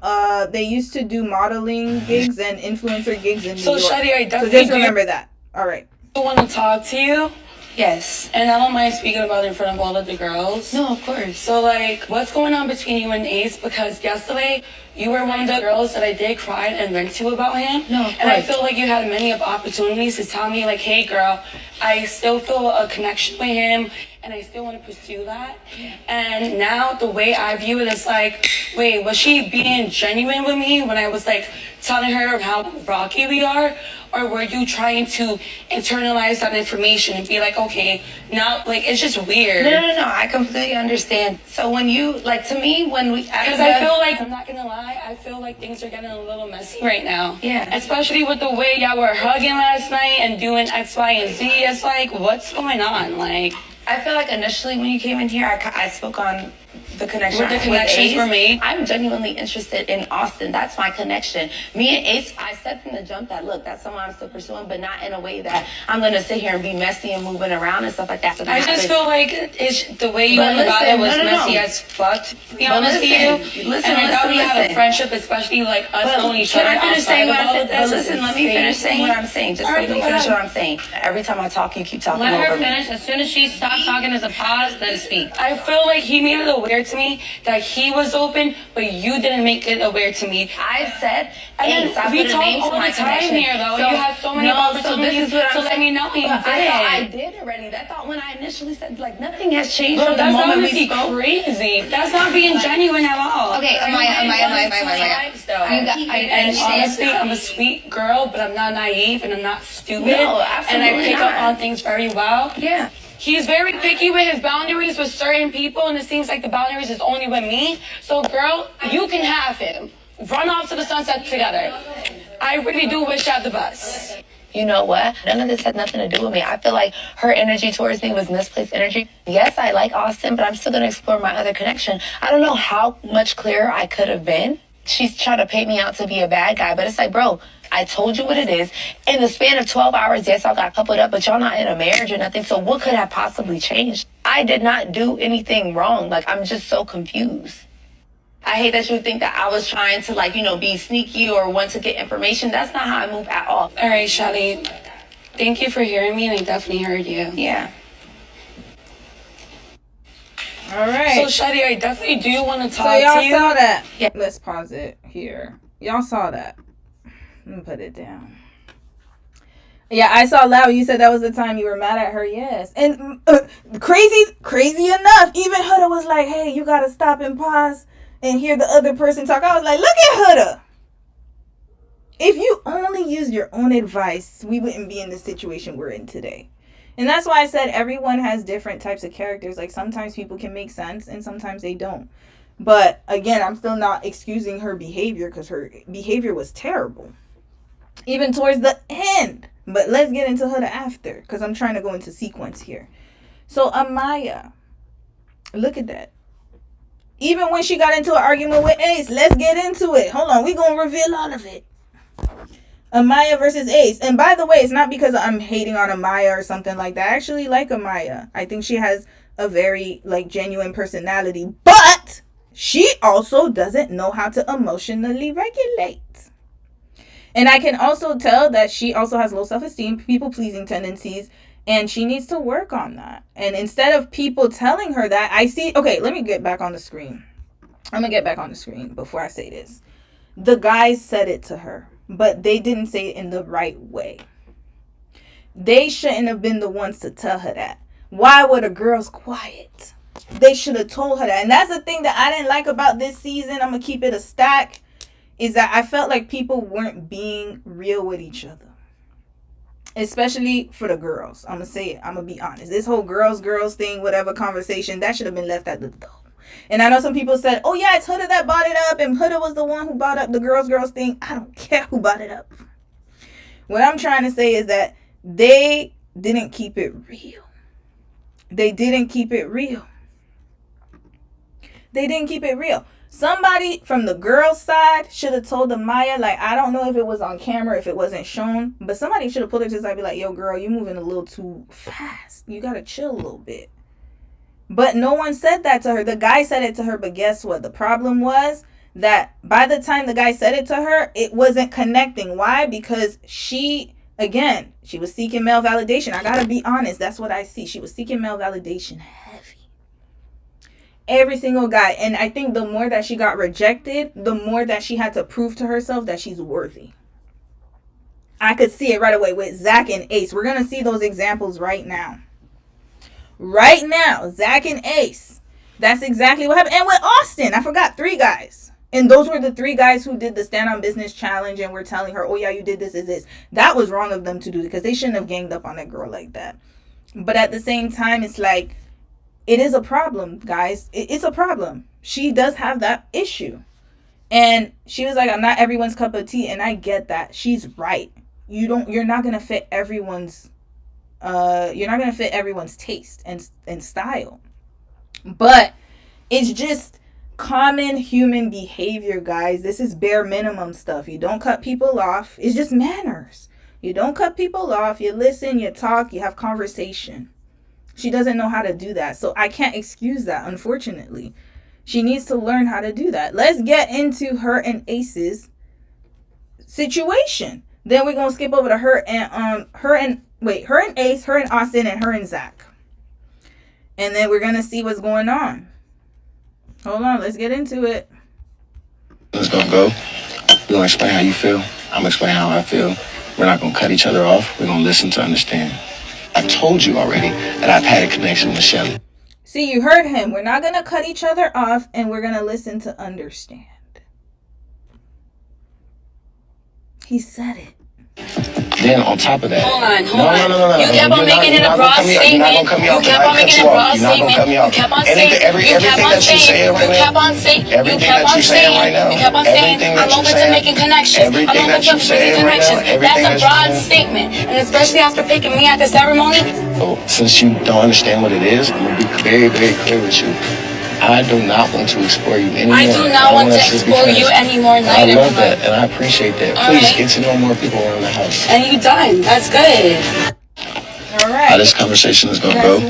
they used to do modeling gigs and influencer gigs in New York. So, Shadi, I definitely so just remember that. All right. I want to talk to you. Yes. And I don't mind speaking about it in front of all of the girls. No, of course. So, like, what's going on between you and Ace? Because yesterday, you were one of the girls that I did cry and vent to about him. No, of course. And I feel like you had many opportunities to tell me, like, hey, girl, I still feel a connection with him, and I still want to pursue that. And now, the way I view it is like, wait, was she being genuine with me when I was, like, telling her how rocky we are? Or were you trying to internalize that information and be like, okay, now, like, it's just weird. No, I completely understand. So when you, like, to me, when we... Because I feel like, I'm not gonna lie, I feel like things are getting a little messy right now. Yeah. Especially with the way y'all were hugging last night and doing X, Y, and Z. It's like, what's going on? Like... I feel like initially when you came in here, I spoke on the connection. With the connections Ace, for me, I'm genuinely interested in Austin. That's my connection. Me and Ace, I said from the jump that, look, that's someone I'm still pursuing, but not in a way that I'm going to sit here and be messy and moving around and stuff like that. So I just feel like the way you went about it was messy as fuck, to be honest with you. And I thought we had a friendship, especially like us knowing each other. Can I finish saying what I'm saying? But Listen, let me finish saying what I'm saying. Just let me finish what I'm saying. Every time I talk, you keep talking over me. Let her finish. As soon as she stops talking, there's a pause, then speak. I feel like he made it aware to me that he was open, but you didn't make it aware to me. I've said, and Ace, I we put a talk name to all my the time connection. here, though. So, You have so many opportunities to let me know you But did I thought I it. did already. I thought when I initially said, like, nothing has changed Bro, from the that's moment we honestly spoke. crazy. That's not being genuine at all. Okay, Amaya. And honestly, I'm a sweet girl, but I'm not naive and I'm not stupid. No, and I absolutely pick up not. on things very well. Yeah. He's very picky with his boundaries with certain people, and it seems like the boundaries is only with me. So, girl, you can have him. Run off to the sunset together. I really do wish you the best. You know what? None of this had nothing to do with me. I feel like her energy towards me was misplaced energy. Yes, I like Austin, but I'm still going to explore my other connection. I don't know how much clearer I could have been. She's trying to paint me out to be a bad guy, but it's like, bro, I told you what it is. In the span of 12 hours, yes, I got coupled up, but y'all not in a marriage or nothing, so what could have possibly changed? I did not do anything wrong. Like, I'm just so confused. I hate that you think that I was trying to, like, be sneaky or want to get information. That's not how I move at all. All right, Shelly. Thank you for hearing me, and I definitely heard you. Yeah. All right. So, Shelly, I definitely do want to talk So y'all to you. saw that. Yeah. Let's pause it here. Y'all saw that. Let me put it down. Yeah, I saw loud. You said that was the time you were mad at her. Yes. And crazy enough, even Huda was like, hey, you got to stop and pause and hear the other person talk. I was like, look at Huda. If you only use your own advice, we wouldn't be in the situation we're in today. And that's why I said everyone has different types of characters. Like, sometimes people can make sense and sometimes they don't. But again, I'm still not excusing her behavior because her behavior was terrible. Even towards the end. But let's get into Huda after, because I'm trying to go into sequence here. So Amaya, look at that. Even when she got into an argument with Ace, let's get into it. Hold on, we're going to reveal all of it. Amaya versus Ace. And by the way, it's not because I'm hating on Amaya or something like that. I actually like Amaya. I think she has a very, genuine personality. But she also doesn't know how to emotionally regulate. And I can also tell that she also has low self-esteem, people-pleasing tendencies, and she needs to work on that. And instead of people telling her that, I see... Okay, let me get back on the screen. I'm going to get back on the screen before I say this. The guys said it to her, but they didn't say it in the right way. They shouldn't have been the ones to tell her that. Why were the girls quiet? They should have told her that. And that's the thing that I didn't like about this season. I'm going to keep it a stack. Is that I felt like people weren't being real with each other. Especially for the girls. I'm going to say it. I'm going to be honest. This whole girls thing, whatever conversation, that should have been left at the door. And I know some people said, oh yeah, it's Huda that brought it up. And Huda was the one who brought up the girls thing. I don't care who brought it up. What I'm trying to say is that they didn't keep it real. They didn't keep it real. They didn't keep it real. Somebody from the girls' side should have told Amaya, I don't know if it was on camera, if it wasn't shown, but somebody should have pulled her to the side and be like, yo, girl, you moving a little too fast. You got to chill a little bit. But no one said that to her. The guy said it to her, but guess what? The problem was that by the time the guy said it to her, it wasn't connecting. Why? Because she was seeking male validation. I got to be honest. That's what I see. She was seeking male validation heavy. Every single guy. And I think the more that she got rejected, the more that she had to prove to herself that she's worthy. I could see it right away with Zach and Ace. We're going to see those examples right now. Right now, Zach and Ace. That's exactly what happened. And with Austin, I forgot 3 guys. And those were the 3 guys who did the stand on business challenge and were telling her, oh yeah, you did this, is this. That was wrong of them to do because they shouldn't have ganged up on that girl like that. But at the same time, it's like, it is a problem, guys. It's a problem. She does have that issue. And she was like, I'm not everyone's cup of tea. And I get that. She's right. You're not going to fit everyone's taste and style. But It's just common human behavior, guys. This is bare minimum stuff. You don't cut people off. It's just manners. You don't cut people off. You listen, you talk, you have conversation. She doesn't know how to do that. So I can't excuse that, unfortunately. She needs to learn how to do that. Let's get into her and Ace's situation. Then we're going to skip over to her and Ace, her and Austin, and her and Zach. And then we're going to see what's going on. Hold on, let's get into it. It's gonna go. You're gonna explain how you feel. I'm gonna explain how I feel. We're not gonna cut each other off. We're gonna listen to understand. I told you already that I've had a connection with Shelly. See, you heard him. We're not gonna cut each other off, and we're gonna listen to understand. He said it. Then on top of that, Hold on. No. You kept on making it a broad statement. You kept on making it a broad statement. You kept on saying. You kept on saying. You kept on saying. You kept on saying. You kept on saying. I'm open to making connections. I'm open to making connections. That's a broad statement, and especially after picking me at the ceremony. So since you don't understand what it is, I'm gonna be very, very clear with you. I do not want to explore you anymore. I do not want to explore you anymore neither. I love that, and I appreciate that. Please get to know more people around the house. And you done. That's good. All right. How this conversation is gonna That's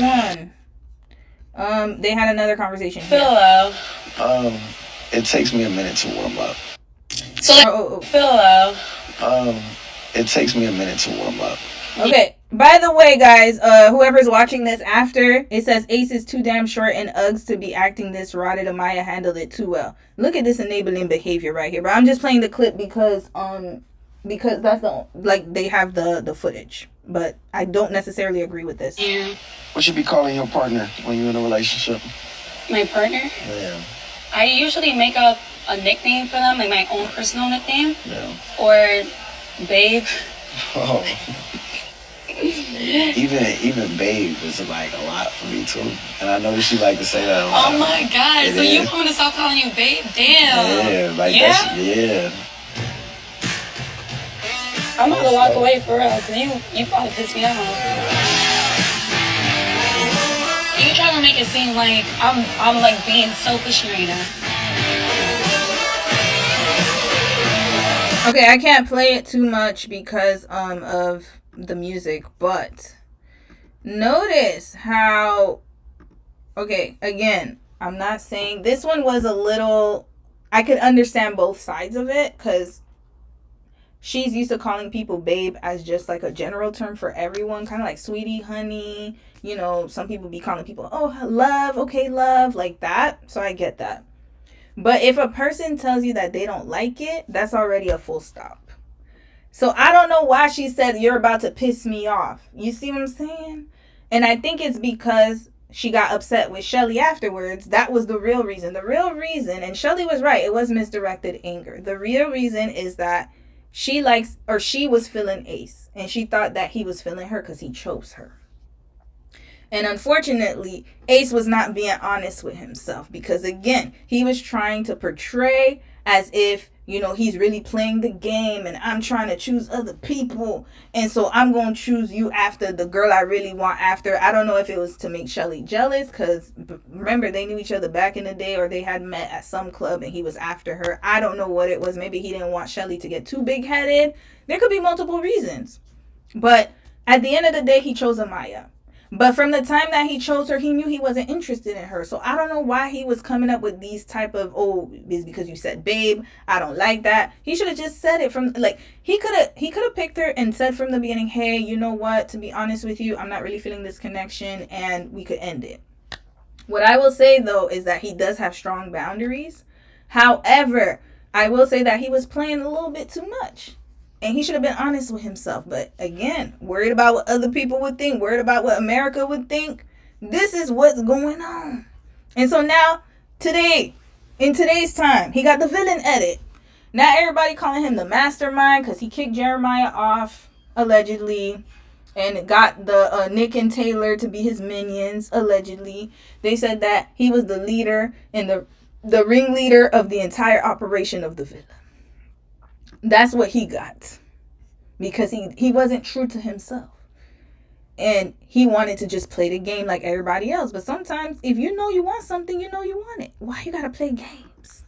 go. one. They had another conversation. Philo. It takes me a minute to warm up. So Philo. It takes me a minute to warm up. Okay. By the way, guys, whoever's watching this after, it says Ace is too damn short and Uggs to be acting this rotted. Amaya handled it too well. Look at this enabling behavior right here. But I'm just playing the clip because that's they have the footage. But I don't necessarily agree with this. Yeah. What you be calling your partner when you're in a relationship? My partner? Yeah. I usually make up a nickname for them, like my own personal nickname. Yeah. Or babe. Oh. Even babe is like a lot for me too, and I know you like to say that a lot. Oh my god! So you want me to stop calling you babe? Damn. Yeah, like yeah? That's yeah. I'm about to walk away for real, cause you probably piss me off. You trying to make it seem like I'm like being selfish right now. Okay, I can't play it too much because of the music, but notice how, okay, again, I'm not saying this one was a little, I could understand both sides of it because she's used to calling people babe as just like a general term for everyone, kind of like sweetie, honey, you know, some people be calling people, oh, love, okay, love, like that. So I get that. But if a person tells you that they don't like it, that's already a full stop. So I don't know why she said you're about to piss me off. You see what I'm saying? And I think it's because she got upset with Shelly afterwards. That was the real reason. The real reason, and Shelly was right, it was misdirected anger. The real reason is that she was feeling Ace. And she thought that he was feeling her because he chose her. And unfortunately, Ace was not being honest with himself. Because again, he was trying to portray as if, you know, he's really playing the game and I'm trying to choose other people. And so I'm going to choose you after the girl I really want after. I don't know if it was to make Shelly jealous because remember, they knew each other back in the day or they had met at some club and he was after her. I don't know what it was. Maybe he didn't want Shelly to get too big-headed. There could be multiple reasons. But at the end of the day, he chose Amaya. But from the time that he chose her, he knew he wasn't interested in her. So I don't know why he was coming up with these type of, oh, it's because you said babe, I don't like that. He should have just said it from, like, he could have picked her and said from the beginning, hey, you know what, to be honest with you, I'm not really feeling this connection, and we could end it. What I will say, though, is that he does have strong boundaries. However, I will say that he was playing a little bit too much. And he should have been honest with himself. But again, worried about what other people would think, worried about what America would think. This is what's going on. And so now, in today's time, he got the villain edit. Now everybody calling him the mastermind because he kicked Jeremiah off, allegedly. And got the Nick and Taylor to be his minions, allegedly. They said that he was the leader and the ringleader of the entire operation of the villain. That's what he got. Because he wasn't true to himself. And he wanted to just play the game like everybody else. But sometimes if you know you want something, you know you want it. Why you gotta play games?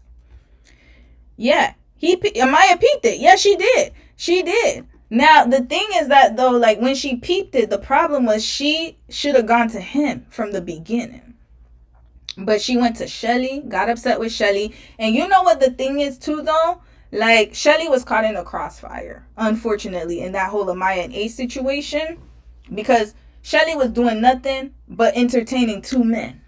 Yeah, Amaya peeped it. Yeah, she did. She did. Now, the thing is that, though, like, when she peeped it, the problem was she should have gone to him from the beginning. But she went to Shelly, got upset with Shelly. And you know what the thing is, too, though? Like, Shelly was caught in a crossfire, unfortunately, in that whole Amaya and Ace situation. Because Shelly was doing nothing but entertaining two men.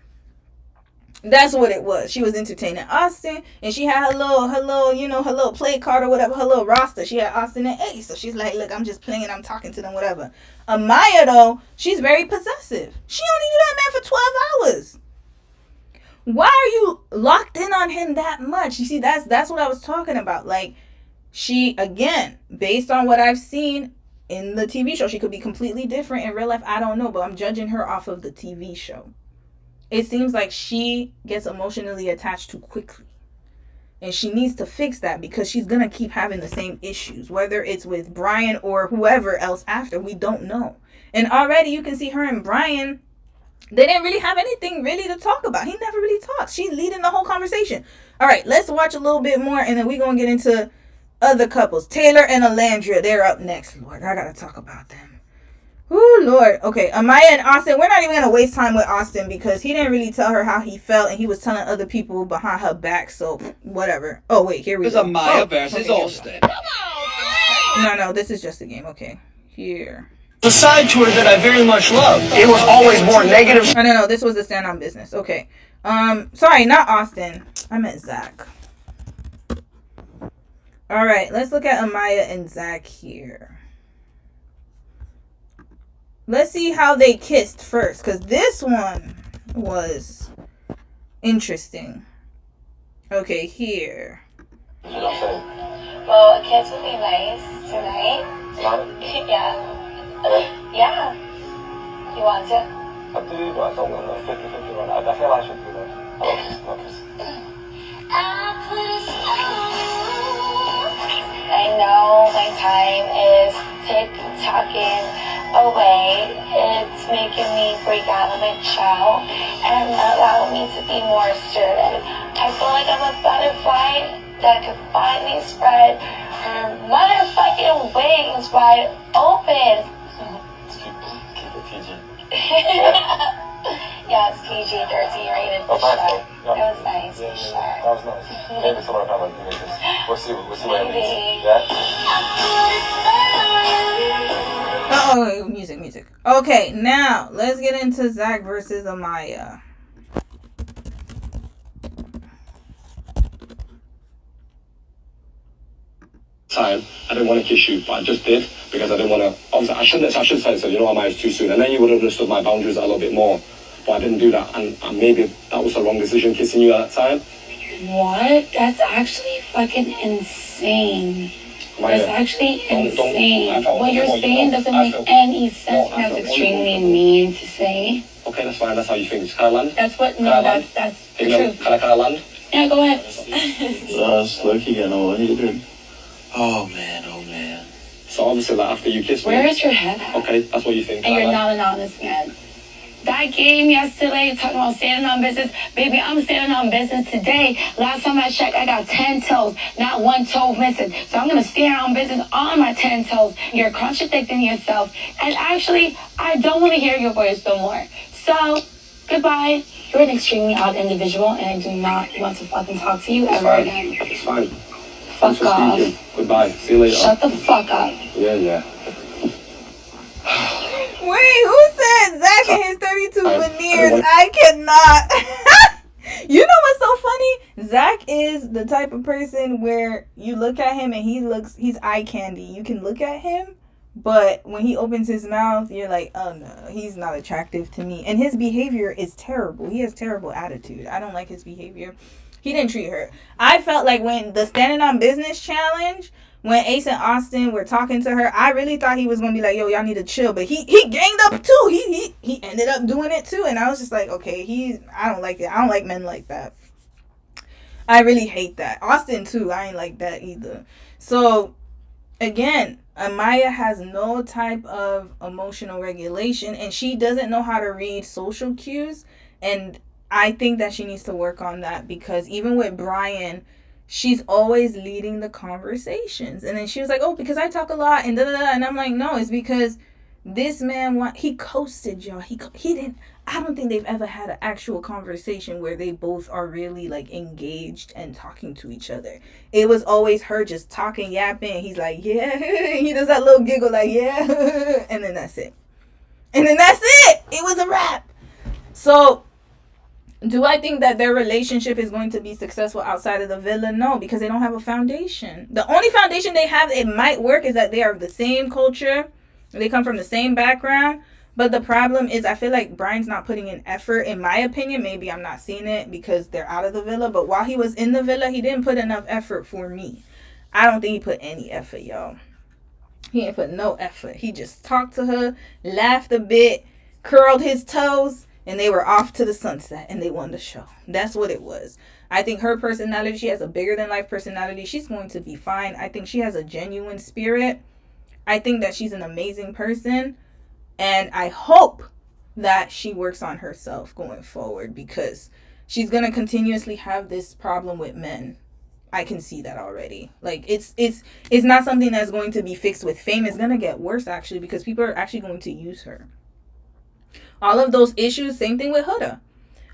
That's what it was. She was entertaining Austin, and she had her little play card or whatever, her little roster. She had Austin and Ace, so she's like, look, I'm just playing, I'm talking to them, whatever. Amaya, though, she's very possessive. She only knew that man for 12 hours. Why are you locked in on him that much? You see, that's what I was talking about. Like, she, again, based on what I've seen in the TV show, she could be completely different in real life. I don't know, but I'm judging her off of the TV show. It seems like she gets emotionally attached too quickly. And she needs to fix that because she's going to keep having the same issues. Whether it's with Brian or whoever else after, we don't know. And already you can see her and Brian, they didn't really have anything really to talk about. He never really talks. She's leading the whole conversation. All right, let's watch a little bit more and then we're going to get into other couples. Taylor and Alandria, they're up next. Lord, I got to talk about them. Oh, Lord. Okay, Amaya and Austin. We're not even going to waste time with Austin because he didn't really tell her how he felt and he was telling other people behind her back, so whatever. Oh, wait, here we go. It's Amaya versus Austin. No, this is just a game. Okay, here. The side to her that I very much love. It was always more negative. No, this was the stand on business. Okay. Sorry, not Austin. I meant Zach. All right, let's look at Amaya and Zach here. Let's see how they kissed first, because this one was interesting. Okay, here. Well, a kiss would be nice tonight. Yeah. Yeah. You want to? I do, but I don't want a 50-50 one. I feel I should do that. I know my time is tick-tocking away. It's making me break out of my shell and allow me to be more assertive. I feel like I'm a butterfly that could finally spread her motherfucking wings wide open. Keep it PG. Yeah, it's PG-13 rated for sure. It was nice, for sure. That was nice. Maybe tomorrow time I'll do this. We'll see what it means. Yeah? Oh, music. Okay, now let's get into Zach versus Amaya. Time, I didn't want to kiss you, but I just did because I didn't want to. Obviously, I should say so. You know, Amaya, it's too soon, and then you would have understood my boundaries a little bit more. But I didn't do that, and maybe that was the wrong decision, kissing you at that time. What? That's actually fucking insane. That's actually insane. What you're saying doesn't make any sense. That's extremely mean to say. Okay, that's fine. That's how you think. Can I land? That's what. No, that's the truth. Can I land? Yeah, go ahead. That's Loki getting all what are you doing? Oh man. So obviously, like after you kiss me. Where is your head at? Okay, that's what you think. And you're not an honest man. That game yesterday, talking about standing on business. Baby, I'm standing on business today. Last time I checked, I got 10 toes, not one toe missing. So I'm going to stand on business on my 10 toes. You're contradicting yourself. And actually, I don't want to hear your voice no more. So, goodbye. You're an extremely odd individual, and I do not want to fucking talk to you ever again. It's fine. Fuck off. Goodbye. See you later. Shut the fuck up. Yeah. Wait, who said Zach and his 32 veneers? I cannot. You know what's so funny? Zach is the type of person where you look at him and he's eye candy. You can look at him, but when he opens his mouth, you're like, oh no, he's not attractive to me. And his behavior is terrible. He has terrible attitude. I don't like his behavior. He didn't treat her. I felt like when the Standing on Business challenge, when Ace and Austin were talking to her, I really thought he was gonna be like, yo, y'all need to chill. But he ganged up too. He ended up doing it too. And I was just like, okay, I don't like it. I don't like men like that. I really hate that. Austin too, I ain't like that either. So again, Amaya has no type of emotional regulation, and she doesn't know how to read social cues. And I think that she needs to work on that, because even with Brian, she's always leading the conversations. And then she was like, oh, because I talk a lot and da da da. And I'm like, no, it's because this man, he coasted, y'all. He didn't, I don't think they've ever had an actual conversation where they both are really like engaged and talking to each other. It was always her just talking, yapping. He's like, yeah. He does that little giggle like, yeah. And then that's it. And then that's it. It was a wrap. So, do I think that their relationship is going to be successful outside of the villa? No, because they don't have a foundation. The only foundation they have, it might work, is that they are of the same culture. They come from the same background. But the problem is, I feel like Brian's not putting in effort, in my opinion. Maybe I'm not seeing it because they're out of the villa. But while he was in the villa, he didn't put enough effort for me. I don't think he put any effort, y'all. He didn't put no effort. He just talked to her, laughed a bit, curled his toes, and they were off to the sunset, and they won the show. That's what it was. I think her personality, she has a bigger than life personality. She's going to be fine. I think she has a genuine spirit. I think that she's an amazing person. And I hope that she works on herself going forward, because she's going to continuously have this problem with men. I can see that already. Like, it's not something that's going to be fixed with fame. It's going to get worse, actually, because people are actually going to use her. All of those issues, same thing with Huda.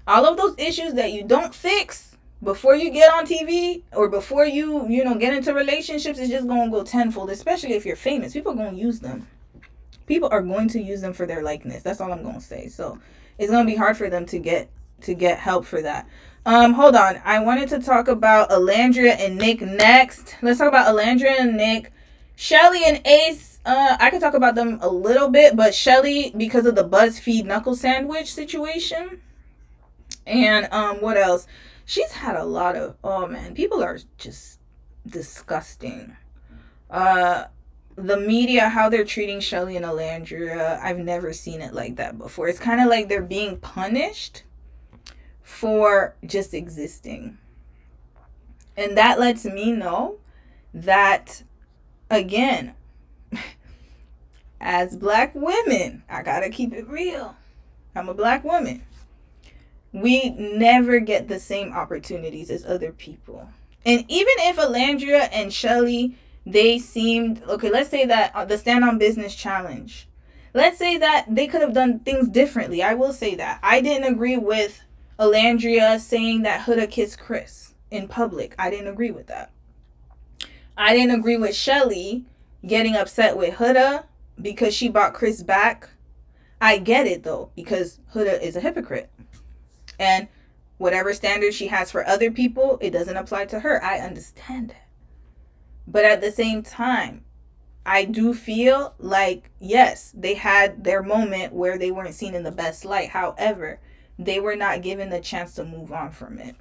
All of those issues that you don't fix before you get on TV or before you get into relationships, is just going to go tenfold, especially if you're famous. People are going to use them. People are going to use them for their likeness. That's all I'm going to say. So it's going to be hard for them to get help for that. Hold on. I wanted to talk about Alandria and Nick next. Let's talk about Alandria and Nick. Shelly and Ace, I could talk about them a little bit, but Shelly, because of the BuzzFeed knuckle sandwich situation. And what else? She's had a lot of, oh man, people are just disgusting. The media, how they're treating Shelly and Alandria, I've never seen it like that before. It's kind of like they're being punished for just existing. And that lets me know that, again, as black women, I gotta keep it real. I'm a black woman. We never get the same opportunities as other people. And even if Alandria and Shelly, they seemed, okay, let's say that the Stand on Business challenge, let's say that they could have done things differently. I will say that. I didn't agree with Alandria saying that Huda kissed Chris in public. I didn't agree with that. I didn't agree with Shelly getting upset with Huda because she bought Chris back. I get it though, because Huda is a hypocrite. And whatever standards she has for other people, it doesn't apply to her. I understand that. But at the same time, I do feel like, yes, they had their moment where they weren't seen in the best light. However, they were not given the chance to move on from it.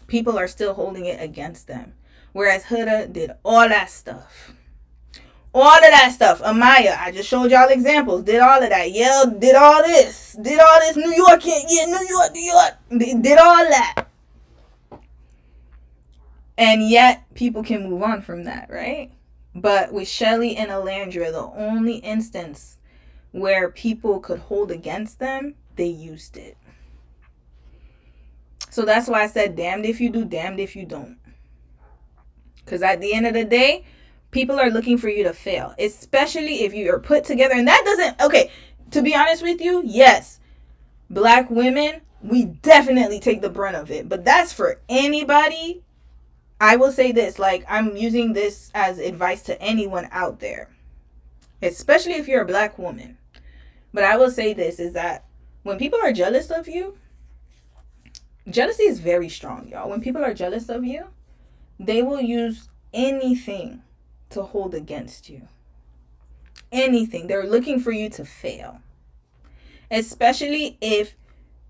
People are still holding it against them. Whereas Huda did all that stuff. All of that stuff. Amaya, I just showed y'all examples. Did all of that. Yeah, did all this. Did all this. New York. Yeah, New York. Did all that. And yet, people can move on from that, right? But with Shelly and Alandria, the only instance where people could hold against them, they used it. So that's why I said, damned if you do, damned if you don't. Because at the end of the day, people are looking for you to fail. Especially if you are put together. And that doesn't, okay, to be honest with you, yes, black women, we definitely take the brunt of it. But that's for anybody. I will say this, like, I'm using this as advice to anyone out there, especially if you're a black woman. But I will say this, is that when people are jealous of you, jealousy is very strong, y'all. When people are jealous of you, they will use anything to hold against you. Anything. They're looking for you to fail. Especially if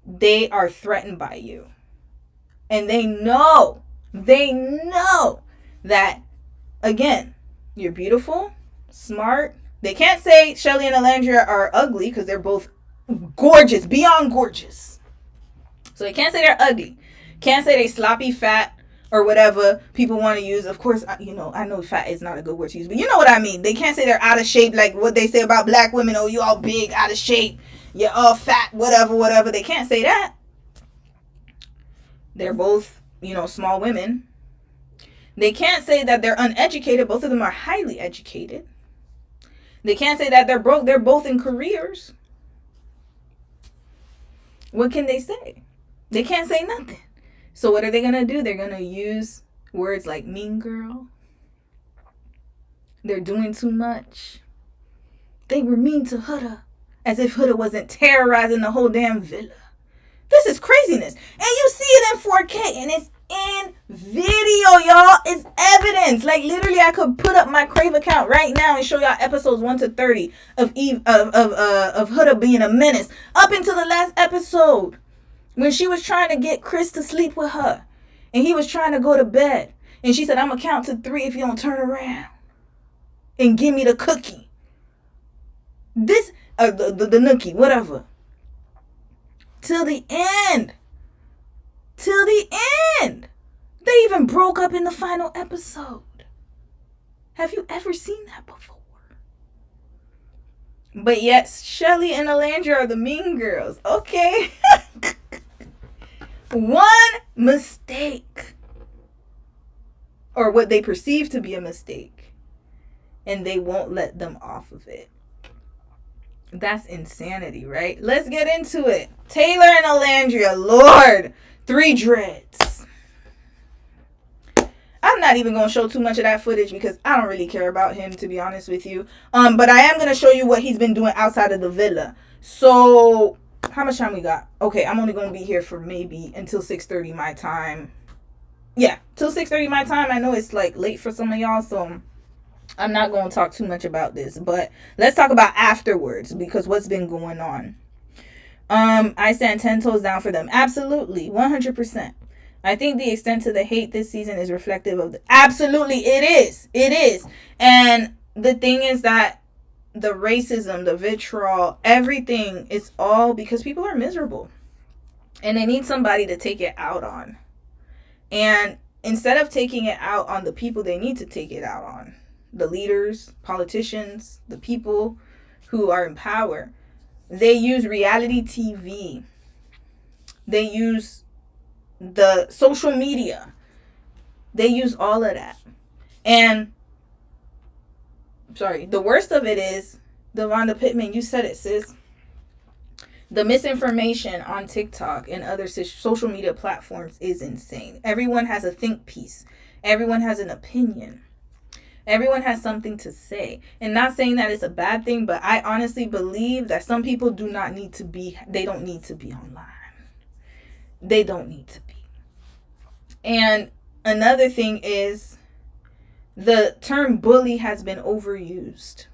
they are threatened by you. And they know that, again, you're beautiful, smart. They can't say Shelly and Alandria are ugly because they're both gorgeous, beyond gorgeous. So they can't say they're ugly. Can't say they sloppy fat or whatever people want to use. Of course, I know fat is not a good word to use, but you know what I mean. They can't say they're out of shape like what they say about black women. Oh, you all big, out of shape, you're all fat, whatever. They can't say that. They're both, small women. They can't say that they're uneducated. Both of them are highly educated. They can't say that they're broke. They're both in careers. What can they say? They can't say nothing. So what are they going to do? They're going to use words like mean girl. They're doing too much. They were mean to Huda. As if Huda wasn't terrorizing the whole damn villa. This is craziness. And you see it in 4K. And it's in video, y'all. It's evidence. Like, literally, I could put up my Crave account right now and show y'all episodes 1 to 30 of Huda being a menace. Up until the last episode, when she was trying to get Chris to sleep with her. And he was trying to go to bed. And she said, I'm going to count to 3 if you don't turn around. And give me the cookie. This, the nookie, whatever. Till the end. Till the end. They even broke up in the final episode. Have you ever seen that before? But yet, Shelly and Alandra are the mean girls. Okay. One mistake. Or what they perceive to be a mistake. And they won't let them off of it. That's insanity, right? Let's get into it. Taylor and Alandria, Lord, 3 dreads. I'm not even going to show too much of that footage because I don't really care about him, to be honest with you. But I am going to show you what he's been doing outside of the villa. So, how much time we got? Okay, I'm only going to be here for maybe until 6:30 my time. Yeah, till 6:30 my time. I know it's like late for some of y'all, so I'm not going to talk too much about this, but let's talk about afterwards because what's been going on. I stand 10 toes down for them. Absolutely. 100%. I think the extent to the hate this season is reflective of absolutely. It is. It is. And the thing is that the racism, the vitriol, everything is all because people are miserable and they need somebody to take it out on. And instead of taking it out on the people they need to take it out on, the leaders, politicians, the people who are in power, they use reality TV. They use the social media. They use all of that. And, the worst of it is, Devonda Pittman, you said it, sis. The misinformation on TikTok and other social media platforms is insane. Everyone has a think piece. Everyone has an opinion. Everyone has something to say. And not saying that it's a bad thing, but I honestly believe that some people they don't need to be online. They don't need to be. And another thing is the term bully has been overused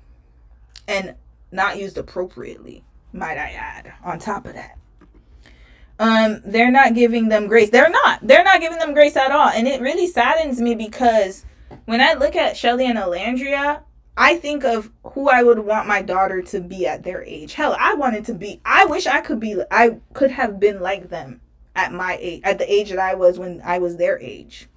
and not used appropriately, might I add, on top of that. They're not giving them grace. They're not giving them grace at all. And it really saddens me because when I look at Shelly and Alandria, I think of who I would want my daughter to be at their age. Hell, I wish I could have been like them at my age, at the age that I was when I was their age.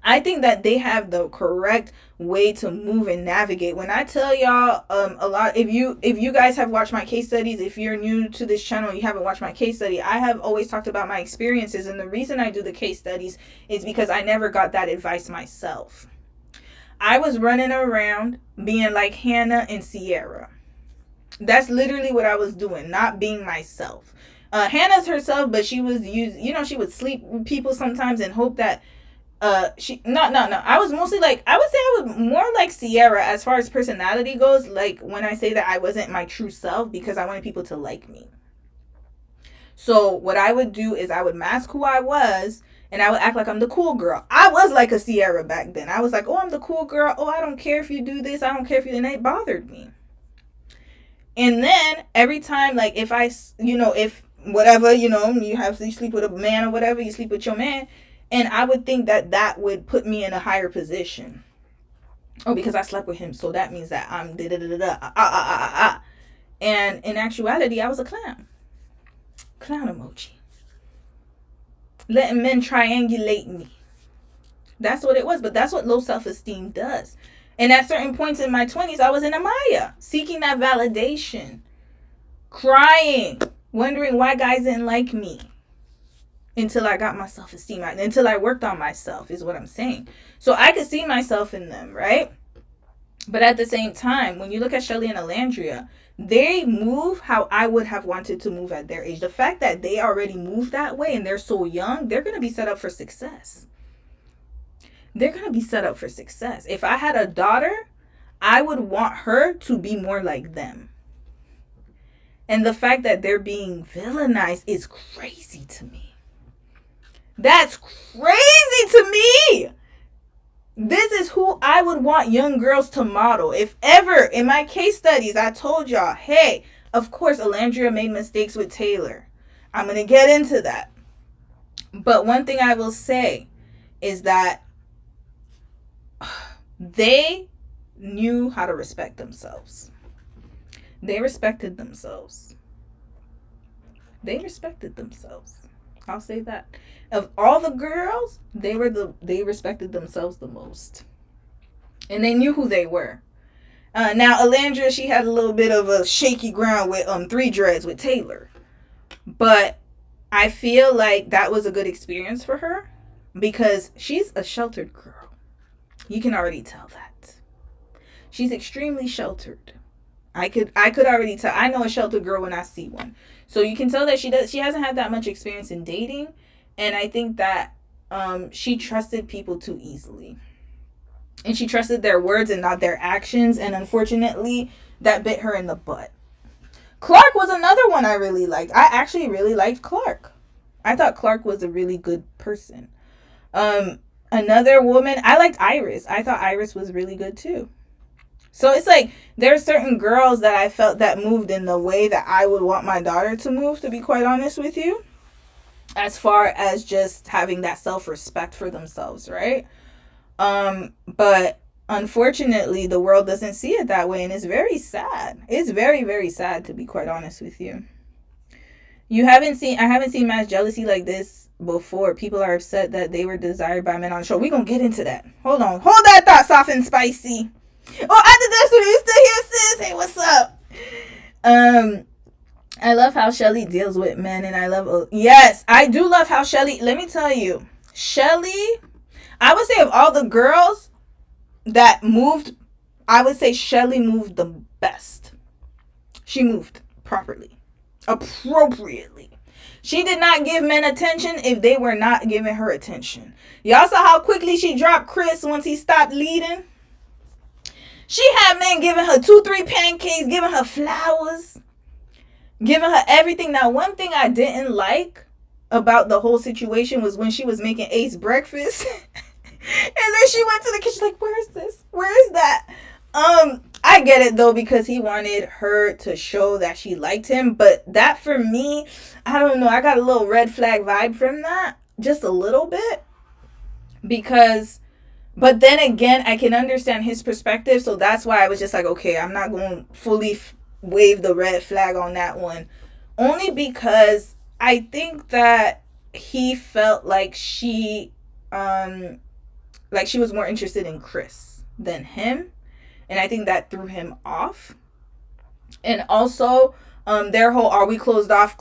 I think that they have the correct way to move and navigate. When I tell y'all a lot, if you guys have watched my case studies, if you're new to this channel and you haven't watched my case study, I have always talked about my experiences, and the reason I do the case studies is because I never got that advice myself. I was running around being like Hannah and Sierra. That's literally what I was doing, not being myself. Hannah's herself, but she was she would sleep with people sometimes and hope that I was mostly like, I would say I was more like Sierra as far as personality goes, like when I say that I wasn't my true self because I wanted people to like me. So what I would do is I would mask who I was and I would act like I'm the cool girl. I was like a Sierra back then. I was like, oh, I'm the cool girl. Oh, I don't care if you do this. I don't care if you, and it bothered me. And then every time, like if whatever, you sleep with a man or whatever, you sleep with your man. And I would think that would put me in a higher position. Oh, because I slept with him, so that means that I'm da-da-da-da-da. And in actuality, I was a clown. Clown emoji. Letting men triangulate me. That's what it was. But that's what low self-esteem does. And at certain points in my 20s, I was in a Maya, seeking that validation, crying, wondering why guys didn't like me until I got my self-esteem out, until I worked on myself, is what I'm saying. So I could see myself in them, right? But at the same time, when you look at Shelly and Alandria, they move how I would have wanted to move at their age. The fact that they already move that way and they're so young, they're going to be set up for success. They're going to be set up for success. If I had a daughter, I would want her to be more like them. And the fact that they're being villainized is crazy to me. That's crazy to me. This is who I would want young girls to model. If ever in my case studies, I told y'all, hey, of course, Alandria made mistakes with Taylor. I'm going to get into that. But one thing I will say is that they knew how to respect themselves. They respected themselves. They respected themselves. I'll say that. Of all the girls, they respected themselves the most. And they knew who they were. Now, Alandria, she had a little bit of a shaky ground with 3 dreads with Taylor. But I feel like that was a good experience for her because she's a sheltered girl. You can already tell that. She's extremely sheltered. I could already tell. I know a sheltered girl when I see one. So you can tell that she hasn't had that much experience in dating. And I think that she trusted people too easily. And she trusted their words and not their actions. And unfortunately, that bit her in the butt. Clark was another one I really liked. I actually really liked Clark. I thought Clark was a really good person. Another woman, I liked Iris. I thought Iris was really good too. So it's like there are certain girls that I felt that moved in the way that I would want my daughter to move, to be quite honest with you. As far as just having that self-respect for themselves, right? But unfortunately, the world doesn't see it that way, and it's very sad. It's very, very sad, to be quite honest with you. I haven't seen mass jealousy like this before. People are upset that they were desired by men on the show. We're gonna get into that. Hold on. Hold that thought, soft and spicy. Oh, after this one, you still here, sis? Hey, what's up? I love how Shelly deals with men, and yes, I do love how Shelly, let me tell you, Shelly, I would say of all the girls that moved, I would say Shelly moved the best. She moved properly, appropriately. She did not give men attention if they were not giving her attention. Y'all saw how quickly she dropped Chris once he stopped leading? She had men giving her 2-3 pancakes, giving her flowers, giving her everything. Now, one thing I didn't like about the whole situation was when she was making Ace breakfast. And then she went to the kitchen like, where is this? Where is that? I get it though, because he wanted her to show that she liked him. But that for me, I don't know. I got a little red flag vibe from that. Just a little bit. But then again, I can understand his perspective. So that's why I was just like, okay, I'm not going to fully wave the red flag on that one. Only because I think that he felt like she was more interested in Chris than him. And I think that threw him off. And also, their whole are we not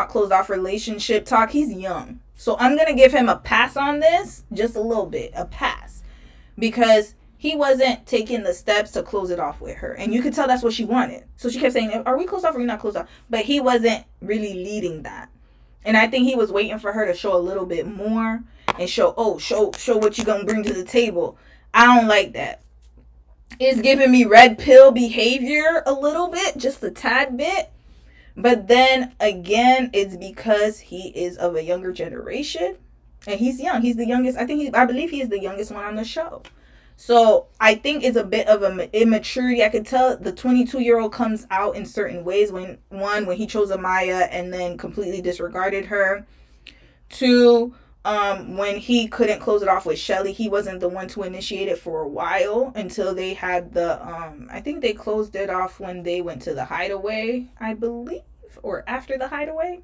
closed off relationship talk, he's young. So I'm going to give him a pass on this. Just a little bit. A pass. Because he wasn't taking the steps to close it off with her. And you could tell that's what she wanted. So she kept saying, are we closed off or are we not closed off? But he wasn't really leading that. And I think he was waiting for her to show a little bit more. And show what you're going to bring to the table. I don't like that. It's giving me red pill behavior a little bit, just a tad bit. But then again, it's because he is of a younger generation. And he's young. He's the youngest. I believe he is the youngest one on the show. So I think it's a bit of an immaturity. I could tell the 22-year-old comes out in certain ways. When he chose Amaya and then completely disregarded her. 2, when he couldn't close it off with Shelly, he wasn't the one to initiate it for a while until they had I think they closed it off when they went to the hideaway, I believe, or after the hideaway.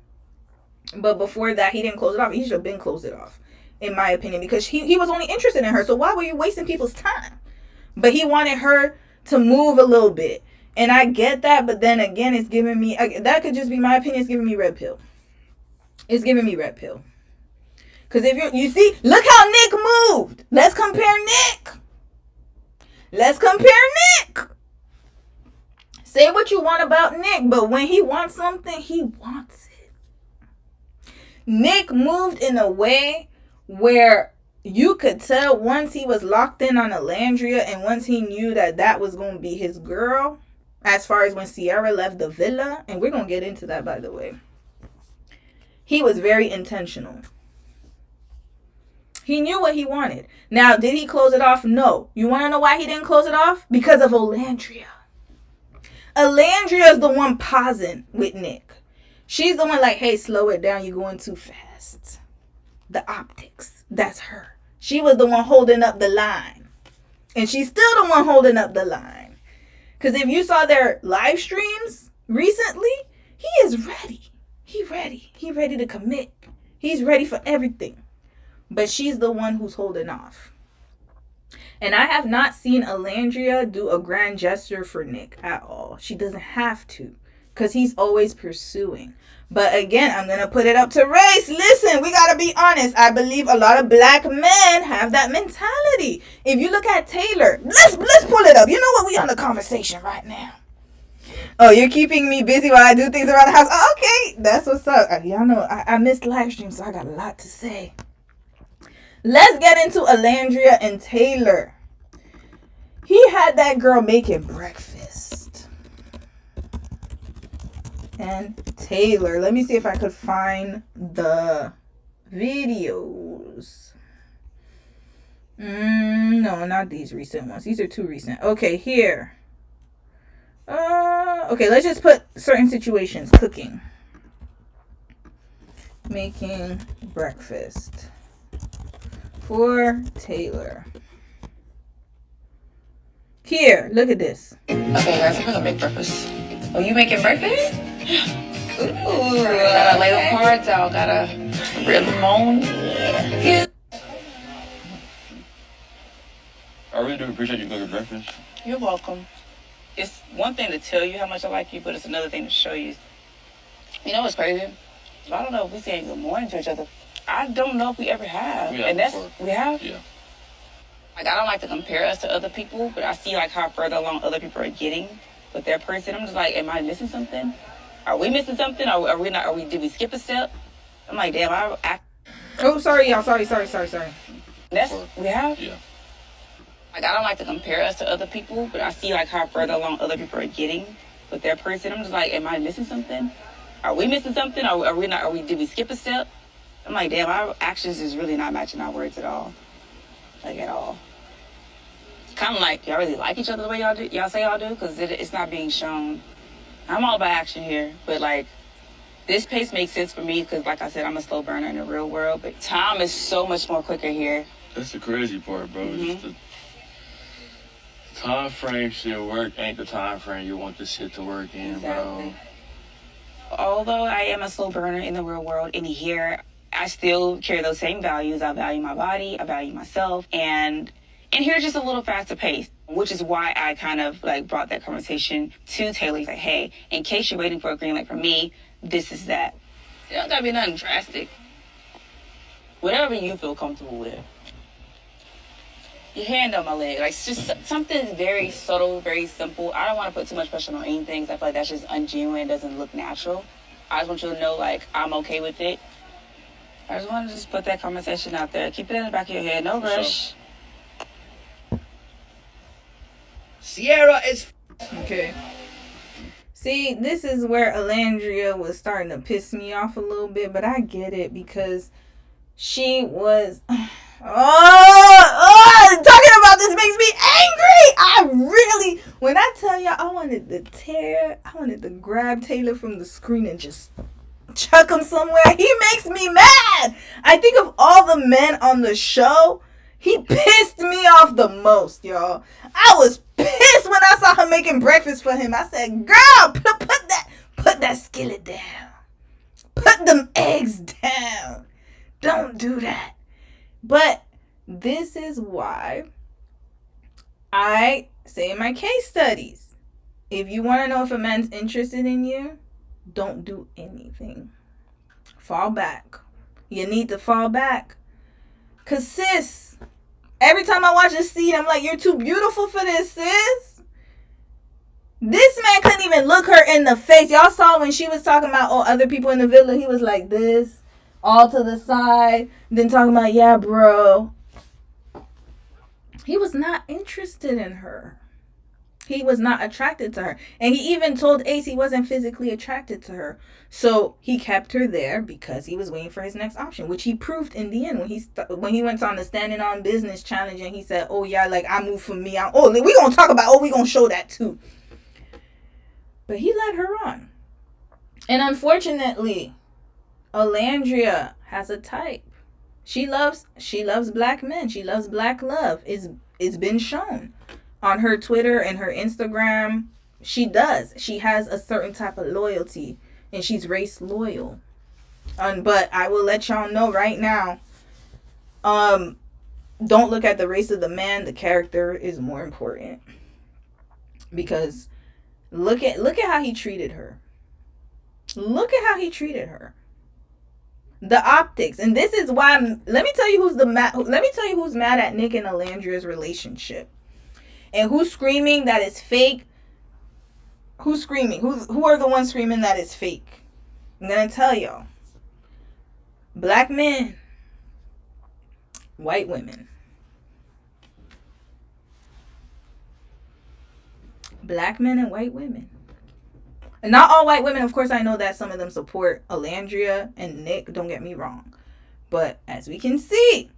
But before that, he didn't close it off. He should have been closed it off. in my opinion, because he was only interested in her. So why were you wasting people's time? But he wanted her to move a little bit. And I get that, but then again, it's giving me, that could just be my opinion, it's giving me red pill. It's giving me red pill. Because if you see, look how Nick moved. Let's compare Nick. Let's compare Nick. Say what you want about Nick, but when he wants something, he wants it. Nick moved in a way where you could tell once he was locked in on Alandria and once he knew that that was going to be his girl, as far as when Sierra left the villa, and we're going to get into that, by the way. He was very intentional. He knew what he wanted. Now, did he close it off? No. You want to know why he didn't close it off? Because of Alandria. Alandria is the one pausing with Nick. She's the one like, hey, slow it down. You're going too fast. The optics. That's her. She was the one holding up the line. And she's still the one holding up the line. Because if you saw their live streams recently, he is ready. He's ready. He's ready to commit. He's ready for everything. But she's the one who's holding off. And I have not seen Alandria do a grand gesture for Nick at all. She doesn't have to. Because he's always pursuing. But again, I'm going to put it up to race. Listen, we got to be honest. I believe a lot of black men have that mentality. If you look at Taylor, let's pull it up. You know what? We on the conversation right now. Oh, you're keeping me busy while I do things around the house. Oh, okay, that's what's up. Y'all know I missed live stream, so I got a lot to say. Let's get into Alandria and Taylor. He had that girl making breakfast. And Taylor, let me see if I could find the videos. No, not these recent ones. These are too recent. Okay, here. Okay, let's just put certain situations. Cooking. Making breakfast for Taylor. Here, look at this. Okay, guys, I'm gonna make breakfast. Oh, you making breakfast? Ooh, gotta lay the cards out. Gotta rip them on. Yeah. I really do appreciate you cooking breakfast. You're welcome. It's one thing to tell you how much I like you, but it's another thing to show you. You know what's crazy? I don't know if we say good morning to each other. I don't know if we ever have. We have before. We have? Yeah. Like, I don't like to compare us to other people, but I see like how further along other people are getting with their person. I'm just like, am I missing something? Are we missing something? Are we not? Did we skip a step? I'm like, damn, Oh, sorry, y'all. Sorry. That's we have? Yeah. Like, I don't like to compare us to other people, but I see like how further along other people are getting with their person. I'm just like, am I missing something? Are we missing something? Are we not? Did we skip a step? I'm like, damn, our actions is really not matching our words at all. Like, at all. Kind of like, y'all really like each other the way y'all say y'all do, because it's not being shown. I'm all about action here, but like, this pace makes sense for me because, like I said, I'm a slow burner in the real world, but time is so much more quicker here. That's the crazy part, bro. Just the time frame shit work ain't the time frame you want this shit to work in, bro. Although I am a slow burner in the real world, in here, I still carry those same values. I value my body, I value myself, and here just a little faster pace, which is why I kind of like brought that conversation to Taylor. Like, hey, in case you're waiting for a green light from me, this is that. It don't gotta be nothing drastic. Whatever you feel comfortable with. Your hand on my leg, like, it's just something very subtle, very simple. I don't want to put too much pressure on anything, because I feel like that's just ungenuine, doesn't look natural. I just want you to know, like, I'm okay with it. I just want to just put that conversation out there. Keep it in the back of your head. No rush. Sierra is... Okay. See, this is where Alandria was starting to piss me off a little bit, but I get it because she was... talking about this makes me angry. When I tell y'all, I wanted to grab Taylor from the screen and just chuck him somewhere. He makes me mad. I think of all the men on the show, he pissed me off the most, y'all. I was pissed when I saw her making breakfast for him. I said, girl, put that skillet down. Put them eggs down. Don't do that. But this is why I say in my case studies, if you want to know if a man's interested in you, don't do anything. Fall back. You need to fall back. Because, sis, every time I watch a scene, I'm like, you're too beautiful for this, sis. This man couldn't even look her in the face. Y'all saw when she was talking about other people in the villa, he was like this, all to the side, then talking about, yeah, bro. He was not interested in her. He was not attracted to her. And he even told Ace he wasn't physically attracted to her. So he kept her there because he was waiting for his next option, which he proved in the end when he went on the Standing on Business challenge and he said, oh, yeah, like, I moved for me. We're going to talk about, we're going to show that too. But he led her on. And unfortunately, Olandria has a type. She loves black men. She loves black love. It's been shown on her Twitter and her Instagram. She does. She has a certain type of loyalty, and she's race loyal. But I will let y'all know right now, don't look at the race of the man. The character is more important. Because look at how he treated her. Look at how he treated her. The optics. And this is why let me tell you who's mad at Nick and Olandria's relationship. And who's screaming that it's fake? Who's screaming? Who are the ones screaming that it's fake? I'm going to tell y'all. Black men. White women. Black men and white women. And not all white women. Of course, I know that some of them support Olandria and Nick. Don't get me wrong. But as we can see,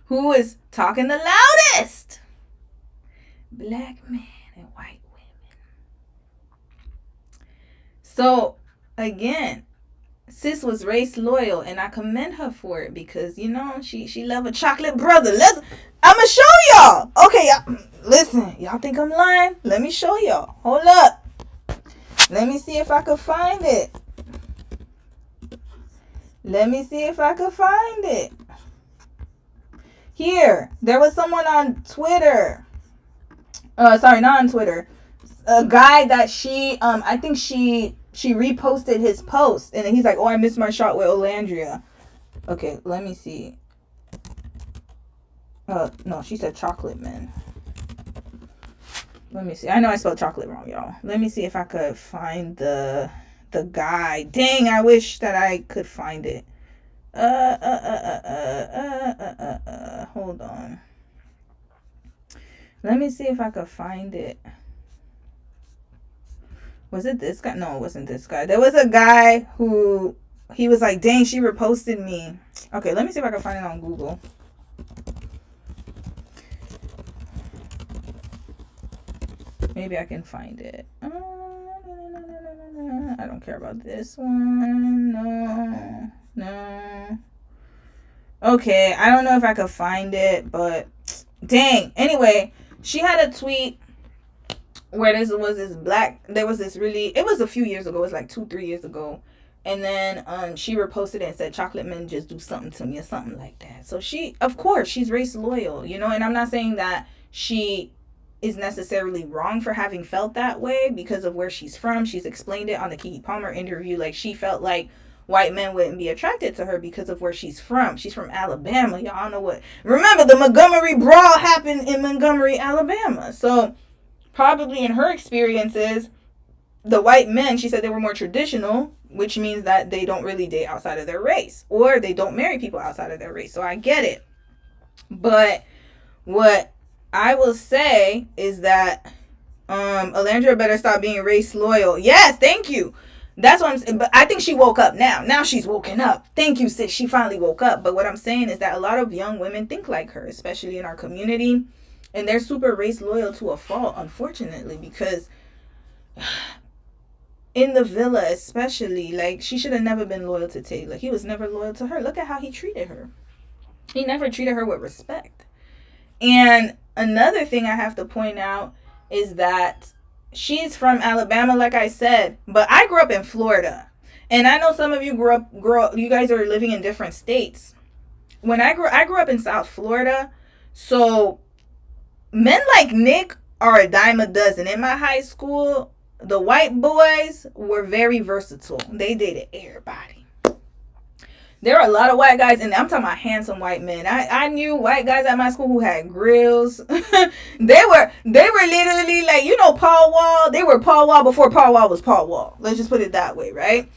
who is talking the loudest? Black men and white women. So, again, sis was race loyal, and I commend her for it because, you know, she love a chocolate brother. I'm going to show y'all. Okay, y'all, listen, y'all think I'm lying? Let me show y'all. Hold up. Let me see if I could find it. Let me see if I could find it. Here, there was someone on Twitter. Sorry, not on Twitter. A guy that I think she reposted his post. And then he's like, oh, I missed my shot with Olandria. Okay, let me see. No, she said chocolate man. Let me see. I know I spelled chocolate wrong, y'all. Let me see if I could find the guy. Dang, I wish that I could find it. Hold on. Let me see if I could find it. Was it this guy? No, it wasn't this guy. There was a guy who, he was like, dang, she reposted me. Okay, let me see if I can find it on Google. Maybe I can find it. I don't care about this one. No. Okay, I don't know if I could find it, but dang. Anyway, she had a tweet where it was a few years ago. It was like 2-3 years ago. And then she reposted it and said, chocolate men just do something to me or something like that. So of course, she's race loyal, you know, and I'm not saying that she is necessarily wrong for having felt that way because of where she's from. She's explained it on the Keke Palmer interview. Like, she felt like white men wouldn't be attracted to her because of where she's from. She's from Alabama. Y'all know what. Remember, the Montgomery Brawl happened in Montgomery, Alabama. So probably in her experiences, the white men, she said they were more traditional, which means that they don't really date outside of their race, or they don't marry people outside of their race. So I get it. But what I will say is that Olandria better stop being race loyal. Yes, thank you. That's what I'm saying. But I think she woke up now. Now she's woken up. Thank you, sis. She finally woke up. But what I'm saying is that a lot of young women think like her, especially in our community. And they're super race loyal to a fault, unfortunately, because in the villa especially, like, she should have never been loyal to Taylor. He was never loyal to her. Look at how he treated her. He never treated her with respect. And another thing I have to point out is that she's from Alabama, like I said, but I grew up in Florida. And I know some of you grew up, you guys are living in different states. when I grew up in South Florida, so men like Nick are a dime a dozen. In my high school, the white boys were very versatile. They dated everybody. There are a lot of white guys, and I'm talking about handsome white men. I knew white guys at my school who had grills. They were literally like, you know, Paul Wall. They were Paul Wall before Paul Wall was Paul Wall. Let's just put it that way, right?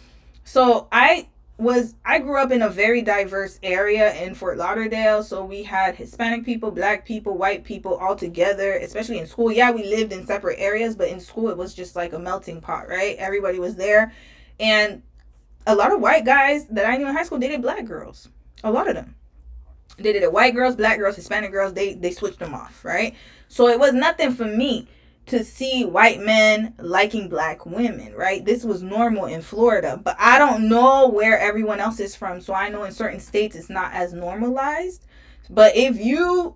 So I grew up in a very diverse area in Fort Lauderdale. So we had Hispanic people, black people, white people all together, especially in school. Yeah, we lived in separate areas, but in school it was just like a melting pot, right? Everybody was there. And a lot of white guys that I knew in high school dated black girls. A lot of them. They dated white girls, black girls, Hispanic girls. They switched them off, right? So it was nothing for me to see white men liking black women, right? This was normal in Florida, but I don't know where everyone else is from. So I know in certain states it's not as normalized. But if you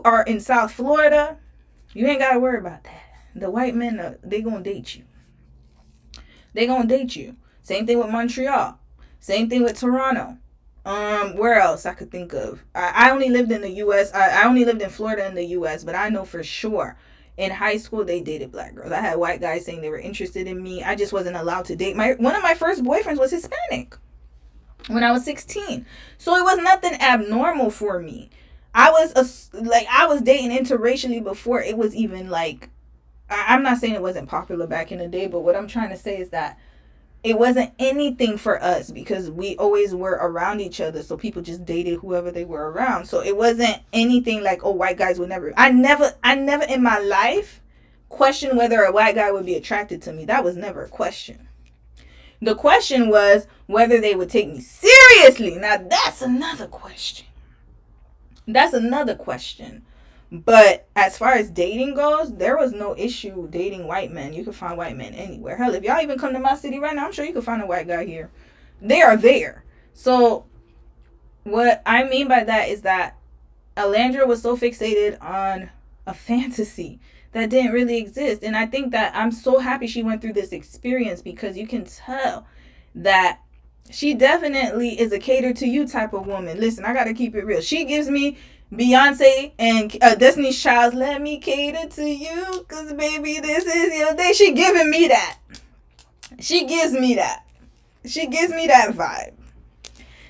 are in South Florida, you ain't got to worry about that. The white men, they gonna date you. They gonna date you. Same thing with Montreal. Same thing with Toronto. Where else I could think of? I only lived in the U.S. I only lived in Florida in the U.S., but I know for sure in high school they dated black girls. I had white guys saying they were interested in me. I just wasn't allowed to date. One of my first boyfriends was Hispanic when I was 16. So it was nothing abnormal for me. I was dating interracially before it was even like, I'm not saying it wasn't popular back in the day, but what I'm trying to say is that it wasn't anything for us because we always were around each other. So people just dated whoever they were around. So it wasn't anything like, oh, white guys would never. I never in my life questioned whether a white guy would be attracted to me. That was never a question. The question was whether they would take me seriously. Now that's another question. But as far as dating goes, there was no issue dating white men. You could find white men anywhere. Hell, if y'all even come to my city right now, I'm sure you could find a white guy here. They are there. So what I mean by that is that Alandra was so fixated on a fantasy that didn't really exist. And I think that I'm so happy she went through this experience because you can tell that she definitely is a cater to you type of woman. Listen, I got to keep it real. She gives me Beyonce and Destiny's Child's Let Me Cater to You, cause baby, this is your day. She giving me that. She gives me that vibe.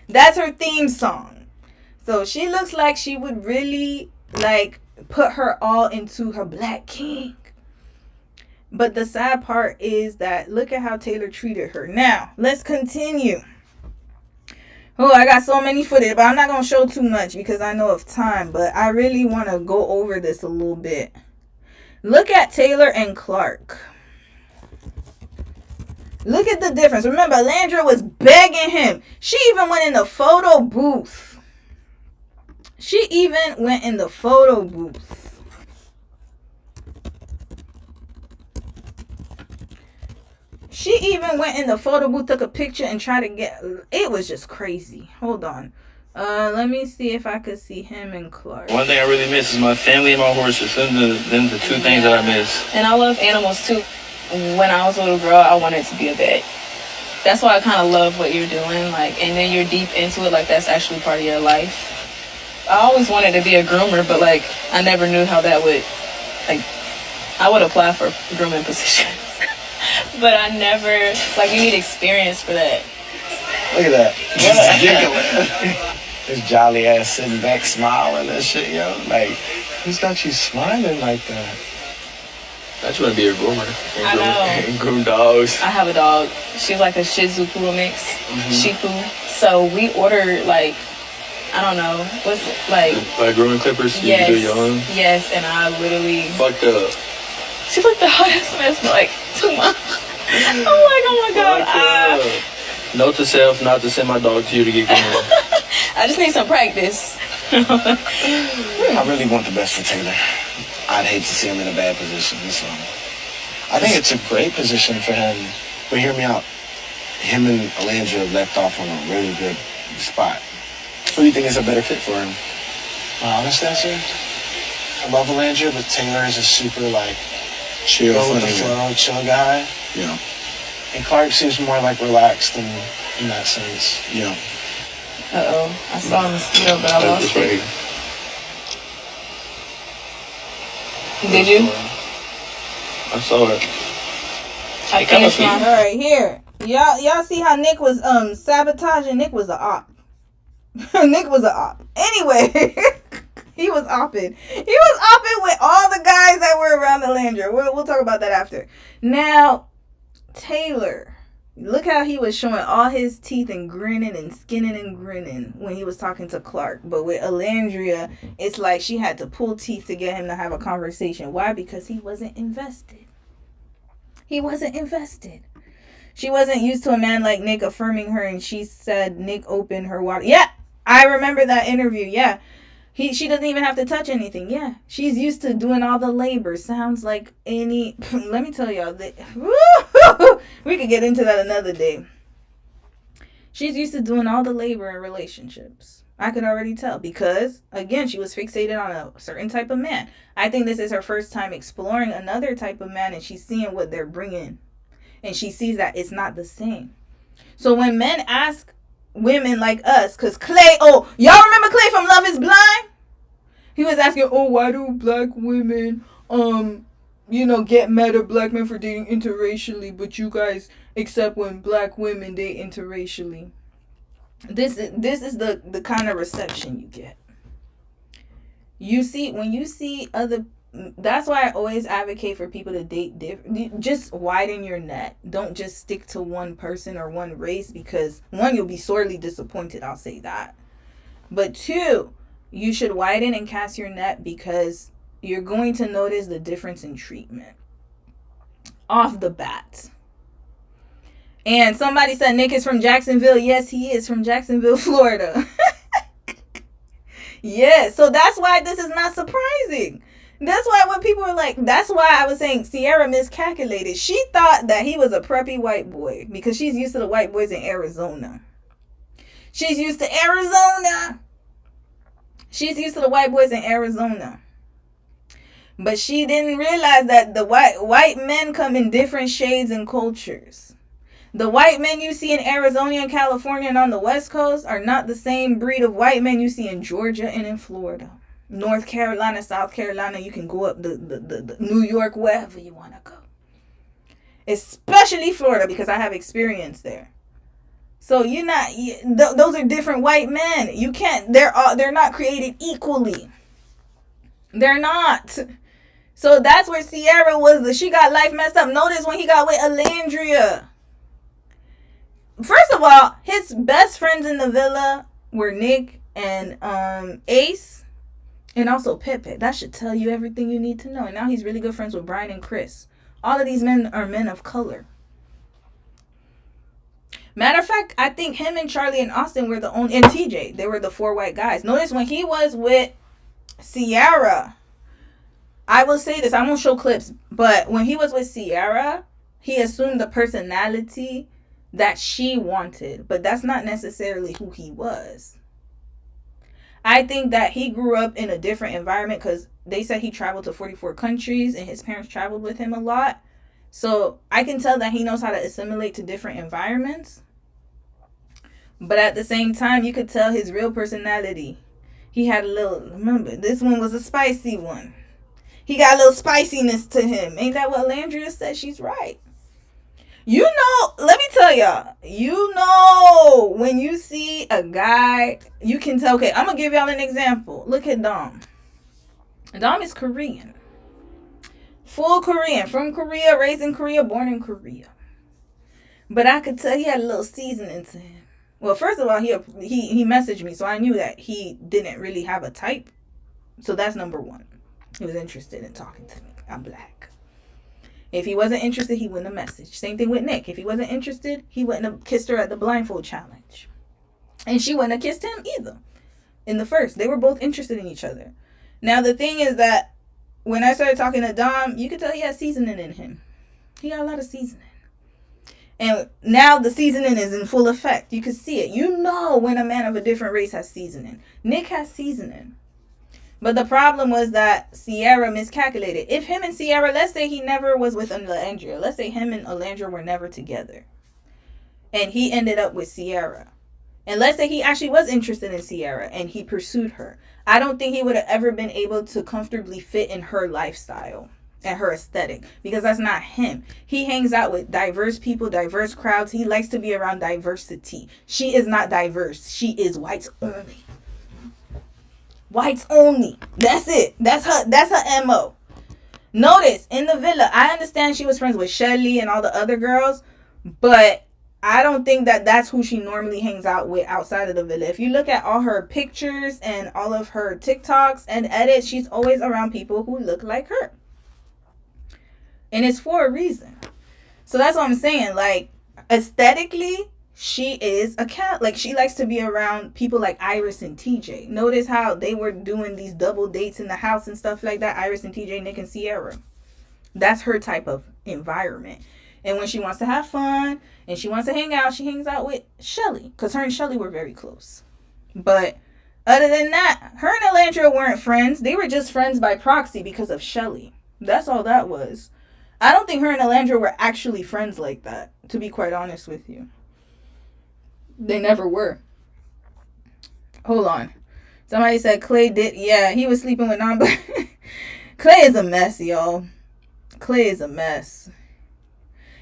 That's her theme song. So she looks like she would really like put her all into her black king. But the sad part is that look at how Taylor treated her. Now, let's continue. Oh, I got so many footage, but I'm not going to show too much because I know of time. But I really want to go over this a little bit. Look at Taylor and Clark. Look at the difference. Remember, Alandra was begging him. She even went in the photo booth. Took a picture and tried to get... It was just crazy. Hold on. Let me see if I could see him and Clark. One thing I really miss is my family and my horses. Them the two things that I miss. And I love animals too. When I was a little girl, I wanted to be a vet. That's why I kind of love what you're doing. Like, and then you're deep into it. Like, that's actually part of your life. I always wanted to be a groomer, but like, I never knew how that would... Like, I would apply for grooming positions. But I never, like, you need experience for that. Look at that. Just giggling. This jolly ass sitting back smiling and shit, yo. Like, who's got you smiling like that? I just want to be a groomer. I know. And groom dogs. I have a dog. She's like a Shih Tzu Poodle mix. Shih Tzu. So we order, like, I don't know, what's it, like grooming clippers? Yes. You do your own? Yes, and I literally... Fucked up. She's like the hottest mess for like 2 months. I'm like, oh my God. Note to self, not to send my dog to you to get groomed. I just need some practice. I really want the best for Taylor. I'd hate to see him in a bad position. So I think it's a great position for him. But hear me out. Him and Alandra left off on a really good spot. Who do you think is a better fit for him? My honest answer? I love Alandra, but Taylor is a super, like, chill, go with the flow, chill guy. Yeah. And Clark seems more, like, relaxed in that sense. Yeah. I saw a mosquito, but I lost it. Did you? I saw it. I finished mine. All right, here. Y'all see how Nick was sabotaging? Nick was a op. Nick was a op. Anyway, he was opping. He was opping with all the guys that were around Alandria. We'll talk about that after. Now, Taylor. Look how he was showing all his teeth and grinning and skinning and grinning when he was talking to Clark. But with Alandria, it's like she had to pull teeth to get him to have a conversation. Why? Because he wasn't invested. He wasn't invested. She wasn't used to a man like Nick affirming her, and she said Nick opened her water. Yeah, I remember that interview. Yeah. She doesn't even have to touch anything. Yeah. She's used to doing all the labor. Sounds like any... Let me tell y'all. We could get into that another day. She's used to doing all the labor in relationships. I could already tell. Because, again, she was fixated on a certain type of man. I think this is her first time exploring another type of man. And she's seeing what they're bringing. And she sees that it's not the same. So when men ask... women like us, because Clay, y'all remember Clay from Love is Blind? He was asking, why do black women, get mad at black men for dating interracially, but you guys accept when black women date interracially? This is the kind of reception you get. When you see other... That's why I always advocate for people to date different. Just widen your net. Don't just stick to one person or one race, because one, you'll be sorely disappointed. I'll say that. But two, you should widen and cast your net, because you're going to notice the difference in treatment off the bat. And somebody said Nick is from Jacksonville. Yes, he is from Jacksonville, Florida. Yes, so that's why this is not surprising. That's why when people were like, that's why I was saying Sierra miscalculated. She thought that he was a preppy white boy because she's used to the white boys in Arizona. She's used to Arizona. She's used to the white boys in Arizona. But she didn't realize that the white men come in different shades and cultures. The white men you see in Arizona and California and on the West Coast are not the same breed of white men you see in Georgia and in Florida. North Carolina, South Carolina, you can go up the New York, wherever you want to go. Especially Florida, because I have experience there. So those are different white men. You can't, they're not created equally. They're not. So that's where Sierra she got life messed up. Notice when he got with Alandria. First of all, his best friends in the villa were Nick and Ace. And also Pepe. That should tell you everything you need to know. And now he's really good friends with Brian and Chris. All of these men are men of color. Matter of fact, I think him and Charlie and Austin were the only... And TJ. They were the 4 white guys. Notice when he was with Sierra... I will say this. I won't show clips. But when he was with Sierra, he assumed the personality that she wanted. But that's not necessarily who he was. I think that he grew up in a different environment, because they said he traveled to 44 countries and his parents traveled with him a lot. So I can tell that he knows how to assimilate to different environments. But at the same time, you could tell his real personality. He had remember, this one was a spicy one. He got a little spiciness to him. Ain't that what Landria said? She's right. Let me tell y'all, when you see a guy, you can tell, okay, I'm going to give y'all an example. Look at Dom. Dom is Korean. Full Korean. From Korea, raised in Korea, born in Korea. But I could tell he had a little seasoning to him. Well, first of all, he messaged me, so I knew that he didn't really have a type. So that's number one. He was interested in talking to me. I'm black. If he wasn't interested, he wouldn't have messaged. Same thing with Nick. If he wasn't interested, he wouldn't have kissed her at the blindfold challenge. And she wouldn't have kissed him either. In the first. They were both interested in each other. Now, the thing is that when I started talking to Dom, you could tell he had seasoning in him. He got a lot of seasoning. And now the seasoning is in full effect. You can see it. You know when a man of a different race has seasoning. Nick has seasoning. But the problem was that Sierra miscalculated. If him and Sierra, let's say he never was with Alandria. Let's say him and Alandria were never together. And he ended up with Sierra. And let's say he actually was interested in Sierra and he pursued her. I don't think he would have ever been able to comfortably fit in her lifestyle and her aesthetic, because that's not him. He hangs out with diverse people, diverse crowds. He likes to be around diversity. She is not diverse. She is whites only. Whites only. That's it. That's her MO. Notice in the villa, I understand she was friends with Shelly and all the other girls, but I don't think that that's who she normally hangs out with outside of the villa. If you look at all her pictures and all of her TikToks and edits, she's always around people who look like her. And it's for a reason. So that's what I'm saying. Like, aesthetically, she is a cat. Like, she likes to be around people like Iris and TJ. Notice how they were doing these double dates in the house and stuff like that. Iris and TJ, Nick and Sierra. That's her type of environment. And when she wants to have fun and she wants to hang out, she hangs out with Shelly. Because her and Shelly were very close. But other than that, her and Elandria weren't friends. They were just friends by proxy because of Shelly. That's all that was. I don't think her and Elandria were actually friends like that, to be quite honest with you. They never were. Hold on. Somebody said Clay did. Yeah, he was sleeping with non-black. Clay is a mess, y'all. Clay is a mess.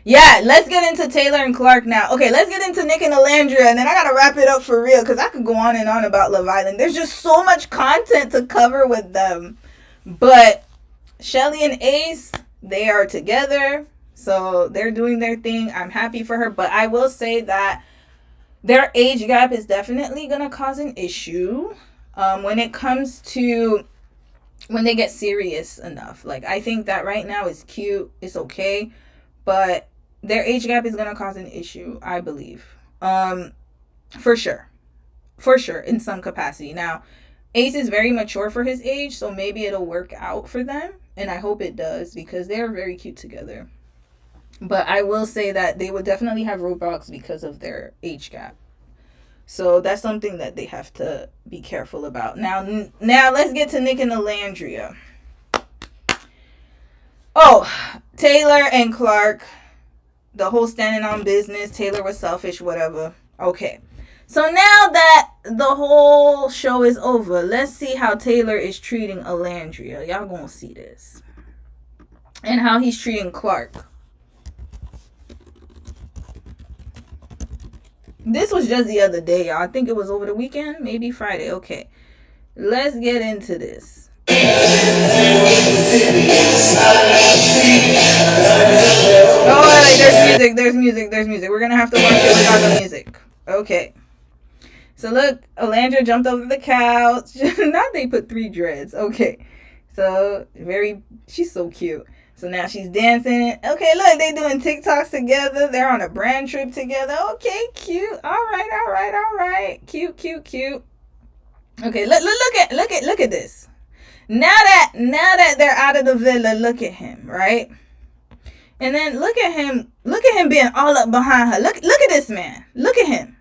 Yeah, let's get into Taylor and Clark now. Okay, let's get into Nick and Elandria, and then I gotta wrap it up for real, because I could go on and on about Love Island. There's just so much content to cover with them. But Shelly and Ace, they are together, so they're doing their thing. I'm happy for her, but I will say that their age gap is definitely going to cause an issue when it comes to when they get serious enough. Like, I think that right now is cute, it's okay, but their age gap is going to cause an issue, I believe. For sure, in some capacity. Now, Ace is very mature for his age, so maybe it'll work out for them, and I hope it does, because they're very cute together. But I will say that they would definitely have roadblocks because of their age gap. So that's something that they have to be careful about. Now let's get to Nick and Elandria. Oh, Taylor and Clark. The whole standing on business. Taylor was selfish, whatever. Okay. So now that the whole show is over, let's see how Taylor is treating Elandria. Y'all gonna see this. And how he's treating Clark. This was just the other day, y'all. I think it was over the weekend. Maybe Friday. Okay. Let's get into this. Oh, there's music. We're going to have to watch it without the music. Okay. So look, Elandria jumped over the couch. Now they put 3 dreads. Okay. So, she's so cute. So now she's dancing. Okay, look, they doing TikToks together. They're on a brand trip together. Okay, cute. All right. Cute. Okay, look at this. Now that they're out of the villa, look at him, right? And then look at him being all up behind her. Look at this man. Look at him.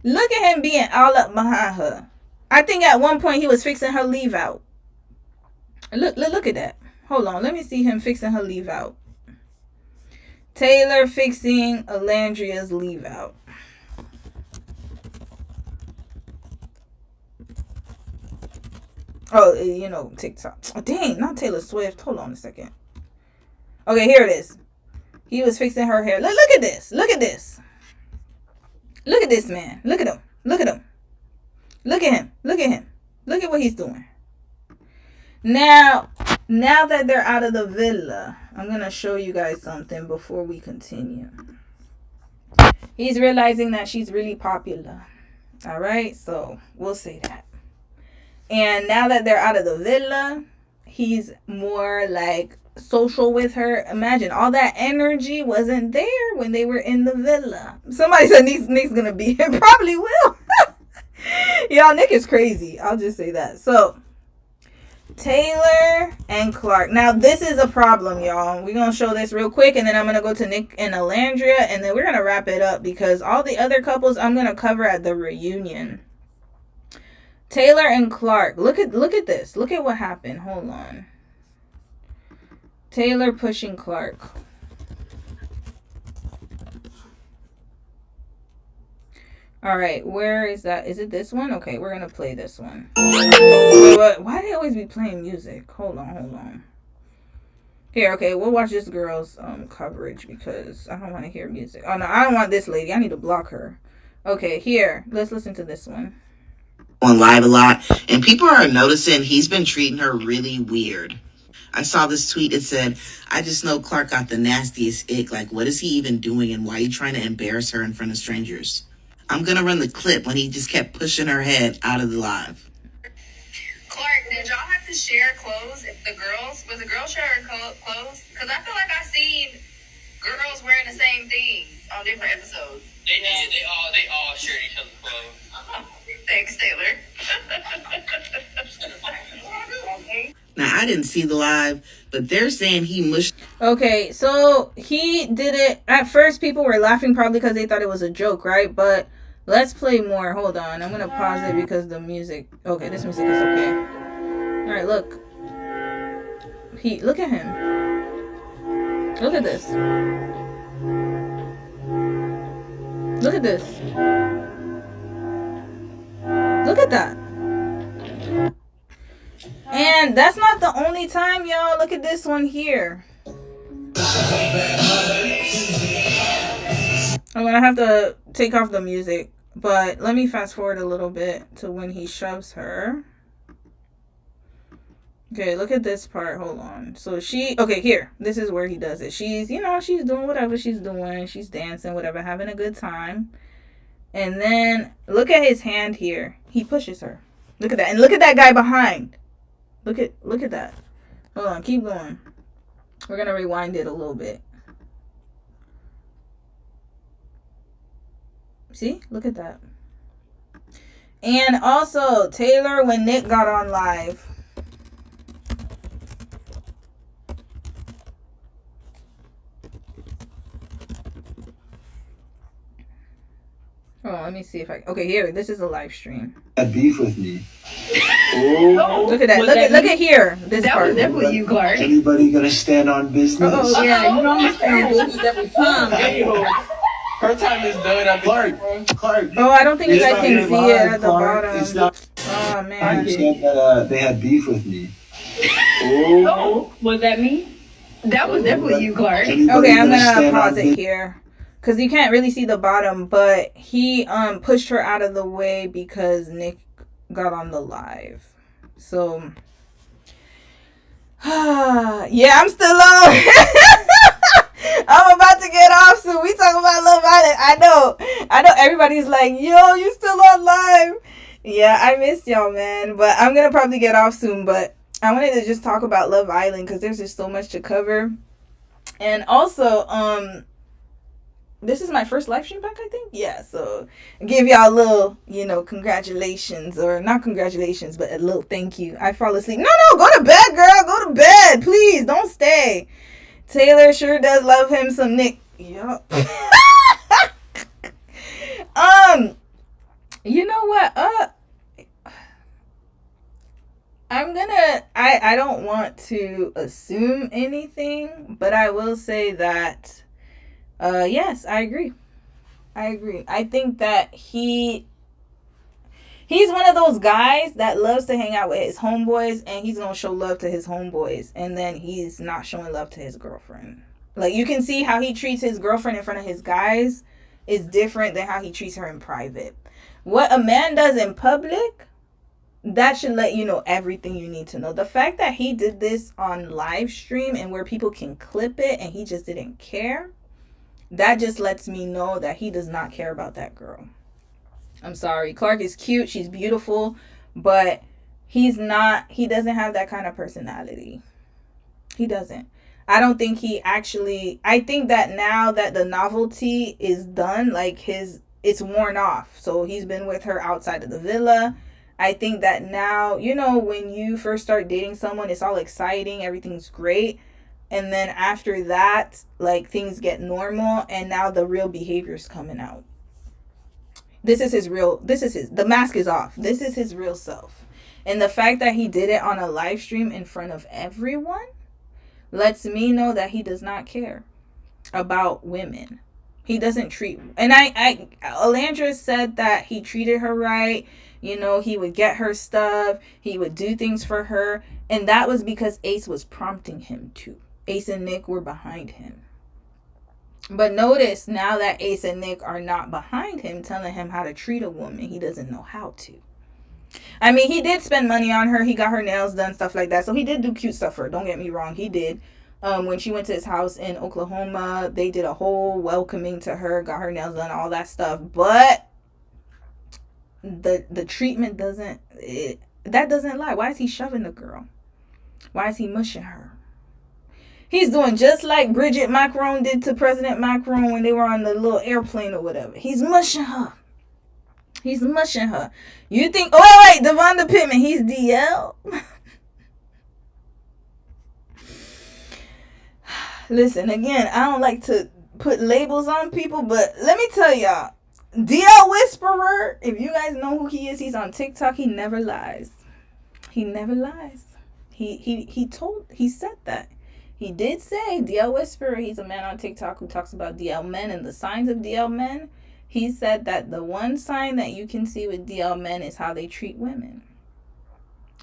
Look at him being all up behind her. I think at one point he was fixing her leave out. Look at that. Hold on, let me see him fixing her leave out. Taylor fixing Elandria's leave out. Oh, TikTok. Oh, dang, not Taylor Swift. Hold on a second. Okay, here it is. He was fixing her hair. Look at this. Look at this man. Look at him. Look at him. Look at him. Look at what he's doing. Now that they're out of the villa, I'm going to show you guys something before we continue. He's realizing that she's really popular. All right, so we'll say that. And now that they're out of the villa, he's more like social with her. Imagine, all that energy wasn't there when they were in the villa. Somebody said Nick's going to be here. Probably will. Y'all, Nick is crazy. I'll just say that. So, Taylor and Clark. Now, this is a problem, y'all. We're going to show this real quick, and then I'm going to go to Nick and Elandria, and then we're going to wrap it up, because all the other couples I'm going to cover at the reunion. Taylor and Clark. Look at this. Look at what happened. Hold on. Taylor pushing Clark. All right, where is that? Is it this one? Okay, we're gonna play this one. Wait, what? Why do they always be playing music? Hold on. Here, okay, we'll watch this girl's coverage because I don't want to hear music. Oh no, I don't want this lady. I need to block her. Okay, here, let's listen to this one. On live a lot, and people are noticing he's been treating her really weird. I saw this tweet. It said, "I just know Clark got the nastiest ick. Like, what is he even doing, and why are you trying to embarrass her in front of strangers?" I'm gonna run the clip when he just kept pushing her head out of the live. Clark, did y'all have to share clothes? If the girls, was the girl sharing clothes? Because I feel like I seen girls wearing the same things on different episodes. They did. They all shared each other's clothes. Thanks, Taylor. Now, I didn't see the live, but they're saying he mushed. Okay, so he did it. At first, people were laughing probably because they thought it was a joke, right? But let's play more. Hold on. I'm going to pause it because the music... Okay, this music is okay. All right, look. Look at him. Look at this. Look at this. Look at that. And that's not the only time, y'all. Look at this one here. I'm gonna have to take off the music, but let me fast forward a little bit to when he shoves her. Okay, look at this part. Hold on. So okay, here. This is where he does it. She's doing whatever she's doing. She's dancing, whatever, having a good time. And then look at his hand here. He pushes her. Look at that. And look at that guy behind. Look at that. Hold on, keep going. We're gonna rewind it a little bit. See? Look at that. And also, Taylor, when Nick got on live. Oh, let me see if I... Okay, here. This is a live stream. Had beef with me. Oh, look at that. Look at here. This part. Was definitely you, Clark. Anybody gonna stand on business? Oh, yeah. You don't understand business. Her time is done. Clark. Oh, I don't think you guys can see it at the Clark, bottom. it's not, Oh, man. I understand that they had beef with me. Oh, was that me? That was definitely you, Clark. Okay, I'm gonna pause it here. Because you can't really see the bottom, but he pushed her out of the way because Nick got on the live. So, yeah, I'm still on. I'm about to get off soon. We talk about Love Island. I know everybody's like, yo, you still on live. Yeah, I missed y'all, man. But I'm going to probably get off soon. But I wanted to just talk about Love Island because there's just so much to cover. And also, this is my first live stream back, I think. Yeah, so give y'all a little, congratulations, or not congratulations, but a little thank you. I fall asleep. No, go to bed, girl. Go to bed, please. Don't stay. Taylor sure does love him some Nick. Yup. You know what? I don't want to assume anything, but I will say that yes, I agree. I think that he's one of those guys that loves to hang out with his homeboys, and he's gonna show love to his homeboys, and then he's not showing love to his girlfriend. Like, you can see how he treats his girlfriend in front of his guys is different than how he treats her in private. What a man does in public, that should let you know everything you need to know. The fact that he did this on live stream and where people can clip it and he just didn't care, that just lets me know that he does not care about that girl. I'm sorry. Clark is cute. She's beautiful. But he doesn't have that kind of personality. He doesn't. I don't think I think that now that the novelty is done, like it's worn off. So he's been with her outside of the villa. I think that now, when you first start dating someone, it's all exciting. Everything's great. And then after that, like, things get normal, and now the real behavior's coming out. The mask is off. This is his real self. And the fact that he did it on a live stream in front of everyone lets me know that he does not care about women. He doesn't treat, and Alandra said that he treated her right. You know, he would get her stuff. He would do things for her. And that was because Ace was prompting him to. Ace and Nick were behind him. But notice now that Ace and Nick are not behind him, telling him how to treat a woman, he doesn't know how to. I mean, he did spend money on her. He got her nails done, stuff like that. So he did do cute stuff for her. Don't get me wrong. He did. When she went to his house in Oklahoma, they did a whole welcoming to her, got her nails done, all that stuff. But the treatment doesn't lie. Why is he shoving the girl? Why is he mushing her? He's doing just like Bridget Macron did to President Macron when they were on the little airplane or whatever. He's mushing her. He's mushing her. You think, oh wait, Devonta Pittman, he's DL? Listen, again, I don't like to put labels on people, but let me tell y'all, DL Whisperer, if you guys know who he is, he's on TikTok. He never lies. He never lies. He said that. He did say DL Whisperer, he's a man on TikTok who talks about DL men and the signs of DL men. He said that the one sign that you can see with DL men is how they treat women.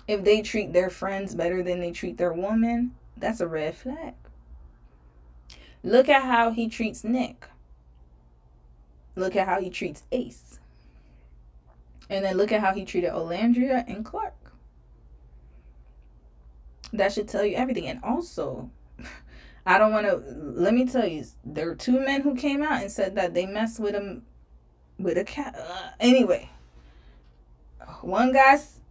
If they treat their friends better than they treat their woman, that's a red flag. Look at how he treats Nick. Look at how he treats Ace. And then look at how he treated Olandria and Clark. That should tell you everything. And also, let me tell you, there are two men who came out and said that they messed with him with a cat. Anyway, one guy's,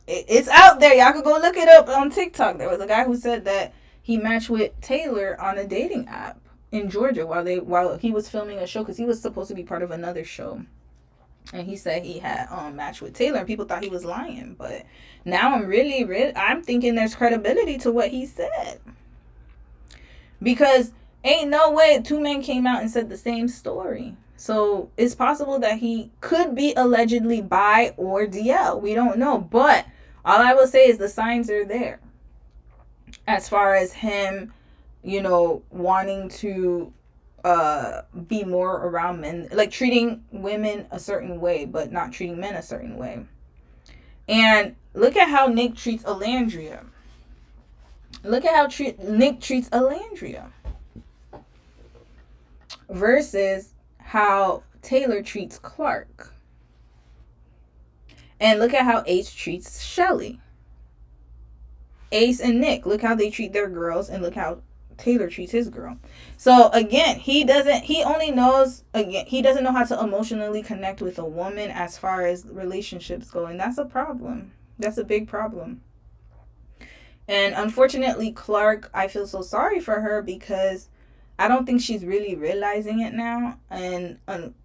it's out there. Y'all could go look it up on TikTok. There was a guy who said that he matched with Taylor on a dating app in Georgia while he was filming a show, because he was supposed to be part of another show. And he said he had matched with Taylor, and people thought he was lying. But now I'm thinking there's credibility to what he said. Because ain't no way two men came out and said the same story. So it's possible that he could be allegedly bi or DL. We don't know. But all I will say is the signs are there. As far as him, you know, wanting to be more around men, like treating women a certain way, but not treating men a certain way. And look at how Nick treats Olandria. Look at how Nick treats Olandria versus how Taylor treats Clark. And look at how Ace treats Shelly. Ace and Nick, look how they treat their girls, and look how Taylor treats his girl. So again, he doesn't know how to emotionally connect with a woman as far as relationships go, and that's a problem. That's a big problem. And unfortunately, Clark, I feel so sorry for her, because I don't think she's really realizing it now, and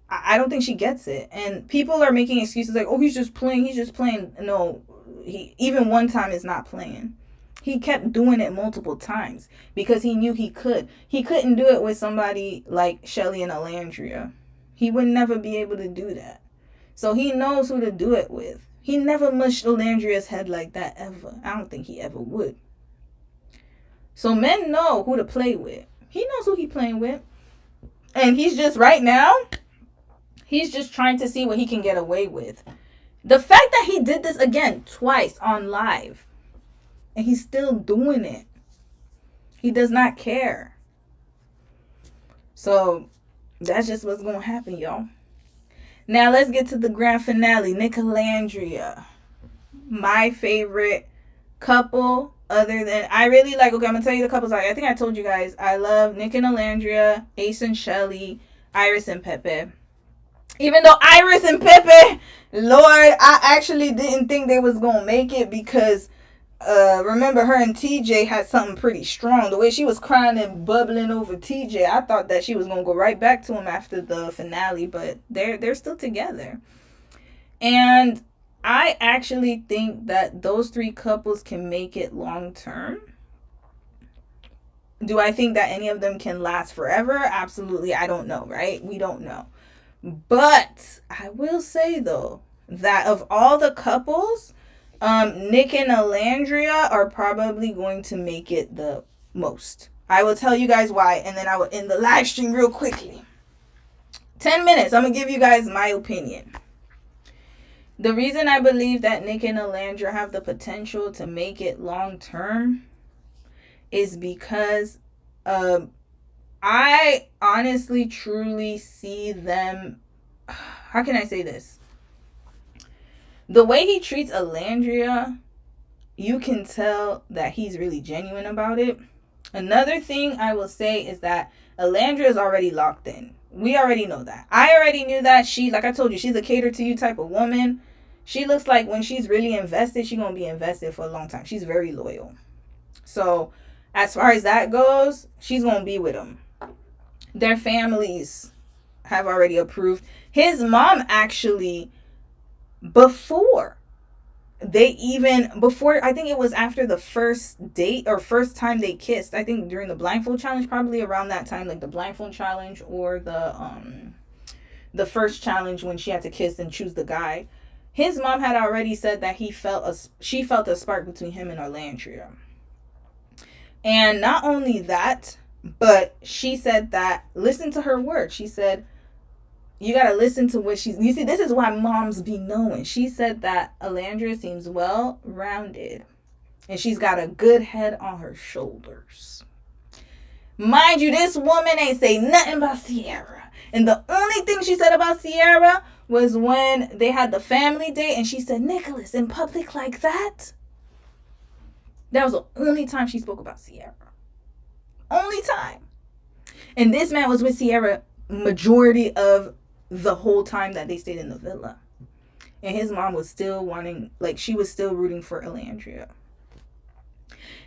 I don't think she gets it. And people are making excuses like, oh, he's just playing. No, even one time is not playing. He kept doing it multiple times because he knew he could. He couldn't do it with somebody like Shelly and Olandria. He would never be able to do that. So he knows who to do it with. He never mushed Olandria's head like that ever. I don't think he ever would. So men know who to play with. He knows who he's playing with. And he's just, right now, he's just trying to see what he can get away with. The fact that he did this again twice on live, and he's still doing it. He does not care. So that's just what's going to happen, y'all. Now let's get to the grand finale. Nick and Olandria. My favorite couple, other than, I really like, okay, I'm going to tell you the couples. I think I told you guys. I love Nick and Olandria, Ace and Shelly, Iris and Pepe. Even though Iris and Pepe, Lord, I actually didn't think they was going to make it, because remember, her and TJ had something pretty strong. The way she was crying and bubbling over TJ, I thought that she was gonna go right back to him after the finale, but they're still together. And I actually think that those three couples can make it long term. Do I think that any of them can last forever? Absolutely, I don't know, right? We don't know. But I will say though that of all the couples, Nick and Olandria are probably going to make it the most. I will tell you guys why, and then I will end the live stream real quickly. 10 minutes. I'm going to give you guys my opinion. The reason I believe that Nick and Alandra have the potential to make it long term is because I honestly, truly see them. How can I say this? The way he treats Alandria, you can tell that he's really genuine about it. Another thing I will say is that Alandria is already locked in. We already know that. I already knew that. She, like I told you, she's a cater to you type of woman. She looks like when she's really invested, she's going to be invested for a long time. She's very loyal. So as far as that goes, she's going to be with him. Their families have already approved. His mom actually, before I think it was after the first date or first time they kissed, I think during the blindfold challenge, probably around that time, like the blindfold challenge or the first challenge when she had to kiss and choose the guy. His mom had already said that she felt a spark between him and Alandria. And not only that, but she said that, listen to her words. She said, you got to listen to what you see, this is why moms be knowing. She said that Alandria seems well-rounded and she's got a good head on her shoulders. Mind you, this woman ain't say nothing about Sierra. And the only thing she said about Sierra was when they had the family day and she said, Nicholas, in public like that? That was the only time she spoke about Sierra. Only time. And this man was with Sierra majority of the whole time that they stayed in the villa. And his mom was still wanting, like, she was still rooting for Alandria.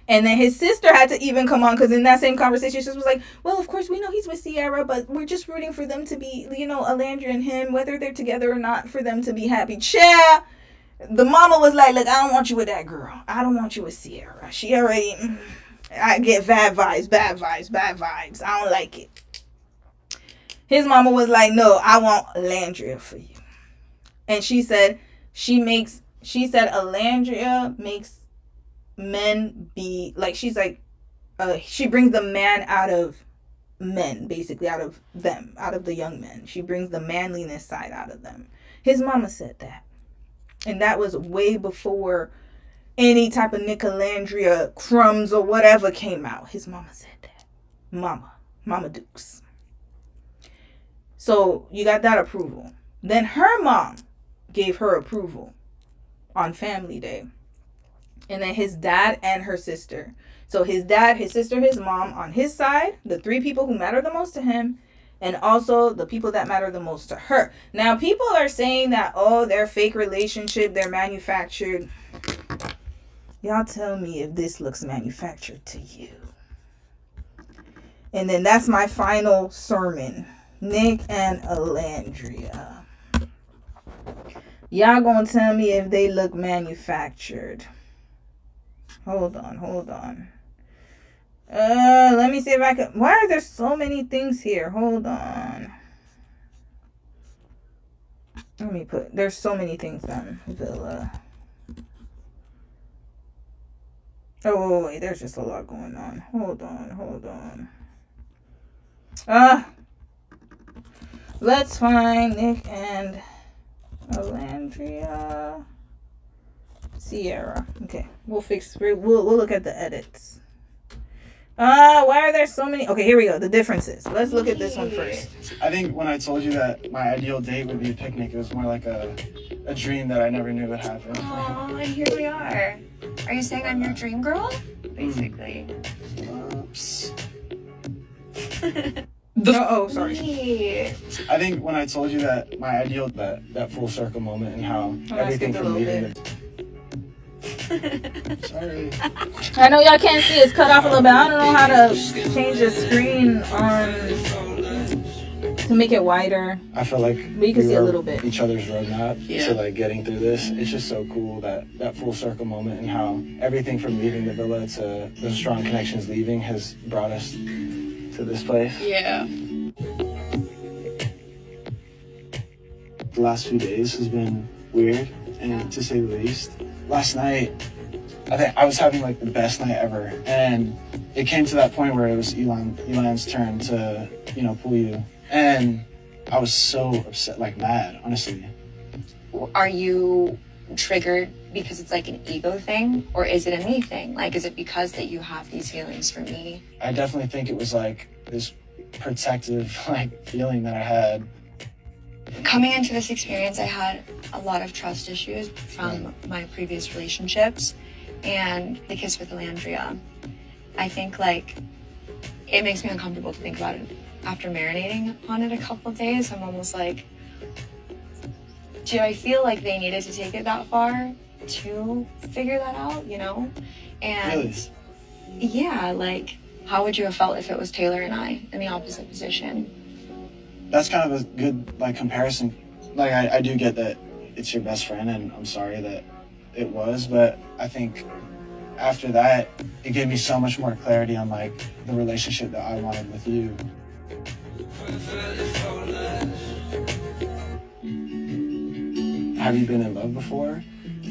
And then his sister had to even come on, because in that same conversation, she was like, well, of course, we know he's with Sierra, but we're just rooting for them to be, you know, Alandria and him, whether they're together or not, for them to be happy. Chia! The mama was like, look, I don't want you with that girl. I don't want you with Sierra. She already, I get bad vibes. I don't like it. His mama was like, no, I want Alandria for you. And she said, Alandria makes men be, like, she's like, she brings the man out of men, basically, out of them, out of the young men. She brings the manliness side out of them. His mama said that. And that was way before any type of Nick Alandria crumbs or whatever came out. His mama said that. Mama Dukes. So you got that approval. Then her mom gave her approval on Family Day. And then his dad and her sister. So his dad, his sister, his mom on his side, the three people who matter the most to him, and also the people that matter the most to her. Now, people are saying that, oh, they're fake relationship, they're manufactured. Y'all tell me if this looks manufactured to you. And then that's my final sermon. Nick and Alandria. Y'all gonna tell me if they look manufactured. Hold on. Let me see if I can. Why are there so many things here? Hold on. Let me put. There's so many things on Villa. Oh, wait. There's just a lot going on. Hold on. Let's find Nick and Alandria. Sierra. Okay. We'll look at the edits. Why are there so many? Okay, here we go. The differences. Let's look at this one first. I think when I told you that my ideal date would be a picnic, it was more like a dream that I never knew would happen. Oh, and here we are. Are you saying I'm your dream girl? Basically. Oops. Sorry. I think when I told you that my ideal, that full circle moment and how everything from meeting Sorry. I know y'all can't see, it's cut off a little bit. I don't know how to change the screen to make it wider. I feel like we can see a little bit. Each other's roadmap to like getting through this. It's just so cool that full circle moment and how everything from leaving the villa to the strong connections leaving has brought us to this place. Yeah. The last few days has been weird, and to say the least. Last night, I think I was having like the best night ever, and it came to that point where it was Elon's turn to, pull you. And I was so upset, like mad, honestly. Are you triggered because it's like an ego thing, or is it a me thing? Like, is it because that you have these feelings for me? I definitely think it was like this protective like feeling that I had. Coming into this experience, I had a lot of trust issues from my previous relationships, and the kiss with Alandria. I think like it makes me uncomfortable to think about it after marinating on it a couple of days. I'm almost like, do I feel like they needed to take it that far to figure that out, you know? And Really? yeah, like, how would you have felt if it was Taylor and I in the opposite position? That's kind of a good like comparison. Like I do get that it's your best friend, and I'm sorry that it was, but I think after that, it gave me so much more clarity on like the relationship that I wanted with you. Have you been in love before?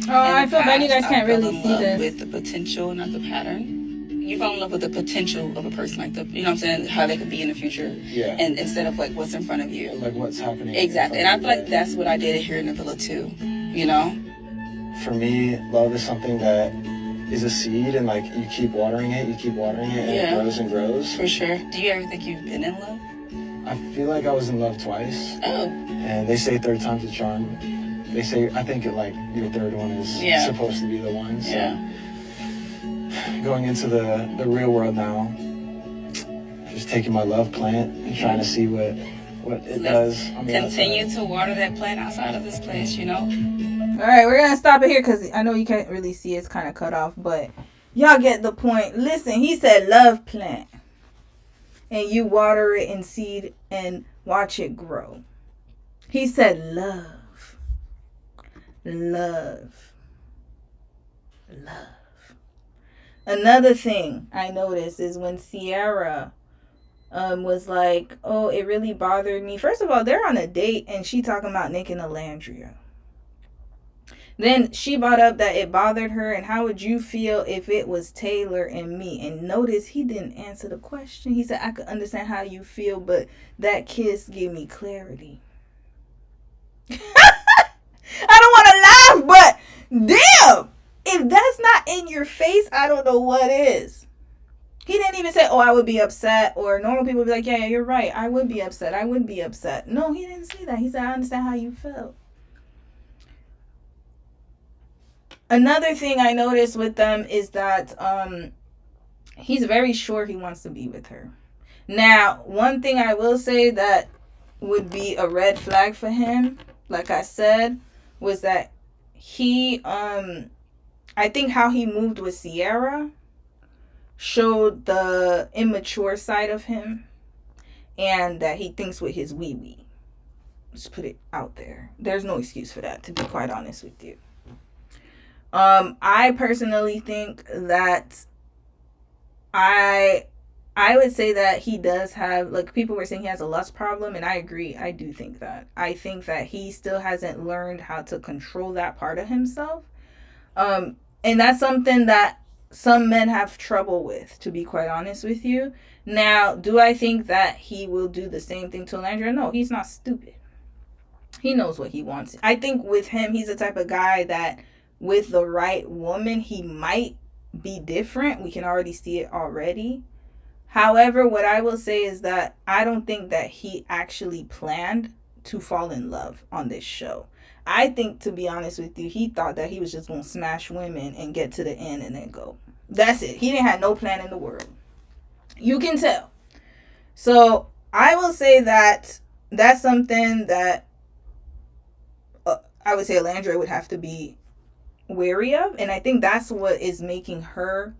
Oh, I feel bad you guys can't really see this. With the potential, not the pattern. You fall in love with the potential of a person, like the, you know what I'm saying, how they could be in the future. Yeah. And instead of like what's in front of you. Like what's happening. Exactly. And I feel like that's what I did here in the villa too. You know? For me, love is something that is a seed, and like you keep watering it, and it grows and grows. For sure. Do you ever think you've been in love? I feel like I was in love twice. Oh. And they say third time's a charm. They say, I think like your third one is supposed to be the one. So going into the real world now, just taking my love plant and trying to see what it does on the Continue outside. to water that plant outside of this place, you know? All right, we're gonna stop it here because I know you can't really see, it's kind of cut off, but y'all get the point. Listen, he said love plant, and you water it and seed and watch it grow. He said love. Another thing I noticed is when Sierra was like, oh, it really bothered me. First of all, they're on a date and she talking about Nick and Alandria. Then she brought up that it bothered her, and how would you feel if it was Taylor and me? And notice he didn't answer the question. He said, I could understand how you feel, but that kiss gave me clarity. I don't want to laugh, but damn, if that's not in your face, I don't know what is. He didn't even say, oh, I would be upset, or normal people would be like, yeah, you're right, I would be upset. No, he didn't say that. He said, I understand how you felt. Another thing I noticed with them is that he's very sure he wants to be with her. Now, one thing I will say that would be a red flag for him, like I said, was that he, I think how he moved with Sierra showed the immature side of him, and that he thinks with his wee-wee. Let's put it out there. There's no excuse for that, to be quite honest with you. I personally think that I would say that he does have, like, people were saying he has a lust problem, and I agree. I do think that. I think that he still hasn't learned how to control that part of himself. And that's something that some men have trouble with, to be quite honest with you. Now, do I think that he will do the same thing to Alandria? No, he's not stupid. He knows what he wants. I think with him, he's the type of guy that with the right woman, he might be different. We can already see it already. However, what I will say is that I don't think that he actually planned to fall in love on this show. I think, to be honest with you, he thought that he was just going to smash women and get to the end and then go. That's it. He didn't have no plan in the world. You can tell. So I will say that that's something that I would say Alandria would have to be wary of. And I think that's what is making her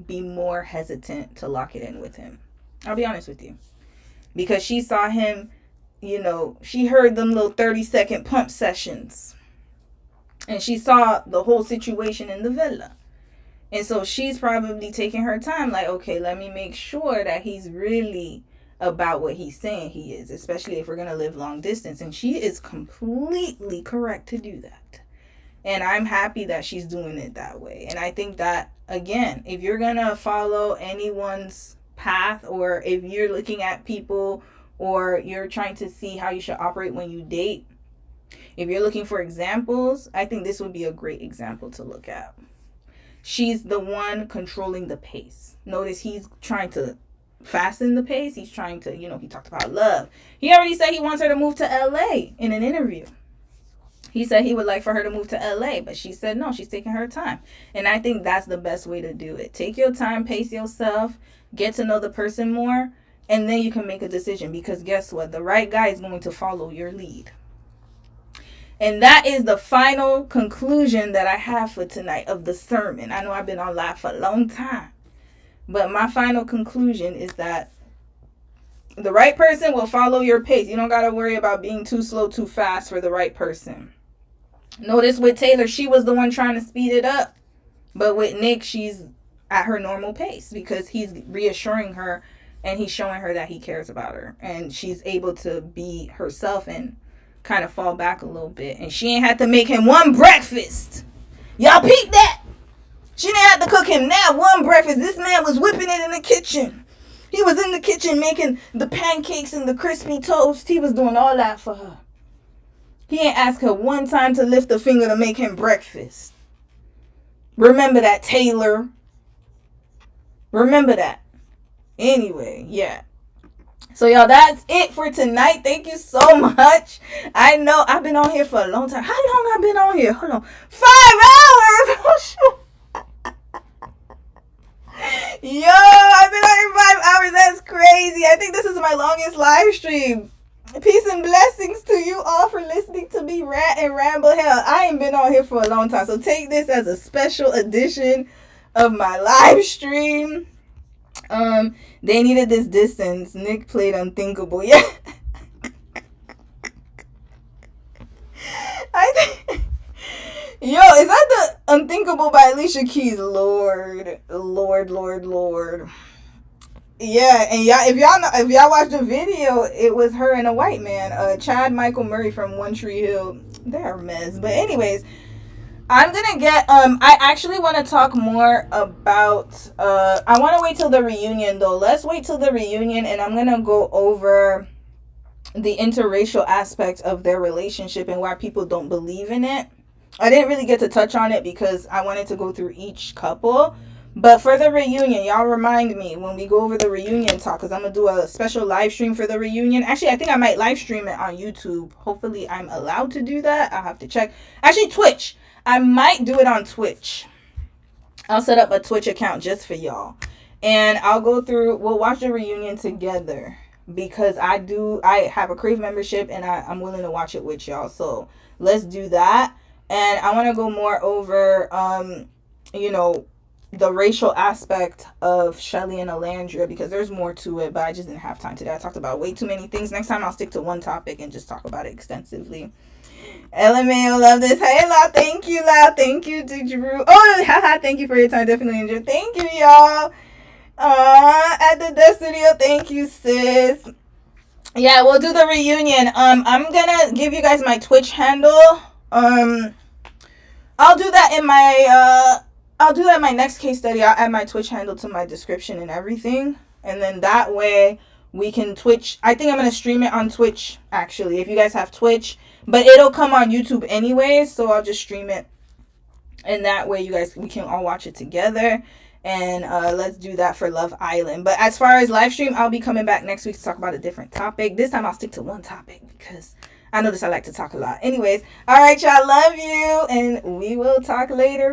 be more hesitant to lock it in with him. I'll be honest with you. Because she saw him, you know, she heard them little 30-second pump sessions. And she saw the whole situation in the villa. And so she's probably taking her time, like, okay, let me make sure that he's really about what he's saying he is, especially if we're going to live long distance. And she is completely correct to do that. And I'm happy that she's doing it that way. And I think that, again, if you're going to follow anyone's path, or if you're looking at people or you're trying to see how you should operate when you date, if you're looking for examples, I think this would be a great example to look at. She's the one controlling the pace. Notice he's trying to fasten the pace. He's trying to, he talked about love. He already said he wants her to move to LA in an interview. He said he would like for her to move to LA, but she said no, she's taking her time. And I think that's the best way to do it. Take your time, pace yourself, get to know the person more, and then you can make a decision, because guess what? The right guy is going to follow your lead. And that is the final conclusion that I have for tonight of the sermon. I know I've been on live for a long time, but my final conclusion is that the right person will follow your pace. You don't got to worry about being too slow, too fast for the right person. Notice with Taylor, she was the one trying to speed it up. But with Nick, she's at her normal pace because he's reassuring her and he's showing her that he cares about her. And she's able to be herself and kind of fall back a little bit. And she ain't had to make him one breakfast. Y'all peep that? She didn't have to cook him now one breakfast. This man was whipping it in the kitchen. He was in the kitchen making the pancakes and the crispy toast. He was doing all that for her. He ain't asked her one time to lift a finger to make him breakfast. Remember that, Taylor. Remember that. Anyway, yeah. So, y'all, that's it for tonight. Thank you so much. I know I've been on here for a long time. How long I've been on here? Hold on. 5 hours. Oh, shoot. Yo, I've been on here 5 hours. That's crazy. I think this is my longest live stream. Peace and blessings to you all for listening to me rant and ramble. Hell, I ain't been on here for a long time. So take this as a special edition of my live stream. They needed this distance. Nick played Unthinkable. Yeah. Yo, is that the Unthinkable by Alicia Keys? Lord. Yeah, and if y'all watch the video, it was her and a white man, Chad Michael Murray from One Tree Hill. They're a mess. But anyways, I'm gonna get I actually want to talk more about I want to wait till the reunion though. Let's wait till the reunion, and I'm gonna go over the interracial aspect of their relationship and why people don't believe in it. I didn't really get to touch on it because I wanted to go through each couple. But for the reunion, y'all remind me when we go over the reunion talk, because I'm going to do a special live stream for the reunion. Actually, I think I might live stream it on YouTube. Hopefully, I'm allowed to do that. I'll have to check. Actually, Twitch. I might do it on Twitch. I'll set up a Twitch account just for y'all. And I'll go through, we'll watch the reunion together. Because I have a Crave membership and I'm willing to watch it with y'all. So, let's do that. And I want to go more over, the racial aspect of Shelly and Alandria, because there's more to it, but I just didn't have time today. I talked about way too many things. Next time I'll stick to one topic and just talk about it extensively. LMAO, love this. Hey, Lau, thank you, Lau. Thank you, Drew. Oh, haha, thank you for your time. Definitely enjoyed. Thank you, y'all. At the Death Studio, thank you, sis. Yeah, we'll do the reunion. I'm gonna give you guys my Twitch handle. I'll do that in my next case study. I'll add my Twitch handle to my description and everything. And then that way we can Twitch. I think I'm going to stream it on Twitch, actually, if you guys have Twitch. But it'll come on YouTube anyways, so I'll just stream it. And that way we can all watch it together. And let's do that for Love Island. But as far as live stream, I'll be coming back next week to talk about a different topic. This time I'll stick to one topic because I notice I like to talk a lot. Anyways, all right, y'all. Love you. And we will talk later.